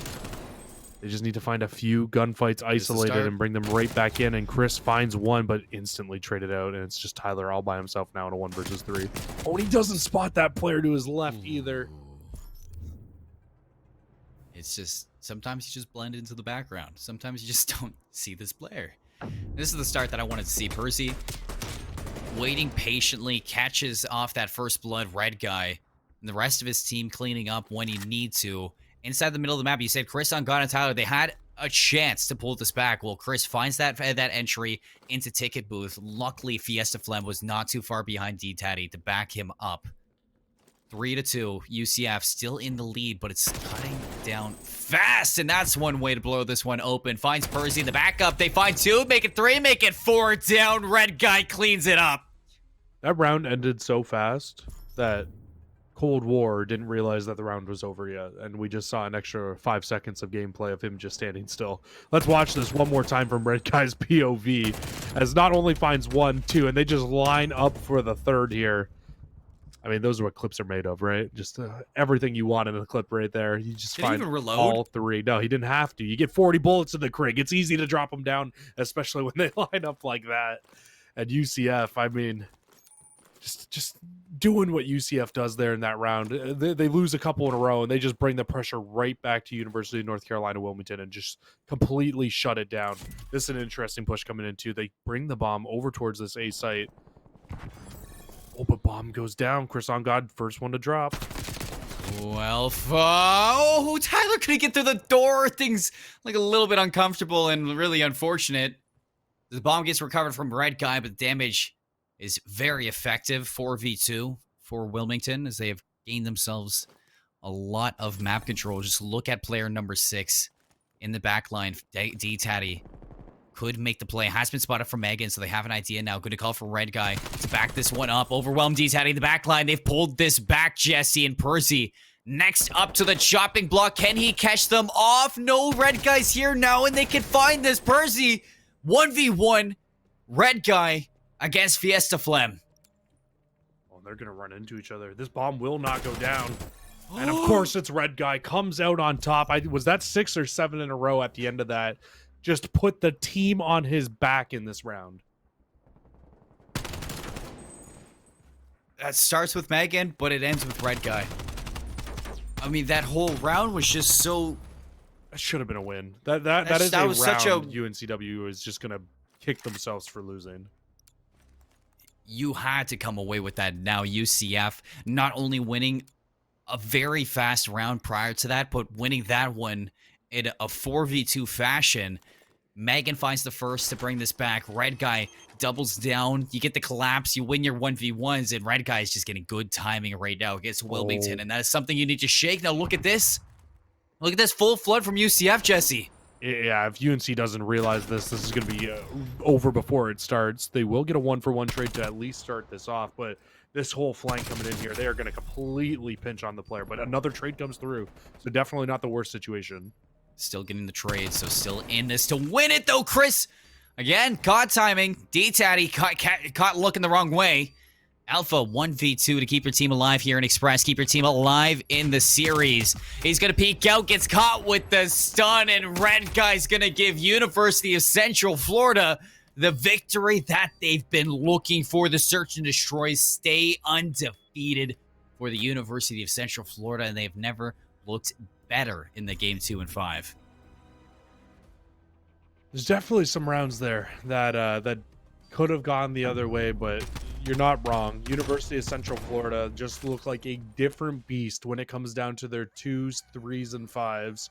They just need to find a few gunfights isolated and bring them right back in. And Chris finds one, but instantly traded out. And it's just Tyler all by himself now in a 1 versus 3. Oh, and he doesn't spot that player to his left either. It's just, sometimes you just blend into the background. Sometimes you just don't see this player. This is the start that I wanted to see. Percy waiting patiently, catches off that first blood red guy, and the rest of his team cleaning up when he need to. Inside the middle of the map, you said Chris on God and Tyler, they had a chance to pull this back. Well, Chris finds that entry into Ticket Booth. Luckily, Fiesta Flem was not too far behind D-Tatty to back him up. 3-2, UCF still in the lead, but it's cutting down fast, and that's one way to blow this one open. Finds Percy in the backup. They find 2, make it 3, make it 4 down. Red guy cleans it up. That round ended so fast that Cold War didn't realize that the round was over yet, and we just saw an extra 5 seconds of gameplay of him just standing still. Let's watch this one more time from Red Guy's POV, as not only finds 1, 2, and they just line up for the third here. I mean, those are what clips are made of, right? Just everything you want in a clip right there. You just Did he find even reload? all 3. No, he didn't have to. You get 40 bullets in the Krig. It's easy to drop them down, especially when they line up like that. At UCF, I mean, just doing what UCF does there in that round. They lose a couple in a row, and they just bring the pressure right back to University of North Carolina Wilmington and just completely shut it down. This is an interesting push coming in, too. They bring the bomb over towards this A site. Oh, but bomb goes down. Chris on God, first one to drop. Well, oh, Tyler couldn't get through the door. Things like a little bit uncomfortable and really unfortunate. The bomb gets recovered from Red Guy, but the damage is very effective. 4v2 for Wilmington as they have gained themselves a lot of map control. Just look at player number 6 in the back line. D-Tatty could make the play. Has been spotted from Megan, so they have an idea now. Good to call for Red Guy to back this one up. Overwhelmed D-Tatty in the back line. They've pulled this back, Jesse and Percy. Next up to the chopping block. Can he catch them off? No, Red Guy's here now, and they can find this. Percy, 1v1. Red Guy against Fiesta Flem. Oh, they're going to run into each other. This bomb will not go down. And of course, it's Red Guy. Comes out on top. Was that 6 or 7 in a row at the end of that? Just put the team on his back in this round. That starts with Megan, but it ends with Red Guy. I mean, that whole round was just so... That should have been a win. That is a round UNCW is just going to kick themselves for losing. You had to come away with that. Now UCF not only winning a very fast round prior to that, but winning that one in a 4v2 fashion. Megan finds the first to bring this back. Red Guy doubles down. You get the collapse. You win your 1v1s, and Red Guy is just getting good timing right now against Wilmington, and that is something you need to shake. Now look at this. Look at this full flood from UCF, Jesse. Yeah, if UNC doesn't realize this is going to be over before it starts. They will get a 1-for-1 trade to at least start this off, but this whole flank coming in here, they are going to completely pinch on the player. But another trade comes through, so definitely not the worst situation. Still getting the trade, so still in this to win it, though, Chris. Again, caught timing. D-Tatty caught looking the wrong way. Alpha 1v2 to keep your team alive here in Express. Keep your team alive in the series. He's going to peek out, gets caught with the stun, and Red Guy's going to give University of Central Florida the victory that they've been looking for. The search and destroys stay undefeated for the University of Central Florida, and they've never looked better in the game 2 and 5. There's definitely some rounds there that could have gone the other way, but you're not wrong. University of Central Florida just look like a different beast when it comes down to their 2s, 3s, and 5s.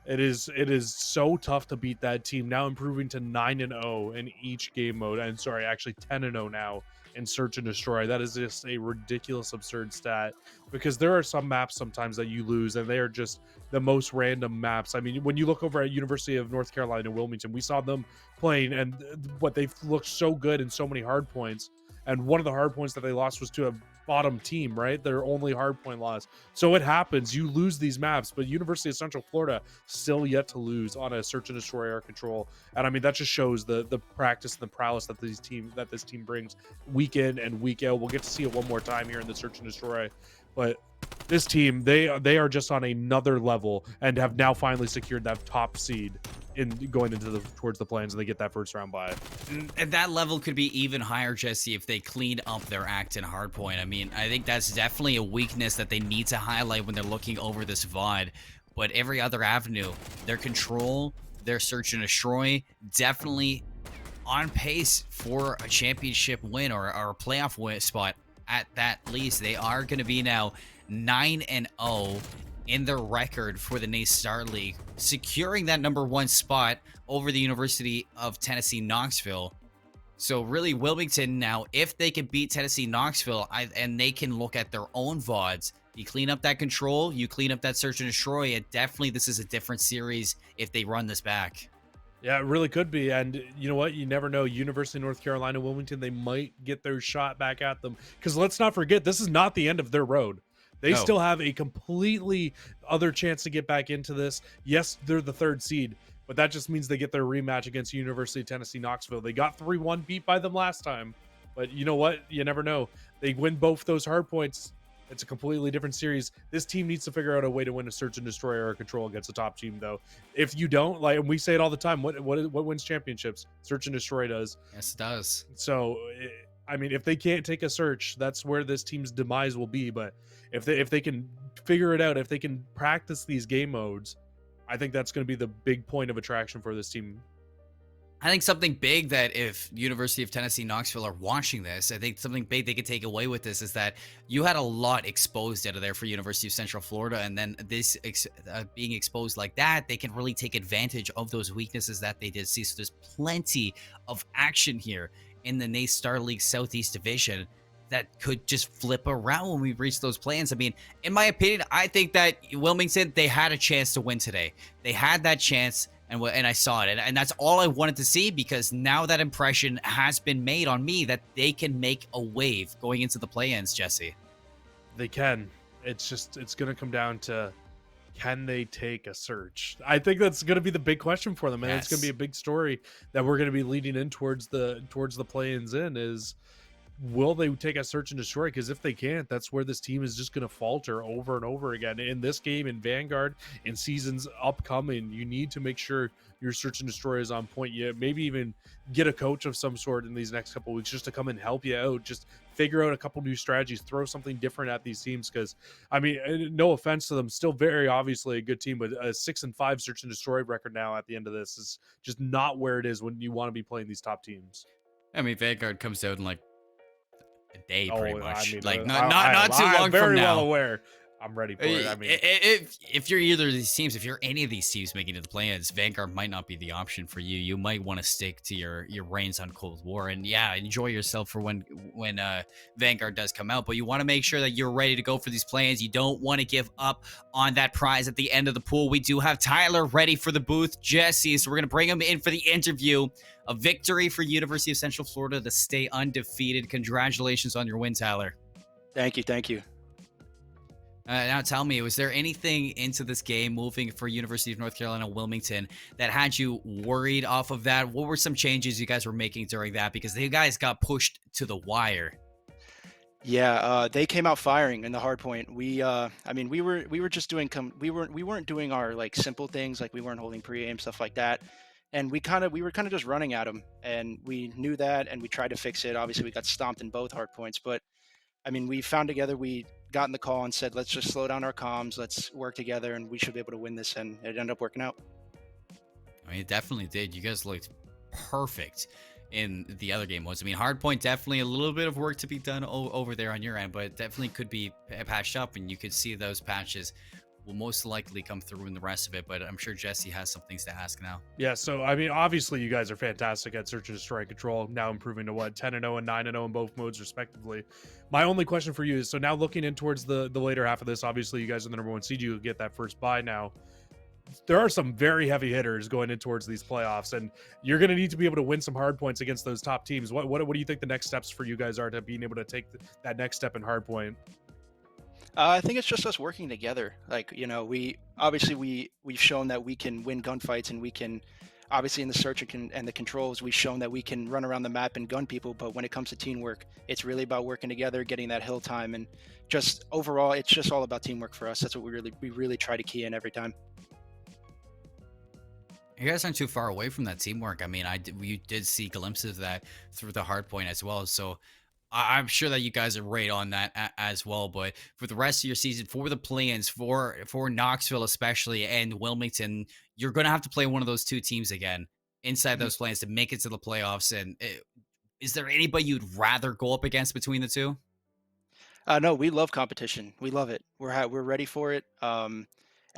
It is so tough to beat that team, now improving to 9-0 in each game mode. And sorry, actually 10-0 now in Search and Destroy. That is just a ridiculous, absurd stat, because there are some maps sometimes that you lose, and they are just the most random maps. I mean, when you look over at University of North Carolina Wilmington, we saw them playing, and what they've looked so good in so many hard points. And one of the hard points that they lost was to a bottom team, right? Their only hard point loss. So it happens. You lose these maps, but University of Central Florida still yet to lose on a Search and Destroy air control. And I mean, that just shows the practice and the prowess that this team brings week in and week out. We'll get to see it one more time here in the Search and Destroy. But this team, they are just on another level and have now finally secured that top seed in going into towards the play-ins, and they get that first round bye. And that level could be even higher, Jesse, if they clean up their act in hardpoint. I mean, I think that's definitely a weakness that they need to highlight when they're looking over this VOD. but every other avenue, their control, their search and destroy, definitely on pace for a championship win or a playoff win spot at that least. They are going to be now 9-0 in their record for the NACE Starleague, securing that #1 spot over the University of Tennessee Knoxville. So really, Wilmington now, if they can beat Tennessee Knoxville, and they can look at their own VODs, you clean up that control, you clean up that search and destroy, and definitely this is a different series if they run this back. Yeah, it really could be. And you know what? You never know. University of North Carolina, Wilmington, they might get their shot back at them. Because let's not forget, this is not the end of their road. They No. still have a completely other chance to get back into this. Yes, they're the 3rd seed, but that just means they get their rematch against University of Tennessee Knoxville. They got 3-1 beat by them last time. But you know what? You never know. They win both those hard points. It's a completely different series. This team needs to figure out a way to win a search and destroy or a control against a top team, though. If you don't, like, and we say it all the time, what wins championships? Search and destroy does. Yes, it does. So, I mean, if they can't take a search, that's where this team's demise will be. But if they can figure it out, if they can practice these game modes, I think that's going to be the big point of attraction for this team. I think something big that if University of Tennessee Knoxville are watching this, I think something big they could take away with this is that you had a lot exposed out of there for University of Central Florida, and then this being exposed like that, they can really take advantage of those weaknesses that they did see. So there's plenty of action here in the NACE Starleague Southeast Division that could just flip around when we reach those plans. I mean, in my opinion, I think that Wilmington, they had a chance to win today. They had that chance. And I saw it, and that's all I wanted to see, because now that impression has been made on me that they can make a wave going into the play-ins, Jesse. They can. It's going to come down to, can they take a search? I think that's going to be the big question for them, and it's going to be a big story that we're going to be leading in towards the play-ins is, will they take a search and destroy? Because if they can't, that's where this team is just going to falter over and over again. In this game, in Vanguard, in seasons upcoming, you need to make sure your search and destroy is on point. You maybe even get a coach of some sort in these next couple of weeks just to come and help you out. Just figure out a couple new strategies, throw something different at these teams. Because, I mean, no offense to them, still very obviously a good team, but a 6-5 search and destroy record now at the end of this is just not where it is when you want to be playing these top teams. I mean, Vanguard comes out in like a day, pretty much. I mean, like not too long I'm very from now. well aware. I'm ready for it. I mean, if you're either of these teams, if you're any of these teams making it to the play-ins, Vanguard might not be the option for you. You might want to stick to your reins on Cold War, and yeah, enjoy yourself for when Vanguard does come out. But you want to make sure that you're ready to go for these play-ins. You don't want to give up on that prize at the end of the pool. We do have Tyler ready for the booth, Jesse, so we're gonna bring him in for the interview. A victory for University of Central Florida to stay undefeated. Congratulations on your win, Tyler. Thank you. Now tell me, was there anything into this game moving for University of North Carolina Wilmington that had you worried off of that? What were some changes you guys were making during that? Because you guys got pushed to the wire. Yeah, they came out firing in the hard point. We were just doing we weren't doing our like simple things, like we weren't holding pre-aim, stuff like that. And we were kind of just running at them, and we knew that, and we tried to fix it. Obviously, we got stomped in both hard points, but I mean, we found together, we got in the call and said, let's just slow down our comms, let's work together, and we should be able to win this, and it ended up working out. I mean, it definitely did. You guys looked perfect in the other game modes. I mean, hardpoint, definitely a little bit of work to be done over there on your end, but it definitely could be patched up, and you could see those patches will most likely come through in the rest of it. But I'm sure Jesse has some things to ask now. Yeah, so I mean, obviously you guys are fantastic at search and destroy control, now improving to what, 10-0 and 9-0 in both modes respectively. My only question for you is, so now looking in towards the later half of this, obviously you guys are the #1 seed, you get that first bye now. There are some very heavy hitters going in towards these playoffs, and you're going to need to be able to win some hard points against those top teams. What do you think the next steps for you guys are to being able to take that next step in hard point? I think it's just us working together. Like, you know, we've shown that we can win gunfights, and we can, obviously in the search and the controls, we've shown that we can run around the map and gun people. But when it comes to teamwork, it's really about working together, getting that hill time, and just overall, it's just all about teamwork for us. That's what we really try to key in every time. You guys aren't too far away from that teamwork. I mean, we did see glimpses of that through the hard point as well. So I'm sure that you guys are right on that as well. But for the rest of your season, for the play-ins, for Knoxville especially and Wilmington, you're going to have to play one of those two teams again inside Mhm. those play-ins to make it to the playoffs. And is there anybody you'd rather go up against between the two? No, we love competition. We love it. We're ready for it. And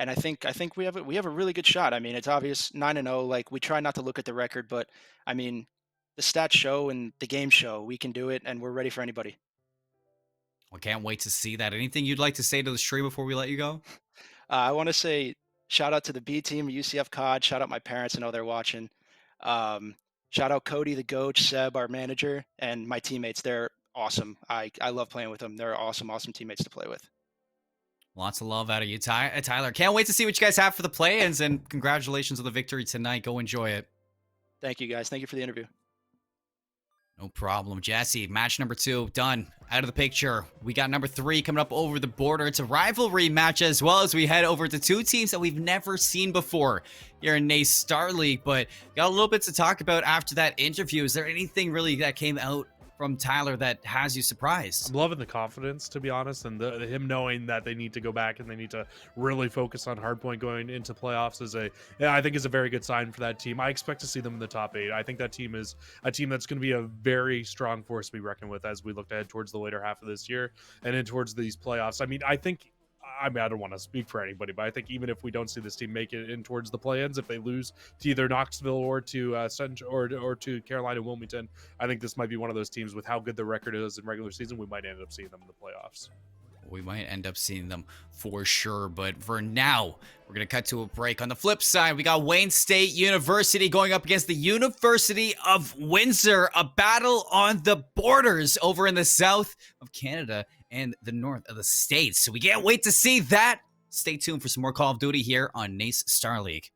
I think we have a really good shot. I mean, it's obvious 9-0. Like we try not to look at the record, but I mean, the stats show and the game show we can do it, and we're ready for anybody. I can't wait to see that. Anything you'd like to say to the stream before we let you go? I want to say shout out to the B team, UCF COD. Shout out my parents. I know they're watching. Um, Shout out Cody, the coach, Seb, our manager, and my teammates. They're awesome. I love playing with them. They're awesome, awesome teammates to play with. Lots of love out of you, Tyler. Can't wait to see what you guys have for the play-ins, and congratulations on the victory tonight. Go enjoy it. Thank you guys. Thank you for the interview. No problem. Jesse, match number 2, done. Out of the picture. We got number 3 coming up over the border. It's a rivalry match as well as we head over to two teams that we've never seen before here in NACE Starleague. But got a little bit to talk about after that interview. Is there anything really that came out from Tyler that has you surprised? I'm loving the confidence, to be honest, and him knowing that they need to go back and they need to really focus on hardpoint going into playoffs I think is a very good sign for that team. I expect to see them in the top 8. I think that team is a team that's going to be a very strong force to be reckoned with as we look ahead towards the later half of this year and in towards these playoffs. I mean, I don't want to speak for anybody, but I think even if we don't see this team make it in towards the play-ins, if they lose to either Knoxville or to or to Carolina and Wilmington, I think this might be one of those teams with how good the record is in regular season. We might end up seeing them in the playoffs. We might end up seeing them for sure. But for now, we're going to cut to a break. On the flip side, we got Wayne State University going up against the University of Windsor, a battle on the borders over in the south of Canada and the north of the States. So we can't wait to see that. Stay tuned for some more Call of Duty here on NACE Starleague.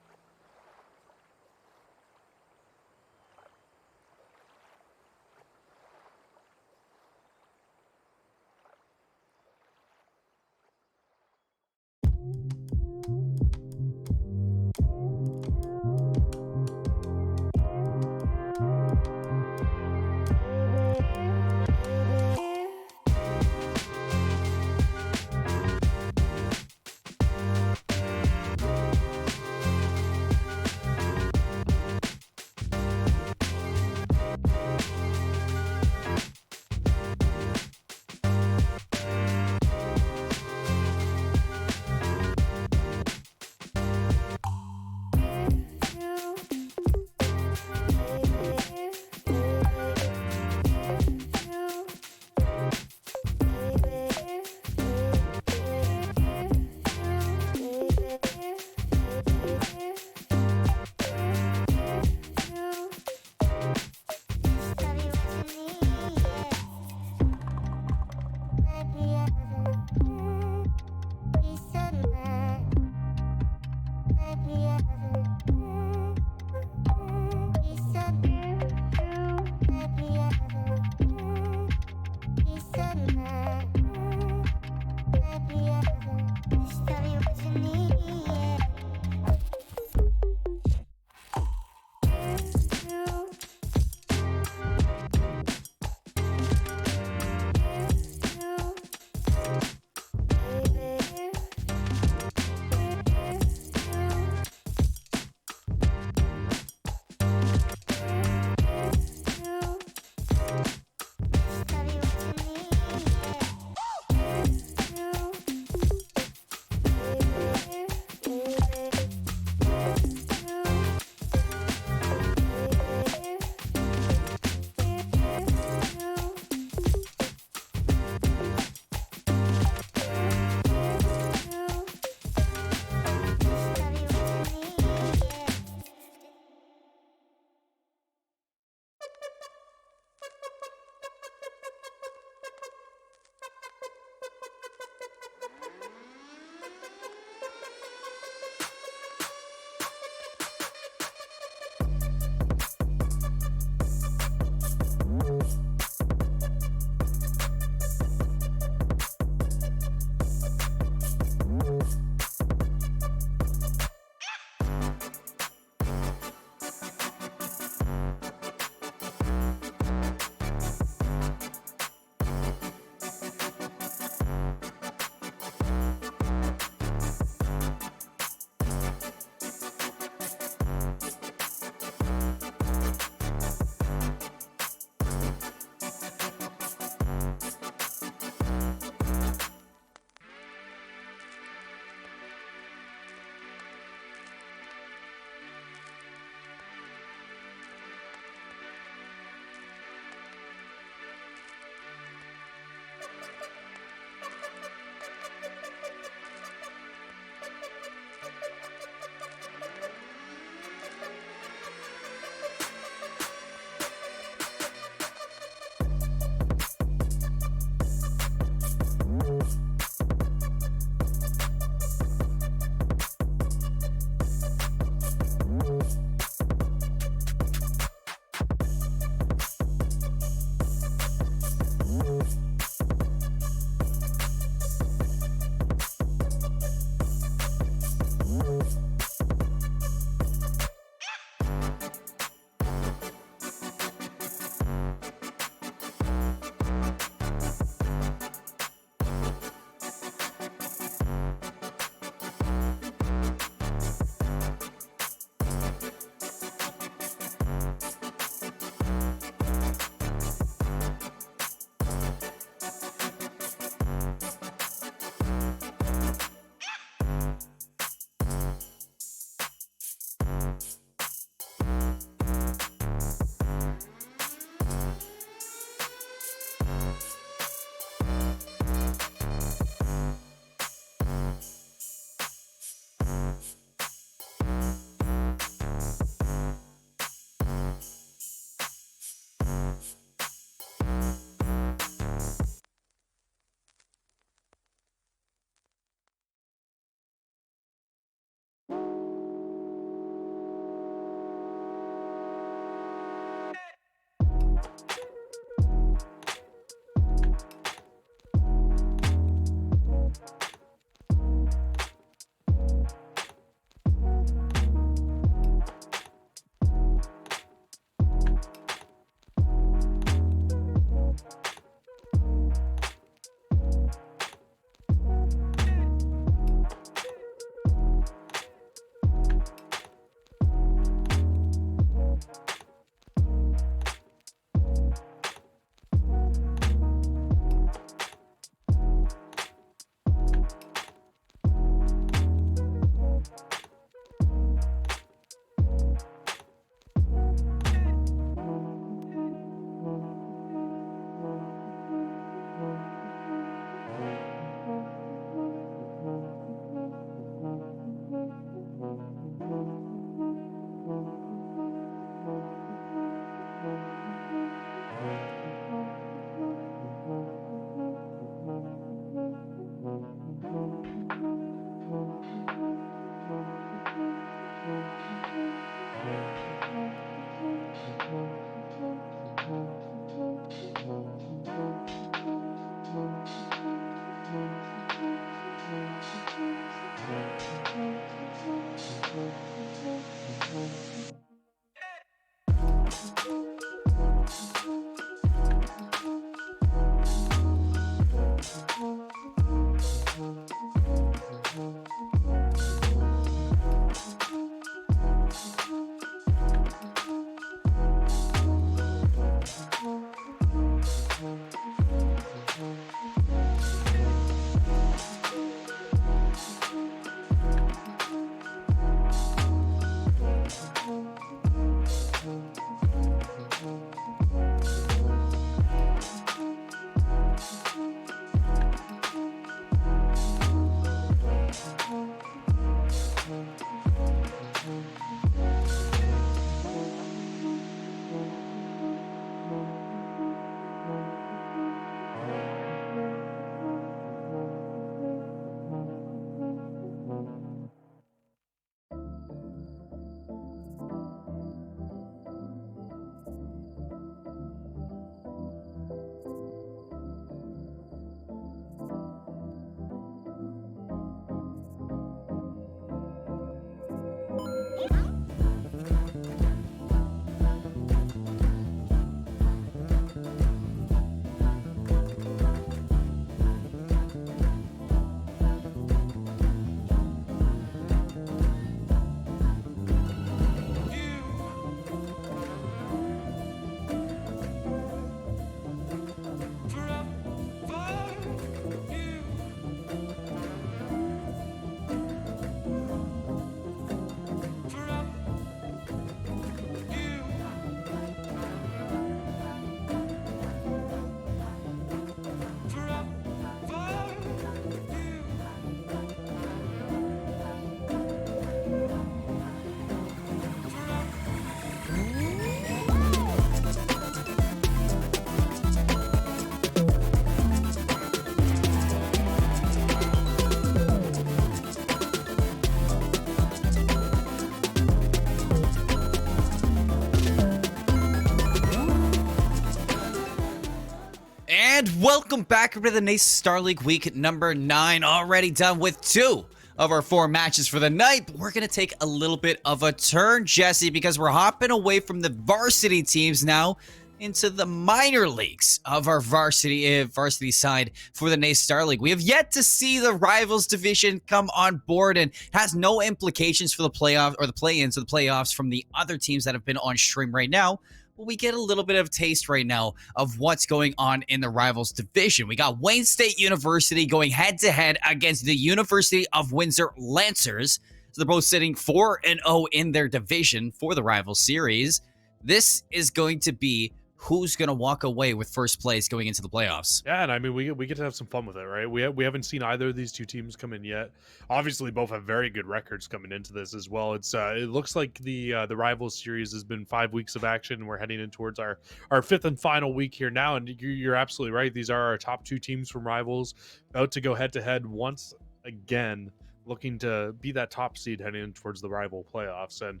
Welcome back to the NACE Starleague week number 9. Already done with 2 of our 4 matches for the night. But we're going to take a little bit of a turn, Jesse, because we're hopping away from the varsity teams now into the minor leagues of our varsity side for the NACE Starleague. We have yet to see the Rivals division come on board, and has no implications for the playoff or the play-ins or the playoffs from the other teams that have been on stream right now. But we get a little bit of taste right now of what's going on in the Rivals division. We got Wayne State University going head-to-head against the University of Windsor Lancers. So they're both sitting 4-0 in their division for the Rivals series. This is going to be who's going to walk away with first place going into the playoffs. Yeah, and I mean, we get to have some fun with it, right? We haven't seen either of these two teams come in yet. Obviously, both have very good records coming into this as well. It's it looks like the Rivals series has been 5 weeks of action. We're heading in towards our 5th and final week here now, and you're absolutely right. These are our top 2 teams from Rivals, about to go head-to-head once again, looking to be that top seed heading in towards the Rival playoffs. And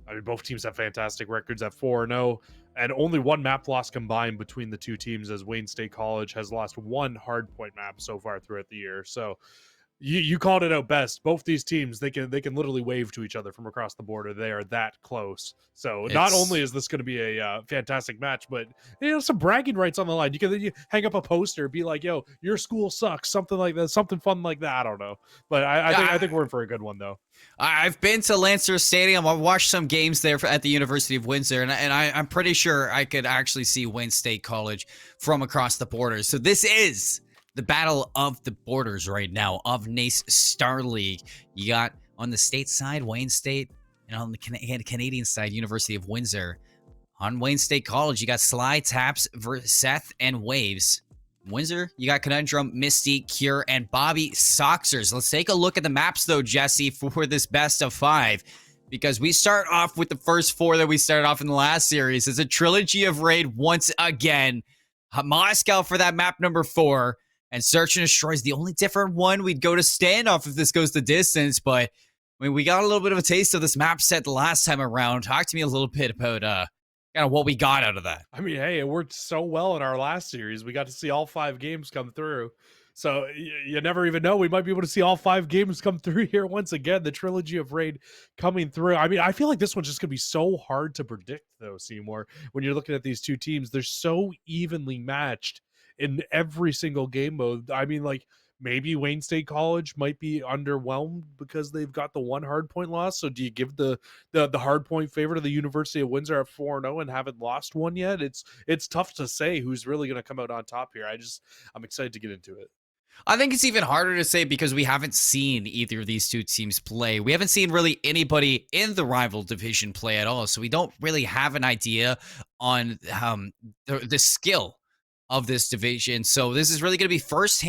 I mean, both teams have fantastic records at 4-0. And only 1 map loss combined between the two teams, as Wayne State College has lost 1 hardpoint map so far throughout the year. So you called it out best. Both these teams, they can literally wave to each other from across the border. They are that close. So not only is this going to be a fantastic match, but some bragging rights on the line. You hang up a poster, be like, "Yo, your school sucks," something like that, something fun like that. I don't know, but I think we're in for a good one though. I've been to Lancer Stadium. I've watched some games there at the University of Windsor, and I'm pretty sure I could actually see Wayne State College from across the border. So this is the battle of the borders right now of NACE Starleague. You got on the state side, Wayne State, and on the Canadian side, University of Windsor. On Wayne State College, you got Sly, Taps, Seth, and Waves. Windsor, you got Conundrum, Misty, Cure, and Bobby Soxers. Let's take a look at the maps, though, Jesse, for this best of 5. Because we start off with the first 4 that we started off in the last series. It's a trilogy of raid once again. Moscow for that map number 4. And Search and Destroy is the only different one. We'd go to Standoff if this goes the distance. But, I mean, we got a little bit of a taste of this map set the last time around. Talk to me a little bit about kind of what we got out of that. I mean, hey, it worked so well in our last series. We got to see all 5 games come through. So you never even know. We might be able to see all 5 games come through here once again. The trilogy of raid coming through. I mean, I feel like this one's just going to be so hard to predict, though, Seymour. When you're looking at these two teams, they're so evenly matched in every single game mode. I mean, like, maybe Wayne State College might be underwhelmed because they've got the 1 hardpoint loss. So do you give the hardpoint favor to the University of Windsor at 4-0 and haven't lost one yet? It's tough to say who's really going to come out on top here. I'm excited to get into it. I think it's even harder to say because we haven't seen either of these two teams play. We haven't seen really anybody in the Rival division play at all. So we don't really have an idea on the skill of this division. So this is really going to be first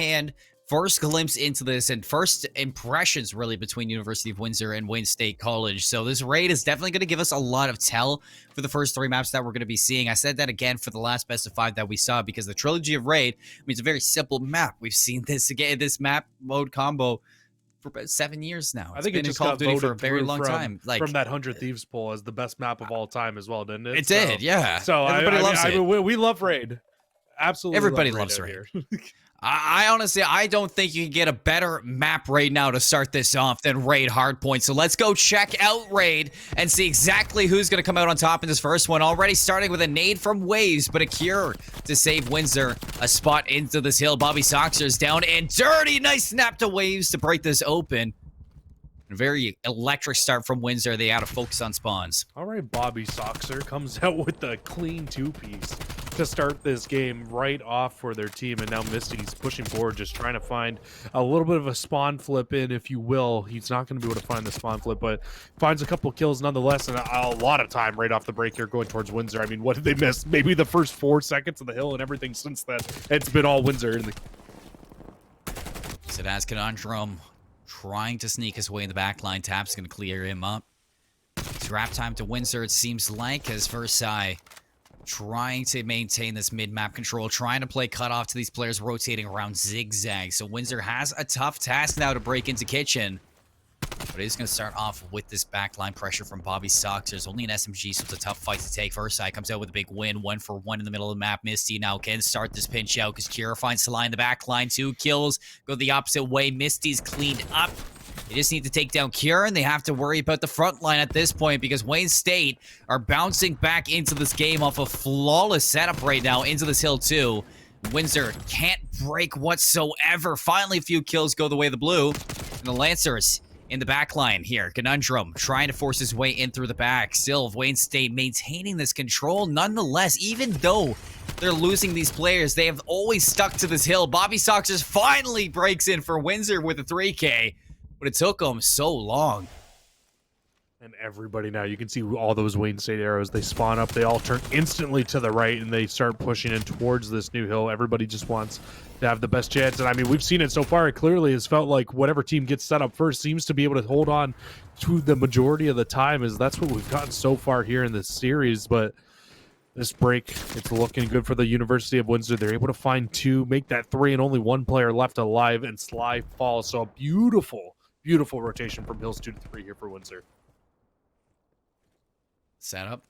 glimpse into this and first impressions really between University of Windsor and Wayne State College. So this raid is definitely going to give us a lot of tell for the first 3 maps that we're going to be seeing. I said that again for the last best of 5 that we saw, because the trilogy of raid, I mean, it's a very simple map. We've seen this again, this map mode combo for about 7 years now. I think been it just in Call got of Duty for a voted very through long time. Like, from that 100 Thieves poll as the best map of all time as well, didn't it? It did, yeah. So everybody loves it. I mean, we love raid. Absolutely, everybody loves raid. I honestly, I don't think you can get a better map right now to start this off than Raid Hardpoint. So let's go check out Raid and see exactly who's going to come out on top in this first one. Already starting with a nade from Waves, but a Cure to save Windsor a spot into this hill. Bobby Soxers down and dirty. Nice snap to Waves to break this open. A very electric start from Windsor. They out of focus on spawns. All right, Bobby Soxer comes out with a clean 2-piece to start this game right off for their team. And now Misty's pushing forward, just trying to find a little bit of a spawn flip in, if you will. He's not going to be able to find the spawn flip, but finds a couple kills nonetheless, and a lot of time right off the break here going towards Windsor. I mean, what did they miss? Maybe the first 4 seconds of the hill, and everything since then, it's been all Windsor. Sadaz Conundrum trying to sneak his way in the back line. Tap's going to clear him up. It's wrap time to Windsor, it seems like, as Versailles trying to maintain this mid-map control, trying to play cutoff to these players rotating around zigzag. So Windsor has a tough task now to break into Kitchen. But it is going to start off with this backline pressure from Bobby Sox. There's only an SMG, so it's a tough fight to take. Versailles comes out with a big win. 1-for-1 in the middle of the map. Misty now can start this pinch out because Kira finds Salai in the backline. 2 kills. Go the opposite way. Misty's cleaned up. They just need to take down Kira, and they have to worry about the front line at this point because Wayne State are bouncing back into this game off a flawless setup right now into this hill too. Windsor can't break whatsoever. Finally, a few kills go the way of the blue. And the Lancers in the back line here. Conundrum trying to force his way in through the back. Still, Wayne State maintaining this control. Nonetheless, even though they're losing these players, they have always stuck to this hill. Bobby Sox just finally breaks in for Windsor with a 3K. But it took them so long. And everybody now, you can see all those Wayne State arrows. They spawn up. They all turn instantly to the right, and they start pushing in towards this new hill. Everybody just wants to have the best chance. And, I mean, we've seen it so far. It clearly has felt like whatever team gets set up first seems to be able to hold on to the majority of the time. That's what we've gotten so far here in this series. But this break, it's looking good for the University of Windsor. They're able to find 2, make that 3, and only 1 player left alive, and Sly falls. So a beautiful rotation from Hills 2 to 3 here for Windsor. Set up.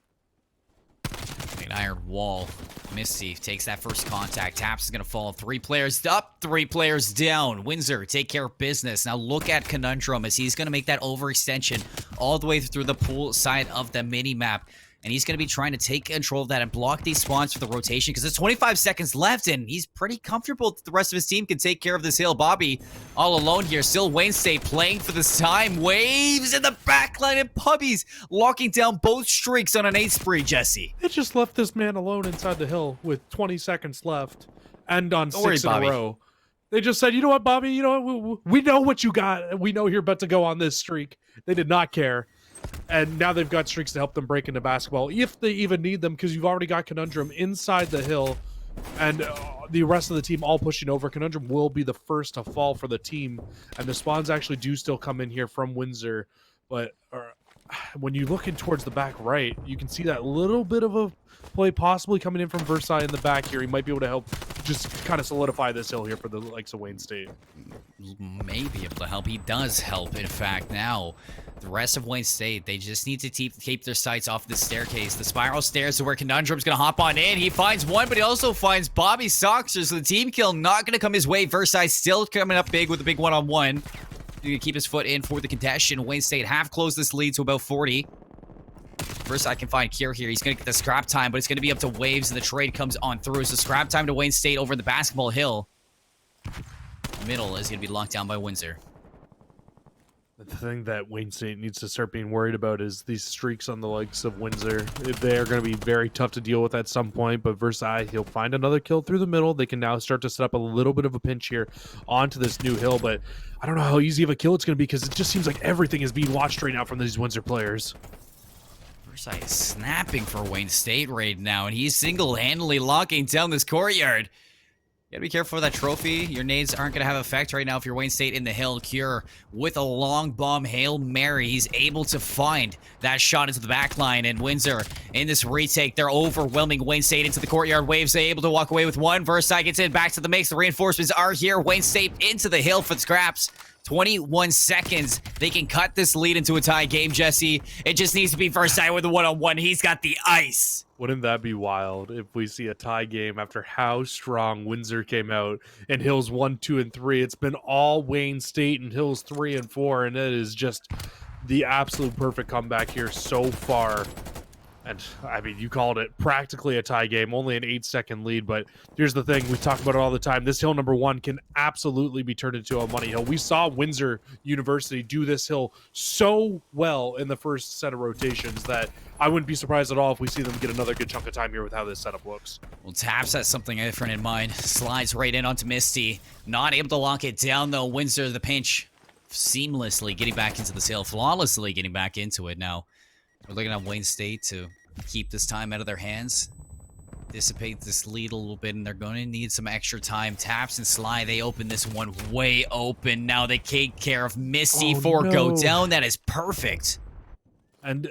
An iron wall. Misty takes that first contact. Taps is going to fall. 3 players up, 3 players down. Windsor take care of business. Now look at Conundrum as he's going to make that overextension all the way through the pool side of the mini-map. And he's going to be trying to take control of that and block these spawns for the rotation because there's 25 seconds left, and he's pretty comfortable that the rest of his team can take care of this hill. Bobby all alone here. Still Wayne State playing for this time. Waves in the backline, and Puppies locking down both streaks on an 8 spree, Jesse. It just left this man alone inside the hill with 20 seconds left and on Don't worry, 6 in Bobby. a row. They just said, you know what, Bobby? You know what? We know what you got. We know you're about to go on this streak. They did not care. And now they've got streaks to help them break into basketball, if they even need them, because you've already got Conundrum inside the hill, and the rest of the team all pushing over. Conundrum will be the first to fall for the team, and the spawns actually do still come in here from Windsor, but when you look in towards the back right, you can see that little bit of a play possibly coming in from Versailles in the back here. He might be able to help just kind of solidify this hill here for the likes of Wayne State. May be able to help. He does help, in fact. Now the rest of Wayne State, they just need to keep their sights off the staircase. The spiral stairs to where Conundrum's going to hop on in. He finds one, but he also finds Bobby Soxer, so the team kill not going to come his way. Versailles still coming up big with a big one-on-one. He's going to keep his foot in for the contestation. Wayne State have closed this lead to about 40. Versailles can find Kier here. He's going to get the scrap time, but it's going to be up to Waves, and the trade comes on through. So scrap time to Wayne State over the basketball hill. Middle is going to be locked down by Windsor. The thing that Wayne State needs to start being worried about is these streaks on the likes of Windsor. They are going to be very tough to deal with at some point, but Versailles, he'll find another kill through the middle. They can now start to set up a little bit of a pinch here onto this new hill, but I don't know how easy of a kill it's going to be because it just seems like everything is being watched right now from these Windsor players. Versailles is snapping for Wayne State right now, and he's single-handedly locking down this courtyard. You gotta be careful for that trophy. Your nades aren't gonna have effect right now if you're Wayne State in the hill. Cure with a long bomb Hail Mary. He's able to find that shot into the back line, and Windsor in this retake, they're overwhelming Wayne State into the courtyard. Waves able to walk away with one. Versailles gets in back to the mix. The reinforcements are here. Wayne State into the hill for the scraps. 21 seconds. They can cut this lead into a tie game, Jesse. It just needs to be Versailles with a one-on-one. He's got the ice. Wouldn't that be wild if we see a tie game after how strong Windsor came out in Hills 1, 2, and 3? It's been all Wayne State in Hills 3 and 4, and it is just the absolute perfect comeback here so far. And, I mean, you called it practically a tie game, only an 8-second lead. But here's the thing. We talk about it all the time. This hill number 1 can absolutely be turned into a money hill. We saw Windsor University do this hill so well in the first set of rotations that I wouldn't be surprised at all if we see them get another good chunk of time here with how this setup looks. Well, Taps has something different in mind. Slides right in onto Misty. Not able to lock it down, though. Windsor, the pinch, seamlessly getting back into this hill. Flawlessly getting back into it now. We're looking at Wayne State to keep this time out of their hands, dissipate this lead a little bit, and they're going to need some extra time. Taps and Sly, they open this one way open. Now they take care of Misty for go down. That is perfect. And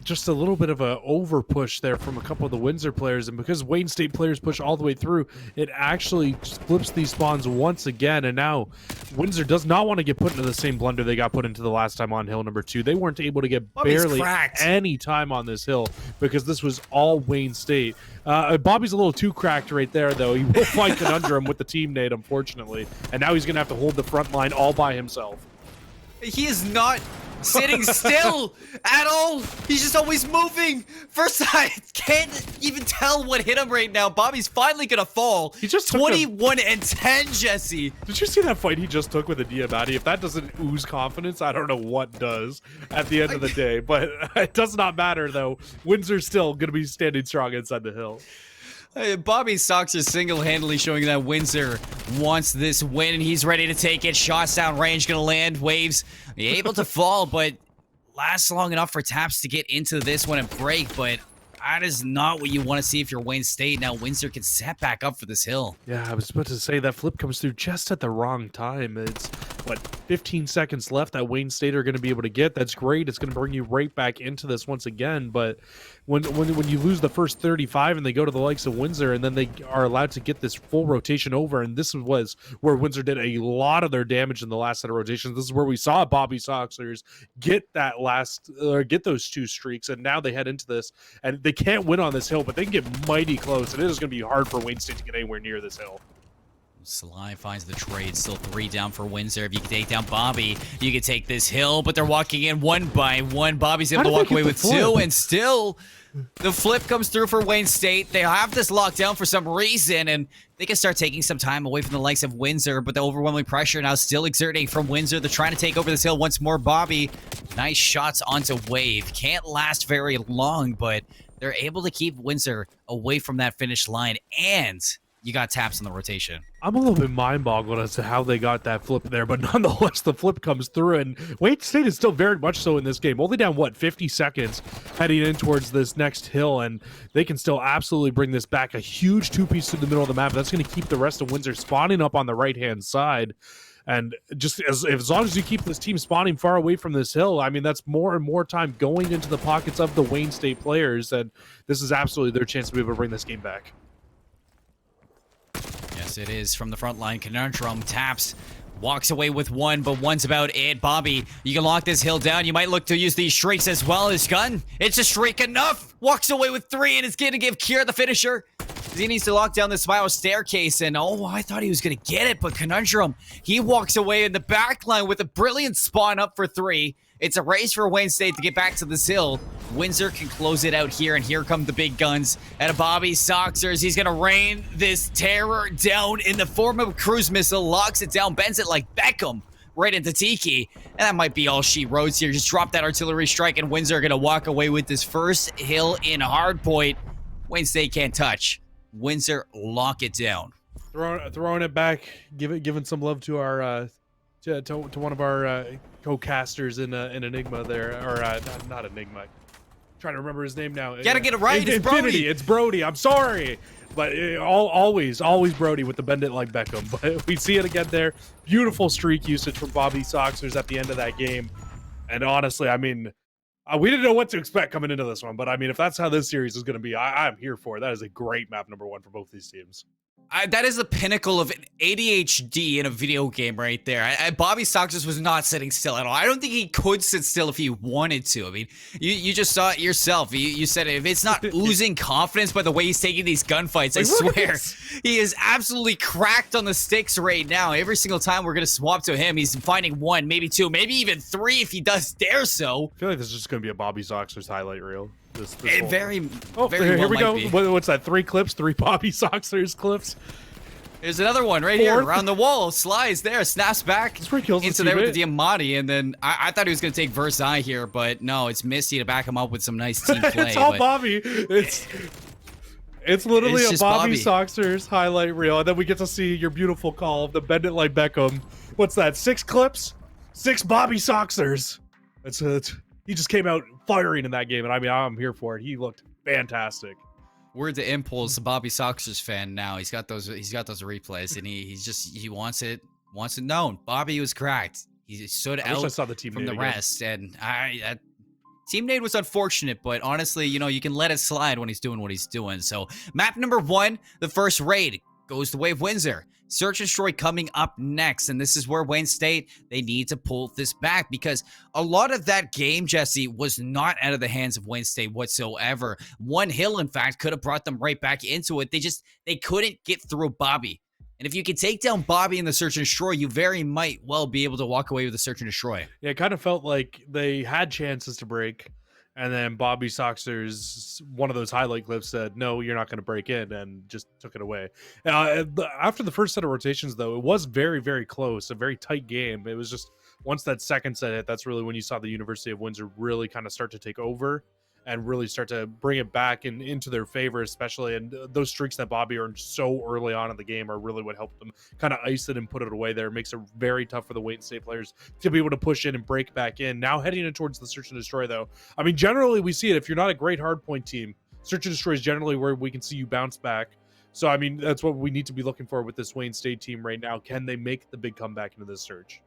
just a little bit of a over push there from a couple of the Windsor players, and because Wayne State players push all the way through, it actually just flips these spawns once again, and now Windsor does not want to get put into the same blunder they got put into the last time on hill number 2. They weren't able to get barely any time on this hill because this was all Wayne State. Bobby's a little too cracked right there, though. He will find Conundrum with the team nade, unfortunately, and now he's going to have to hold the front line all by himself. He is not sitting still at all. He's just always moving. First, I can't even tell what hit him right now. Bobby's finally gonna fall. He just 21 and 10, Jesse. Did you see that fight he just took with a Diamante? If that doesn't ooze confidence, I don't know what does at the end of the day. But it does not matter, though. Windsor's still gonna be standing strong inside the hill. Bobby Sox is single-handedly showing that Windsor wants this win, and he's ready to take it. Shots down range, gonna land. Waves able to fall, but lasts long enough for Taps to get into this one and break, but that is not what you want to see if you're Wayne State. Now Windsor can set back up for this hill. Yeah, I was about to say that flip comes through just at the wrong time. It's, what, 15 seconds left that Wayne State are going to be able to get. That's great. It's going to bring you right back into this once again, but when you lose the first 35 and they go to the likes of Windsor and then they are allowed to get this full rotation over, and this was where Windsor did a lot of their damage in the last set of rotations. This is where we saw Bobby Soxers get that last or get those 2 streaks, and now they head into this and they can't win on this hill, but they can get mighty close, and it is going to be hard for Wayne State to get anywhere near this hill. Sly finds the trade. Still 3 down for Windsor. If you can take down Bobby, you can take this hill, but they're walking in one by one. Bobby's able to walk away with 2, and still the flip comes through for Wayne State. They have this locked down for some reason, and they can start taking some time away from the likes of Windsor, but the overwhelming pressure now still exerting from Windsor. They're trying to take over this hill once more. Bobby, nice shots onto Wave. Can't last very long, but they're able to keep Windsor away from that finish line, and you got Taps on the rotation. I'm a little bit mind-boggled as to how they got that flip there, but nonetheless, the flip comes through, and Wayne State is still very much so in this game. Only down, what, 50 seconds heading in towards this next hill, and they can still absolutely bring this back. A huge 2-piece to the middle of the map. That's going to keep the rest of Windsor spawning up on the right-hand side. And just as long as you keep this team spawning far away from this hill, I mean, that's more and more time going into the pockets of the Wayne State players, and this is absolutely their chance to be able to bring this game back. Yes, it is from the front line. Conundrum Taps walks away with 1, but 1's about it. Bobby, you can lock this hill down. You might look to use these shrieks as well as gun. It's a shriek enough. Walks away with 3, and it's going to give Kier the finisher. He needs to lock down the spiral staircase, and oh, I thought he was going to get it, but Conundrum, he walks away in the back line with a brilliant spawn up for 3. It's a race for Wayne State to get back to this hill. Windsor can close it out here, and here come the big guns. And Bobby Soxers, he's going to rain this terror down in the form of a cruise missile, locks it down, bends it like Beckham right into Tiki. And that might be all she wrote here. Just drop that artillery strike, and Windsor are going to walk away with this first hill in hardpoint. Wayne State can't touch. Windsor lock it down. Throwing it back, giving some love to our to one of our co-casters in Enigma there, or not Enigma. I'm trying to remember his name now. Gotta get it right. It's Brody. It's Brody. I'm sorry, but always Brody with the bend it like Beckham. But we see it again there. Beautiful streak usage from Bobby Soxers at the end of that game. And honestly, I mean, we didn't know what to expect coming into this one, but I mean, if that's how this series is going to be, I'm here for it. That is a great map number 1 for both these teams. That is the pinnacle of ADHD in a video game right there. Bobby Soxers was not sitting still at all. I don't think he could sit still if he wanted to. I mean, you just saw it yourself. You said if it's not oozing confidence by the way he's taking these gunfights, I swear, he is absolutely cracked on the sticks right now. Every single time we're going to swap to him, he's finding 1, maybe 2, maybe even 3 if he does dare so. I feel like this is just going to be a Bobby Soxers highlight reel. Very here we go. Be. What's that? 3 clips? 3 Bobby Soxers clips? There's another one right here around the wall. Sly is there, snaps back into there with the Diamante, and then I thought he was going to take Versailles here, but no, it's Misty to back him up with some nice team play. It's all Bobby. It's literally a Bobby Soxers highlight reel, and then we get to see your beautiful call of the bend it like Beckham. What's that? 6 clips? 6 Bobby Soxers. He just came out firing in that game, and I mean, I'm here for it. He looked fantastic. We're the Impulse Bobby Soxers fan now. He's got those replays, and he wants it known. Bobby was cracked. He stood out I saw the team from the rest, and Team Nade was unfortunate, but honestly, you know, you can let it slide when he's doing what he's doing. So map number 1, the first raid goes the way of Windsor. Search and Destroy coming up next, and this is where Wayne State, they need to pull this back because a lot of that game, Jesse, was not out of the hands of Wayne State whatsoever. One hill, in fact, could have brought them right back into it. They couldn't get through Bobby. And if you can take down Bobby in the Search and Destroy, you very might well be able to walk away with the Search and Destroy. Yeah, it kind of felt like they had chances to break, and then Bobby Soxer's one of those highlight clips said, "No, you're not going to break in," and just took it away. After the first set of rotations, though, it was very, very close, a very tight game. It was just once that second set hit, that's really when you saw the University of Windsor really kind of start to take over and really start to bring it back into their favor, especially. And those streaks that Bobby earned so early on in the game are really what helped them kind of ice it and put it away there. It makes it very tough for the Wayne State players to be able to push in and break back in. Now heading in towards the Search and Destroy, though. I mean, generally we see it. If you're not a great hardpoint team, Search and Destroy is generally where we can see you bounce back. So, I mean, that's what we need to be looking for with this Wayne State team right now. Can they make the big comeback into this Search?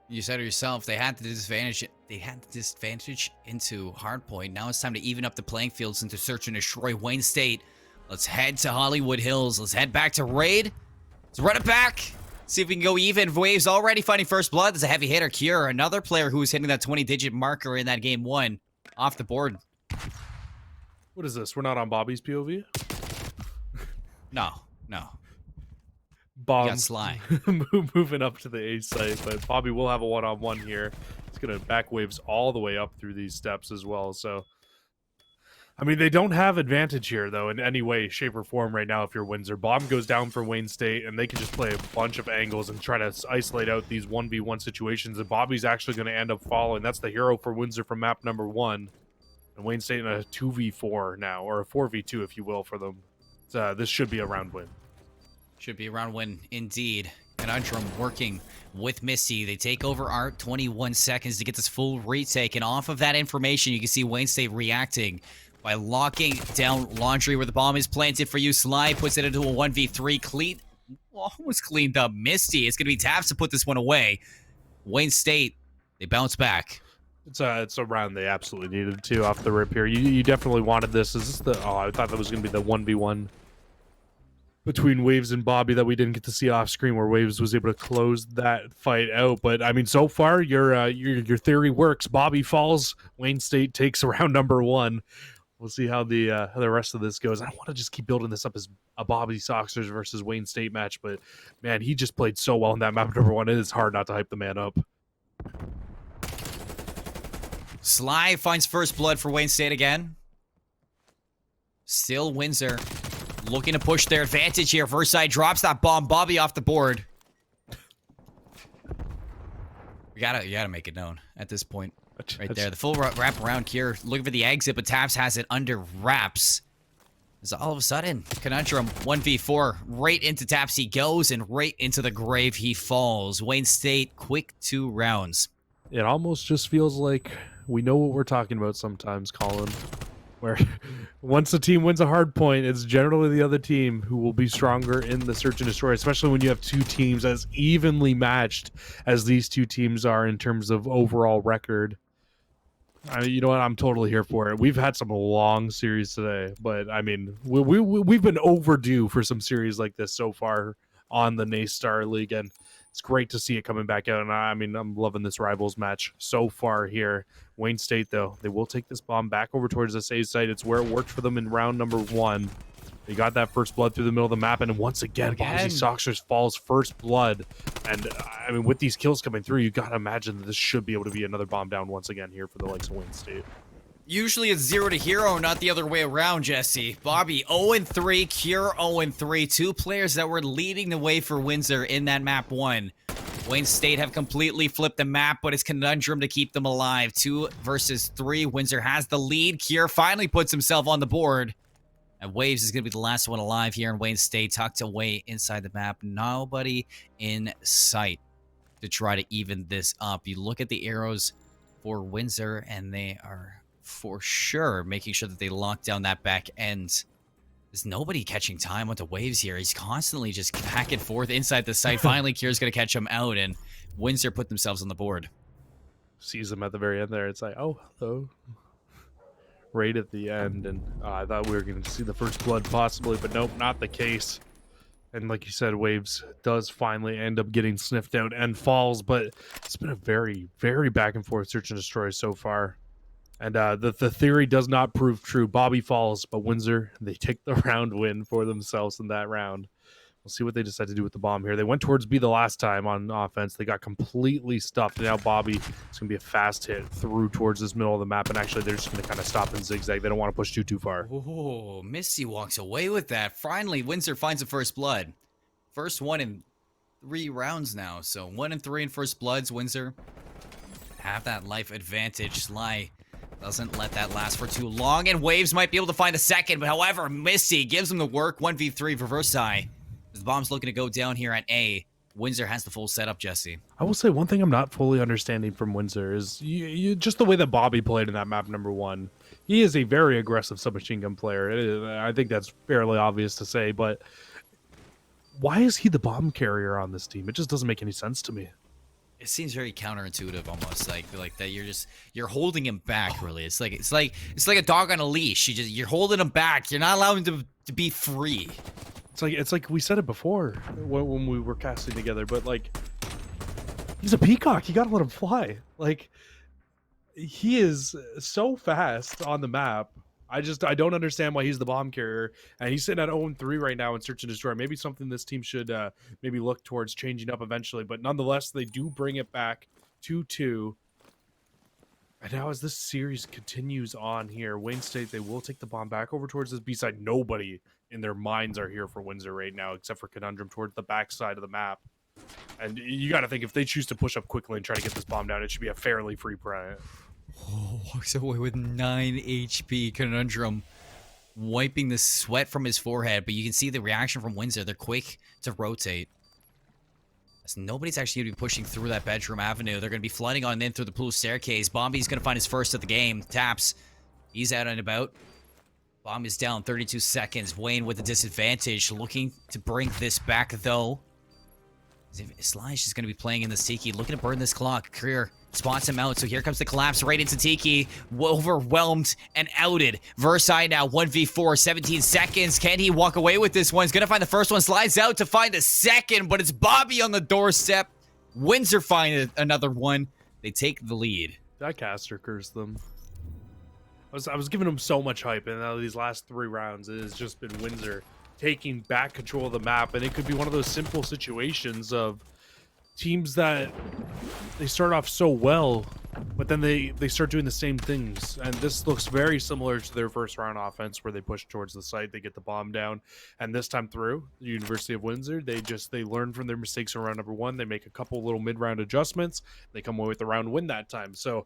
You said it yourself, they had the disadvantage into hardpoint. Now it's time to even up the playing fields into Search and Destroy. Wayne State, let's head to Hollywood Hills. Let's head back to Raid. Let's run it back. See if we can go even. Waves already finding first blood. There's a heavy hitter, Cure, another player who was hitting that 20-digit marker in that game 1 off the board. What is this? We're not on Bobby's POV? No. Bomb Got Sly. moving up to the A site, but Bobby will have a one-on-one here. It's gonna back Waves all the way up through these steps as well. So, I mean, they don't have advantage here though in any way, shape, or form right now. If you're Windsor, bomb goes down for Wayne State, and they can just play a bunch of angles and try to isolate out these 1v1 situations. And Bobby's actually going to end up falling. That's the hero for Windsor from map number 1, and Wayne State in a 2v4 now, or a 4v2 if you will for them. This should be a round win. Should be a round win indeed. Conundrum working with Misty. They take over Art, 21 seconds to get this full retake. And off of that information, you can see Wayne State reacting by locking down Laundry where the bomb is planted for you. Sly puts it into a 1v3. Almost cleaned up Misty. It's going to be Taps to put this one away. Wayne State, they bounce back. It's a round they absolutely needed to off the rip here. You definitely wanted this. Is this the... Oh, I thought that was going to be the 1v1 between Waves and Bobby that we didn't get to see off screen, where Waves was able to close that fight out. But I mean, so far your theory works. Bobby falls, Wayne State takes round number 1. We'll see how the rest of this goes. I don't want to just keep building this up as a Bobby Soxers versus Wayne State match, but man, he just played so well in that map number 1. It is hard not to hype the man up. Sly finds first blood for Wayne State again. Still Windsor looking to push their advantage here. First side drops that bomb. Bobby off the board. You gotta make it known at this point. Right there. The full wrap around here. Looking for the exit, but Taps has it under wraps. As all of a sudden, Conundrum 1v4 right into Taps he goes, and right into the grave he falls. Wayne State, quick 2 rounds. It almost just feels like we know what we're talking about sometimes, Colin. Where once a team wins a hard point, it's generally the other team who will be stronger in the Search and Destroy, especially when you have 2 teams as evenly matched as these 2 teams are in terms of overall record. You know what? I'm totally here for it. We've had some long series today, but I mean, we've been overdue for some series like this so far on the NACE Starleague, and it's great to see it coming back out. And I mean, I'm loving this Rivals match so far here. Wayne State, though, they will take this bomb back over towards the save site. It's where it worked for them in round number 1. They got that first blood through the middle of the map, and once again, Bobby Soxers falls first blood. And I mean, with these kills coming through, you gotta imagine that this should be able to be another bomb down once again here for the likes of Wayne State. Usually it's 0 to hero, not the other way around, Jesse. Bobby 0-3, Cure 0-3. 2 players that were leading the way for Windsor in that map 1. Wayne State have completely flipped the map, but it's Conundrum to keep them alive. 2 versus 3. Windsor has the lead. Cure finally puts himself on the board. And Waves is going to be the last one alive here in Wayne State, tucked away inside the map. Nobody in sight to try to even this up. You look at the arrows for Windsor, and they are for sure making sure that they lock down that back end. There's nobody catching time with the Waves here. He's constantly just back and forth inside the site. Finally, Cure's going to catch him out, and Windsor put themselves on the board. Sees him at the very end there. It's like, oh, hello. right at the end, and I thought we were going to see the first blood possibly, but nope, not the case. And like you said, Waves does finally end up getting sniffed out and falls, but it's been a very, very back and forth search and destroy so far. And the theory does not prove true. Bobby falls, but Windsor, they take the round win for themselves in that round. We'll see what they decide to do with the bomb here. They went towards B the last time on offense. They got completely stuffed. And now Bobby, it's going to be a fast hit through towards this middle of the map. And actually, they're just going to kind of stop and zigzag. They don't want to push too far. Oh, Misty walks away with that. Finally, Windsor finds the first blood. First one in 3 rounds now. So 1 and 3 in first bloods. Windsor have that life advantage. Sly doesn't let that last for too long. And Waves might be able to find a second. But however, Misty gives them the work. 1v3 for Versailles. The bomb's looking to go down here at A. Windsor has the full setup, Jesse. I will say one thing I'm not fully understanding from Windsor is just the way that Bobby played in that map number 1. He is a very aggressive submachine gun player. I think that's fairly obvious to say, but why is he the bomb carrier on this team? It just doesn't make any sense to me. It seems very counterintuitive, almost like that you're holding him back. Really, it's like a dog on a leash. You're holding him back. You're not allowing him to be free. It's like we said it before when we were casting together, but like he's a peacock. You gotta let him fly. Like he is so fast on the map. I don't understand why he's the bomb carrier, and he's sitting at 0-3 right now in search and destroy. Maybe something this team should maybe look towards changing up eventually, but nonetheless, they do bring it back 2-2. And now as this series continues on here, Wayne State, they will take the bomb back over towards this B side. Nobody in their minds are here for Windsor right now, except for Conundrum towards the back side of the map. And you got to think, if they choose to push up quickly and try to get this bomb down, it should be a fairly free play. Oh, walks away with 9 HP. Conundrum wiping the sweat from his forehead, but you can see the reaction from Windsor. They're quick to rotate. As nobody's actually going to be pushing through that bedroom avenue. They're going to be flooding on in through the pool staircase. Bombi's going to find his first of the game. Taps. He's out and about. Bomb is down 32 seconds. Wayne with the disadvantage. Looking to bring this back, though. Slash is going to be playing in this Tiki. Looking to burn this clock. Career spots him out. So here comes the collapse right into Tiki. Overwhelmed and outed. Versailles now 1v4. 17 seconds. Can he walk away with this one? He's going to find the first one. Slides out to find the second. But it's Bobby on the doorstep. Windsor find another one. They take the lead. That caster cursed them. I was giving him so much hype, and now these last 3 rounds, it has just been Windsor taking back control of the map, and it could be one of those simple situations of teams that they start off so well, but then they start doing the same things, and this looks very similar to their first round offense where they push towards the site, they get the bomb down, and this time through, the University of Windsor, they learn from their mistakes in round number 1, they make a couple little mid-round adjustments, they come away with the round win that time. So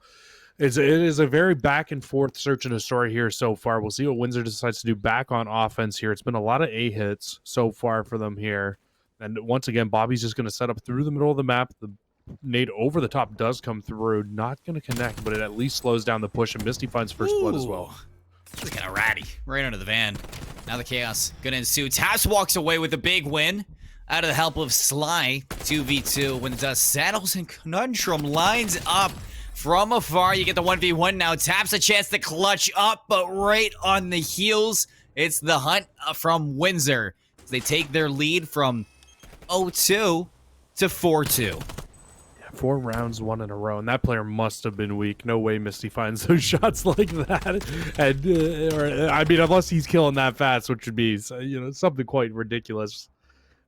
it is a very back and forth search and a story here so far. We'll see what Windsor decides to do back on offense here. It's been a lot of A hits so far for them here. And once again, Bobby's just going to set up through the middle of the map. The nade over the top does come through. Not going to connect, but it at least slows down the push. And Misty finds first blood as well. This is kind of ratty. Right under the van. Now the chaos going to ensue. Taps walks away with a big win. Out of the help of Sly. 2v2 when the dust settles and Conundrum lines up. From afar, you get the 1v1 now. Taps a chance to clutch up, but right on the heels, it's the hunt from Windsor. They take their lead from 0-2 to 4-2. Yeah, 4 rounds, 1 in a row, and that player must have been weak. No way Misty finds those shots like that. And I mean, unless he's killing that fast, which would be something quite ridiculous.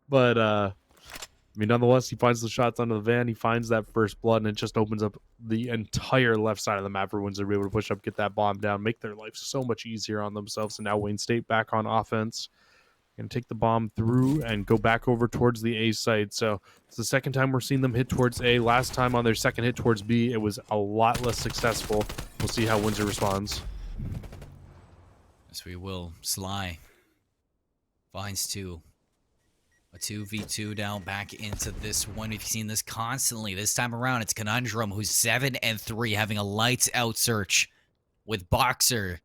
But I mean, nonetheless, he finds the shots under the van. He finds that first blood, and it just opens up the entire left side of the map for Windsor to be able to push up, get that bomb down, make their life so much easier on themselves. And now Wayne State back on offense. Going to take the bomb through and go back over towards the A side. So it's the second time we're seeing them hit towards A. Last time on their second hit towards B, it was a lot less successful. We'll see how Windsor responds. Yes, we will. Sly finds 2. A 2v2 down back into this one. We've seen this constantly. This time around, it's Conundrum, who's 7-3, having a lights out search with Boxer.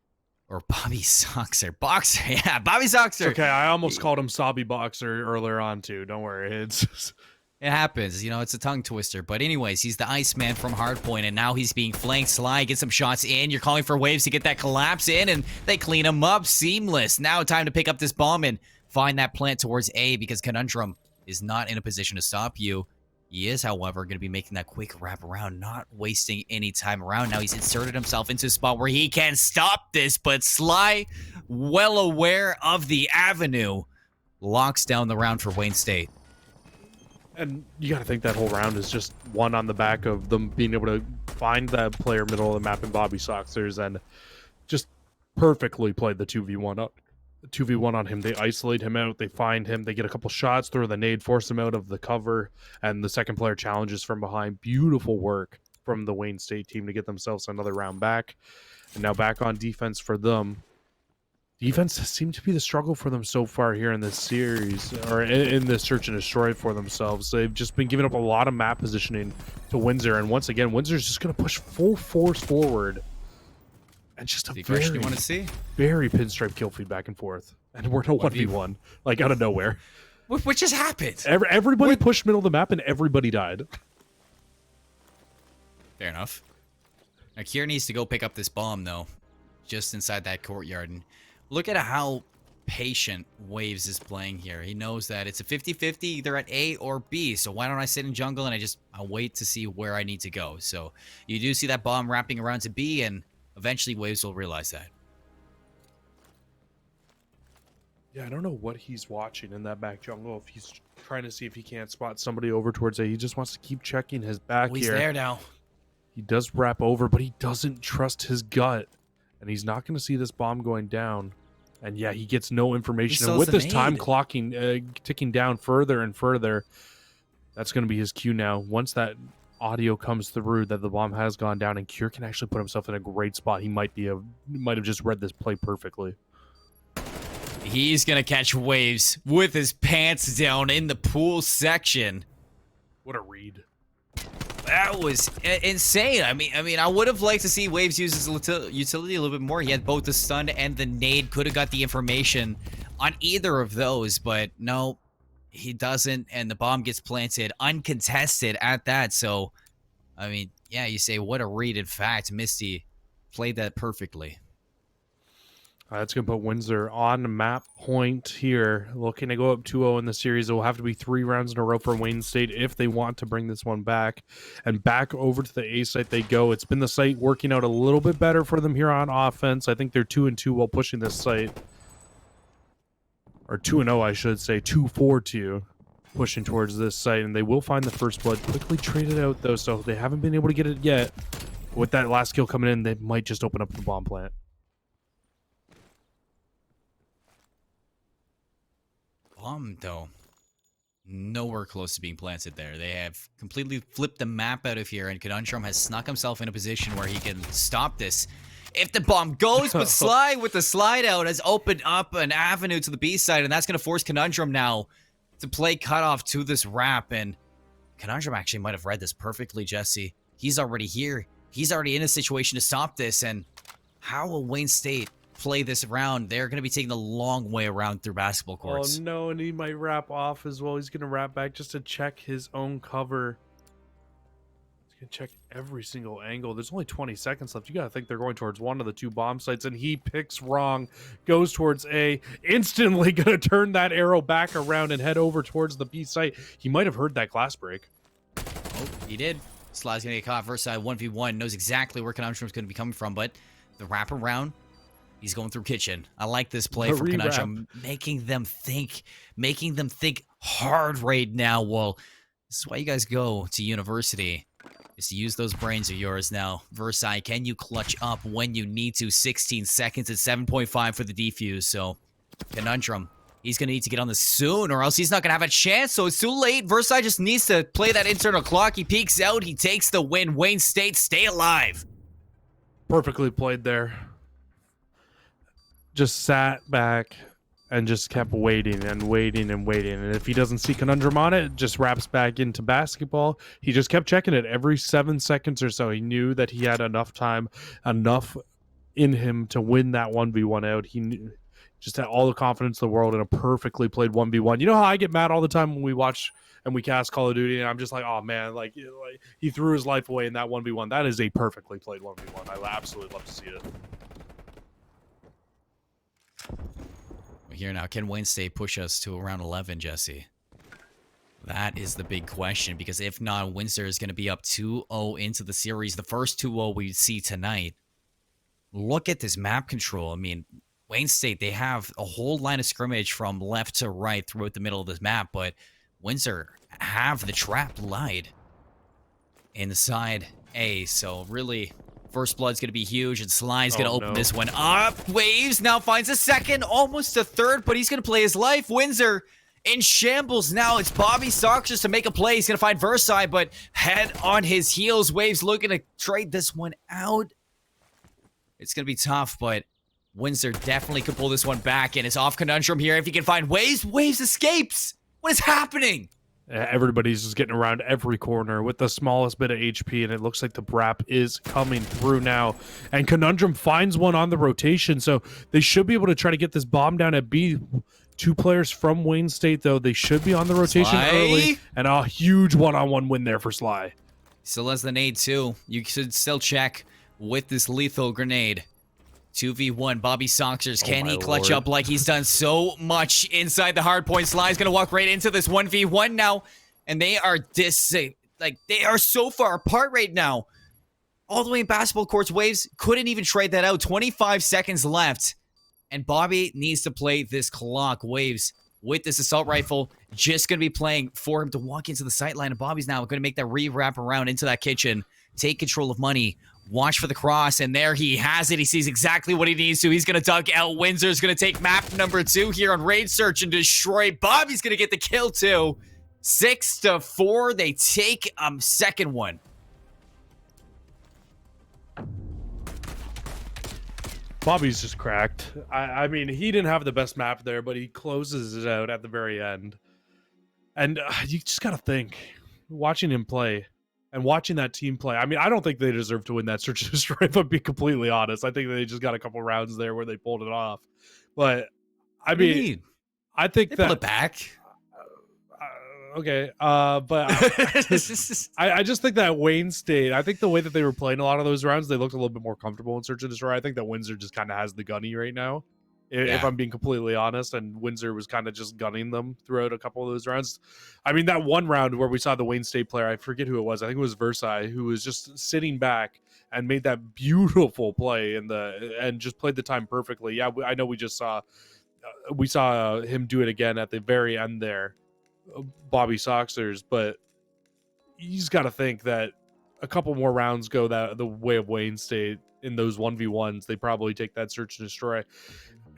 Or Bobby Soxer. Boxer, yeah, Bobby Soxer. Okay, I almost called him Sobby Boxer earlier on, too. Don't worry. It happens, you know, it's a tongue twister. But anyways, he's the Iceman from Hardpoint, and now he's being flanked. Sly gets some shots in. You're calling for waves to get that collapse in, and they clean him up. Seamless. Now time to pick up this bomb and find that plant towards A, because Conundrum is not in a position to stop you. He is, however, going to be making that quick wrap around, not wasting any time around. Now he's inserted himself into a spot where he can stop this, but Sly, well aware of the avenue, locks down the round for Wayne State. And you got to think that whole round is just one on the back of them being able to find that player middle of the map in Bobby Soxers and just perfectly played the 2v1 up. 2v1 on him. They isolate him out. They find him. They get a couple shots, throw the nade, force him out of the cover, and the second player challenges from behind. Beautiful work from the Wayne State team to get themselves another round back. And now back on defense for them. Defense has seemed to be the struggle for them so far here in this series, or in this search and destroy for themselves. They've just been giving up a lot of map positioning to Windsor, and once again, Windsor's just going to push full force forward. And just a very, you want to see? very pinstripe kill feed back and forth. And we're in a 1v1, like out of nowhere. What just happened? Everybody pushed middle of the map, and everybody died. Fair enough. Now, Kier needs to go pick up this bomb, though, just inside that courtyard. And look at how patient Waves is playing here. He knows that it's a 50-50 either at A or B. So why don't I sit in jungle and I'll wait to see where I need to go. So you do see that bomb wrapping around to B, and eventually Waves will realize that. Yeah, I don't know what he's watching in that back jungle. If he's trying to see if he can't spot somebody over towards A. He just wants to keep checking his back He's here. there now. He does wrap over, but he doesn't trust his gut. And he's not going to see this bomb going down. And yeah, he gets no information. And with this time clocking, ticking down further and further, that's going to be his cue now. Once that audio comes through that the bomb has gone down, and Kier can actually put himself in a great spot. He might have just read this play perfectly. He's going to catch Waves with his pants down in the pool section. What a read. That was insane. I mean, I would have liked to see Waves use his utility a little bit more. He had both the stun and the nade. Could have got the information on either of those, but no, he doesn't. And the bomb gets planted uncontested at that. So, I mean, yeah, you say what a read. In fact, Misty played that perfectly. That's going to put Windsor on map point here. Looking to go up 2-0 in the series. It will have to be 3 rounds in a row for Wayne State if they want to bring this one back. And back over to the A site they go. It's been the site working out a little bit better for them here on offense. I think they're 2-2 while pushing this site. Or 2-0, I should say. 2-4-2 pushing towards this site. And they will find the first blood. Quickly traded out, though, so they haven't been able to get it yet. With that last kill coming in, they might just open up the bomb plant. Bomb, though, nowhere close to being planted there. They have completely flipped the map out of here, and Conundrum has snuck himself in a position where he can stop this if the bomb goes. But Sly with the slide out has opened up an avenue to the B side, and that's going to force Conundrum now to play cutoff to this wrap. And Conundrum actually might have read this perfectly, Jesse. He's already here. He's already in a situation to stop this, and how will Wayne State play this round? They're going to be taking the long way around through basketball courts. Oh no, and he might wrap off as well. He's going to wrap back just to check his own cover. He's going to check every single angle. There's only 20 seconds left. You got to think they're going towards one of the 2 bomb sites, and he picks wrong, goes towards A, instantly going to turn that arrow back around and head over towards the B site. He might have heard that glass break. Oh, he did. Sly's going to get caught first side 1v1, knows exactly where Conundrum's going to be coming from, but the wrap around, he's going through kitchen. I like this play from Conundrum, making them think hard right now. Well, this is why you guys go to university, is to use those brains of yours now. Versailles, can you clutch up when you need to? 16 seconds at 7.5 for the defuse. So, Conundrum, he's going to need to get on this soon, or else he's not going to have a chance. So it's too late. Versailles just needs to play that internal clock. He peeks out. He takes the win. Wayne State, stay alive. Perfectly played there. Just sat back and just kept waiting and waiting and waiting. And if he doesn't see Conundrum on it, just wraps back into basketball. He just kept checking it every 7 seconds or so. He knew that he had enough time, enough in him to win that 1v1 out. He knew just had all the confidence in the world in a perfectly played 1v1. You know how I get mad all the time when we watch and we cast Call of Duty, and I'm just like, oh man, like he threw his life away in that 1v1. That is a perfectly played 1v1. I absolutely love to see it. Here now, can Wayne State push us to around 11, Jesse? That is the big question, because if not, Windsor is going to be up 2-0 into the series. The first 2-0 we see tonight. Look at this map control. I mean, Wayne State, they have a whole line of scrimmage from left to right throughout the middle of this map, but Windsor have the trap lied inside A. So really, first blood's going to be huge, and Sly's going to open this one up. Waves now finds a second, almost a third, but he's going to play his life. Windsor in shambles now. It's Bobby Soxers to make a play. He's going to find Versailles, but head on his heels. Waves looking to trade this one out. It's going to be tough, but Windsor definitely could pull this one back, and it's off Conundrum here. If he can find Waves, Waves escapes. What is happening? Everybody's just getting around every corner with the smallest bit of HP, and it looks like the Brap is coming through now. And Conundrum finds one on the rotation, so they should be able to try to get this bomb down at B. 2 players from Wayne State, though. They should be on the rotation early, and a huge one-on-one win there for Sly. Still has the nade, too. You should still check with this lethal grenade. 2v1, Bobby Soxers, can he clutch up like he's done so much inside the hard point? Sly's gonna walk right into this 1v1 now, and they are they are so far apart right now. All the way in basketball courts, Waves couldn't even trade that out. 25 seconds left, and Bobby needs to play this clock. Waves with this assault rifle, just gonna be playing for him to walk into the sight line, and Bobby's now gonna make that re-wrap around into that kitchen, take control of money. Watch for the cross, and there he has it. He sees exactly what he needs to. He's going to duck out. Windsor's going to take map number 2 here on Raid Search and destroy. Bobby's going to get the kill, too. 6-4. They take second one. Bobby's just cracked. I mean, he didn't have the best map there, but he closes it out at the very end. And you just got to think, watching him play, and watching that team play, I mean, I don't think they deserve to win that search and destroy, if I'm being completely honest. I think they just got a couple rounds there where they pulled it off. But, I mean, I think they that... pulled it back. Okay, but I just think that Wayne State, I think the way that they were playing a lot of those rounds, they looked a little bit more comfortable in search and destroy. I think that Windsor just kind of has the gunny right now, if I'm being completely honest, and Windsor was kind of just gunning them throughout a couple of those rounds. I mean, that one round where we saw the Wayne State player, I forget who it was, I think it was Versailles, who was just sitting back and made that beautiful play and just played the time perfectly. Yeah, I know we saw him do it again at the very end there, Bobby Soxers, but you just got to think that a couple more rounds go the way of Wayne State in those 1v1s, they probably take that search and destroy.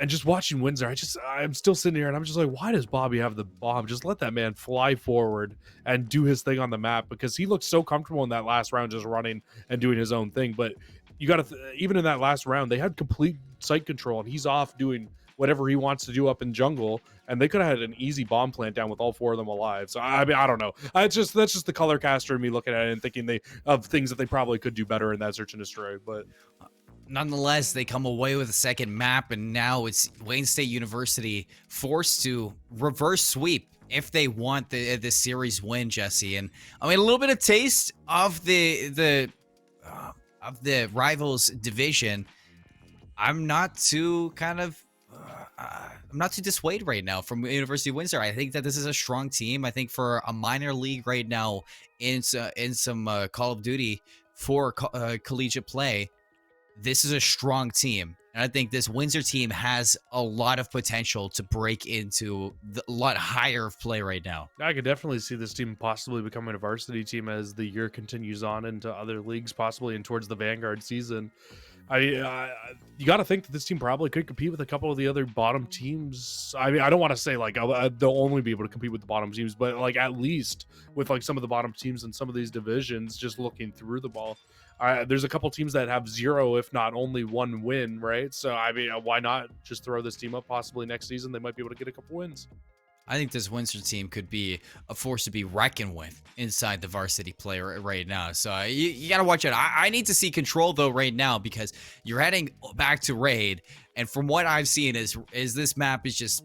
And just watching Windsor, I'm still sitting here and I'm just like, why does Bobby have the bomb? Just let that man fly forward and do his thing on the map, because he looked so comfortable in that last round just running and doing his own thing. But you got to, even in that last round, they had complete sight control and he's off doing whatever he wants to do up in jungle, and they could have had an easy bomb plant down with all 4 of them alive. So I mean, I don't know. That's just the color caster in me looking at it and thinking of things that they probably could do better in that search and destroy. But nonetheless, they come away with a second map, and now it's Wayne State University forced to reverse sweep if they want the series win, Jesse. And I mean, a little bit of taste of the rivals division. I'm not too dissuaded right now from University of Windsor. I think that this is a strong team. I think for a minor league right now in some Call of Duty for collegiate play, this is a strong team. And I think this Windsor team has a lot of potential to break into a lot higher of play right now. I could definitely see this team possibly becoming a varsity team as the year continues on into other leagues, possibly and towards the Vanguard season. You got to think that this team probably could compete with a couple of the other bottom teams. I mean, I don't want to say like they'll only be able to compete with the bottom teams, but like at least with like some of the bottom teams in some of these divisions, just looking through the ball. There's a couple teams that have 0, if not only 1 win, right? So, I mean, why not just throw this team up possibly next season? They might be able to get a couple wins. I think this Windsor team could be a force to be reckoned with inside the varsity play right now. So you got to watch out. I need to see control, though, right now, because you're heading back to Raid. And from what I've seen is this map is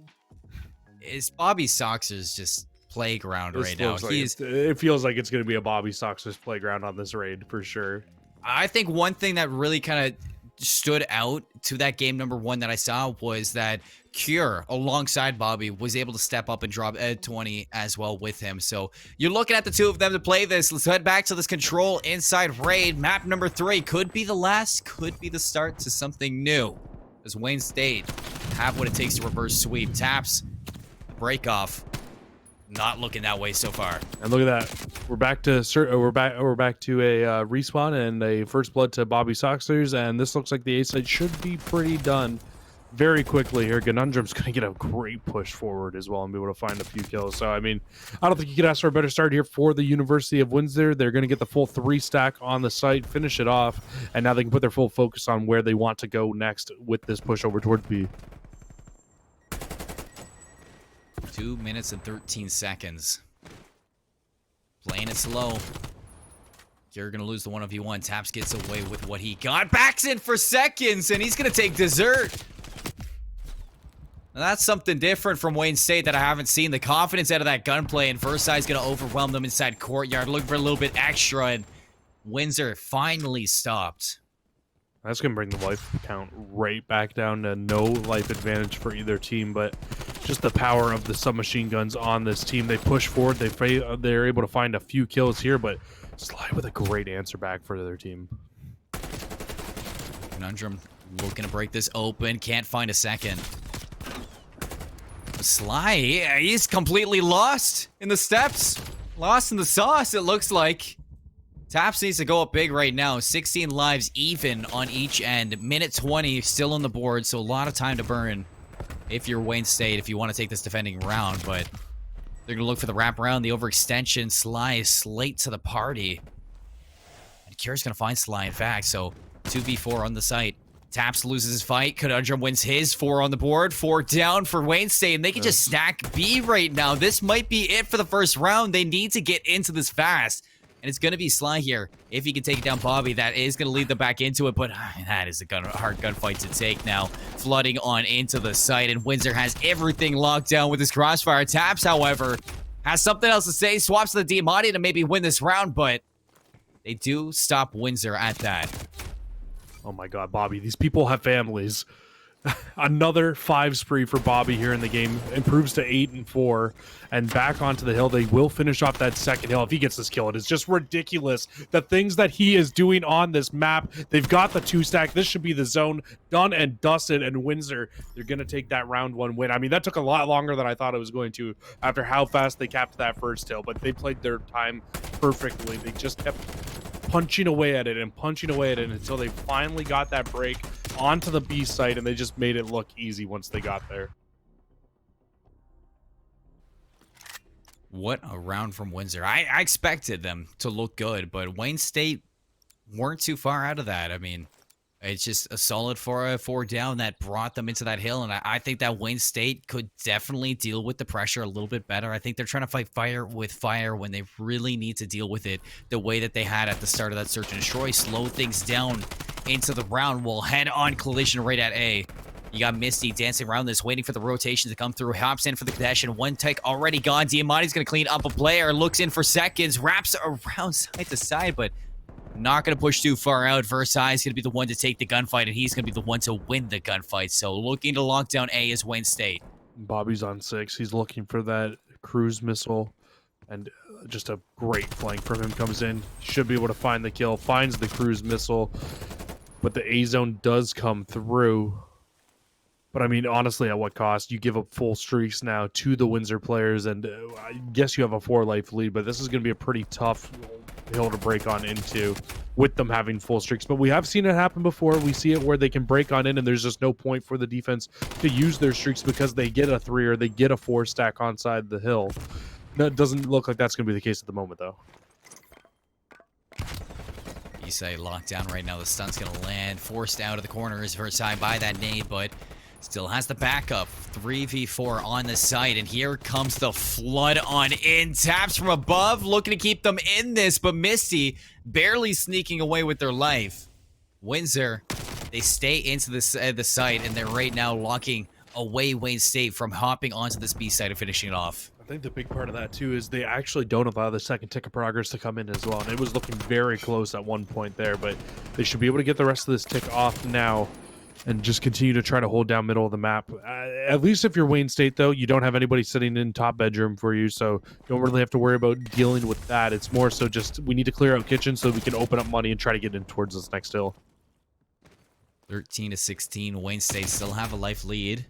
Bobby Soxer's just playground right now. It feels like it's going to be a Bobby Soxer's playground on this raid for sure. I think one thing that really kind of stood out to that game number 1 that I saw was that Cure, alongside Bobby, was able to step up and drop Ed 20 as well with him. So you're looking at the two of them to play this. Let's head back to this control inside Raid. Map number 3 could be the last, could be the start to something new. Does Wayne State have what it takes to reverse sweep? Taps, break off. Not looking that way so far. And look at that. We're back to a respawn and a first blood to Bobby Soxers, and this looks like the A side should be pretty done very quickly here. Conundrum's going to get a great push forward as well and be able to find a few kills. So, I mean, I don't think you could ask for a better start here for the University of Windsor. They're going to get the full 3 stack on the site, finish it off, and now they can put their full focus on where they want to go next with this push over towards B. 2 minutes and 13 seconds. Playing it slow. You're going to lose the 1v1. Taps gets away with what he got. Backs in for seconds, and he's going to take dessert. Now, that's something different from Wayne State that I haven't seen. The confidence out of that gunplay, and Versailles going to overwhelm them inside courtyard. Looking for a little bit extra, and Windsor finally stopped. That's going to bring the life count right back down to no life advantage for either team, but just the power of the submachine guns on this team. They push forward. They're able to find a few kills here, but Sly with a great answer back for their team. Conundrum looking to break this open. Can't find a second. Sly, he's completely lost in the steps. Lost in the sauce, it looks like. Taps needs to go up big right now. 16 lives even on each end. Minute 20 still on the board, so a lot of time to burn if you're Wayne State, if you want to take this defending round, but they're going to look for the wraparound, the overextension. Sly is late to the party. And Cure's going to find Sly, in fact, so 2v4 on the site. Taps loses his fight. Conundrum wins his. 4 on the board. 4 down for Wayne State, and they can just stack B right now. This might be it for the first round. They need to get into this fast. And it's going to be Sly here. If he can take down Bobby, that is going to lead them back into it. But that is a hard gunfight to take now. Flooding on into the site. And Windsor has everything locked down with his crossfire. Taps, however, has something else to say. Swaps to the Diamante to maybe win this round. But they do stop Windsor at that. Oh my god, Bobby. These people have families. Another 5 spree for Bobby here in the game. Improves to 8 and 4. And back onto the hill. They will finish off that second hill if he gets this kill. It is just ridiculous. The things that he is doing on this map. They've got the 2 stack. This should be the zone. Done and dusted. And Windsor, they're going to take that round 1 win. I mean, that took a lot longer than I thought it was going to after how fast they capped that first hill. But they played their time perfectly. They just kept punching away at it and punching away at it until they finally got that break onto the B site, and they just made it look easy once they got there. What a round from Windsor. I expected them to look good, but Wayne State weren't too far out of that. I mean, it's just a solid 4 down that brought them into that hill, and I think that Wayne State could definitely deal with the pressure a little bit better. I think they're trying to fight fire with fire when they really need to deal with it the way that they had at the start of that search and destroy. Slow things down into the round. We'll head on collision right at A. You got Misty dancing around this, waiting for the rotation to come through. Hops in for the connection. 1 tick already gone. Diamante's going to clean up a player. Looks in for seconds. Wraps around side to side, but not going to push too far out. Versailles is going to be the one to take the gunfight, and he's going to be the one to win the gunfight. So looking to lock down A is Wayne State. Bobby's on 6. He's looking for that cruise missile, and just a great flank from him comes in. Should be able to find the kill. Finds the cruise missile, but the A zone does come through. But I mean, honestly, at what cost? You give up full streaks now to the Windsor players, and I guess you have a 4 life lead, but this is going to be a pretty tough hill to break on into with them having full streaks. But we have seen it happen before. We see it where they can break on in, and there's just no point for the defense to use their streaks because they get a 3 or they get a 4 stack onside the hill. That doesn't look like that's going to be the case at the moment, though. You say locked down right now. The stun's going to land. Forced out of the corner is Versailles by that nade, but Still has the backup. 3v4 on the site, and here comes the flood on in. Taps from above, looking to keep them in this, but Misty barely sneaking away with their life. Windsor, they stay into the site, and they're right now locking away Wayne State from hopping onto this B site and finishing it off. I think the big part of that too is they actually don't allow the second tick of progress to come in as well, and it was looking very close at one point there, but they should be able to get the rest of this tick off now and just continue to try to hold down middle of the map. At least if you're Wayne State, though, you don't have anybody sitting in top bedroom for you, so don't really have to worry about dealing with that. It's more so just we need to clear out kitchen so we can open up money and try to get in towards this next hill. 13-16, Wayne State still have a life lead.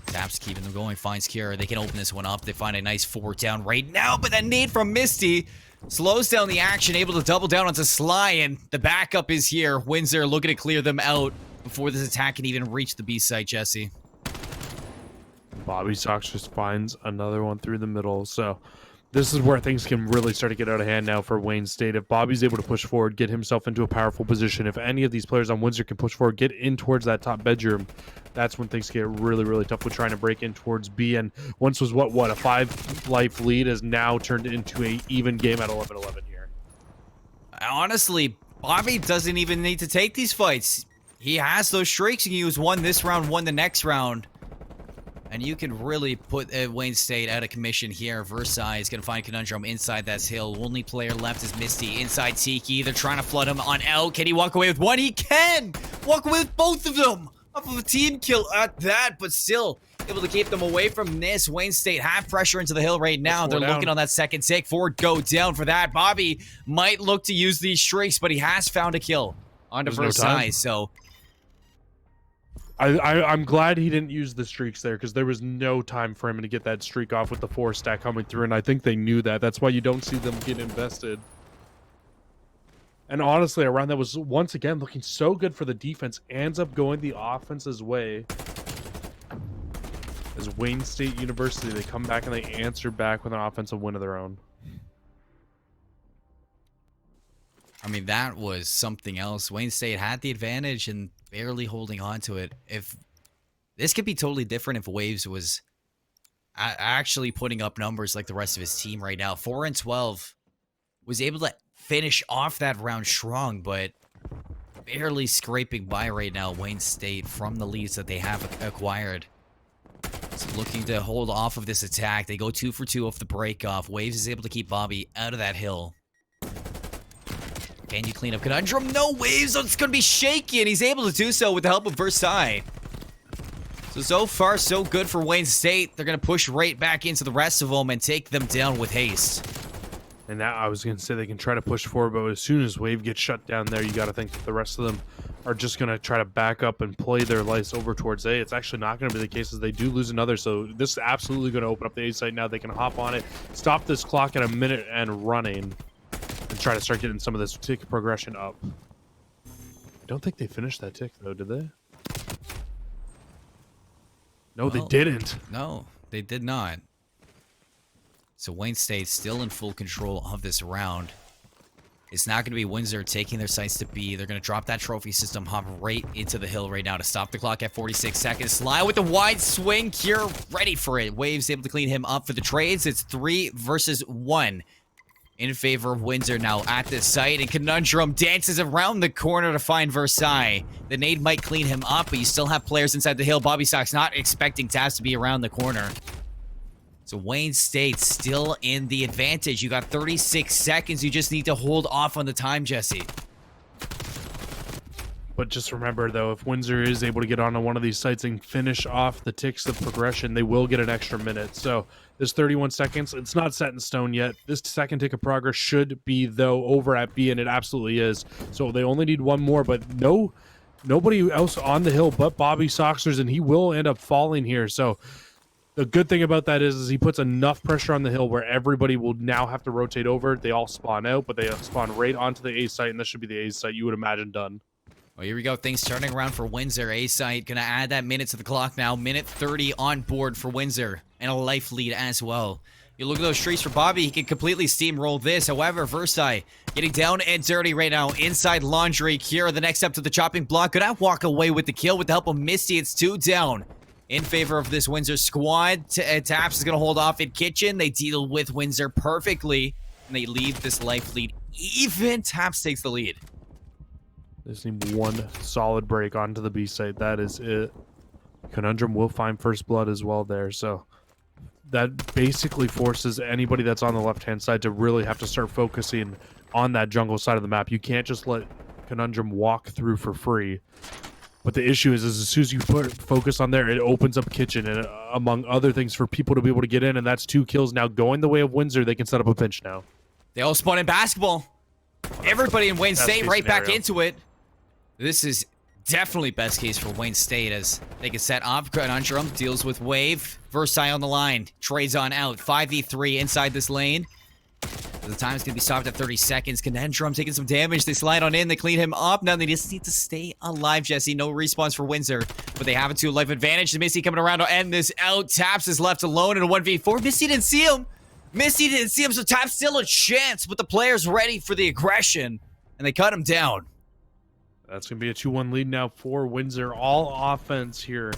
Taps keeping them going, finds Cure. They can open this one up. They find a nice 4 down right now, but that nade from Misty slows down the action, able to double down onto Sly, and the backup is here. Windsor looking to clear them out before this attack can even reach the B site, Jesse. Bobby Sox just finds another one through the middle, so this is where things can really start to get out of hand now for Wayne State. If Bobby's able to push forward, get himself into a powerful position, if any of these players on Windsor can push forward, get in towards that top bedroom, that's when things get really, really tough with trying to break in towards B. And once was what a 5-life lead has now turned into a even game at 11-11 here. Honestly, Bobby doesn't even need to take these fights. He has those streaks. He used one this round, one the next round. And you can really put Wayne State out of commission here. Versailles is going to find Conundrum inside that hill. Only player left is Misty inside Tiki. They're trying to flood him on out. Can he walk away with one? He can! Walk away with both of them! Off of a team kill at that, but still able to keep them away from this. Wayne State have pressure into the hill right now. They're looking on that second tick. Forward go down for that. Bobby might look to use these streaks, but he has found a kill onto Versailles, so... I'm glad he didn't use the streaks there because there was no time for him to get that streak off with the 4 stack coming through, and I think they knew that. That's why you don't see them get invested. And honestly, a round that was once again looking so good for the defense ends up going the offense's way. As Wayne State University, they come back and they answer back with an offensive win of their own. I mean, that was something else. Wayne State had the advantage and barely holding on to it. If this could be totally different if Waves was actually putting up numbers like the rest of his team right now. 4-12 was able to finish off that round strong, but barely scraping by right now. Wayne State from the leads that they have acquired. So looking to hold off of this attack. They go 2 for 2 off the break off. Waves is able to keep Bobby out of that hill. Can you clean up Conundrum? No, Waves. It's going to be shaky, and he's able to do so with the help of Versailles. So far, so good for Wayne State. They're going to push right back into the rest of them and take them down with haste. And now I was going to say they can try to push forward, but as soon as Wave gets shut down there, you got to think that the rest of them are just going to try to back up and play their lights over towards A. It's actually not going to be the case as they do lose another, so this is absolutely going to open up the A site now. They can hop on it, stop this clock at a minute and running, and try to start getting some of this tick progression up. I don't think they finished that tick, though, did they? No, they didn't. No, they did not. So Wayne State still in full control of this round. It's not going to be Windsor taking their sights to B. They're going to drop that trophy system, hop right into the hill right now to stop the clock at 46 seconds. Sly with the wide swing. Cure ready for it. Waves able to clean him up for the trades. It's 3 versus 1 in favor of Windsor now at this site. And Conundrum dances around the corner to find Versailles. The nade might clean him up, but you still have players inside the hill. Bobby Sox not expecting Taz to be around the corner. So Wayne State still in the advantage. You got 36 seconds. You just need to hold off on the time, Jesse. But just remember, though, if Windsor is able to get onto one of these sites and finish off the ticks of progression, they will get an extra minute. So this 31 seconds, it's not set in stone yet. This second tick of progress should be, though, over at B, and it absolutely is. So they only need one more, but nobody else on the hill but Bobby Soxers, and he will end up falling here. So the good thing about that is he puts enough pressure on the hill where everybody will now have to rotate over. They all spawn out, but they spawn right onto the A site, and this should be the A site you would imagine done. Well, here we go. Things turning around for Windsor. A site going to add that minute to the clock now. Minute 30 on board for Windsor, and a life lead as well. You look at those streaks for Bobby, he can completely steamroll this. However, Versailles getting down and dirty right now. Inside Laundry, Kira, the next step to the chopping block. Could I walk away with the kill with the help of Misty? It's 2 down in favor of this Windsor squad. Taps is going to hold off in Kitchen. They deal with Windsor perfectly, and they leave this life lead even. Taps takes the lead. They just need one solid break onto the B site. That is it. Conundrum will find first blood as well there, so that basically forces anybody that's on the left-hand side to really have to start focusing on that jungle side of the map. You can't just let Conundrum walk through for free. But the issue is as soon as you put focus on there, it opens up Kitchen and among other things for people to be able to get in, and that's 2 kills now going the way of Windsor. They can set up a pinch now. They all spawn in basketball. Everybody in Wayne State right back into it. This is definitely best case for Wayne State as they can set up. Conundrum deals with Wave. Versailles on the line. Trades on out. 5v3 inside this lane. The time's going to be stopped at 30 seconds. Conundrum taking some damage. They slide on in. They clean him up. Now they just need to stay alive, Jesse. No respawns for Windsor, but they have a 2-life advantage. Misty coming around to end this out. Taps is left alone in a 1v4. Misty didn't see him. Misty didn't see him, so Taps still a chance, but the player's ready for the aggression, and they cut him down. That's going to be a 2-1 lead now for Windsor. All offense here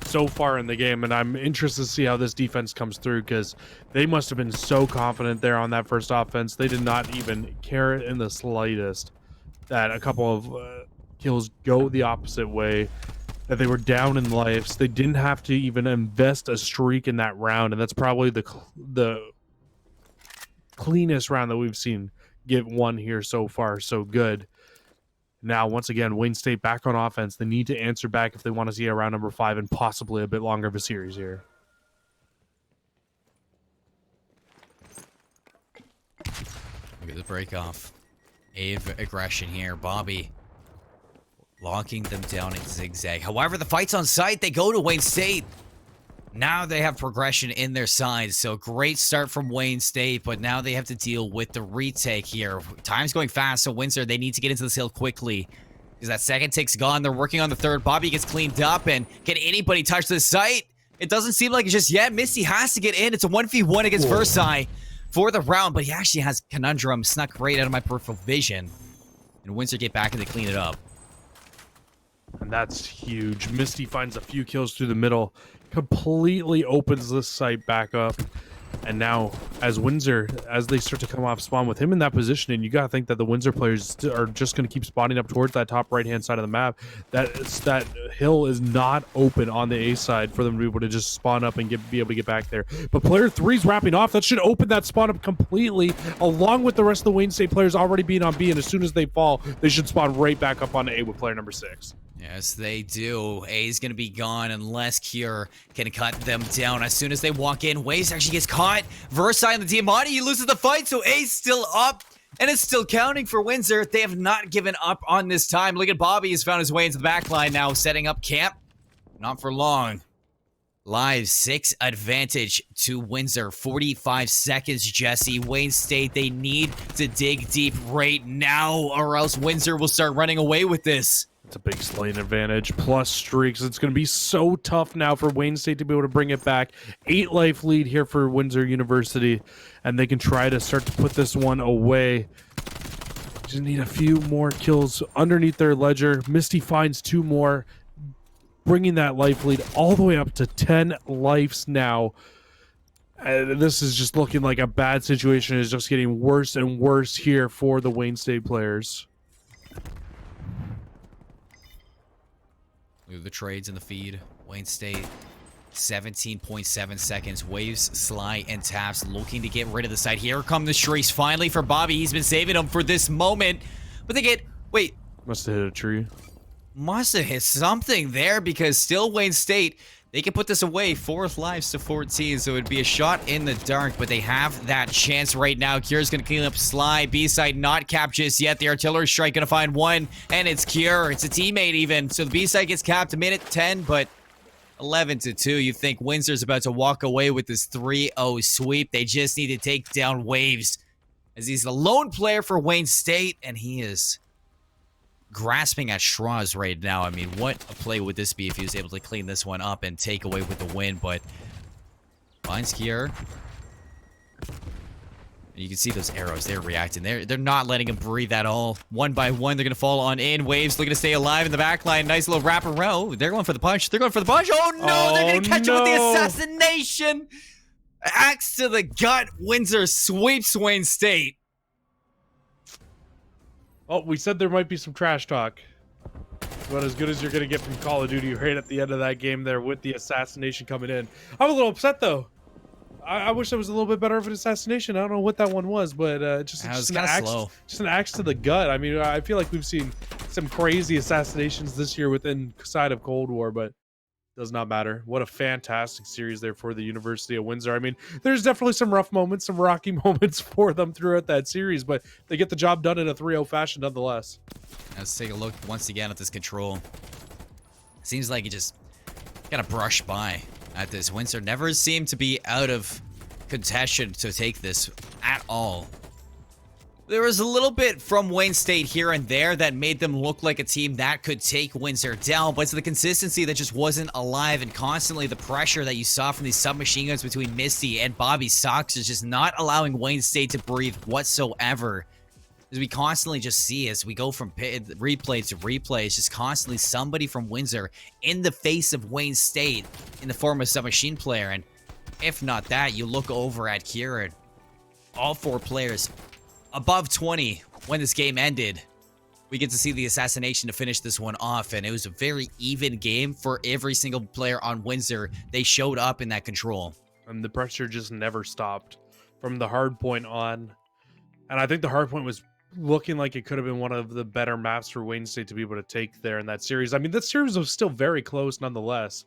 so far in the game, and I'm interested to see how this defense comes through because they must have been so confident there on that first offense. They did not even care in the slightest that a couple of kills go the opposite way, that they were down in lives. They didn't have to even invest a streak in that round, and that's probably the cleanest round that we've seen get won here so far. So good. Now, once again, Wayne State back on offense. They need to answer back if they want to see a round number 5 and possibly a bit longer of a series here. Look at the break off. Ave aggression here. Bobby locking them down in zigzag. However, the fight's on site. They go to Wayne State. Now they have progression in their sides, so great start from Wayne State, but now they have to deal with the retake here. Time's going fast, so Windsor, they need to get into this hill quickly because that second take's gone. They're working on the third. Bobby gets cleaned up, and can anybody touch this site? It doesn't seem like it's just yet. Misty has to get in. It's a 1v1 against Versailles for the round, but he actually has Conundrum snuck right out of my peripheral vision, and Windsor get back and they clean it up. And that's huge. Misty finds a few kills through the middle, completely opens this site back up. And now, as Windsor, as they start to come off spawn with him in that position, and you got to think that the Windsor players are just going to keep spawning up towards that top right-hand side of the map. That hill is not open on the A side for them to be able to just spawn up and be able to get back there. But player 3's wrapping off. That should open that spawn up completely, along with the rest of the Wayne State players already being on B. And as soon as they fall, they should spawn right back up on A with player number 6. Yes, they do. A's going to be gone unless Cure can cut them down. As soon as they walk in, Waves actually gets caught. Versailles and the Diamante, he loses the fight, so A's still up, and it's still counting for Windsor. They have not given up on this time. Look at Bobby. He's found his way into the back line now, setting up camp. Not for long. Live 6 advantage to Windsor. 45 seconds, Jesse. Wayne State, they need to dig deep right now, or else Windsor will start running away with this. It's a big slaying advantage, plus streaks. It's going to be so tough now for Wayne State to be able to bring it back. 8 life lead here for Windsor University, and they can try to start to put this one away. Just need a few more kills underneath their ledger. Misty finds 2 more, bringing that life lead all the way up to 10 lives now. This is just looking like a bad situation. It's just getting worse and worse here for the Wayne State players. Look at the trades in the feed. Wayne State, 17.7 seconds. Waves, Sly, and Taps looking to get rid of the side. Here come the streaks finally for Bobby. He's been saving them for this moment. But they get... Wait. Must have hit a tree. Must have hit something there because still Wayne State... They can put this away, 4 lives to 14, so it'd be a shot in the dark, but they have that chance right now. Cure's going to clean up Sly. B-side not capped just yet. The artillery strike going to find 1, and it's Cure. It's a teammate even, so the B-side gets capped a minute 10, but 11-2. You think Windsor's about to walk away with this 3-0 sweep. They just need to take down Waves, as he's the lone player for Wayne State, and he is... grasping at straws right now. I mean, what a play would this be if he was able to clean this one up and take away with the win, but finds Kier. And you can see those arrows. They're reacting. They're not letting him breathe at all. One by one, they're going to fall on in. Waves looking to stay alive in the back line. Nice little wrap around. They're going for the punch. They're going for the punch. Oh, no. They're going to catch him with the assassination. Axe to the gut. Windsor sweeps Wayne State. Oh, we said there might be some trash talk. But as good as you're going to get from Call of Duty right at the end of that game there with the assassination coming in. I'm a little upset, though. I wish there was a little bit better of an assassination. I don't know what that one was, but just an axe to the gut. I mean, I feel like we've seen some crazy assassinations this year within side of Cold War, but does not matter. What a fantastic series there for the University of Windsor. I mean, there's definitely some rough moments, some rocky moments for them throughout that series, but they get the job done in a 3-0 fashion nonetheless. Let's take a look once again at this control. Seems like he just got to brush by at this. Windsor never seemed to be out of contention to take this at all. There was a little bit from Wayne State here and there that made them look like a team that could take Windsor down, but it's the consistency that just wasn't alive, and constantly the pressure that you saw from these submachine guns between Misty and Bobby Sox is just not allowing Wayne State to breathe whatsoever. As we constantly just see as we go from replay to replay, it's just constantly somebody from Windsor in the face of Wayne State in the form of submachine player. And if not that, you look over at Kieran, all 4 players above 20 when this game ended. We get to see the assassination to finish this one off, and it was a very even game for every single player on Windsor. They showed up in that control. And the pressure just never stopped from the hard point on. And I think the hard point was looking like it could have been one of the better maps for Wayne State to be able to take there in that series. I mean, that series was still very close nonetheless.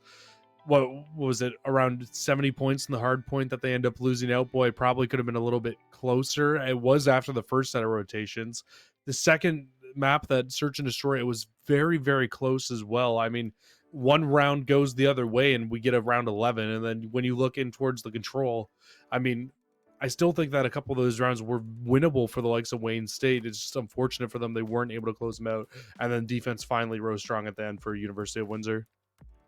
What was it, around 70 points in the hard point that they end up losing out? Boy, it probably could have been a little bit closer. It was after the first set of rotations. The second map, that Search and Destroy, it was very, very close as well. I mean, one round goes the other way and we get a round 11. And then when you look in towards the control, I mean, I still think that a couple of those rounds were winnable for the likes of Wayne State. It's just unfortunate for them. They weren't able to close them out. And then defense finally rose strong at the end for University of Windsor.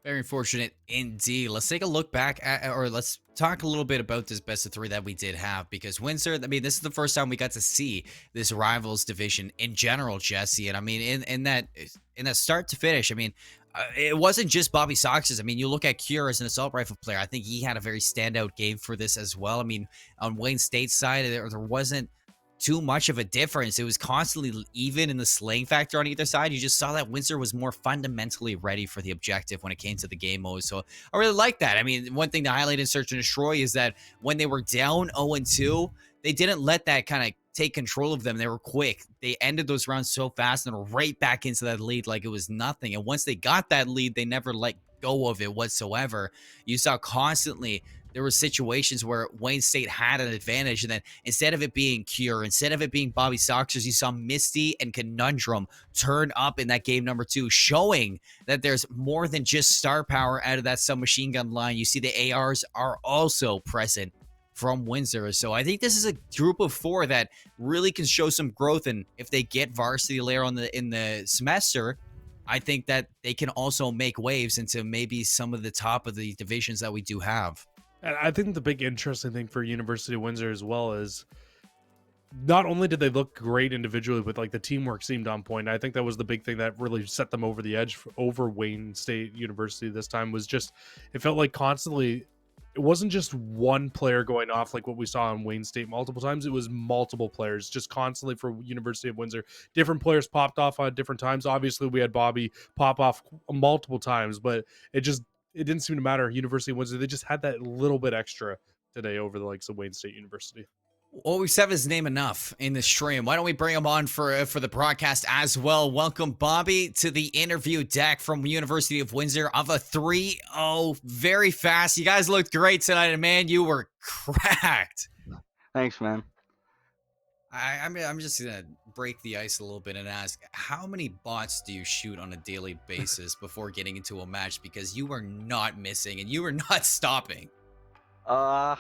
Very fortunate indeed. Let's take a look back at, or let's talk a little bit about this best of 3 that we did have, because Windsor, I mean, this is the first time we got to see this rivals division in general, Jesse. And I mean, in that start to finish, I mean, it wasn't just Bobby Sox's. I mean, you look at Cure as an assault rifle player. I think he had a very standout game for this as well. I mean, on Wayne State's side, there wasn't too much of a difference. It was constantly even in the slaying factor on either side. You just saw that Windsor was more fundamentally ready for the objective when it came to the game mode. So I really like that. I mean, one thing to highlight in Search and Destroy is that when they were down 0-2, they didn't let that kind of take control of them. They were quick. They ended those rounds so fast and were right back into that lead like it was nothing. And once they got that lead, they never let go of it whatsoever. You saw constantly there were situations where Wayne State had an advantage, and then instead of it being Cure, instead of it being Bobby Soxers, you saw Misty and Conundrum turn up in that game number 2, showing that there's more than just star power out of that submachine gun line. You see the ARs are also present from Windsor. So I think this is a group of 4 that really can show some growth, and if they get varsity layer in the semester, I think that they can also make waves into maybe some of the top of the divisions that we do have. And I think the big interesting thing for University of Windsor as well is not only did they look great individually, but like the teamwork seemed on point. I think that was the big thing that really set them over the edge over Wayne State University this time. Was just, it felt like constantly, it wasn't just one player going off like what we saw on Wayne State multiple times. It was multiple players just constantly for University of Windsor. Different players popped off at different times. Obviously, we had Bobby pop off multiple times, but it didn't seem to matter. University of Windsor, they just had that little bit extra today over the likes of Wayne State University. Well, we've said his name enough in the stream. Why don't we bring him on for the broadcast as well? Welcome, Bobby, to the interview deck from University of Windsor of a 3-0. Very fast. You guys looked great tonight, and man, you were cracked. Thanks, man. I'm just gonna break the ice a little bit and ask, how many bots do you shoot on a daily basis before getting into a match? Because you were not missing and you were not stopping. I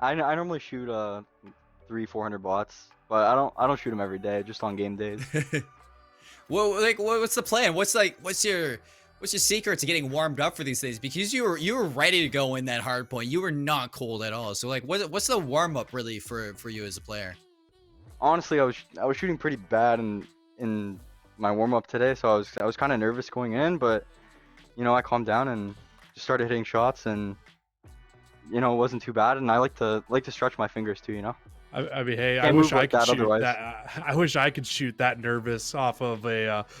normally shoot 300-400 bots, but I don't shoot them every day, just on game days. Well, like, what's the plan? What's What's your secret to getting warmed up for these things? Because you were ready to go in that hard point. You were not cold at all. So like, what's the warm up really for you as a player? Honestly, I was shooting pretty bad in my warm up today, so I was kind of nervous going in, but I calmed down and just started hitting shots, and it wasn't too bad. And I like to stretch my fingers too. I mean, hey, I Can't wish move I like could that shoot otherwise. that. I wish I could shoot that nervous off of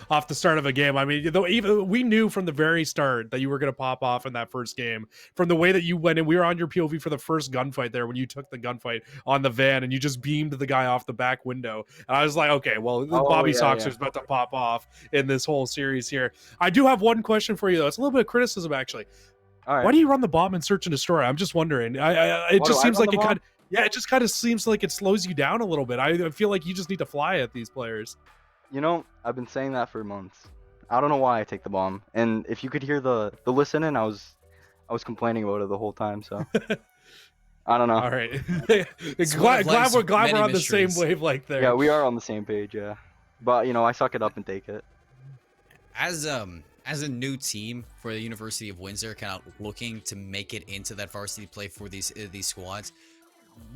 off the start of a game. I mean, though, even we knew from the very start that you were going to pop off in that first game. From the way that you went in, we were on your POV for the first gunfight there when you took the gunfight on the van and you just beamed the guy off the back window. And I was like, okay, well, Oh, Bobby yeah, Soxer's yeah. about to pop off in this whole series here. I do have one question for you though. It's a little bit of criticism actually. All right. Why do you run the bomb and search and destroy? I'm just wondering. It Why just do I seems run like the it kind bomb? of. Yeah, it just kind of seems like it slows you down a little bit. I feel like you just need to fly at these players. I've been saying that for months. I don't know why I take the bomb. And if you could hear the listening, I was complaining about it the whole time. So I don't know. All right. It's one of glad life's we're many on the same mysteries. wavelength there. Yeah, we are on the same page. Yeah, but I suck it up and take it. As a new team for the University of Windsor, kind of looking to make it into that varsity play for these squads,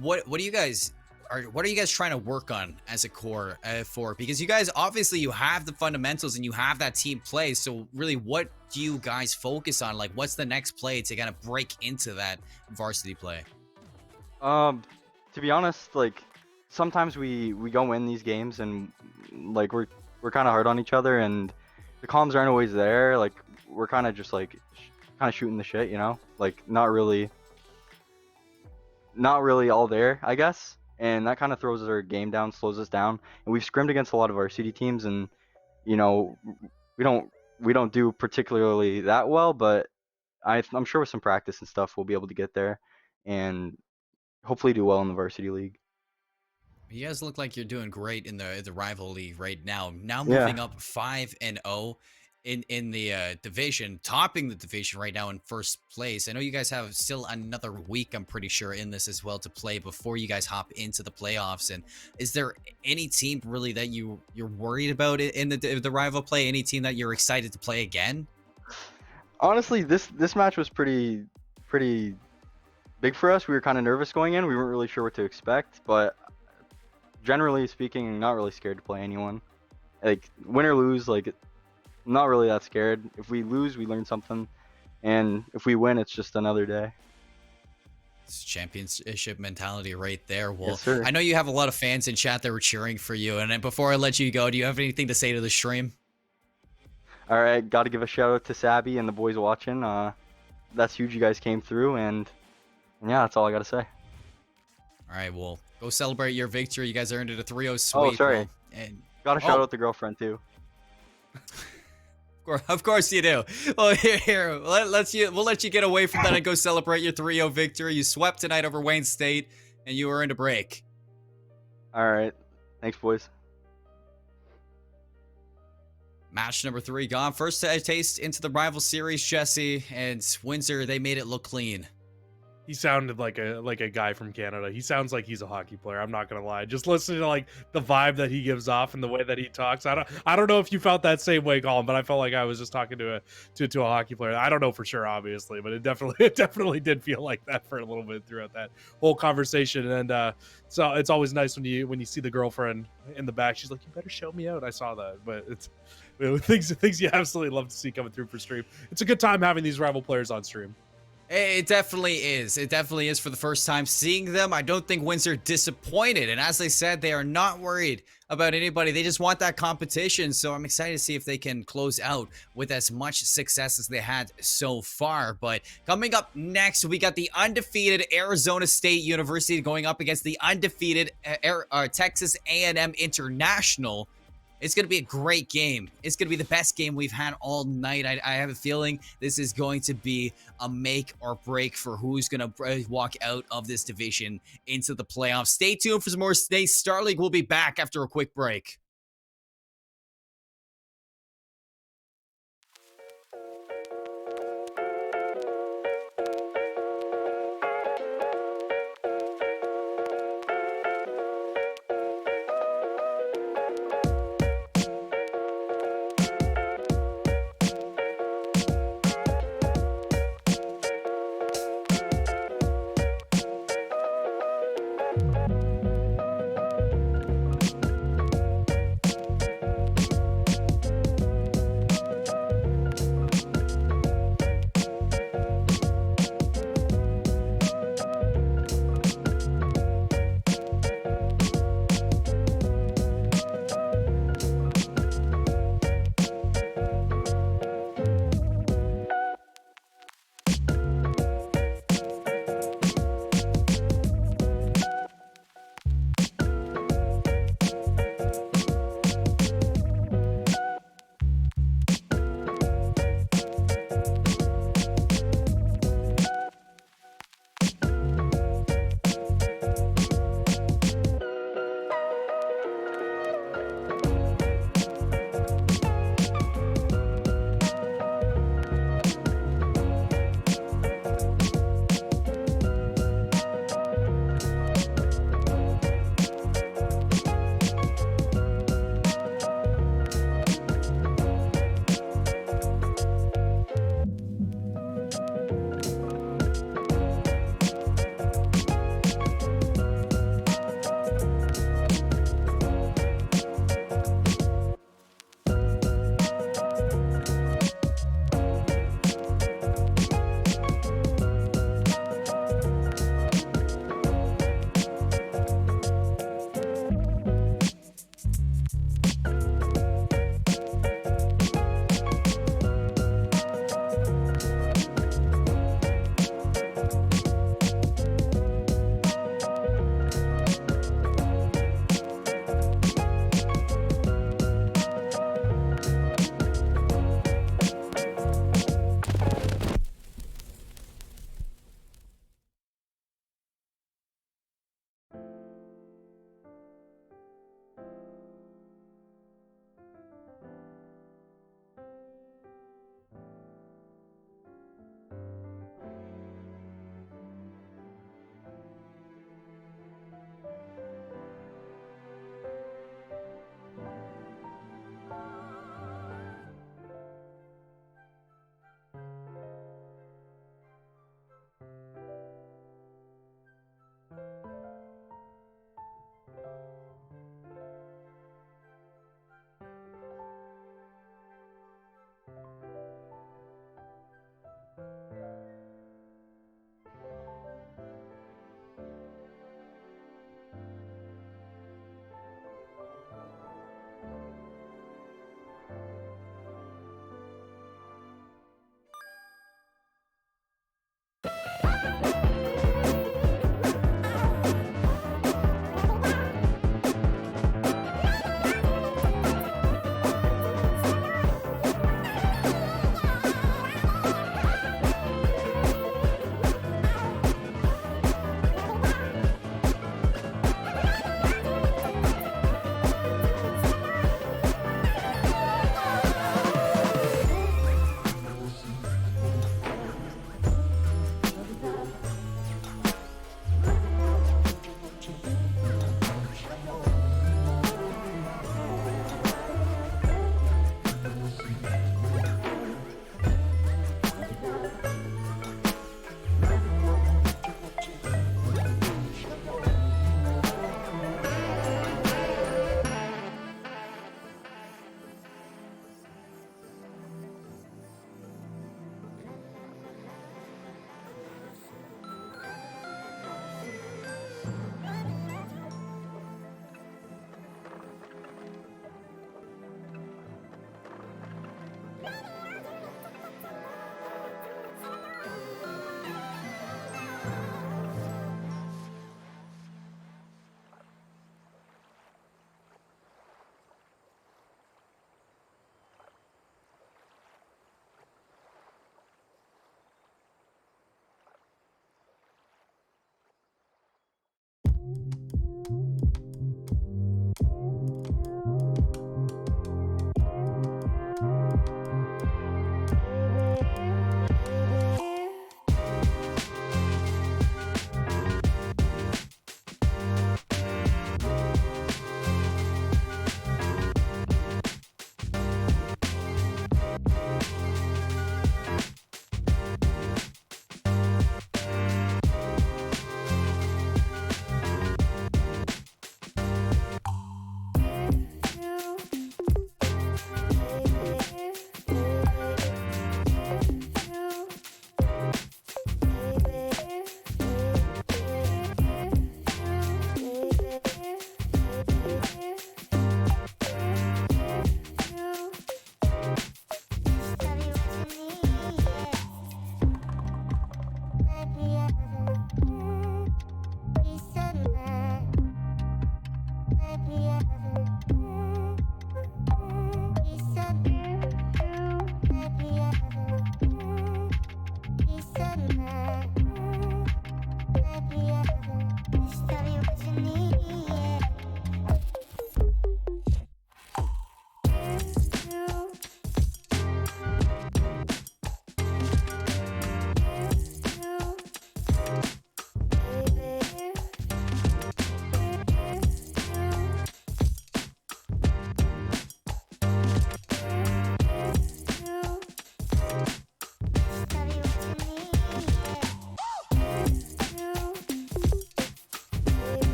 what are you guys trying to work on as a core for? Because you guys obviously you have the fundamentals and you have that team play. So really, what do you guys focus on? Like, what's the next play to kind of break into that varsity play? To be honest, like sometimes we go in these games and like we're kind of hard on each other and the comms aren't always there. Like we're kind of just like kind of shooting the shit, like not really all there, I guess. And that kind of throws our game down, slows us down. And we've scrimmed against a lot of our city teams, and we don't do particularly that well. But I'm sure with some practice and stuff, we'll be able to get there, and hopefully do well in the varsity league. You guys look like you're doing great in the rival league right now. Now Yeah. moving up 5-0 in the division, topping the division right now in first place. I know you guys have still another week, I'm pretty sure, in this as well to play before you guys hop into the playoffs. And is there any team really that you're worried about it in the rival play? Any team that you're excited to play again? Honestly, this match was pretty big for us. We were kind of nervous going in. We weren't really sure what to expect, but generally speaking, not really scared to play anyone. Like win or lose, like not really that scared. If we lose, we learn something, and if we win, it's just another day. It's championship mentality right there. Well, Yes, sir. I know you have a lot of fans in chat that were cheering for you. And then before I let you go, do you have anything to say to the stream? All right, got to give a shout out to Sabby and the boys watching. That's huge. You guys came through, and yeah, that's all I got to say. All right, well, go celebrate your victory. You guys earned it a 3-0 sweep. Oh, sorry. Well, and Got to shout out the girlfriend too. of course you do. Well, here, we'll let you get away from that and go celebrate your 3-0 victory. You swept tonight over Wayne State, and you earned a break. All right, thanks, boys. Match number 3 gone. First taste into the rival series, Jesse, and Windsor, they made it look clean. He sounded like a guy from Canada. He sounds like he's a hockey player. I'm not gonna lie. Just listening to like the vibe that he gives off and the way that he talks. I don't know if you felt that same way, Colin, but I felt like I was just talking to a hockey player. I don't know for sure, obviously, but it definitely did feel like that for a little bit throughout that whole conversation. And so it's always nice when you see the girlfriend in the back. She's like, "You better show me out." I saw that, but it's things you absolutely love to see coming through for stream. It's a good time having these rival players on stream. It definitely is. It definitely is for the first time seeing them. I don't think Windsor disappointed. And as they said, they are not worried about anybody. They just want that competition. So I'm excited to see if they can close out with as much success as they had so far. But coming up next, we got the undefeated Arizona State University going up against the undefeated Texas A&M International. It's going to be a great game. It's going to be the best game we've had all night. I have a feeling this is going to be a make or break for who's going to walk out of this division into the playoffs. Stay tuned for some more NACE Starleague. We'll be back after a quick break.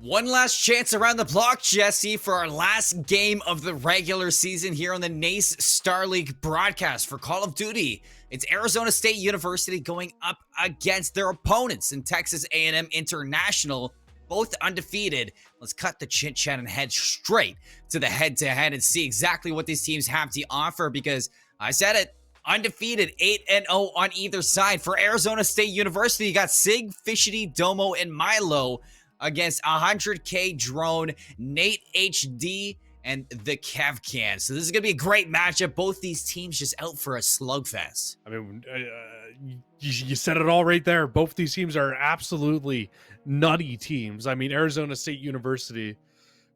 One last chance around the block, Jesse, for our last game of the regular season here on the NACE Starleague broadcast for Call of Duty. It's Arizona State University going up against their opponents in Texas A&M International, both undefeated. Let's cut the chit-chat and head straight to the head-to-head and see exactly what these teams have to offer, because I said it, undefeated, 8-0 on either side. For Arizona State University, you got Sig, Fishity, Domo, and Milo against 100K Drone, Nate HD, and the Kevcan. So this is going to be a great matchup. Both these teams just out for a slugfest. I mean, you said it all right there. Both these teams are absolutely nutty teams. I mean, Arizona State University,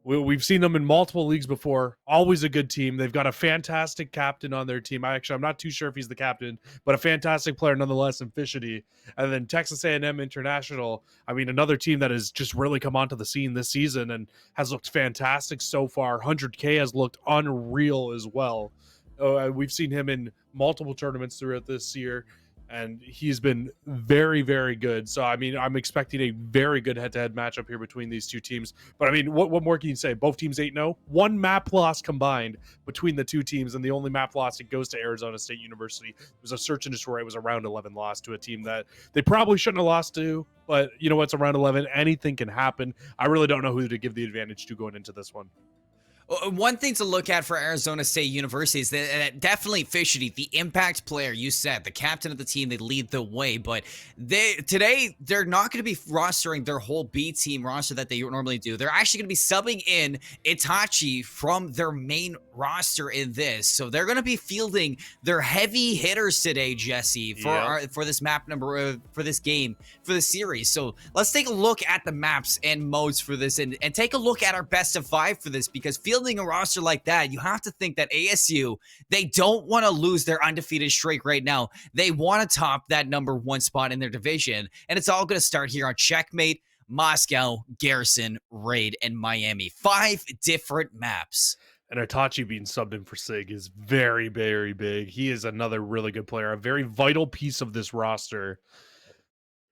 we've seen them in multiple leagues before. Always a good team. They've got a fantastic captain on their team. I'm not too sure if he's the captain, but a fantastic player nonetheless in Fishity. And then Texas A&M International, I mean, another team that has just really come onto the scene this season and has looked fantastic so far. 100K has looked unreal as well. We've seen him in multiple tournaments throughout this year, and he's been very, very good. So, I mean, I'm expecting a very good head-to-head matchup here between these two teams. But, I mean, what more can you say? Both teams 8-0. One map loss combined between the two teams, and the only map loss that goes to Arizona State University. It was a search and destroy. It was a round 11 loss to a team that they probably shouldn't have lost to. But, you know, it's a round 11. Anything can happen. I really don't know who to give the advantage to going into this one. One thing to look at for Arizona State University is that definitely Fishity, the impact player, you said, the captain of the team, they lead the way. But today, they're not going to be rostering their whole B team roster that they normally do. They're actually going to be subbing in Itachi from their main roster in this. So they're going to be fielding their heavy hitters today, Jesse, for this map number, for this game, for the series. So let's take a look at the maps and modes for this and take a look at our best of 5 for this, because fielding a roster like that, you have to think that ASU, they don't want to lose their undefeated streak right now. They want to top that #1 spot in their division. And it's all going to start here on Checkmate, Moscow, Garrison, Raid, and Miami. 5 different maps. And Itachi being subbed in for Sig is very, very big. He is another really good player, a very vital piece of this roster.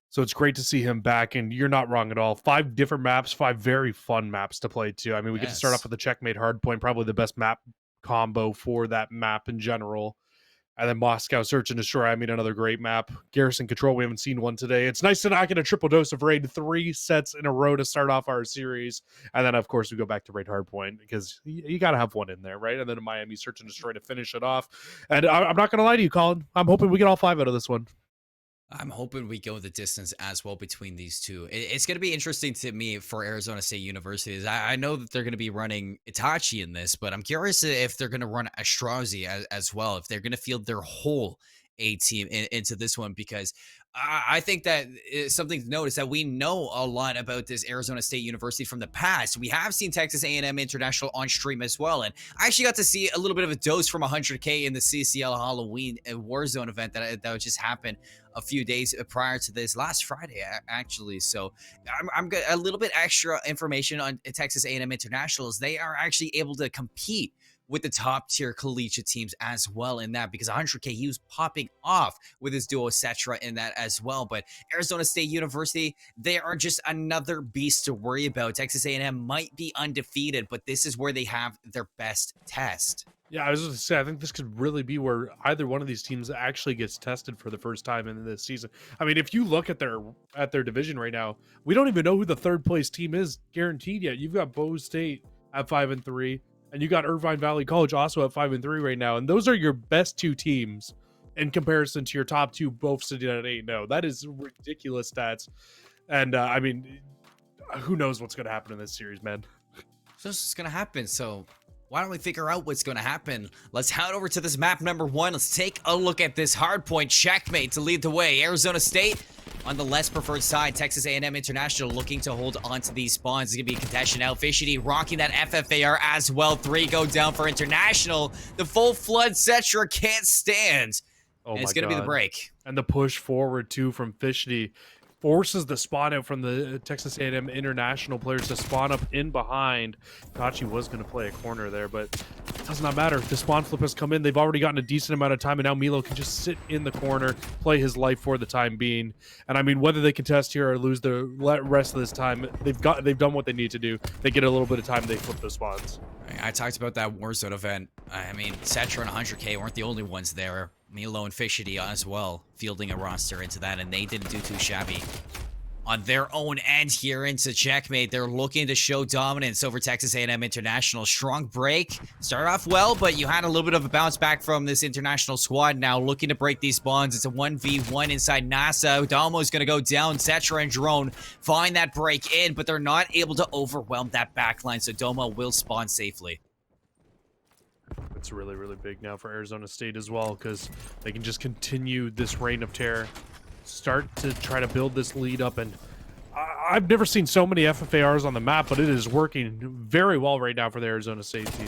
So it's great to see him back, and you're not wrong at all. 5 different maps, 5 very fun maps to play too. I mean, we get to start off with the Checkmate Hardpoint, probably the best map combo for that map in general. And then Moscow Search and Destroy, I mean, another great map. Garrison Control, we haven't seen one today. It's nice to not get a triple dose of Raid, 3 sets in a row to start off our series. And then, of course, we go back to Raid Hardpoint, because you got to have one in there, right? And then a Miami Search and Destroy to finish it off. And I'm not going to lie to you, Colin. I'm hoping we get all 5 out of this one. I'm hoping we go the distance as well between these two. It's going to be interesting to me for Arizona State University. I know that they're going to be running Itachi in this, but I'm curious if they're going to run Astrazi as well, if they're going to field their whole A team into this one, because I think that something to note is that we know a lot about this Arizona State University from the past. We have seen Texas A&M International on stream as well, and I actually got to see a little bit of a dose from 100K in the CCL Halloween Warzone event that just happened a few days prior to this, last Friday actually. So I'm good. A little bit extra information on Texas A&M Internationals. They are actually able to compete with the top tier collegiate teams as well in that, because 100K, he was popping off with his duo etc. in that as well. But Arizona State University, they are just another beast to worry about. Texas A&M might be undefeated, but this is where they have their best test. Yeah, I was going to say, I think this could really be where either one of these teams actually gets tested for the first time in this season. I mean, if you look at their division right now, we don't even know who the third place team is guaranteed yet. You've got Bow State at 5-3. And you got Irvine Valley College also at 5-3 right now. And those are your best 2 teams in comparison to your top 2, both sitting at 8-0. That is ridiculous stats. And I mean, who knows what's going to happen in this series, man. So this is going to happen. So why don't we figure out what's going to happen? Let's head over to this map #1. Let's take a look at this hardpoint. Checkmate to lead the way. Arizona State on the less preferred side. Texas A&M International looking to hold onto these spawns. It's going to be a contention now. Fishity rocking that FFAR as well. 3 go down for International. The full flood Cetra can't stand. Oh, and it's going to be the break. And the push forward, too, from Fishity. forces the spawn out from the Texas A&M international players to spawn up in behind. Kachi was going to play a corner there, but it does not matter. The spawn flip has come in. They've already gotten a decent amount of time, and now Milo can just sit in the corner, play his life for the time being. And I mean, whether they contest here or lose the rest of this time, they've done what they need to do. They get a little bit of time, they flip those spawns. I talked about that Warzone event. I mean, Cetra and 100K weren't the only ones there. Milo and Fishity as well, fielding a roster into that, and they didn't do too shabby. On their own end here into Checkmate, they're looking to show dominance over Texas A&M International. Strong break. Started off well, but you had a little bit of a bounce back from this international squad now, looking to break these bonds. It's a 1v1 inside NASA. Dalmo's going to go down. Cetra and Drone find that break in, but they're not able to overwhelm that backline, so Domo will spawn safely. It's really, really big now for Arizona State as well, because they can just continue this reign of terror, start to try to build this lead up. And I've never seen so many FFARs on the map, but it is working very well right now for the Arizona State team.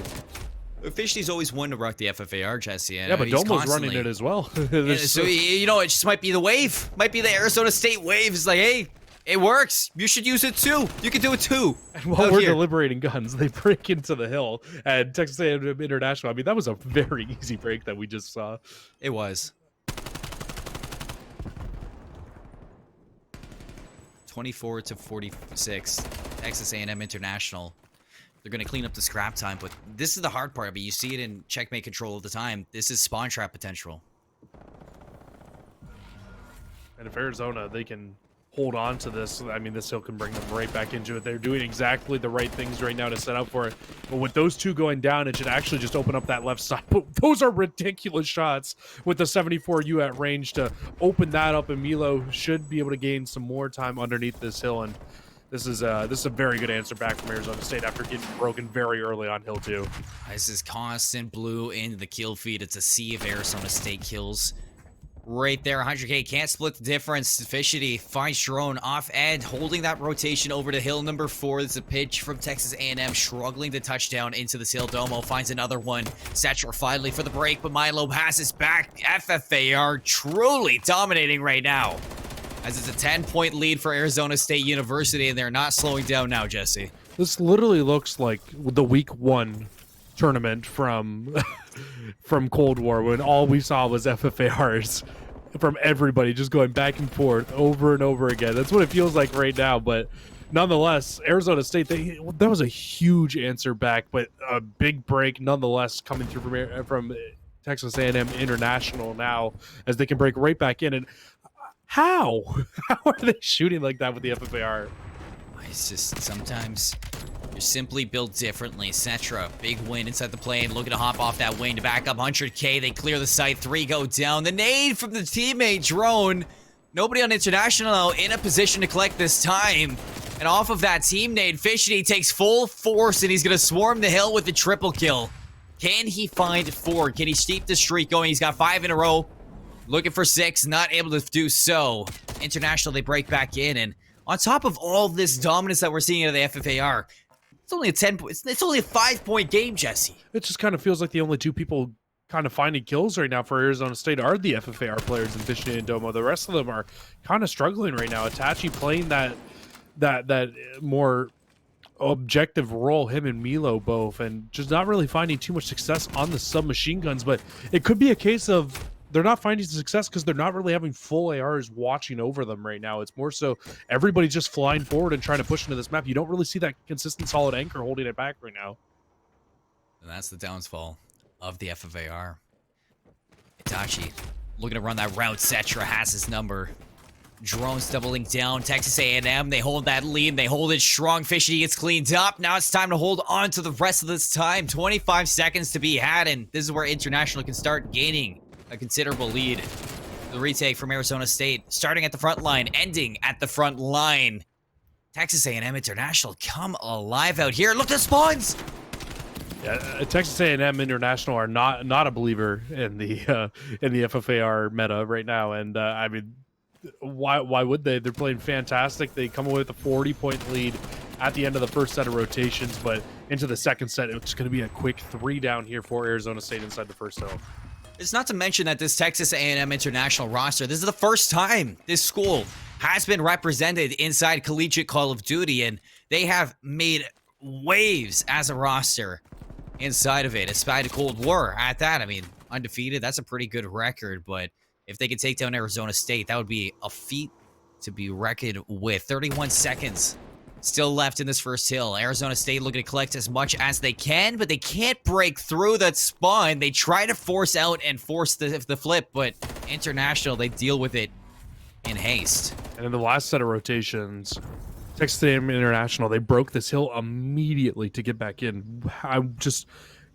Fishy's always one to rock the FFAR, Jesse. Yeah, but Domo's running it as well. Yeah, so, you know, it just might be the wave. Might be the Arizona State wave. It's like, hey, it works. You should use it too. You can do it too. And while we're deliberating guns, they break into the hill. And Texas A&M International, I mean, that was a very easy break that we just saw. It was. 24-46. Texas A&M International. They're going to clean up the scrap time, but this is the hard part. But you see it in Checkmate control all the time. This is spawn trap potential. And if Arizona, they can hold on to this, I mean, this hill can bring them right back into it. They're doing exactly the right things right now to set up for it. But with those two going down, it should actually just open up that left side. But those are ridiculous shots with the 74U at range to open that up, and Milo should be able to gain some more time underneath this hill. And this is a very good answer back from Arizona State after getting broken very early on hill 2. This is constant blue into the kill feed. It's a sea of Arizona State kills. Right there, 100K can't split the difference. Fishity finds Drone off end, holding that rotation over to hill number 4. It's a pitch from Texas A&M, struggling to touch down into this hill. Domo finds another one. Satcher finally for the break, but Milo passes back. FFAR truly dominating right now, as it's a 10-point lead for Arizona State University, and they're not slowing down now, Jesse. This literally looks like the week 1 tournament from from Cold War, when all we saw was FFARs from everybody just going back and forth over and over again. That's what it feels like right now. But nonetheless, Arizona State, that was a huge answer back, but a big break nonetheless coming through from Texas A&M International now, as they can break right back in. And how are they shooting like that with the FFAR? It's just sometimes you're simply built differently. Cetra, big win inside the plane, looking to hop off that wing to back up 100K. They clear the site, 3 go down. The nade from the teammate Drone. Nobody on International in a position to collect this time. And off of that team nade, Fishity takes full force, and he's going to swarm the hill with the triple kill. Can he find 4? Can he keep the streak going? He's got 5 in a row. Looking for 6, not able to do so. International, they break back in, and on top of all this dominance that we're seeing out of the FFAR, it's only a 10. It's only a 5-point game, Jesse. It just kind of feels like the only two people kind of finding kills right now for Arizona State are the FFAR players in Fishity and Domo. The rest of them are kind of struggling right now. Itachi playing that more objective role, him and Milo both, and just not really finding too much success on the submachine guns. But it could be a case of they're not finding success because they're not really having full ARs watching over them right now. It's more so everybody's just flying forward and trying to push into this map. You don't really see that consistent solid anchor holding it back right now. And that's the downfall of the FFAR. Itachi looking to run that route. Cetra has his number. Drones doubling down. Texas A&M, they hold that lead. They hold it strong. Fishity gets cleaned up. Now it's time to hold on to the rest of this time. 25 seconds to be had, and this is where International can start gaining a considerable lead. The retake from Arizona State, starting at the front line, ending at the front line. Texas A&M International come alive out here. Look at the spawns! Yeah, Texas A&M International are not a believer in the FFAR meta right now, and I mean, why would they? They're playing fantastic. They come away with a 40-point lead at the end of the first set of rotations, but into the second set, it's going to be a quick 3 down here for Arizona State inside the first hill. It's not to mention that this Texas A&M International roster, this is the first time this school has been represented inside collegiate Call of Duty, and they have made waves as a roster inside of it, despite a Cold War at that. I mean, undefeated, that's a pretty good record, but if they could take down Arizona State, that would be a feat to be reckoned with. 31 seconds still left in this first hill. Arizona State looking to collect as much as they can, but they can't break through that spawn. They try to force out and force the flip, but International, they deal with it in haste. And in the last set of rotations, Texas A&M International, they broke this hill immediately to get back in. I just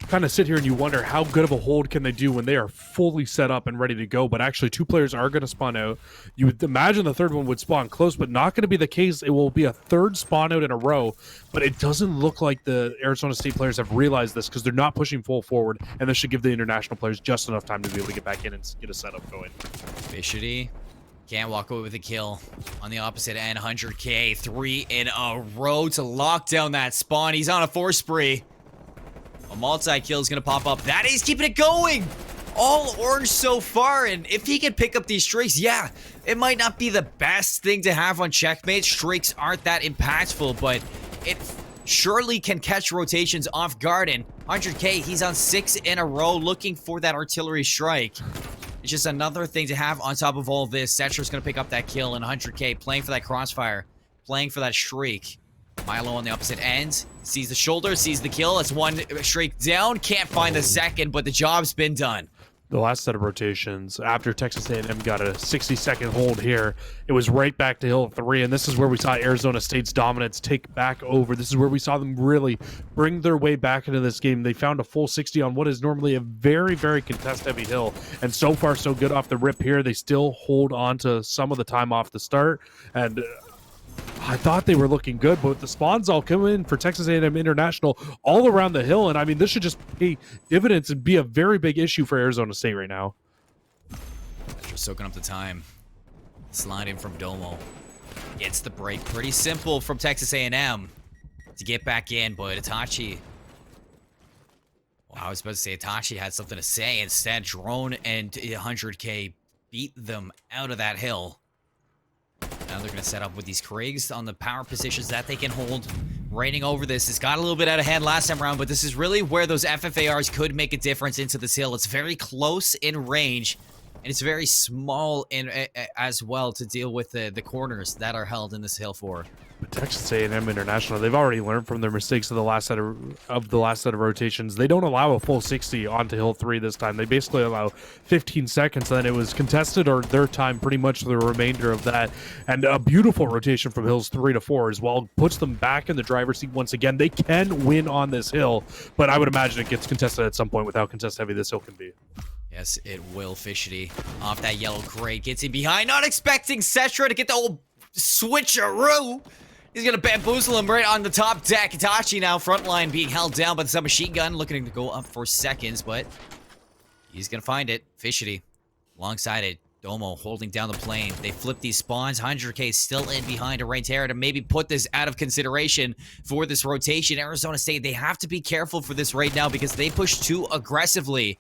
kind of sit here and you wonder how good of a hold can they do when they are fully set up and ready to go. But actually, 2 players are going to spawn out. You would imagine the third one would spawn close, but not going to be the case. It will be a third spawn out in a row. But it doesn't look like the Arizona State players have realized this because they're not pushing full forward, and this should give the international players just enough time to be able to get back in and get a setup going. Fishity can't walk away with a kill on the opposite end. 100K, 3 in a row to lock down that spawn. He's on a 4 spree. A multi-kill is going to pop up. That is keeping it going. All orange so far, and if he can pick up these streaks, yeah, it might not be the best thing to have on checkmate. Streaks aren't that impactful, but it surely can catch rotations off guard. And 100K, he's on 6 in a row looking for that artillery strike. It's just another thing to have on top of all this. Cetra's going to pick up that kill, and 100K playing for that crossfire, playing for that streak. Milo on the opposite end, sees the shoulder, sees the kill. That's 1 streak down. Can't find the second, but the job's been done. The last set of rotations, after Texas A&M got a 60-second hold here, it was right back to Hill 3, and this is where we saw Arizona State's dominance take back over. This is where we saw them really bring their way back into this game. They found a full 60 on what is normally a very, very contest-heavy hill, and so far so good off the rip here. They still hold on to some of the time off the start, and I thought they were looking good, but the spawns all come in for Texas A&M International all around the hill, and I mean, this should just pay dividends and be a very big issue for Arizona State right now. Just soaking up the time. Slide in from Domo. Gets the break. Pretty simple from Texas A&M to get back in, but Itachi... Well, I was about to say Itachi had something to say. Instead, Drone and 100K beat them out of that hill. Now they're going to set up with these Kriegs on the power positions that they can hold. Raining over this. It's got a little bit out of hand last time around, but this is really where those FFARs could make a difference into this hill. It's very close in range, and it's very small in as well to deal with the corners that are held in this hill for. But Texas A&M International, they've already learned from their mistakes of the last set of rotations. They don't allow a full 60 onto Hill 3 this time. They basically allow 15 seconds, and then it was contested or their time pretty much the remainder of that. And a beautiful rotation from Hills 3 to 4 as well. Puts them back in the driver's seat once again. They can win on this hill, but I would imagine it gets contested at some point with how contest heavy this hill can be. Yes, it will. Fishity off that yellow crate. Gets in behind. Not expecting Cetra to get the old switcheroo. He's going to bamboozle him right on the top deck. Itachi now frontline being held down by the submachine gun. Looking to go up for seconds, but he's going to find it. Fishity alongside it. Domo holding down the plane. They flip these spawns. 100K still in behind a Rain Terror to maybe put this out of consideration for this rotation. Arizona State, they have to be careful for this right now because they push too aggressively.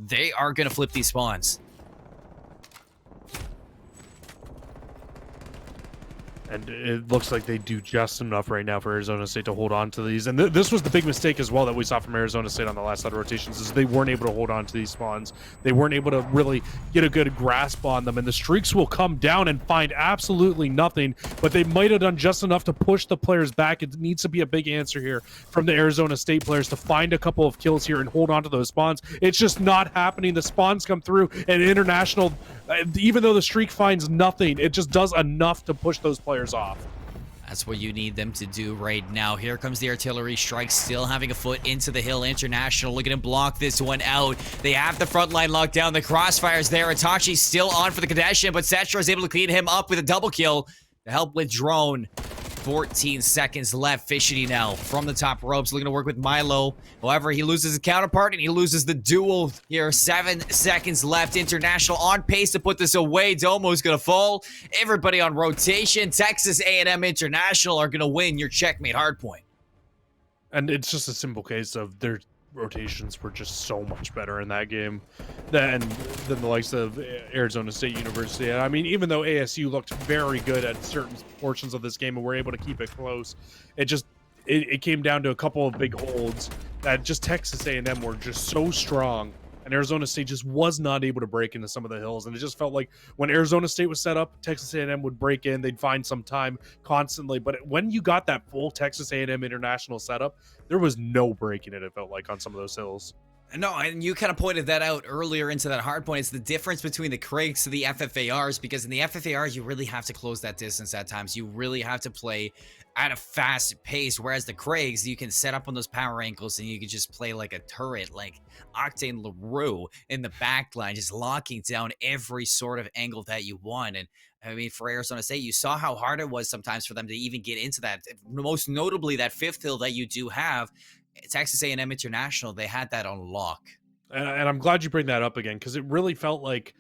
They are going to flip these spawns. And it looks like they do just enough right now for Arizona State to hold on to these. And this was the big mistake as well that we saw from Arizona State on the last set of rotations, is they weren't able to hold on to these spawns. They weren't able to really get a good grasp on them. And the streaks will come down and find absolutely nothing, but they might have done just enough to push the players back. It needs to be a big answer here from the Arizona State players to find a couple of kills here and hold on to those spawns. It's just not happening. The spawns come through, and International, even though the streak finds nothing, it just does enough to push those players off. That's what you need them to do right now. Here comes the artillery strike, still having a foot into the hill. International looking to block this one out. They have the front line locked down. The crossfire's there. Itachi's still on for the congestion, but Cetra is able to clean him up with a double kill to help with Drone. 14 seconds left. Fishity now from the top ropes, looking to work with Milo. However, he loses his counterpart and he loses the duel here. 7 seconds left. International on pace to put this away. Domo's going to fall. Everybody on rotation. Texas A&M International are going to win your checkmate hardpoint. And it's just a simple case of rotations were just so much better in that game than the likes of Arizona State University. And I mean, even though ASU looked very good at certain portions of this game and were able to keep it close, it came down to a couple of big holds that just Texas A&M were just so strong, and Arizona State just was not able to break into some of the hills. And it just felt like when Arizona State was set up, Texas A&M would break in. They'd find some time constantly. But when you got that full Texas A&M international setup, there was no breaking it felt like, on some of those hills. No, and you kind of pointed that out earlier into that hard point. It's the difference between the Craigs to the FFARs, because in the FFARs, you really have to close that distance at times. You really have to play at a fast pace, whereas the Craigs, you can set up on those power ankles and you can just play like a turret, like Octane LaRue in the back line, just locking down every sort of angle that you want. And I mean, for Arizona State, you saw how hard it was sometimes for them to even get into that. Most notably, that fifth hill that you do have, Texas A&M International, they had that on lock. And I'm glad you bring that up again, because it really felt like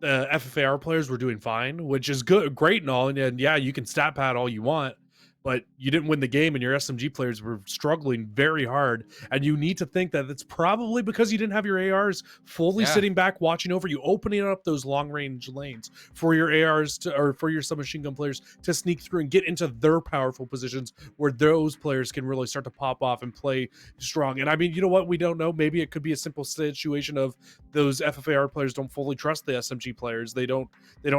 the FFAR players were doing fine, which is good, great and all. And yeah, you can stat pad all you want, but you didn't win the game, and your SMG players were struggling very hard. And you need to think that it's probably because you didn't have your ARs fully sitting back, watching over you, opening up those long-range lanes for your ARs or for your submachine gun players to sneak through and get into their powerful positions where those players can really start to pop off and play strong. And I mean, you know what? We don't know. Maybe it could be a simple situation of those FFAR players don't fully trust the SMG players. They don't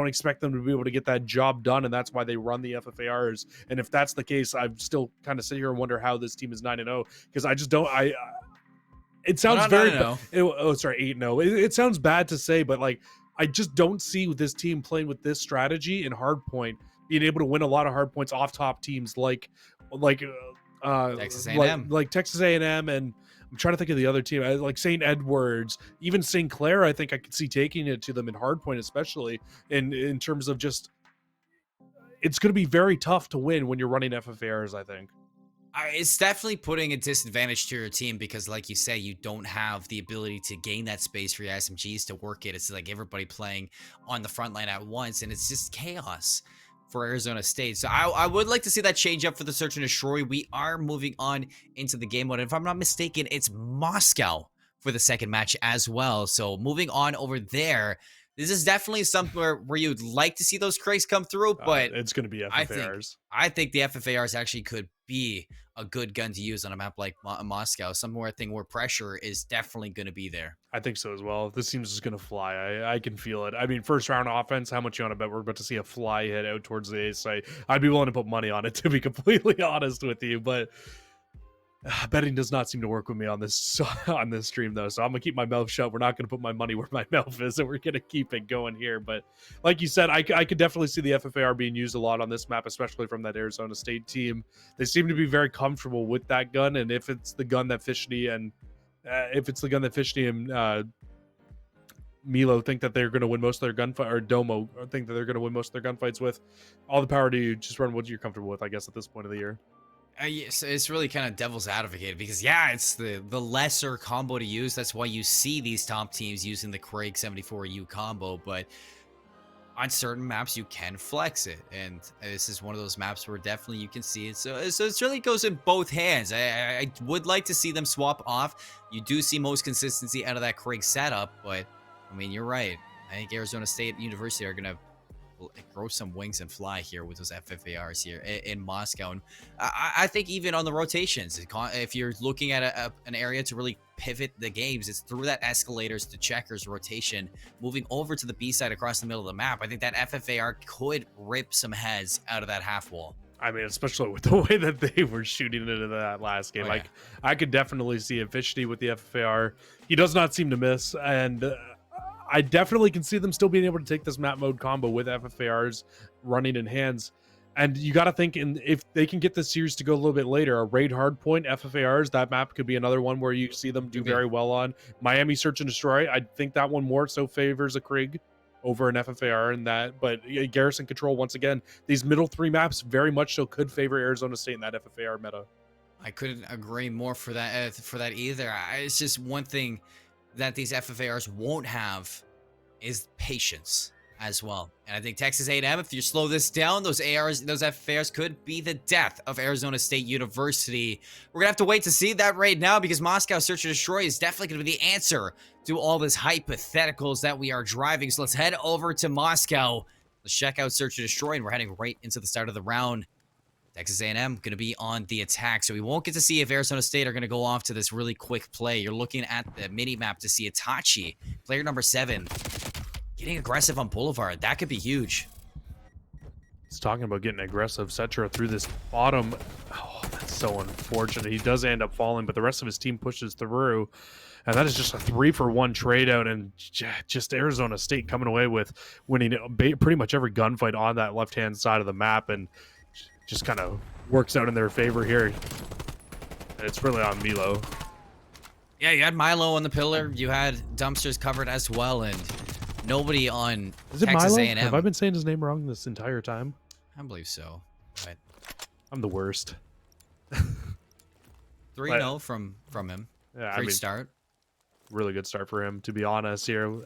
expect them to be able to get that job done, and that's why they run the FFARs. And if that's the case, I still kind of sit here and wonder how this team is 9-0, because I just don't. It sounds very. 8-0. It sounds bad to say, but like, I just don't see this team playing with this strategy in hardpoint, being able to win a lot of hardpoints off top teams like Texas A&M, like Texas A&M, and I'm trying to think of the other team, like St. Edwards, even St. Clair. I think I could see taking it to them in hardpoint, especially in terms of just. It's going to be very tough to win when you're running FFARs, I think. It's definitely putting a disadvantage to your team because, like you say, you don't have the ability to gain that space for your SMGs to work it. It's like everybody playing on the front line at once, and it's just chaos for Arizona State. So I would like to see that change up for the Search and Destroy. We are moving on into the game mode. And if I'm not mistaken, it's Moscow for the second match as well. So moving on over there. This is definitely somewhere where you'd like to see those Craigs come through, but it's going to be FFARs. I think the FFARs actually could be a good gun to use on a map like Moscow. Somewhere where pressure is definitely going to be there. I think so as well. This team's just going to fly. I can feel it. I mean, first round offense, how much you want to bet we're about to see a fly hit out towards the A site? I'd be willing to put money on it, to be completely honest with you, but betting does not seem to work with me on this stream, though, so I'm gonna keep my mouth shut. We're not gonna put my money where my mouth is, and we're gonna keep it going here. But like you said, I could definitely see the FFAR being used a lot on this map, especially from that Arizona State team. They seem to be very comfortable with that gun, and if it's the gun that Fishney and Milo think that they're going to win most of their gunfight, or Domo think that they're going to win most of their gunfights with, all the power to you. Just run what you're comfortable with, I guess, at this point of the year. Yes, it's really kind of devil's advocate because, yeah, it's the lesser combo to use. That's why you see these top teams using the Craig 74U combo. But on certain maps, you can flex it. And this is one of those maps where definitely you can see it. So it really goes in both hands. I would like to see them swap off. You do see most consistency out of that Craig setup. But, I mean, you're right. I think Arizona State University are going to grow some wings and fly here with those FFARs here in Moscow. And I think even on the rotations, if you're looking at an area to really pivot the games, it's through that escalators to checkers rotation, moving over to the B side across the middle of the map. I think that FFAR could rip some heads out of that half wall. I mean, especially with the way that they were shooting into that last game. Like, I could definitely see a Fishney with the FFAR. He does not seem to miss, and I definitely can see them still being able to take this map mode combo with FFARs running in hands. And you got to think, if they can get this series to go a little bit later, a raid hardpoint, FFARs, that map could be another one where you see them do very well on. Miami Search and Destroy, I think that one more so favors a Krieg over an FFAR in that. But Garrison Control, once again, these middle three maps very much so could favor Arizona State in that FFAR meta. I couldn't agree more for that either. It's just one thing that these FFARs won't have is patience. as well. And I think Texas A&M, if you slow this down, those ARs, those FARs could be the death of Arizona State University. We're going to have to wait to see that right now because Moscow Search and Destroy is definitely going to be the answer to all this hypotheticals that we are driving. So let's head over to Moscow. Let's check out Search and Destroy, and we're heading right into the start of the round. Texas A&M going to be on the attack, so we won't get to see if Arizona State are going to go off to this really quick play. You're looking at the mini-map to see Itachi, player number 7, getting aggressive on Boulevard. That could be huge. He's talking about getting aggressive. Cetra through this bottom. Oh, that's so unfortunate. He does end up falling, but the rest of his team pushes through. And that is just a 3-for-1 trade out, and just Arizona State coming away with winning pretty much every gunfight on that left-hand side of the map, and just kind of works out in their favor here. And it's really on Milo. Yeah, you had Milo on the pillar. You had Dumpsters covered as well, and nobody on Is it Texas Milo? A&M. Have I been saying his name wrong this entire time? I believe so. But I'm the worst. 3-0 from him. Yeah, Great start. Really good start for him, to be honest here.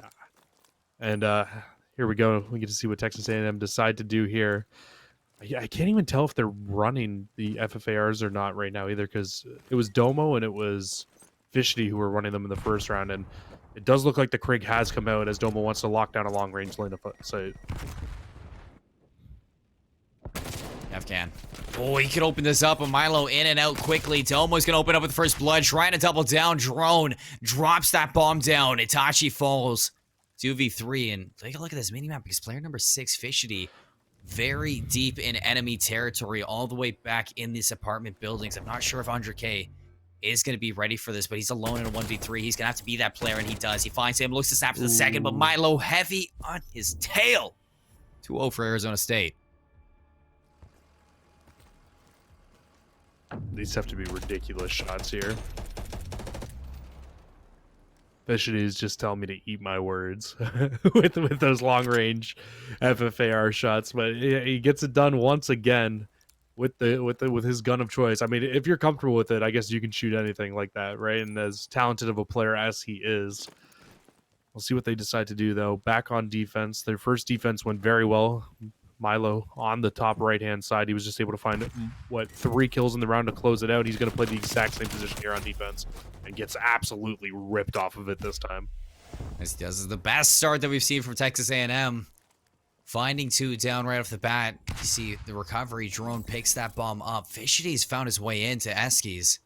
And here we go. We get to see what Texas A&M decide to do here. I can't even tell if they're running the FFARs or not right now either, because it was Domo and it was Fishty who were running them in the first round, and it does look like the Krig has come out as Domo wants to lock down a long-range lane of sight. Afghan. Oh, he could open this up, and Milo in and out quickly. Domo's going to open up with the first blood, trying to double down. Drone drops that bomb down. Itachi falls. 2v3, and take a look at this minimap because player number 6, Fishty, very deep in enemy territory, all the way back in these apartment buildings. I'm not sure if 100K is going to be ready for this, but he's alone in a 1v3. He's going to have to be that player, and he does. He finds him, looks to snap to the second, but Milo heavy on his tail. 2-0 for Arizona State. These have to be ridiculous shots here. Fishty is just telling me to eat my words with those long range FFAR shots, but he gets it done once again with his gun of choice. I mean, if you're comfortable with it, I guess you can shoot anything like that, right? And as talented of a player as he is, we'll see what they decide to do though. Back on defense, their first defense went very well. Milo on the top right-hand side. He was just able to find, 3 kills in the round to close it out. He's going to play the exact same position here on defense and gets absolutely ripped off of it this time. This is the best start that we've seen from Texas A&M. Finding 2 down right off the bat. You see the recovery. Drone picks that bomb up. Fishty's found his way into Eskies.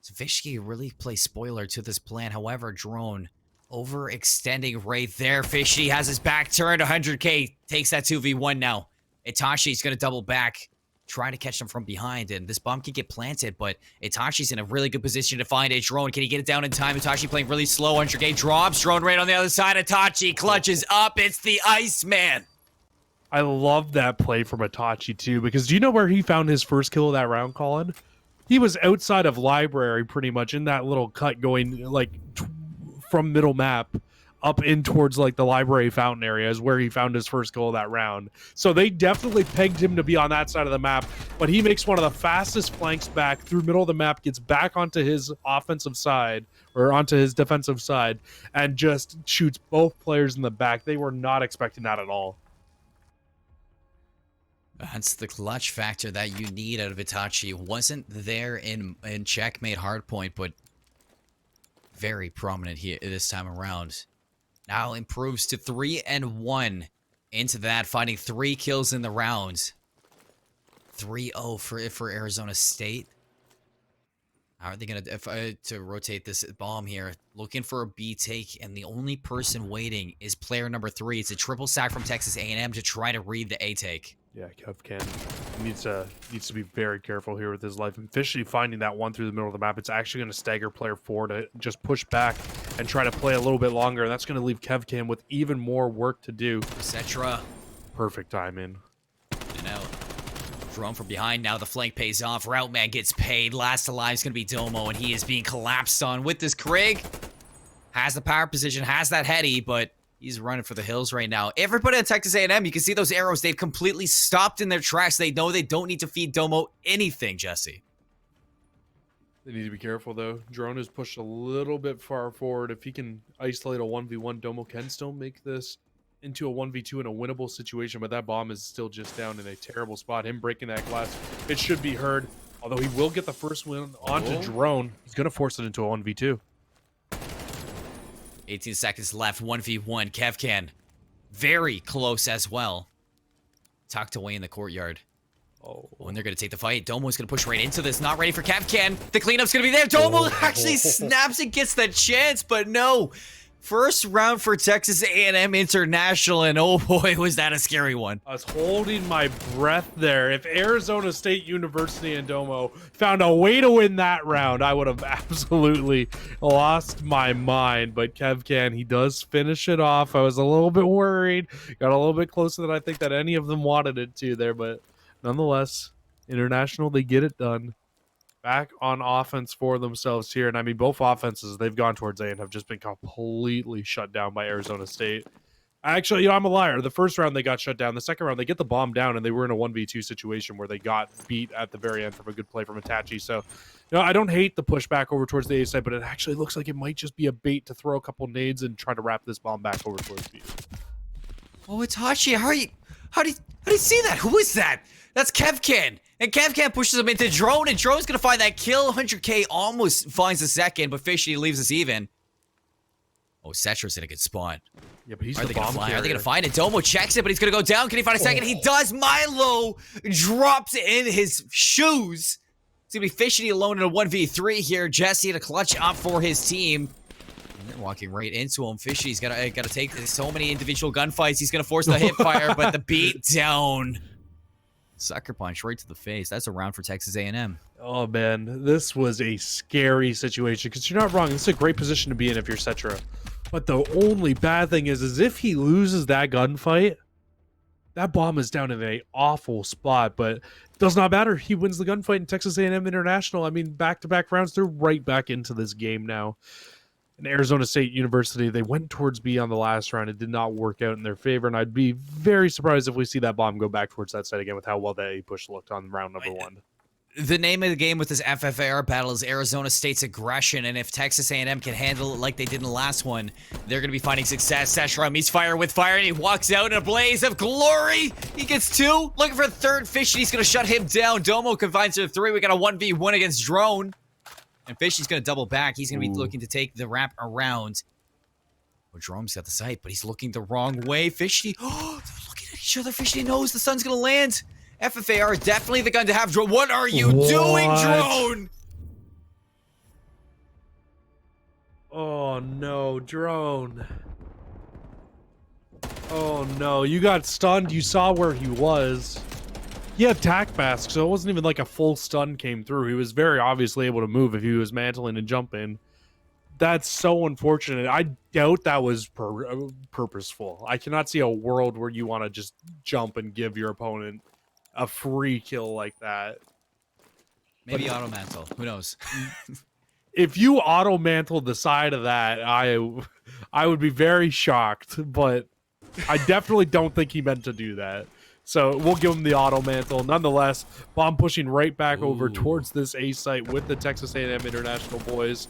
So Fishty really plays spoiler to this plan. However, Drone overextending right there. Fishty has his back turned. 100K takes that 2v1 now. Itachi's going to double back, trying to catch them from behind, and this bomb can get planted, but Itachi's in a really good position to find a drone. Can he get it down in time? Itachi playing really slow. 100K drops. Drone right on the other side. Itachi clutches up. It's the Iceman. I love that play from Itachi too, because do you know where he found his first kill of that round, Colin? He was outside of library pretty much in that little cut going like from middle map up in towards like the library fountain area is where he found his first goal of that round. So they definitely pegged him to be on that side of the map, but he makes one of the fastest flanks back through middle of the map, gets back onto his offensive side or onto his defensive side and just shoots both players in the back. They were not expecting that at all. That's the clutch factor that you need out of Itachi. Wasn't there in Checkmate Hardpoint, but very prominent here this time around. Now improves to 3-1 into that, finding 3 kills in the round. 3-0 for Arizona State. How are they going to rotate this bomb here? Looking for a B take, and the only person waiting is player number 3. It's a triple sack from Texas A&M to try to read the A take. Yeah, Kevkin needs to be very careful here with his life. And Fishy finding that one through the middle of the map, it's actually going to stagger player 4 to just push back and try to play a little bit longer. And that's going to leave Kevkin with even more work to do. Cetra. Perfect timing. And out. Drone from behind now. The flank pays off. Route man gets paid. Last alive is going to be Domo, and he is being collapsed on with this Krig. Has the power position, has that heady, but he's running for the hills right now. Everybody at Texas A&M, you can see those arrows. They've completely stopped in their tracks. They know they don't need to feed Domo anything, Jesse. They need to be careful, though. Drone is pushed a little bit far forward. If he can isolate a 1v1, Domo can still make this into a 1v2 in a winnable situation, but that bomb is still just down in a terrible spot. Him breaking that glass, it should be heard. Although he will get the first win onto Drone. He's going to force it into a 1v2. 18 seconds left, 1v1. Kevcan, very close as well. Tucked away in the courtyard. Oh, and they're going to take the fight. Domo's going to push right into this. Not ready for Kevcan. The cleanup's going to be there. Domo actually snaps and gets the chance, but no. First round for Texas A&M International, and oh boy, was that a scary one. I was holding my breath there. If Arizona State University and Domo found a way to win that round, I would have absolutely lost my mind. But Kevcan, he does finish it off. I was a little bit worried. Got a little bit closer than I think that any of them wanted it to there, but nonetheless, International, they get it done. Back on offense for themselves here. And I mean, both offenses, they've gone towards A and have just been completely shut down by Arizona State. Actually, I'm a liar. The first round, they got shut down. The second round, they get the bomb down, and they were in a 1v2 situation where they got beat at the very end from a good play from Itachi. So, I don't hate the push back over towards the A side, but it actually looks like it might just be a bait to throw a couple nades and try to wrap this bomb back over towards B. Oh, Itachi, how do you see that? Who is that? That's Kevcan. And Kevcan pushes him into Drone, and Drone's going to find that kill. 100K almost finds the second, but Fishy leaves us even. Oh, Cetra's in a good spot. Yeah, but he's Are they going to find it? Domo checks it, but he's going to go down. Can he find a second? He does. Milo drops in his shoes. It's going to be Fishy alone in a 1v3 here. Jesse to clutch up for his team. And they're walking right into him. Fishy's got to take so many individual gunfights. He's going to force the hip fire, but the beat down. Sucker punch right to the face. That's a round for Texas A&M. Oh, man. This was a scary situation because you're not wrong. This is a great position to be in if you're Cetra. But the only bad thing is if he loses that gunfight, that bomb is down in an awful spot. But it does not matter. He wins the gunfight in Texas A&M International. I mean, back-to-back rounds, they're right back into this game now. And Arizona State University, they went towards B on the last round. It did not work out in their favor, and I'd be very surprised if we see that bomb go back towards that side again with how well that A push looked on round number one. The name of the game with this FFAR battle is Arizona State's aggression, and if Texas A&M can handle it like they did in the last one, they're going to be finding success. Seshram meets fire with fire, and he walks out in a blaze of glory. He gets two, looking for a third fish, and he's going to shut him down. Domo confines to three. We got a 1v1 against Drone. And Fishy's going to double back. He's going to be looking to take the wrap around. Oh, Jerome's got the sight, but he's looking the wrong way. Fishy, oh, they're looking at each other. Fishy knows the sun's going to land. FFAR, definitely the gun to have. Drone, what are you doing, Drone? Oh, no, Drone. Oh, no, you got stunned. You saw where he was. He had tac mask, so it wasn't even like a full stun came through. He was very obviously able to move if he was mantling and jumping. That's so unfortunate. I doubt that was purposeful. I cannot see a world where you want to just jump and give your opponent a free kill like that. Maybe auto mantle. Who knows? If you auto mantled the side of that, I would be very shocked. But I definitely don't think he meant to do that. So we'll give him the auto mantle. Nonetheless, bomb pushing right back over towards this A site with the Texas A&M International boys.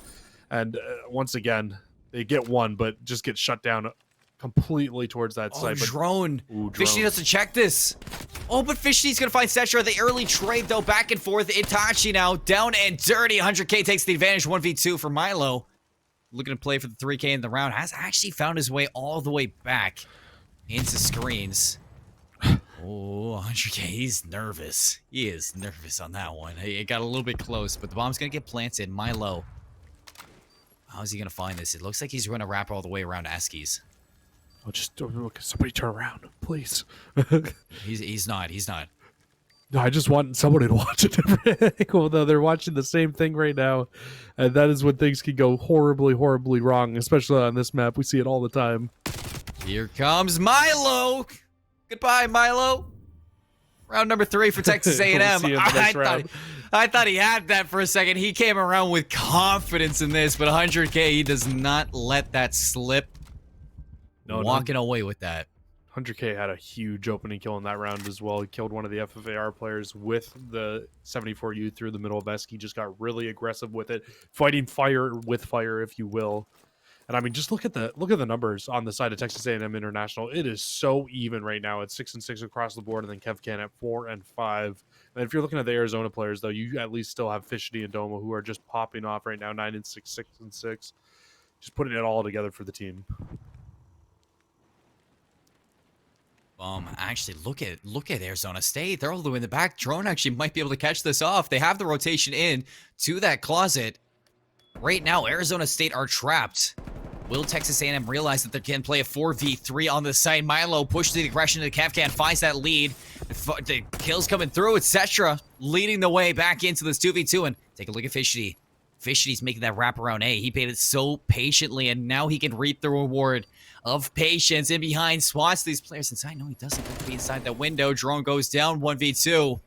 And once again, they get one, but just get shut down completely towards that site. But Drone. Drone. Fishy doesn't check this. Oh, but Fishy's going to find Setra. The early trade, though, back and forth. Itachi now down and dirty. 100K takes the advantage. 1v2 for Milo. Looking to play for the 3K in the round. Has actually found his way all the way back into screens. Oh, 100K, he's nervous. He is nervous on that one. It got a little bit close, but the bomb's going to get planted. Milo. How's he going to find this? It looks like he's going to wrap all the way around Eskies. Oh, just look, somebody turn around, please. He's not. No, I just want somebody to watch a different angle, though. They're watching the same thing right now. And that is when things can go horribly, horribly wrong, especially on this map. We see it all the time. Here comes Milo. Goodbye, Milo. Round number 3 for Texas A&M. I thought he had that for a second. He came around with confidence in this, but 100K, he does not let that slip. Walking away with that. 100K had a huge opening kill in that round as well. He killed one of the FFAR players with the 74U through the middle of Eski. Just got really aggressive with it. Fighting fire with fire, if you will. And I mean, just look at the numbers on the side of Texas A&M International. It is so even right now. It's 6-6 across the board, and then KevCan at 4-5. And if you're looking at the Arizona players, though, you at least still have Fishity and Domo, who are just popping off right now, 9-6, 6-6, just putting it all together for the team. Actually, look at Arizona State. They're all the way in the back. Drone actually might be able to catch this off. They have the rotation in to that closet. Right now, Arizona State are trapped. Will Texas A&M realize that they can play a 4v3 on the side? Milo pushes the aggression to the KevCan, finds that lead. The kills coming through, etc. Leading the way back into this 2v2. And take a look at Fishity. Fishity's making that wraparound A. He paid it so patiently, and now he can reap the reward of patience. In behind, swats these players inside. No, he doesn't have to be inside the window. Drone goes down, 1v2.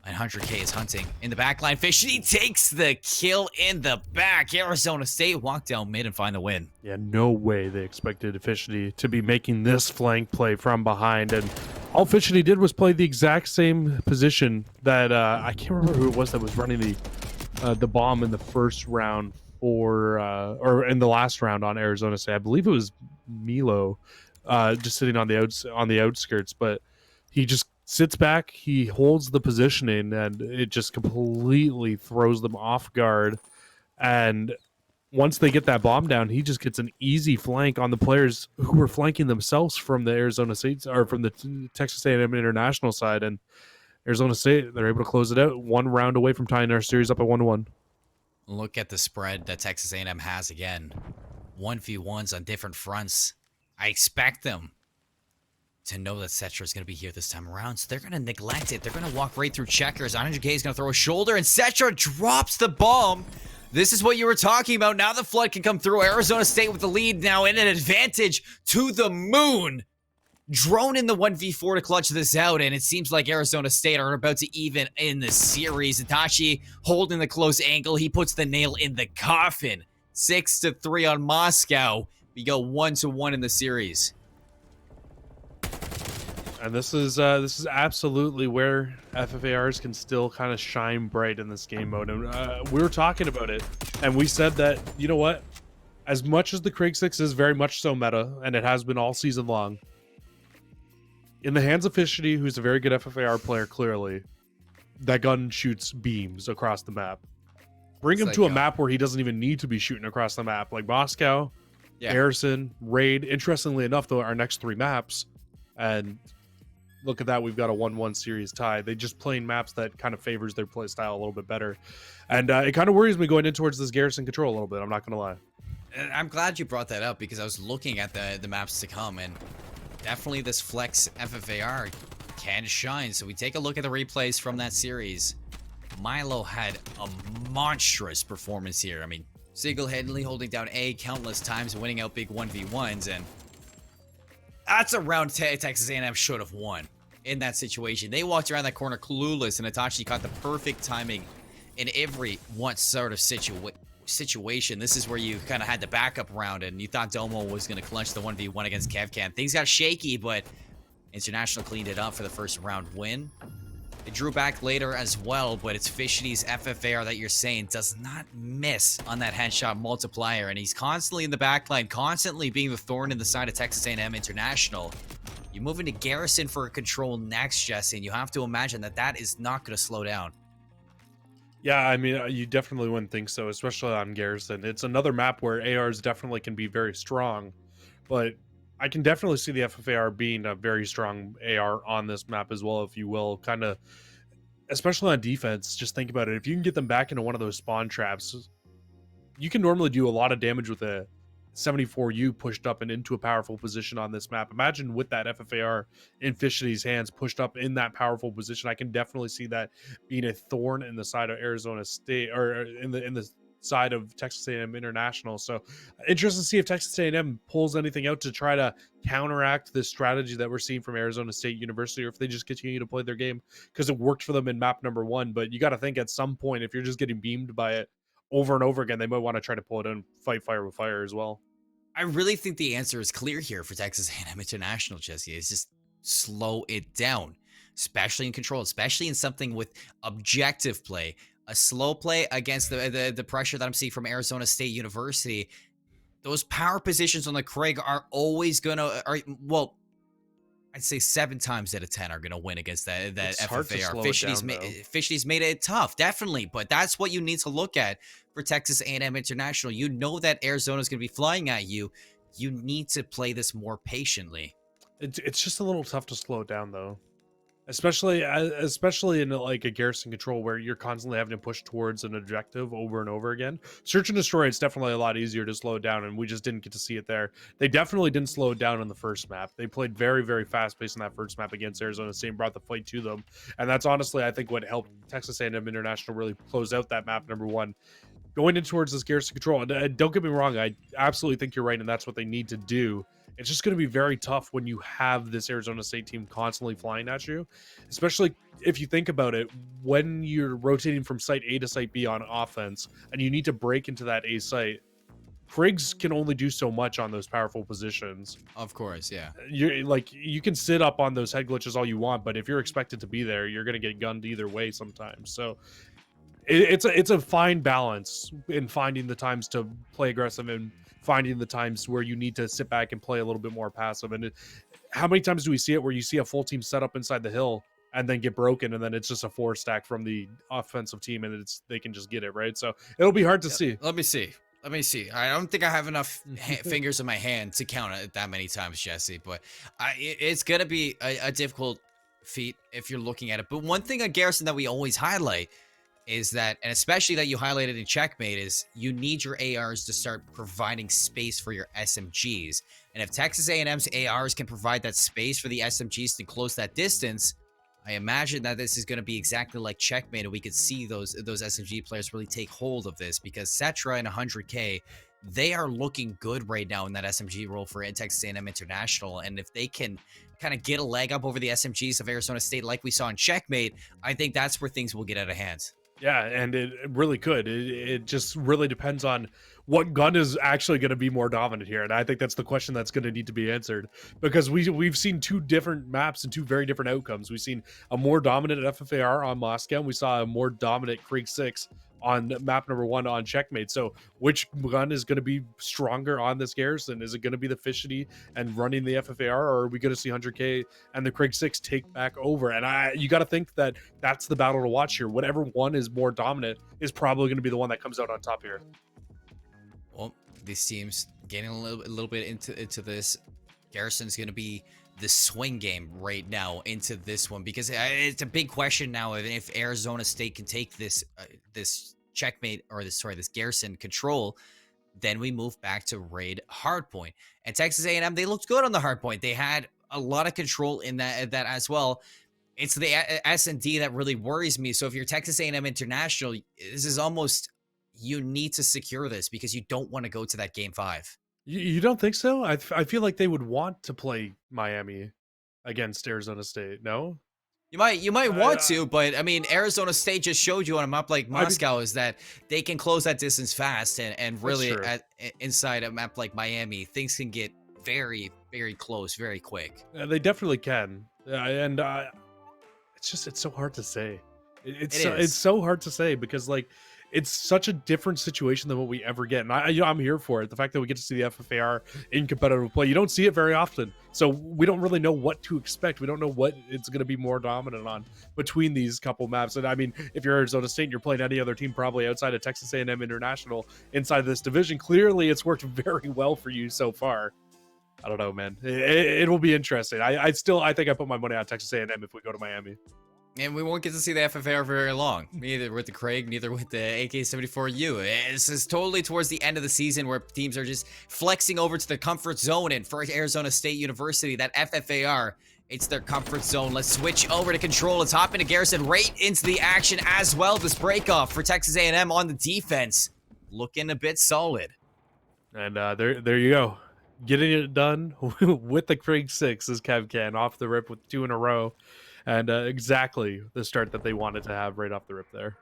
100K is hunting in the back line. Fishity takes the kill in the back. Arizona State walk down mid and find the win. Yeah, no way they expected Fishity to be making this flank play from behind. And all Fishity did was play the exact same position that I can't remember who it was that was running the bomb in the first round or in the last round on Arizona State. I believe it was Milo, just sitting on the outskirts, but he just sits back, he holds the positioning, and it just completely throws them off guard. And once they get that bomb down, he just gets an easy flank on the players who were flanking themselves from the Arizona State or from the Texas A&M International side. And Arizona State, they're able to close it out, one round away from tying our series up at 1-1. Look at the spread that Texas A&M has again. 1v1s on different fronts. I expect them to know that Cetra is going to be here this time around, so they're going to neglect it. They're going to walk right through checkers. 100K is going to throw a shoulder, and Cetra drops the bomb. This is what you were talking about. Now the flood can come through. Arizona State with the lead now in an advantage to the moon. Drone in the 1v4 to clutch this out, and it seems like Arizona State are about to even in the series. Itachi holding the close angle. He puts the nail in the coffin. 6-3 on Moscow. We go 1-1 in the series. And this is absolutely where FFARs can still kind of shine bright in this game mode. And we were talking about it, and we said that, you know what? As much as the Craig 6 is very much so meta, and it has been all season long, in the hands of Fishity, who's a very good FFAR player, clearly, that gun shoots beams across the map. Bring him to a map where he doesn't even need to be shooting across the map, like Moscow, Harrison, Raid. Interestingly enough, though, our next three maps, and look at that, we've got a 1-1 series tie. They just playing maps that kind of favors their play style a little bit better. And it kind of worries me going in towards this Garrison control a little bit, I'm not going to lie. And I'm glad you brought that up, because I was looking at the maps to come, and definitely this Flex FFAR can shine. So we take a look at the replays from that series. Milo had a monstrous performance here. I mean, single-handedly holding down A countless times, winning out big 1v1s, and that's a round Texas A&M should have won in that situation. They walked around that corner clueless, and Itachi caught the perfect timing in every one sort of situation. This is where you kind of had the backup round, and you thought Domo was going to clutch the 1v1 against KevCan. Things got shaky, but International cleaned it up for the first round win. It drew back later as well, but it's Fishity's FFAR that you're saying does not miss on that headshot multiplier, and he's constantly in the backline, constantly being the thorn in the side of Texas A&M International. You move into Garrison for a control next, Jesse, and you have to imagine that that is not going to slow down. Yeah, I mean, you definitely wouldn't think so, especially on Garrison. It's another map where ARs definitely can be very strong, but I can definitely see the FFAR being a very strong AR on this map as well, if you will. Kind of, especially on defense, just think about it. If you can get them back into one of those spawn traps, you can normally do a lot of damage with a 74U pushed up and into a powerful position on this map. Imagine with that FFAR in Fishity's hands pushed up in that powerful position. I can definitely see that being a thorn in the side of Arizona State, or in the side of Texas A&M International. So interesting to see if Texas A&M pulls anything out to try to counteract this strategy that we're seeing from Arizona State University, or if they just continue to play their game, because it worked for them in map number 1. But you got to think at some point, if you're just getting beamed by it over and over again, they might want to try to pull it in and fight fire with fire as well. I really think the answer is clear here for Texas A&M International, Jesse. It's just slow it down, especially in control, especially in something with objective play. A slow play against the pressure that I'm seeing from Arizona State University. those power positions on the Craig are always gonna, well, I'd say 7 times out of 10 are gonna win against that It's hard to FFAR. slow it down, though. Fishy's made it tough, definitely, but that's what you need to look at for Texas A&M International. You know that Arizona's gonna be flying at you. You need to play this more patiently. It's just a little tough to slow it down, though. Especially in like a garrison control where you're constantly having to push towards an objective over and over again. Search and destroy, it's definitely a lot easier to slow it down, and we just didn't get to see it there. They definitely didn't slow it down in the first map. They played very, very fast paced in that first map against Arizona State and brought the fight to them, and that's honestly, I think, what helped Texas A&M International really close out that map number 1. Going in towards this garrison control, and don't get me wrong, I absolutely think you're right, and that's what they need to do. It's just going to be very tough when you have this Arizona State team constantly flying at you, especially if you think about it, when you're rotating from site A to site B on offense and you need to break into that A site. Kriegs can only do so much on those powerful positions. Of course, yeah. You can sit up on those head glitches all you want, but if you're expected to be there, you're going to get gunned either way sometimes. So it's a fine balance in finding the times to play aggressive and finding the times where you need to sit back and play a little bit more passive. And how many times do we see it where you see a full team set up inside the hill and then get broken, and then it's just a 4 stack from the offensive team, and they can just get it, right? So it'll be hard to see. Let me see. I don't think I have enough fingers in my hand to count it that many times, Jesse, but it's going to be a difficult feat if you're looking at it. But one thing on Garrison that we always highlight is that, and especially that you highlighted in Checkmate, is you need your ARs to start providing space for your SMGs. And if Texas A&M's ARs can provide that space for the SMGs to close that distance, I imagine that this is going to be exactly like Checkmate, and we could see those SMG players really take hold of this, because Cetra and 100K, they are looking good right now in that SMG role for Texas A&M International. And if they can kind of get a leg up over the SMGs of Arizona State like we saw in Checkmate, I think that's where things will get out of hand. Yeah, and it really could. It just really depends on what gun is actually going to be more dominant here, and I think that's the question that's going to need to be answered, because we've seen 2 different maps and 2 very different outcomes. We've seen a more dominant FFAR on Moscow, and we saw a more dominant Krieg 6 on map number 1 on Checkmate. So which gun is going to be stronger on this garrison? Is it going to be the Fishity and running the FFAR, or are we going to see 100K and the Krieg 6 take back over? And you got to think that that's the battle to watch here. Whatever one is more dominant is probably going to be the one that comes out on top here. Well, this team's getting a little bit into this. Garrison's going to be the swing game right now into this one, because it's a big question now if Arizona State can take this Checkmate, or this Garrison control. Then we move back to raid hardpoint, and Texas A&M, they looked good on the hardpoint. They had a lot of control in that as well. It's the S&D that really worries me. So if you're Texas A&M International, this is almost, you need to secure this, because you don't want to go to that game 5. You don't think so? I feel like they would want to play Miami against Arizona State. No, you might want to, but I mean, Arizona State just showed you on a map like Moscow is that they can close that distance fast, and really inside a map like Miami, things can get very, very close very quick. They definitely can, and it's so hard to say. It's so hard to say, because like, it's such a different situation than what we ever get, and I'm here for it. The fact that we get to see the FFAR in competitive play, you don't see it very often, so we don't really know what to expect. We don't know what it's going to be more dominant on between these couple maps. And I mean, if you're Arizona State and you're playing any other team probably outside of Texas A&M International inside this division, clearly it's worked very well for you so far. I don't know, man. It will be interesting. I think I put my money on Texas A&M if we go to Miami. And we won't get to see the FFAR for very long. Neither with the Craig, neither with the AK-74U. This is totally towards the end of the season where teams are just flexing over to the comfort zone. And for Arizona State University, that FFAR, it's their comfort zone. Let's switch over to control. Let's hop into Garrison right into the action as well. This breakoff for Texas A&M on the defense, looking a bit solid. And there you go. Getting it done with the Craig 6 as Kev can, off the rip with 2 in a row. And exactly the start that they wanted to have right off the rip there.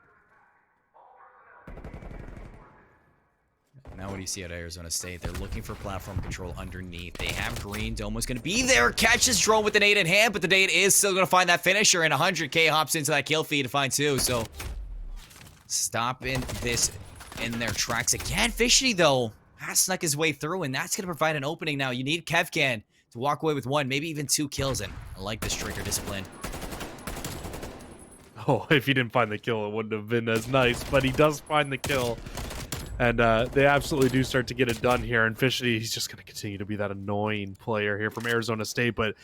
Now what do you see at Arizona State? They're looking for platform control underneath. They have green. Domo's going to be there. Catches drone with the nade in hand, but the nade is still going to find that finisher, and 100K hops into that kill feed to find 2. So stopping this in their tracks again. Fishy, though. has snuck his way through, and that's going to provide an opening now. You need Kevcan to walk away with 1, maybe even 2 kills, and I like this trigger discipline. Oh, if he didn't find the kill, it wouldn't have been as nice, but he does find the kill. And they absolutely do start to get it done here. And Fishity, he's just going to continue to be that annoying player here from Arizona State. But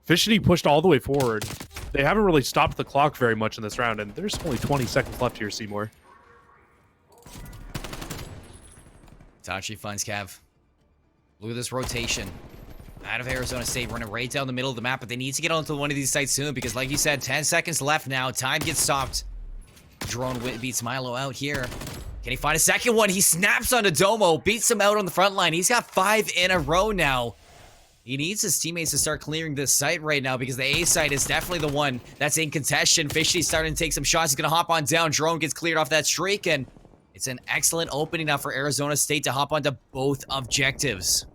Fishity pushed all the way forward. They haven't really stopped the clock very much in this round. And there's only 20 seconds left here, Seymour. Tachi finds Cav. Look at this rotation. Out of Arizona State, running right down the middle of the map. But they need to get onto one of these sites soon because, like you said, 10 seconds left now. Time gets stopped. Drone beats Milo out here. Can he find a second one? He snaps onto Domo, beats him out on the front line. He's got 5 in a row now. He needs his teammates to start clearing this site right now because the A site is definitely the one that's in contention. Fishy's starting to take some shots. He's going to hop on down. Drone gets cleared off that streak, and it's an excellent opening now for Arizona State to hop onto both objectives.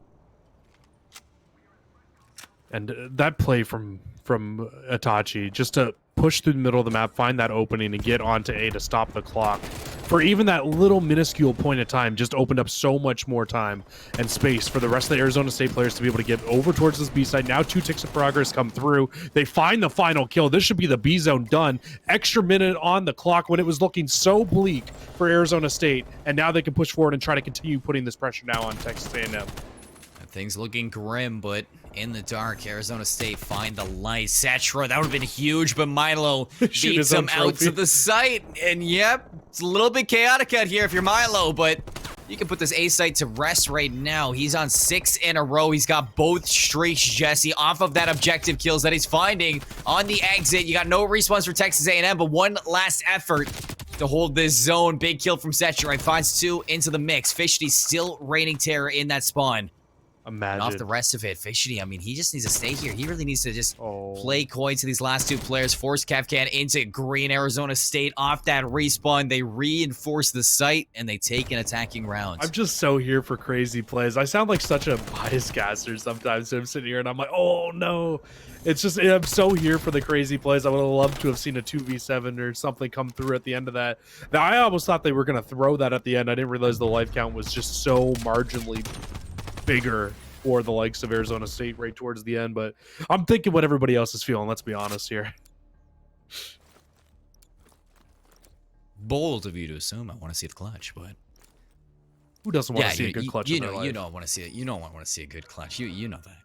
And that play from Itachi, just to push through the middle of the map, find that opening, and get onto A to stop the clock. For even that little minuscule point of time, just opened up so much more time and space for the rest of the Arizona State players to be able to get over towards this B side. Now 2 ticks of progress come through. They find the final kill. This should be the B zone done. Extra minute on the clock when it was looking so bleak for Arizona State. And now they can push forward and try to continue putting this pressure now on Texas A&M. Things looking grim, but in the dark, Arizona State find the light. Cetra, that would have been huge, but Milo beats him out to the site. And yep, it's a little bit chaotic out here if you're Milo, but you can put this A site to rest right now. He's on 6 in a row. He's got both streaks, Jesse, off of that objective kills that he's finding on the exit. You got no response for Texas A&M, but one last effort to hold this zone. Big kill from Cetra. Finds 2 into the mix. Fishty still raining terror in that spawn. Imagine. And off the rest of it, Fishity, I mean, he just needs to stay here. He really needs to just play coy to these last 2 players, force Kevcan into green. Arizona State off that respawn. They reinforce the site, and they take an attacking round. I'm just so here for crazy plays. I sound like such a biased caster sometimes. So I'm sitting here, and I'm like, oh, no. It's just, I'm so here for the crazy plays. I would have loved to have seen a 2v7 or something come through at the end of that. Now, I almost thought they were going to throw that at the end. I didn't realize the life count was just so marginally bigger for the likes of Arizona State right towards the end, but I'm thinking what everybody else is feeling. Let's be honest here. Bold of you to assume I want to see the clutch, but who doesn't want to see a good clutch? You don't want to see it. You don't want to see a good clutch. You know that.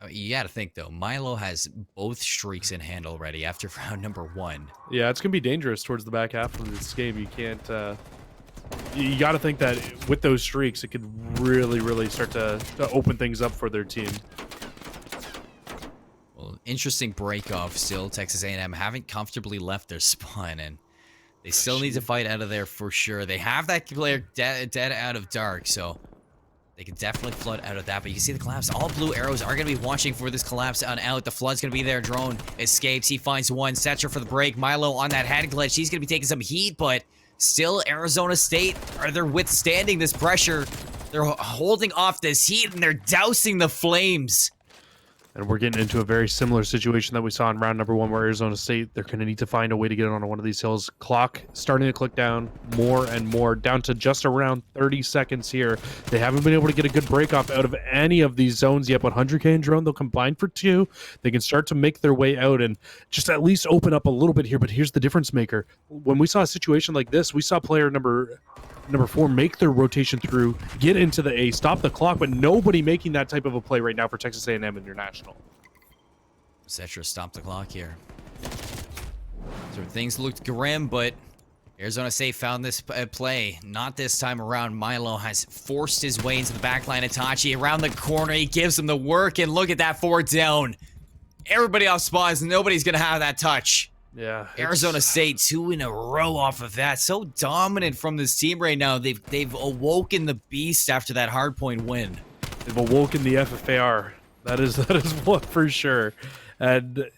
I mean, you got to think though. Milo has both streaks in hand already after round number 1. Yeah, it's gonna be dangerous towards the back half of this game. You can't. You got to think that with those streaks, it could really start to open things up for their team. Well, interesting break-off still. Texas A&M haven't comfortably left their spawn, and they still need to fight out of there for sure. They have that player dead out of dark, so they can definitely flood out of that. But you can see the collapse. All blue arrows are going to be watching for this collapse on out. The flood's going to be there. Drone escapes. He finds 1. Cetra for the break. Milo on that head glitch. He's going to be taking some heat, but still, Arizona State, they're withstanding this pressure. They're holding off this heat, and they're dousing the flames. And we're getting into a very similar situation that we saw in round number 1 where Arizona State, they're going to need to find a way to get on one of these hills. Clock starting to click down more and more, down to just around 30 seconds here. They haven't been able to get a good break off out of any of these zones yet, but 100K and Drone, they'll combine for 2. They can start to make their way out and just at least open up a little bit here, but here's the difference maker. When we saw a situation like this, we saw player number 4 make their rotation through, get into the A, stop the clock, but nobody making that type of a play right now for Texas A&M International. Cetra stopped the clock here. So things looked grim, but Arizona State found this play. Not this time around. Milo has forced his way into the backline. Itachi around the corner. He gives him the work, and look at that 4 down. Everybody off spawns. Nobody's going to have that touch. Yeah, Arizona State 2 in a row off of that. So dominant from this team right now. They've awoken the beast after that hardpoint win. They've awoken the FFAR. That is what for sure. And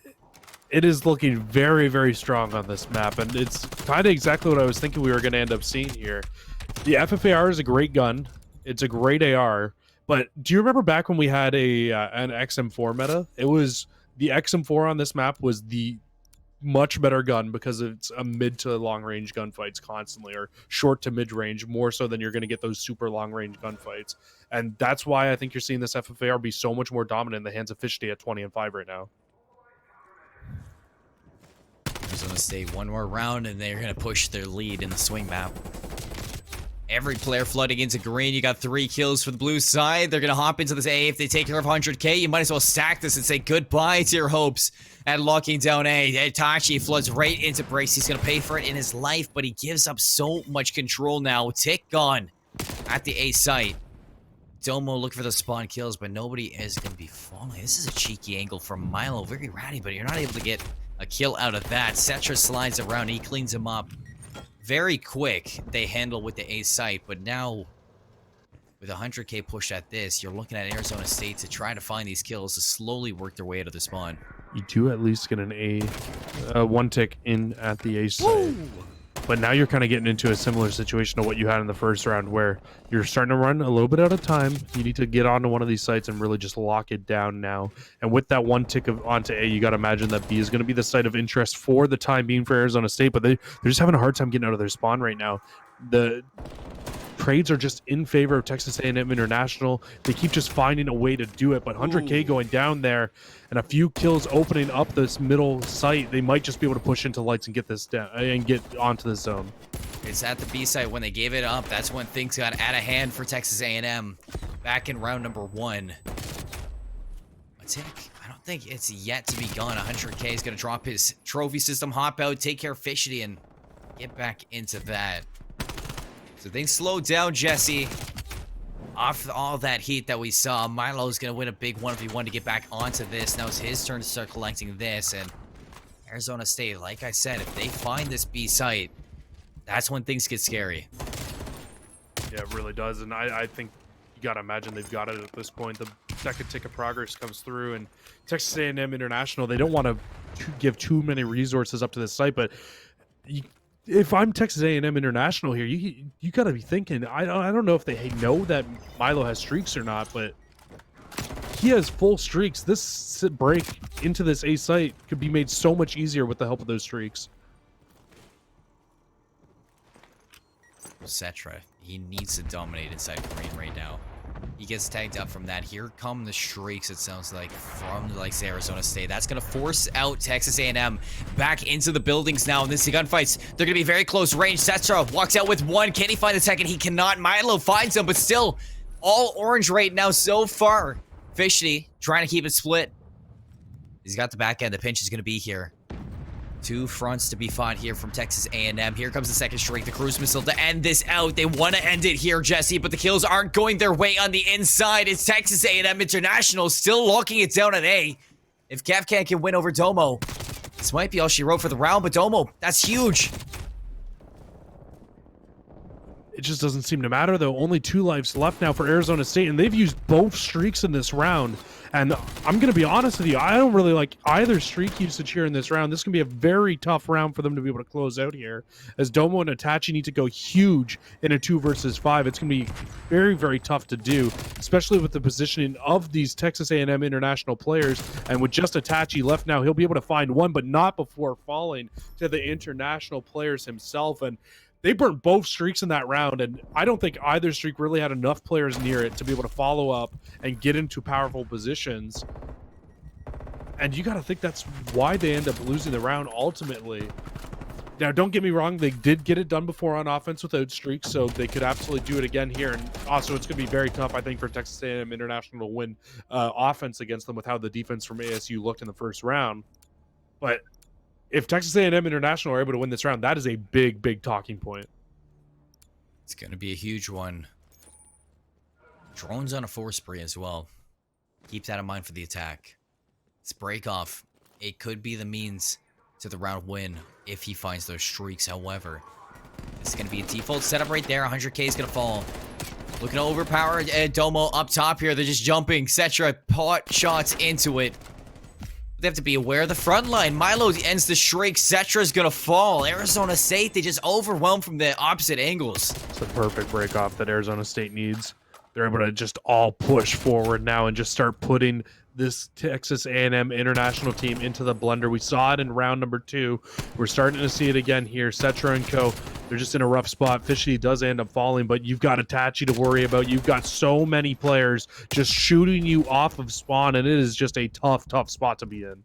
it is looking very strong on this map. And it's kind of exactly what I was thinking we were going to end up seeing here. The FFAR is a great gun. It's a great AR. But do you remember back when we had an XM4 meta? It was the XM4 on this map was the much better gun because it's a mid to long range gunfights constantly, or short to mid range, more so than you're going to get those super long range gunfights. And that's why I think you're seeing this FFAR be so much more dominant in the hands of Fishday at 20-5 right now. Arizona State, one more round, and they're going to push their lead in the swing map. Every player flooding into green. You got 3 kills for the blue side. They're going to hop into this A. If they take care of 100K, you might as well stack this and say goodbye to your hopes at locking down A. Itachi floods right into Brace. He's going to pay for it in his life, but he gives up so much control now. Tick gone at the A site. Domo look for the spawn kills, but nobody is going to be falling. This is a cheeky angle from Milo. Very ratty, but you're not able to get a kill out of that. Cetra slides around. He cleans him up. Very quick, they handle with the A site, but now with 100K push at this, you're looking at Arizona State to try to find these kills to slowly work their way out of the spawn. You do at least get an A, one tick in at the A site. Woo! But now you're kind of getting into a similar situation to what you had in the first round, where you're starting to run a little bit out of time. You need to get onto one of these sites and really just lock it down now. And with that one tick onto A, you got to imagine that B is going to be the site of interest for the time being for Arizona State, but they're just having a hard time getting out of their spawn right now. The trades are just in favor of Texas A&M International. They keep just finding a way to do it, but 100K going down there and a few kills opening up this middle site, they might just be able to push into lights and get this down and get onto the zone. It's at the B site when they gave it up. That's when things got out of hand for Texas A&M back in round number 1. A tick. I don't think it's yet to be gone. 100K is going to drop his trophy system, hop out, take care of Fishity, and get back into that. So things slow down, Jesse. Off all that heat that we saw, Milo's going to win a big 1v1 to get back onto this. Now it's his turn to start collecting this, and Arizona State, like I said, if they find this B site, that's when things get scary. Yeah, it really does, and I think you got to imagine they've got it at this point. The second tick of progress comes through, and Texas A&M International, they don't want to give too many resources up to this site, but if I'm Texas A&M International here, you got to be thinking, I don't know if they know that Milo has streaks or not, but he has full streaks. This break into this A site could be made so much easier with the help of those streaks. Cetra, he needs to dominate inside green right now. He gets tagged up from that. Here come the streaks, it sounds like, from the likes of Arizona State. That's going to force out Texas A&M back into the buildings now. And this gunfights, they're going to be very close range. Cetra walks out with one. Can he find the second? He cannot. Milo finds him, but still all orange right now so far. Fishty trying to keep it split. He's got the back end. The pinch is going to be here. 2 fronts to be fought here from Texas A&M. Here comes the second streak, the cruise missile to end this out. They want to end it here, Jesse, but the kills aren't going their way on the inside. It's Texas A&M International still locking it down at A. If Kevcan can win over Domo, this might be all she wrote for the round, but Domo, that's huge. It just doesn't seem to matter, though. Only 2 lives left now for Arizona State, and they've used both streaks in this round. And I'm going to be honest with you, I don't really like either streak usage here in this round. This can be a very tough round for them to be able to close out here, as Domo and Itachi need to go huge in a 2 versus 5. It's going to be very, very tough to do, especially with the positioning of these Texas A&M International players. And with just Itachi left now, he'll be able to find one, but not before falling to the international players himself. And they burnt both streaks in that round, and I don't think either streak really had enough players near it to be able to follow up and get into powerful positions. And you got to think that's why they end up losing the round ultimately. Now, don't get me wrong, they did get it done before on offense without streaks, so they could absolutely do it again here. And also, it's going to be very tough, I think, for Texas A&M International to win offense against them with how the defense from ASU looked in the first round. But if Texas A&M International are able to win this round, that is a big, big talking point. It's going to be a huge one. Drones on a 4 spree as well. Keep that in mind for the attack. This break off, it could be the means to the round win if he finds those streaks. However, it's going to be a default setup right there. 100K is going to fall. Looking to overpower Domo up top here. They're just jumping. Cetra pot shots into it. They have to be aware of the front line. Milo ends the shriek. Cetra's gonna fall. Arizona State, they just overwhelmed from the opposite angles. It's the perfect break off that Arizona State needs. They're able to just all push forward now and just start putting this Texas A&M international team into the blender. We saw it in round number 2. We're starting to see it again here. Cetra and co, they're just in a rough spot. Fishy does end up falling, but you've got Itachi to worry about. You've got so many players just shooting you off of spawn, and it is just a tough spot to be in.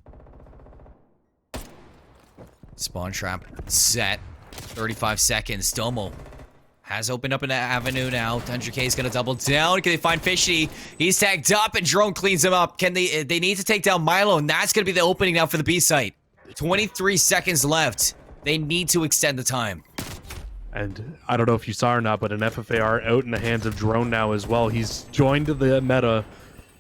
Spawn trap set. 35 seconds. Domo has opened up an avenue now. 100K is going to double down. Can they find Fishy? He's tagged up and Drone cleans him up. Can they need to take down Milo, and that's going to be the opening now for the B site. 23 seconds left. They need to extend the time. And I don't know if you saw or not, but an FFAR out in the hands of Drone now as well. He's joined the meta.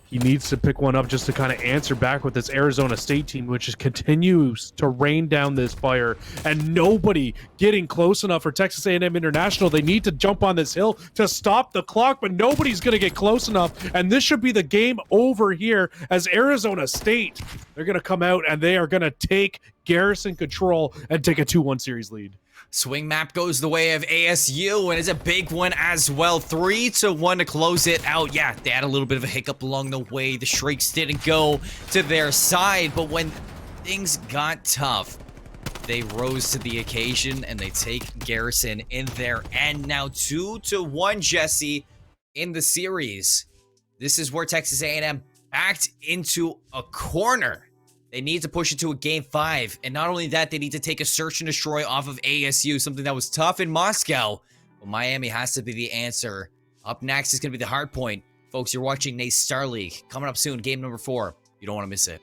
He needs to pick one up just to kind of answer back with this Arizona State team, which just continues to rain down this fire, and nobody getting close enough for Texas A&M International. They need to jump on this hill to stop the clock, but nobody's going to get close enough, and this should be the game over here as Arizona State, they're going to come out and they are going to take Garrison control and take a 2-1 series lead. Swing map goes the way of ASU, and it's a big one as well. 3-1 to close it out. Yeah, they had a little bit of a hiccup along the way. The Shrieks didn't go to their side, but when things got tough, they rose to the occasion, and they take Garrison in their end. Now 2-1, Jesse, in the series. This is where Texas A&M backed into a corner. They need to push it to a game 5. And not only that, they need to take a search and destroy off of ASU, something that was tough in Moscow. But Miami has to be the answer. Up next is going to be the hard point. Folks, you're watching NACE Starleague. Coming up soon, game number 4. You don't want to miss it.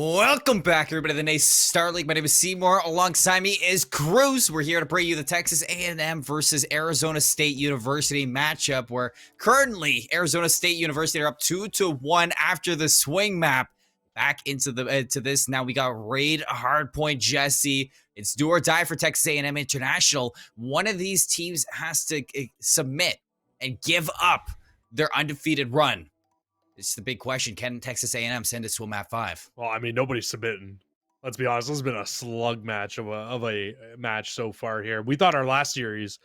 Welcome back, everybody, to the NACE Starleague. My name is Seymour. Alongside me is Cruz. We're here to bring you the Texas A&M versus Arizona State University matchup, where currently Arizona State University are up 2-1 after the swing map. Back into the to this now. We got raid hardpoint Jesse. It's do or die for Texas A&M International. One of these teams has to submit and give up their undefeated run. It's the big question. Can Texas A&M send it to a map 5? Well, I mean, nobody's submitting. Let's be honest. This has been a slug match of a match so far here. We thought our last series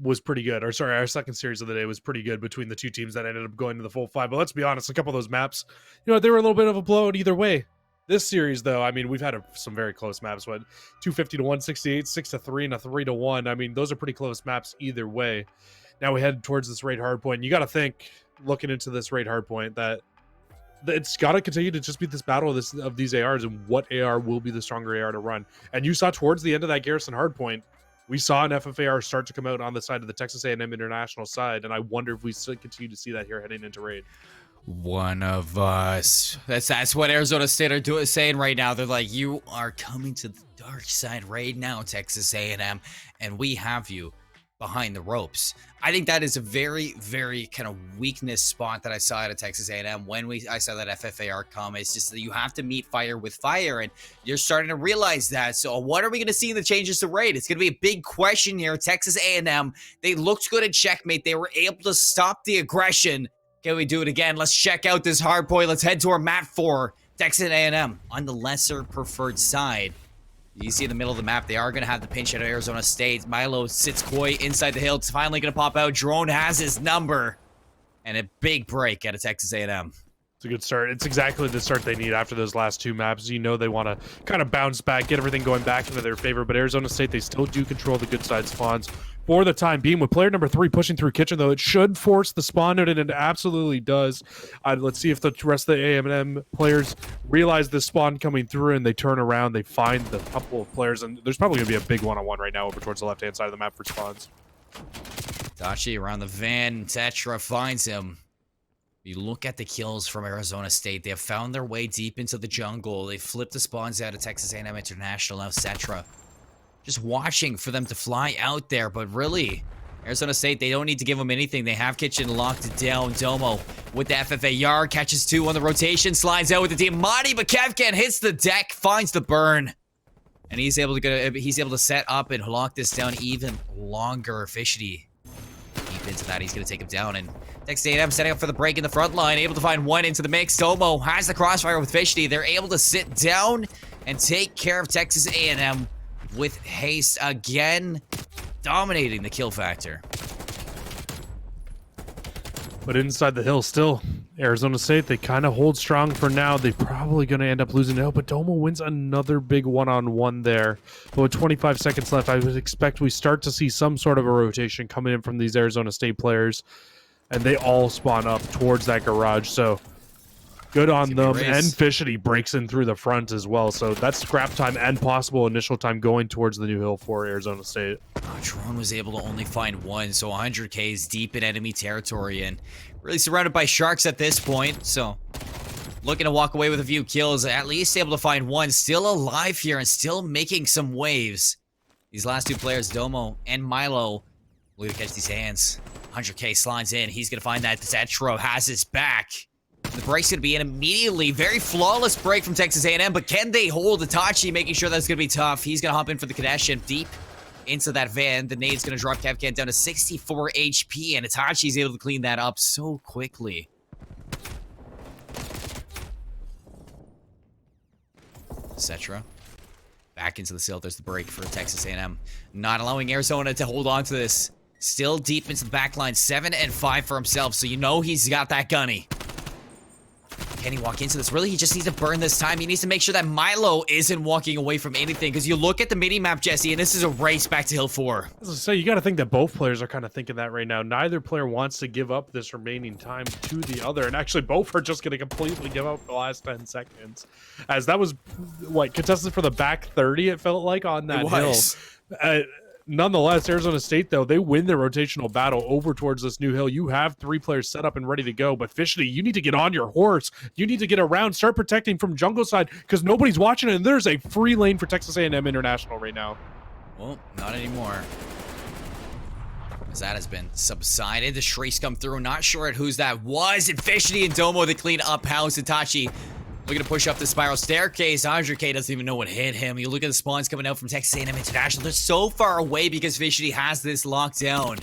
was pretty good. Or sorry, our second series of the day was pretty good between the two teams that ended up going to the full 5. But let's be honest, a couple of those maps, they were a little bit of a blowout either way. This series, though, I mean, we've had some very close maps. What, 250 to 168, 6-3, and a 3-1. I mean, those are pretty close maps either way. Now we head towards this raid hardpoint. You got to think, looking into this raid hardpoint, that it's got to continue to just be this battle of these ARs and what AR will be the stronger AR to run. And you saw towards the end of that Garrison hardpoint, we saw an FFAR start to come out on the side of the Texas A&M International side, and I wonder if we still continue to see that here heading into raid. One of us. That's what Arizona State are saying right now. They're like, you are coming to the dark side right now, Texas A&M, and we have you behind the ropes. I think that is a very, very kind of weakness spot that I saw at Texas A&M when I saw that FFAR come. It's just that you have to meet fire with fire, and you're starting to realize that. So what are we going to see in the changes to raid? It's going to be a big question here. Texas A&M, they looked good at checkmate. They were able to stop the aggression. Can we do it again? Let's check out this hard point. Let's head to our map 4. Texas A&M on the lesser preferred side. You see in the middle of the map, they are going to have the pinch out of Arizona State. Milo sits coy inside the hill. It's finally going to pop out. Drone has his number. And a big break out of Texas A&M. It's a good start. It's exactly the start they need after those last two maps. They want to kind of bounce back, get everything going back into their favor. But Arizona State, they still do control the good side spawns for the time being. With player number 3 pushing through kitchen, though, it should force the spawn out, and it absolutely does. Let's see if the rest of the A&M players realize the spawn coming through, and they turn around. They find the couple of players, and there's probably going to be a big one-on-one right now over towards the left-hand side of the map for spawns. Dachi around the van. Tetra finds him. You look at the kills from Arizona State. They have found their way deep into the jungle. They flipped the spawns out of Texas A&M International. Now Cetra just watching for them to fly out there. But really, Arizona State, they don't need to give them anything. They have kitchen locked down. Domo with the FFAR. Catches 2 on the rotation. Slides out with the Diamati. But Kevkin hits the deck. Finds the burn. And he's able to set up and lock this down even longer. Fishity deep into that. He's going to take him down. And Texas A&M setting up for the break in the front line. Able to find one into the mix. Domo has the crossfire with Fishty. They're able to sit down and take care of Texas A&M with haste again, dominating the kill factor. But inside the hill still, Arizona State, they kind of hold strong for now. They're probably going to end up losing now, but Domo wins another big one-on-one there. But with 25 seconds left, I would expect we start to see some sort of a rotation coming in from these Arizona State players. And they all spawn up towards that garage, so good on them. And Fishity breaks in through the front as well, so that's scrap time and possible initial time going towards the new hill for Arizona State. Drone was able to only find one, so 100K is deep in enemy territory and really surrounded by sharks at this point, so looking to walk away with a few kills, at least able to find one. Still alive here and still making some waves. These last 2 players, Domo and Milo, look to catch these hands. 100K slides in. He's going to find that Zetro has his back. The break's going to be an immediately very flawless break from Texas A&M, but can they hold Itachi, making sure that's going to be tough. He's going to hop in for the Kadesh deep into that van. The nade's going to drop Kevcan down to 64 HP, and Itachi's able to clean that up so quickly. Cetra back into the sill. There's the break for Texas A&M. Not allowing Arizona to hold on to this. Still deep into the back line. 7 and 5 for himself, so you know he's got that gunny. Can he walk into this? Really, he just needs to burn this time. He needs to make sure that Milo isn't walking away from anything, because you look at the mini-map, Jesse, and this is a race back to Hill 4. As I say, you got to think that both players are kind of thinking that right now. Neither player wants to give up this remaining time to the other, and actually both are just going to completely give up the last 10 seconds. As that was, what, contested for the back 30, it felt like, on that hill. nonetheless, Arizona State, though, they win their rotational battle over towards this new hill. You have 3 players set up and ready to go, but Fishley, you need to get on your horse. You need to get around, start protecting from jungle side, because nobody's watching it, and there's a free lane for Texas A&M International right now. Well, not anymore. As that has been subsided, the Shrieks come through. Not sure at whose that was. And Fishy and Domo, they clean up house. Itachi looking to push up the spiral staircase. 100K doesn't even know what hit him. You look at the spawns coming out from Texas A&M International. They're so far away because Fishy has this locked down.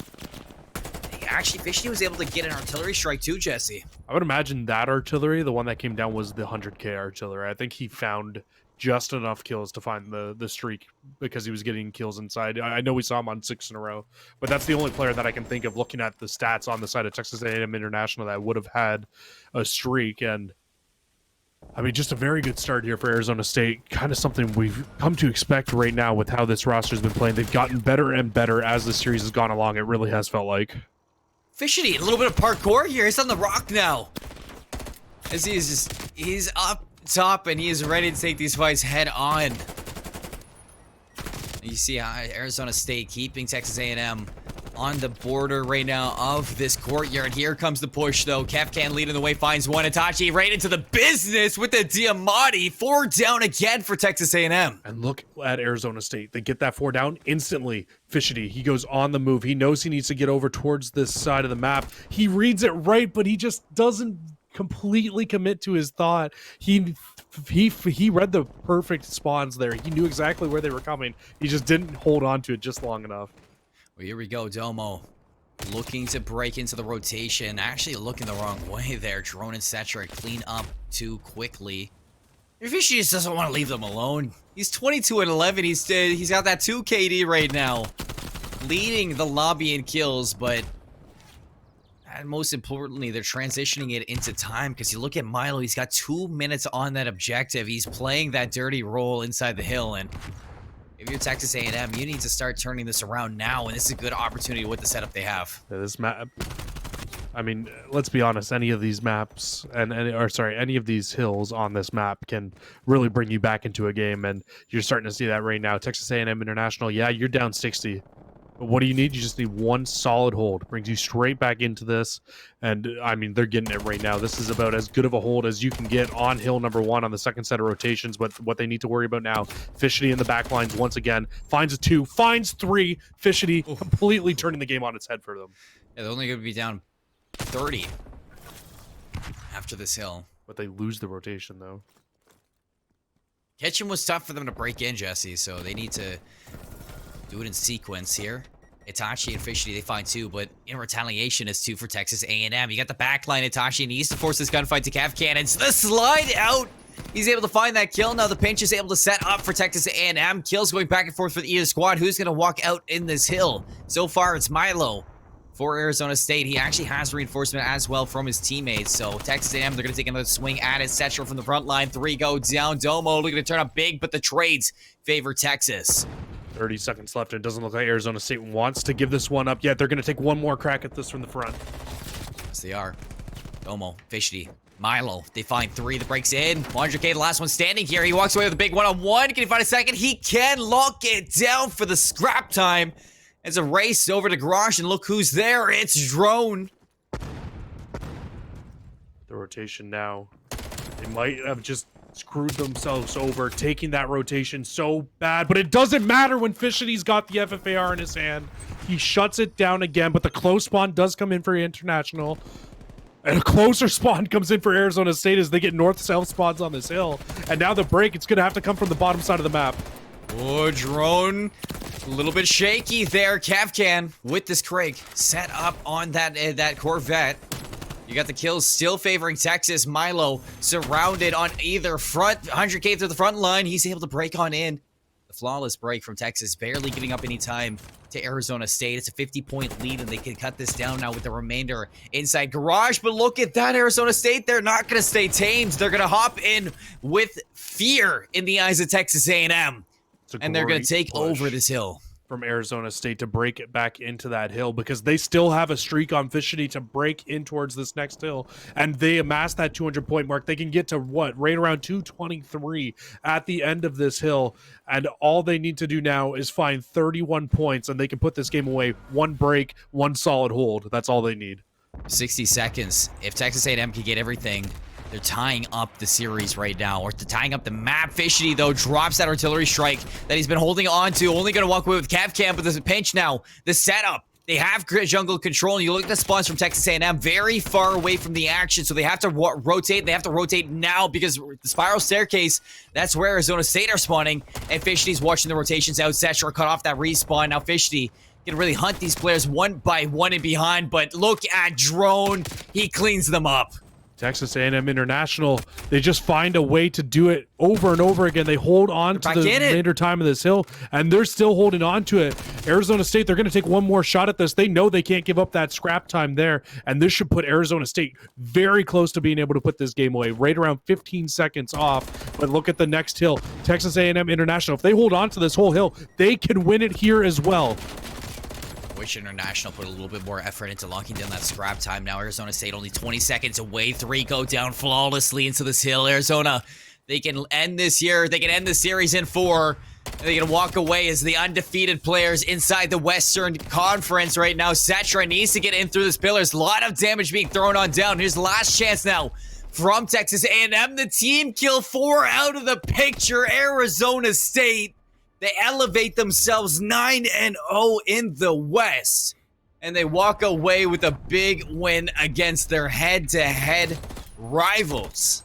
Actually, Fishy was able to get an artillery strike too, Jesse. I would imagine that artillery, the one that came down, was the 100K artillery. I think he found just enough kills to find the streak because he was getting kills inside. I know we saw him on 6 in a row, but that's the only player that I can think of looking at the stats on the side of Texas A&M International that would have had a streak. And I mean, just a very good start here for Arizona State. Kind of something we've come to expect right now with how this roster's been playing. They've gotten better and better as the series has gone along. It really has felt like. Fishy, a little bit of parkour here. He's on the rock now. As he's up top and he is ready to take these fights head on. You see how Arizona State keeping Texas A&M on the border right now of this courtyard. Here comes the push though. Kefcan leading the way, finds one. Itachi right into the business with the Diamante. 4 down again for Texas A&M. And look at Arizona State. They get that 4 down instantly. Fishity, he goes on the move. He knows he needs to get over towards this side of the map. He reads it right, but he just doesn't completely commit to his thought. He read the perfect spawns there. He knew exactly where they were coming. He just didn't hold on to it just long enough. Well, here we go. Domo looking to break into the rotation. Actually looking the wrong way there. Drone and Cetra clean up too quickly. Fishy just doesn't want to leave them alone. He's 22 and 11. He's got that 2 KD right now, leading the lobby in kills, but and most importantly, they're transitioning it into time because you look at Milo, he's got 2 minutes on that objective. He's playing that dirty role inside the hill, and if you're Texas A&M, you need to start turning this around now, and this is a good opportunity with the setup they have. Yeah, this map, I mean, let's be honest, any of these maps, any of these hills on this map can really bring you back into a game, and you're starting to see that right now. Texas A&M International, yeah, you're down 60. But what do you need? You just need one solid hold. Brings you straight back into this. And, I mean, they're getting it right now. This is about as good of a hold as you can get on hill number 1 on the second set of rotations. But what they need to worry about now, Fishity in the back lines once again. Finds a 2, finds 3. Fishity completely turning the game on its head for them. Yeah, they're only going to be down 30 after this hill. But they lose the rotation, though. Kitchen was tough for them to break in, Jesse, so they need to do it in sequence here. Itachi and Fishy, they find 2, but in retaliation is 2 for Texas A&M. You got the backline. Itachi needs to force this gunfight to Cav Cannons. The slide out. He's able to find that kill. Now the pinch is able to set up for Texas A&M. Kills going back and forth for either squad. Who's going to walk out in this hill? So far, it's Milo for Arizona State. He actually has reinforcement as well from his teammates. So Texas A&M, they're going to take another swing at it. Central from the front line. 3 go down. Domo looking to turn up big, but the trades favor Texas. 30 seconds left, and it doesn't look like Arizona State wants to give this one up yet. They're going to take one more crack at this from the front. Yes, they are. Domo, Fishy, Milo, they find 3 that breaks in. 100K, the last one standing here. He walks away with a big one-on-one. Can he find a second? He can lock it down for the scrap time. It's a race over to Garage, and look who's there. It's Drone. The rotation now. They might have just screwed themselves over, taking that rotation so bad, but it doesn't matter when Fishity's got the FFAR in his hand. He shuts it down again, but the close spawn does come in for International. And a closer spawn comes in for Arizona State as they get north-south spawns on this hill. And now the break, it's going to have to come from the bottom side of the map. Oh, Drone. A little bit shaky there. Cavcan with this Craig set up on that Corvette. You got the kills still favoring Texas. Milo surrounded on either front. 100K through the front line. He's able to break on in. The flawless break from Texas, barely giving up any time to Arizona State. It's a 50-point lead, and they can cut this down now with the remainder inside Garage. But look at that, Arizona State. They're not going to stay tamed. They're going to hop in with fear in the eyes of Texas A&M. And they're going to take over this hill. from Arizona State to break it back into that hill, because they still have a streak on Fishity to break in towards this next hill, and they amass that 200-point mark. They can get to what, right around 223 at the end of this hill, and all they need to do now is find 31 points, and they can put this game away. One break, one solid hold. That's all they need. 60 seconds. If Texas A&M can get everything, they're tying up the series right now, or tying up the map. Fishity, though, drops that artillery strike that he's been holding on to. Only going to walk away with Cav Cam, but there's a pinch now. The setup. They have jungle control, and you look at the spawns from Texas A&M, very far away from the action, so they have to rotate. They have to rotate now, because the spiral staircase, that's where Arizona State are spawning, and Fishity's watching the rotations out. Setra cut off that respawn. Now Fishity can really hunt these players one by one and behind, but look at Drone. He cleans them up. Texas A&M International, they just find a way to do it over and over again. They hold on to the later time of this hill, and they're still holding on to it. Arizona State, they're going to take one more shot at this. They know they can't give up that scrap time there, and this should put Arizona State very close to being able to put this game away, right around 15 seconds off. But look at the next hill, Texas A&M International. If they hold on to this whole hill, they can win it here as well. Wish International put a little bit more effort into locking down that scrap time. Now Arizona State only 20 seconds away. 3 go down flawlessly into this hill. Arizona, they can end this year. They can end the series in 4. They can walk away as the undefeated players inside the Western Conference right now. Setra needs to get in through this pillars. A lot of damage being thrown on down. Here's the last chance now from Texas A&M. The team kill 4 out of the picture. Arizona State, they elevate themselves 9-0 in the West, and they walk away with a big win against their head-to-head rivals.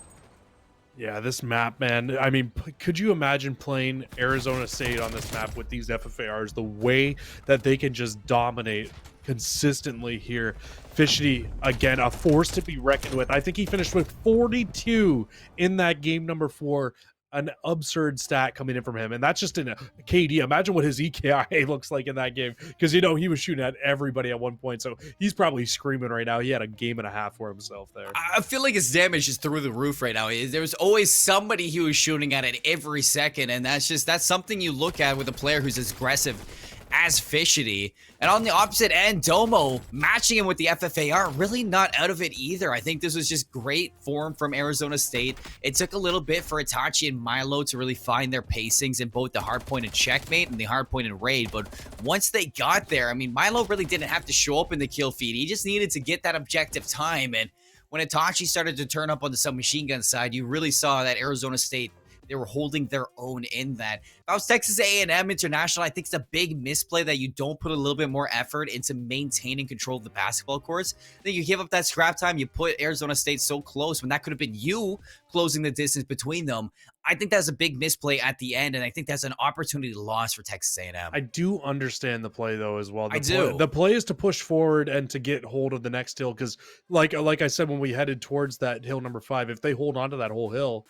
Yeah, this map, man. I mean, could you imagine playing Arizona State on this map with these FFARs, the way that they can just dominate consistently here? Fishity, again, a force to be reckoned with. I think he finished with 42 in that game number 4. An absurd stat coming in from him, and that's just in a KD. Imagine what his EKIA looks like in that game, because you know he was shooting at everybody at one point, so he's probably screaming right now. He had a game and a half for himself there. I feel like his damage is through the roof right now. There's always somebody he was shooting at every second, and that's something you look at with a player who's as aggressive as Fishity. And on the opposite end, Domo matching him with the FFAR, really not out of it either. I think this was just great form from Arizona State. It took a little bit for Itachi and Milo to really find their pacings in both the hardpoint and checkmate and the hardpoint and raid. But once they got there, I mean, Milo really didn't have to show up in the kill feed. He just needed to get that objective time. And when Itachi started to turn up on the submachine gun side, you really saw that Arizona State, they were holding their own in that. If I was Texas A&M International, I think it's a big misplay that you don't put a little bit more effort into maintaining control of the basketball courts. I think you give up that scrap time, you put Arizona State so close when that could have been you closing the distance between them. I think that's a big misplay at the end, and I think that's an opportunity lost for Texas A&M. I do understand the play, though, as well. I do. The play is to push forward and to get hold of the next hill, because like I said, when we headed towards that hill number 5, if they hold on to that whole hill,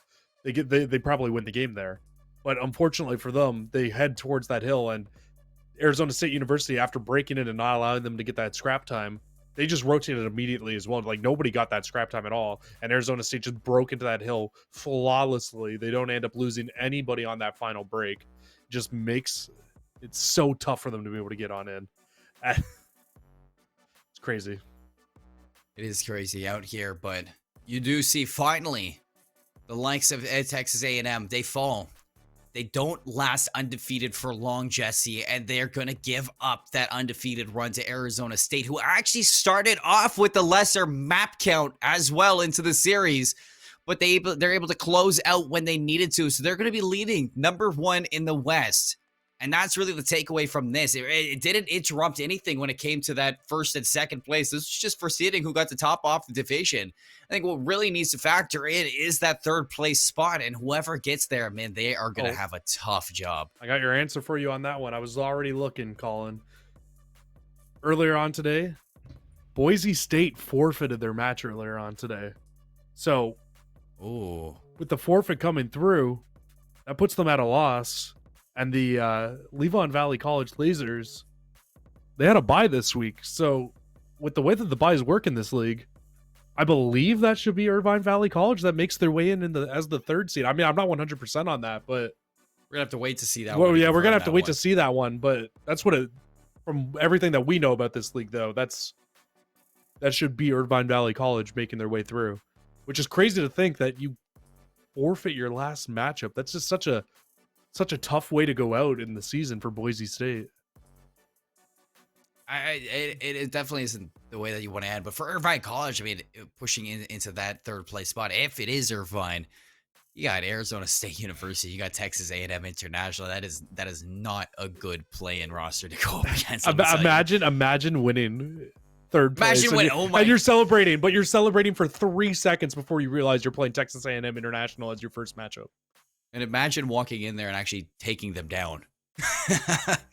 they probably win the game there. But unfortunately for them, they head towards that hill, and Arizona State University, after breaking it and not allowing them to get that scrap time, they just rotated immediately as well. Like, nobody got that scrap time at all, and Arizona State just broke into that hill flawlessly. They don't end up losing anybody on that final break. Just makes it so tough for them to be able to get on in. It's crazy. It is crazy out here, but you do see finally the likes of Texas A&M, they fall. They don't last undefeated for long, Jesse, and they're going to give up that undefeated run to Arizona State, who actually started off with the lesser map count as well into the series, but they're able to close out when they needed to, so they're going to be leading number 1 in the West. And that's really the takeaway from this. It didn't interrupt anything when it came to that first and second place. This was just foreseeing who got the top off the division. I think what really needs to factor in is that third place spot. And whoever gets there, man, they are going to have a tough job. I got your answer for you on that one. I was already looking, Colin. Earlier on today, Boise State forfeited their match earlier on today. So, with the forfeit coming through, that puts them at a loss. And the Levon Valley College Lasers, they had a bye this week. So with the way that the byes work in this league, I believe that should be Irvine Valley College that makes their way in as the 3rd seed. I mean, I'm not 100% on that, but We're gonna have to wait to see that. Well, one yeah, we're gonna have to confirm wait that to see that one, but that's what it. From everything that we know about this league, though, that should be Irvine Valley College making their way through, which is crazy to think that you forfeit your last matchup. That's just such a tough way to go out in the season for Boise State. It definitely isn't the way that you want to end, but for Irvine College, I mean, pushing into that third place spot, if it is Irvine, you got Arizona State University, you got Texas A&M International. That is not a good play-in roster to go up against. Imagine winning third place. Imagine winning. Oh my! And you're celebrating, but you're celebrating for 3 seconds before you realize you're playing Texas A&M International as your first matchup. And imagine walking in there and actually taking them down.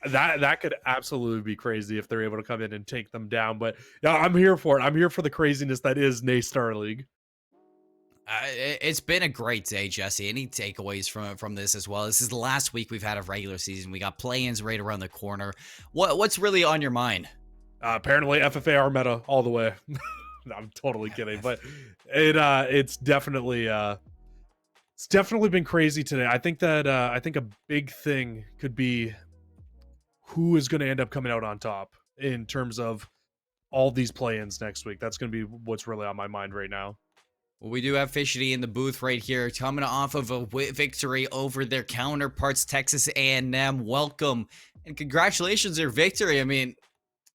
That could absolutely be crazy if they're able to come in and take them down. But yeah, I'm here for it. I'm here for the craziness that is NACE Starleague. It's been a great day, Jesse. Any takeaways from this as well? This is the last week we've had of regular season. We got play-ins right around the corner. What's really on your mind? Apparently FFAR meta all the way. No, I'm totally kidding, but it's definitely been crazy today. I think a big thing could be who is going to end up coming out on top in terms of all these play-ins next week. That's going to be what's really on my mind right now. Well, we do have Fishy in the booth right here, coming off of a victory over their counterparts, Texas A&M. Welcome and congratulations on your victory. I mean,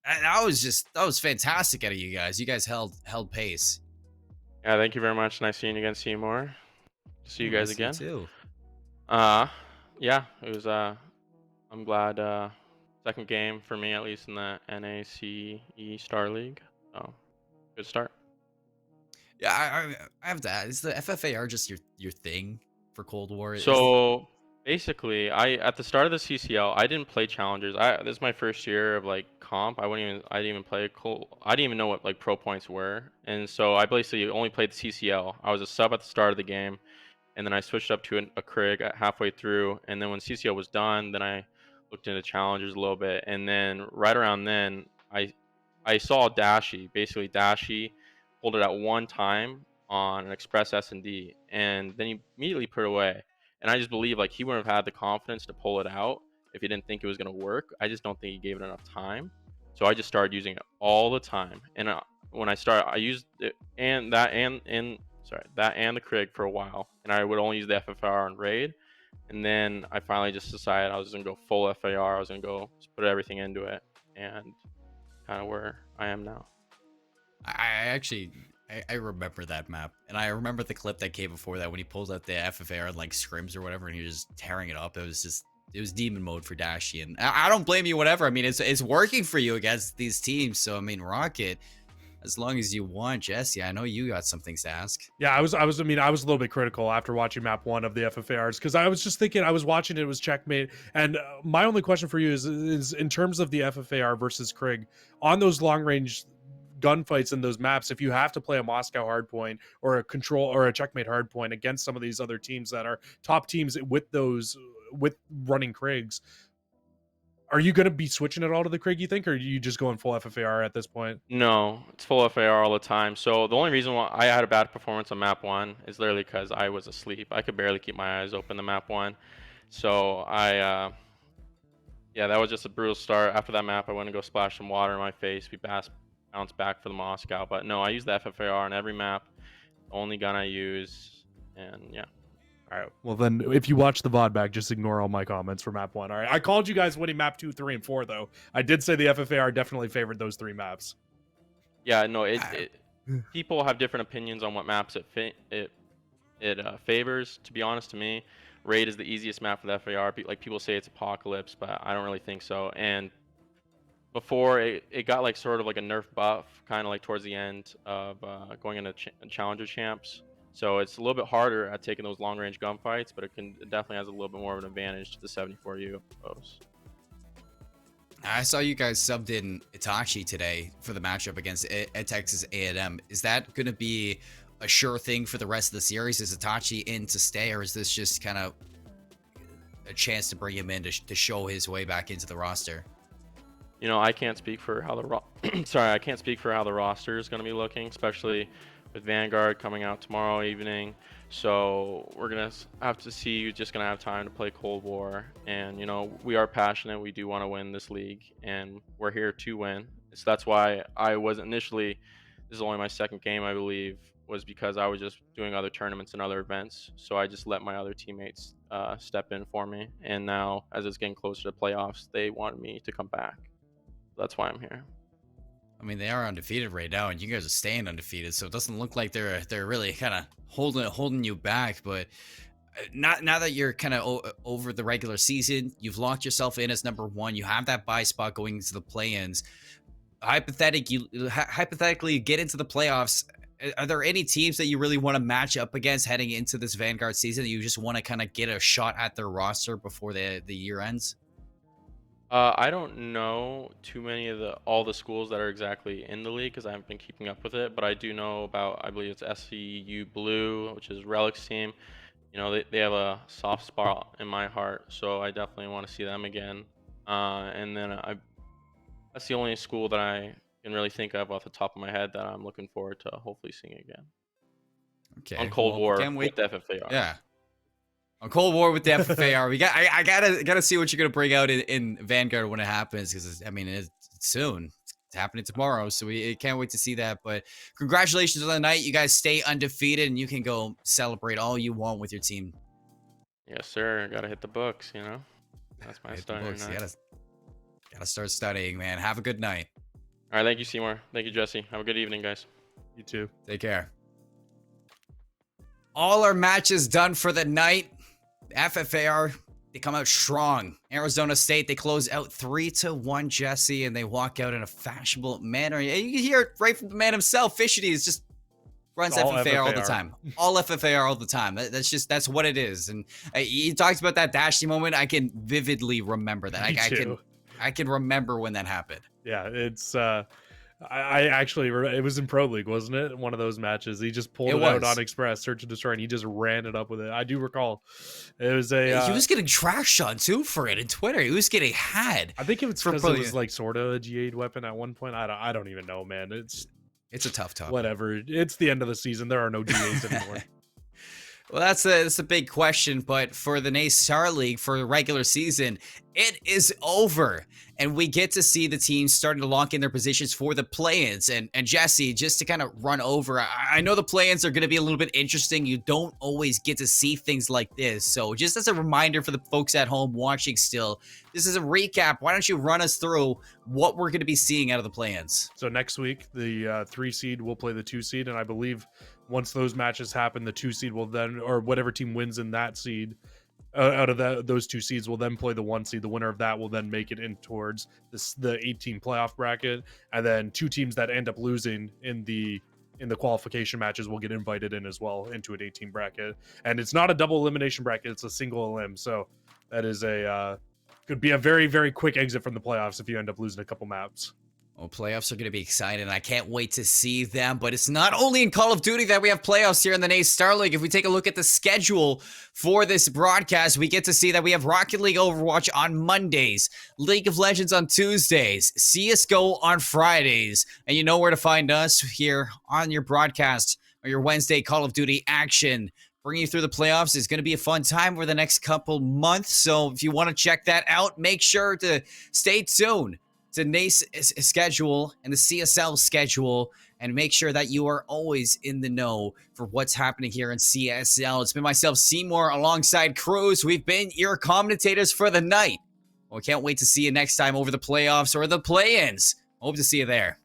that was fantastic out of you guys. You guys held pace. Yeah, thank you very much. Nice seeing you again, Seymour. See you guys again. Too. Yeah, it was. I'm glad. Second game for me, at least in the NACE Starleague. So, good start. Yeah, I have to ask, is the FFAR just your thing for Cold War? So basically, at the start of the CCL, I didn't play challengers. This is my first year of like comp. I didn't even play I didn't even know what like pro points were, and so I basically only played the CCL. I was a sub at the start of the game, and then I switched up to a Krig halfway through, and then when CCL was done, then I looked into challengers a little bit, and then right around then, I saw Dashi. Basically, Dashi pulled it at one time on an Express S&D, and then he immediately put it away. And I just believe like he wouldn't have had the confidence to pull it out if he didn't think it was going to work. I just don't think he gave it enough time. So I just started using it all the time. And when I started, I used it and that and the Krig for a while, and I would only use the FFR on raid. And then I finally just decided I was going to go full FAR. I was going to go just put everything into it, and kind of where I am now. I remember that map, and I remember the clip that came before that when he pulls out the FFAR and like scrims or whatever, and he was just tearing it up. It was demon mode for Dashi, and I don't blame you. Whatever. I mean, it's working for you against these teams. So I mean, Rocket, as long as you want, Jesse. I know you got some things to ask. Yeah, I was a little bit critical after watching map 1 of the FFARs, because I was just thinking, I was watching it was checkmate, and my only question for you is in terms of the FFAR versus Krig on those long range gunfights in those maps, if you have to play a Moscow hardpoint or a control or a checkmate hardpoint against some of these other teams that are top teams with running Krigs, are you going to be switching it all to the Krig, you think, or are you just going full FFAR at this point? No, it's full FAR all the time. So the only reason why I had a bad performance on map 1 is literally because I was asleep. I could barely keep my eyes open the map 1. So yeah, that was just a brutal start. After that map, I went and go splash some water in my face. We bounce back for the Moscow. But no, I use the FFAR on every map. Only gun I use, and yeah. All right. Well, then, if you watch the VOD back, just ignore all my comments for map 1. All right. I called you guys winning map 2, 3, and 4, though. I did say the FFAR definitely favored those 3 maps. Yeah. No. People have different opinions on what maps it favors. To be honest, to me, raid is the easiest map for the FAR. Like people say, it's Apocalypse, but I don't really think so. And before it got like sort of like a nerf buff, kind of like towards the end of going into Challenger champs. So it's a little bit harder at taking those long range gunfights, but it definitely has a little bit more of an advantage to the 74U foes. I saw you guys subbed in Itachi today for the matchup against Texas A&M. Is that going to be a sure thing for the rest of the series? Is Itachi in to stay, or is this just kind of a chance to bring him in to show his way back into the roster? You know, I can't speak for how I can't speak for how the roster is going to be looking, especially with Vanguard coming out tomorrow evening. So we're gonna have to see who's just gonna have time to play Cold War. And we are passionate. We do want to win this league, and we're here to win. So that's why I was initially. This is only my second game, I believe, was because I was just doing other tournaments and other events. So I just let my other teammates step in for me. And now, as it's getting closer to playoffs, they wanted me to come back. That's why I'm here. I mean, they are undefeated right now, and you guys are staying undefeated, so it doesn't look like they're really kind of holding you back. But now that you're kind of over the regular season, you've locked yourself in as number 1. You have that bye spot going into the play-ins. Hypothetically, you get into the playoffs. Are there any teams that you really want to match up against heading into this Vanguard season? That you just want to kind of get a shot at their roster before the year ends? I don't know too many of all the schools that are exactly in the league because I haven't been keeping up with it. But I do know about, I believe it's SCU Blue, which is Relic's team. They have a soft spot in my heart, so I definitely want to see them again. And then that's the only school that I can really think of off the top of my head that I'm looking forward to hopefully seeing again. Okay. On Cold War can't wait. with the FFAR. Yeah. On Cold War with the FFAR, I gotta see what you're gonna bring out in Vanguard when it happens, because it's soon. It's happening tomorrow, so we can't wait to see that. But congratulations on the night. You guys stay undefeated, and you can go celebrate all you want with your team. Yes, sir. Gotta hit the books. That's my starting night. You gotta start studying, man. Have a good night. All right, thank you, Seymour. Thank you, Jesse. Have a good evening, guys. You too. Take care. All our matches done for the night. FFAR, they come out strong. Arizona State, they close out 3-1, Jesse, and they walk out in a fashionable manner. You can hear it right from the man himself. Fishity is just runs FFAR all the time. All FFAR all the time. That's what it is. And he talks about that Dashy moment. I can vividly remember that. I can remember when that happened. Yeah, it's I actually it was in Pro League, wasn't it? One of those matches. He just pulled it out on Express, Search and Destroy, and he just ran it up with it. I do recall. It was he was getting trash on too for it in Twitter. He was getting had. I think it was because it was like sort of a G8 weapon at one point. I don't even know, man. It's a tough topic. Whatever. It's the end of the season. There are no G8s anymore. Well, that's a big question, but for the NACE Starleague for the regular season, it is over, and we get to see the teams starting to lock in their positions for the play-ins. And Jesse, just to kind of run over, I know the play-ins are going to be a little bit interesting. You don't always get to see things like this, so just as a reminder for the folks at home watching still, this is a recap. Why don't you run us through what we're going to be seeing out of the play-ins? So next week, the 3 seed will play the 2 seed, and I believe once those matches happen, the 2 seed will then, or whatever team wins in that seed, out of those 2 seeds will then play the 1 seed. The winner of that will then make it in towards the 8-team playoff bracket, and then 2 teams that end up losing in the qualification matches will get invited in as well into an 8-team bracket. And it's not a double elimination bracket; it's a single elim. So that is could be a very, very quick exit from the playoffs if you end up losing a couple maps. Well, playoffs are going to be exciting, and I can't wait to see them. But it's not only in Call of Duty that we have playoffs here in the NACE Starleague. If we take a look at the schedule for this broadcast, we get to see that we have Rocket League Overwatch on Mondays, League of Legends on Tuesdays, CSGO on Fridays, and you know where to find us here on your broadcast or your Wednesday Call of Duty action. Bringing you through the playoffs is going to be a fun time over the next couple months. So if you want to check that out, make sure to stay tuned to NACE schedule and the CSL schedule, and make sure that you are always in the know for what's happening here in CSL. It's been myself, Seymour, alongside Cruz. We've been your commentators for the night. Well, we can't wait to see you next time over the playoffs or the play-ins. Hope to see you there.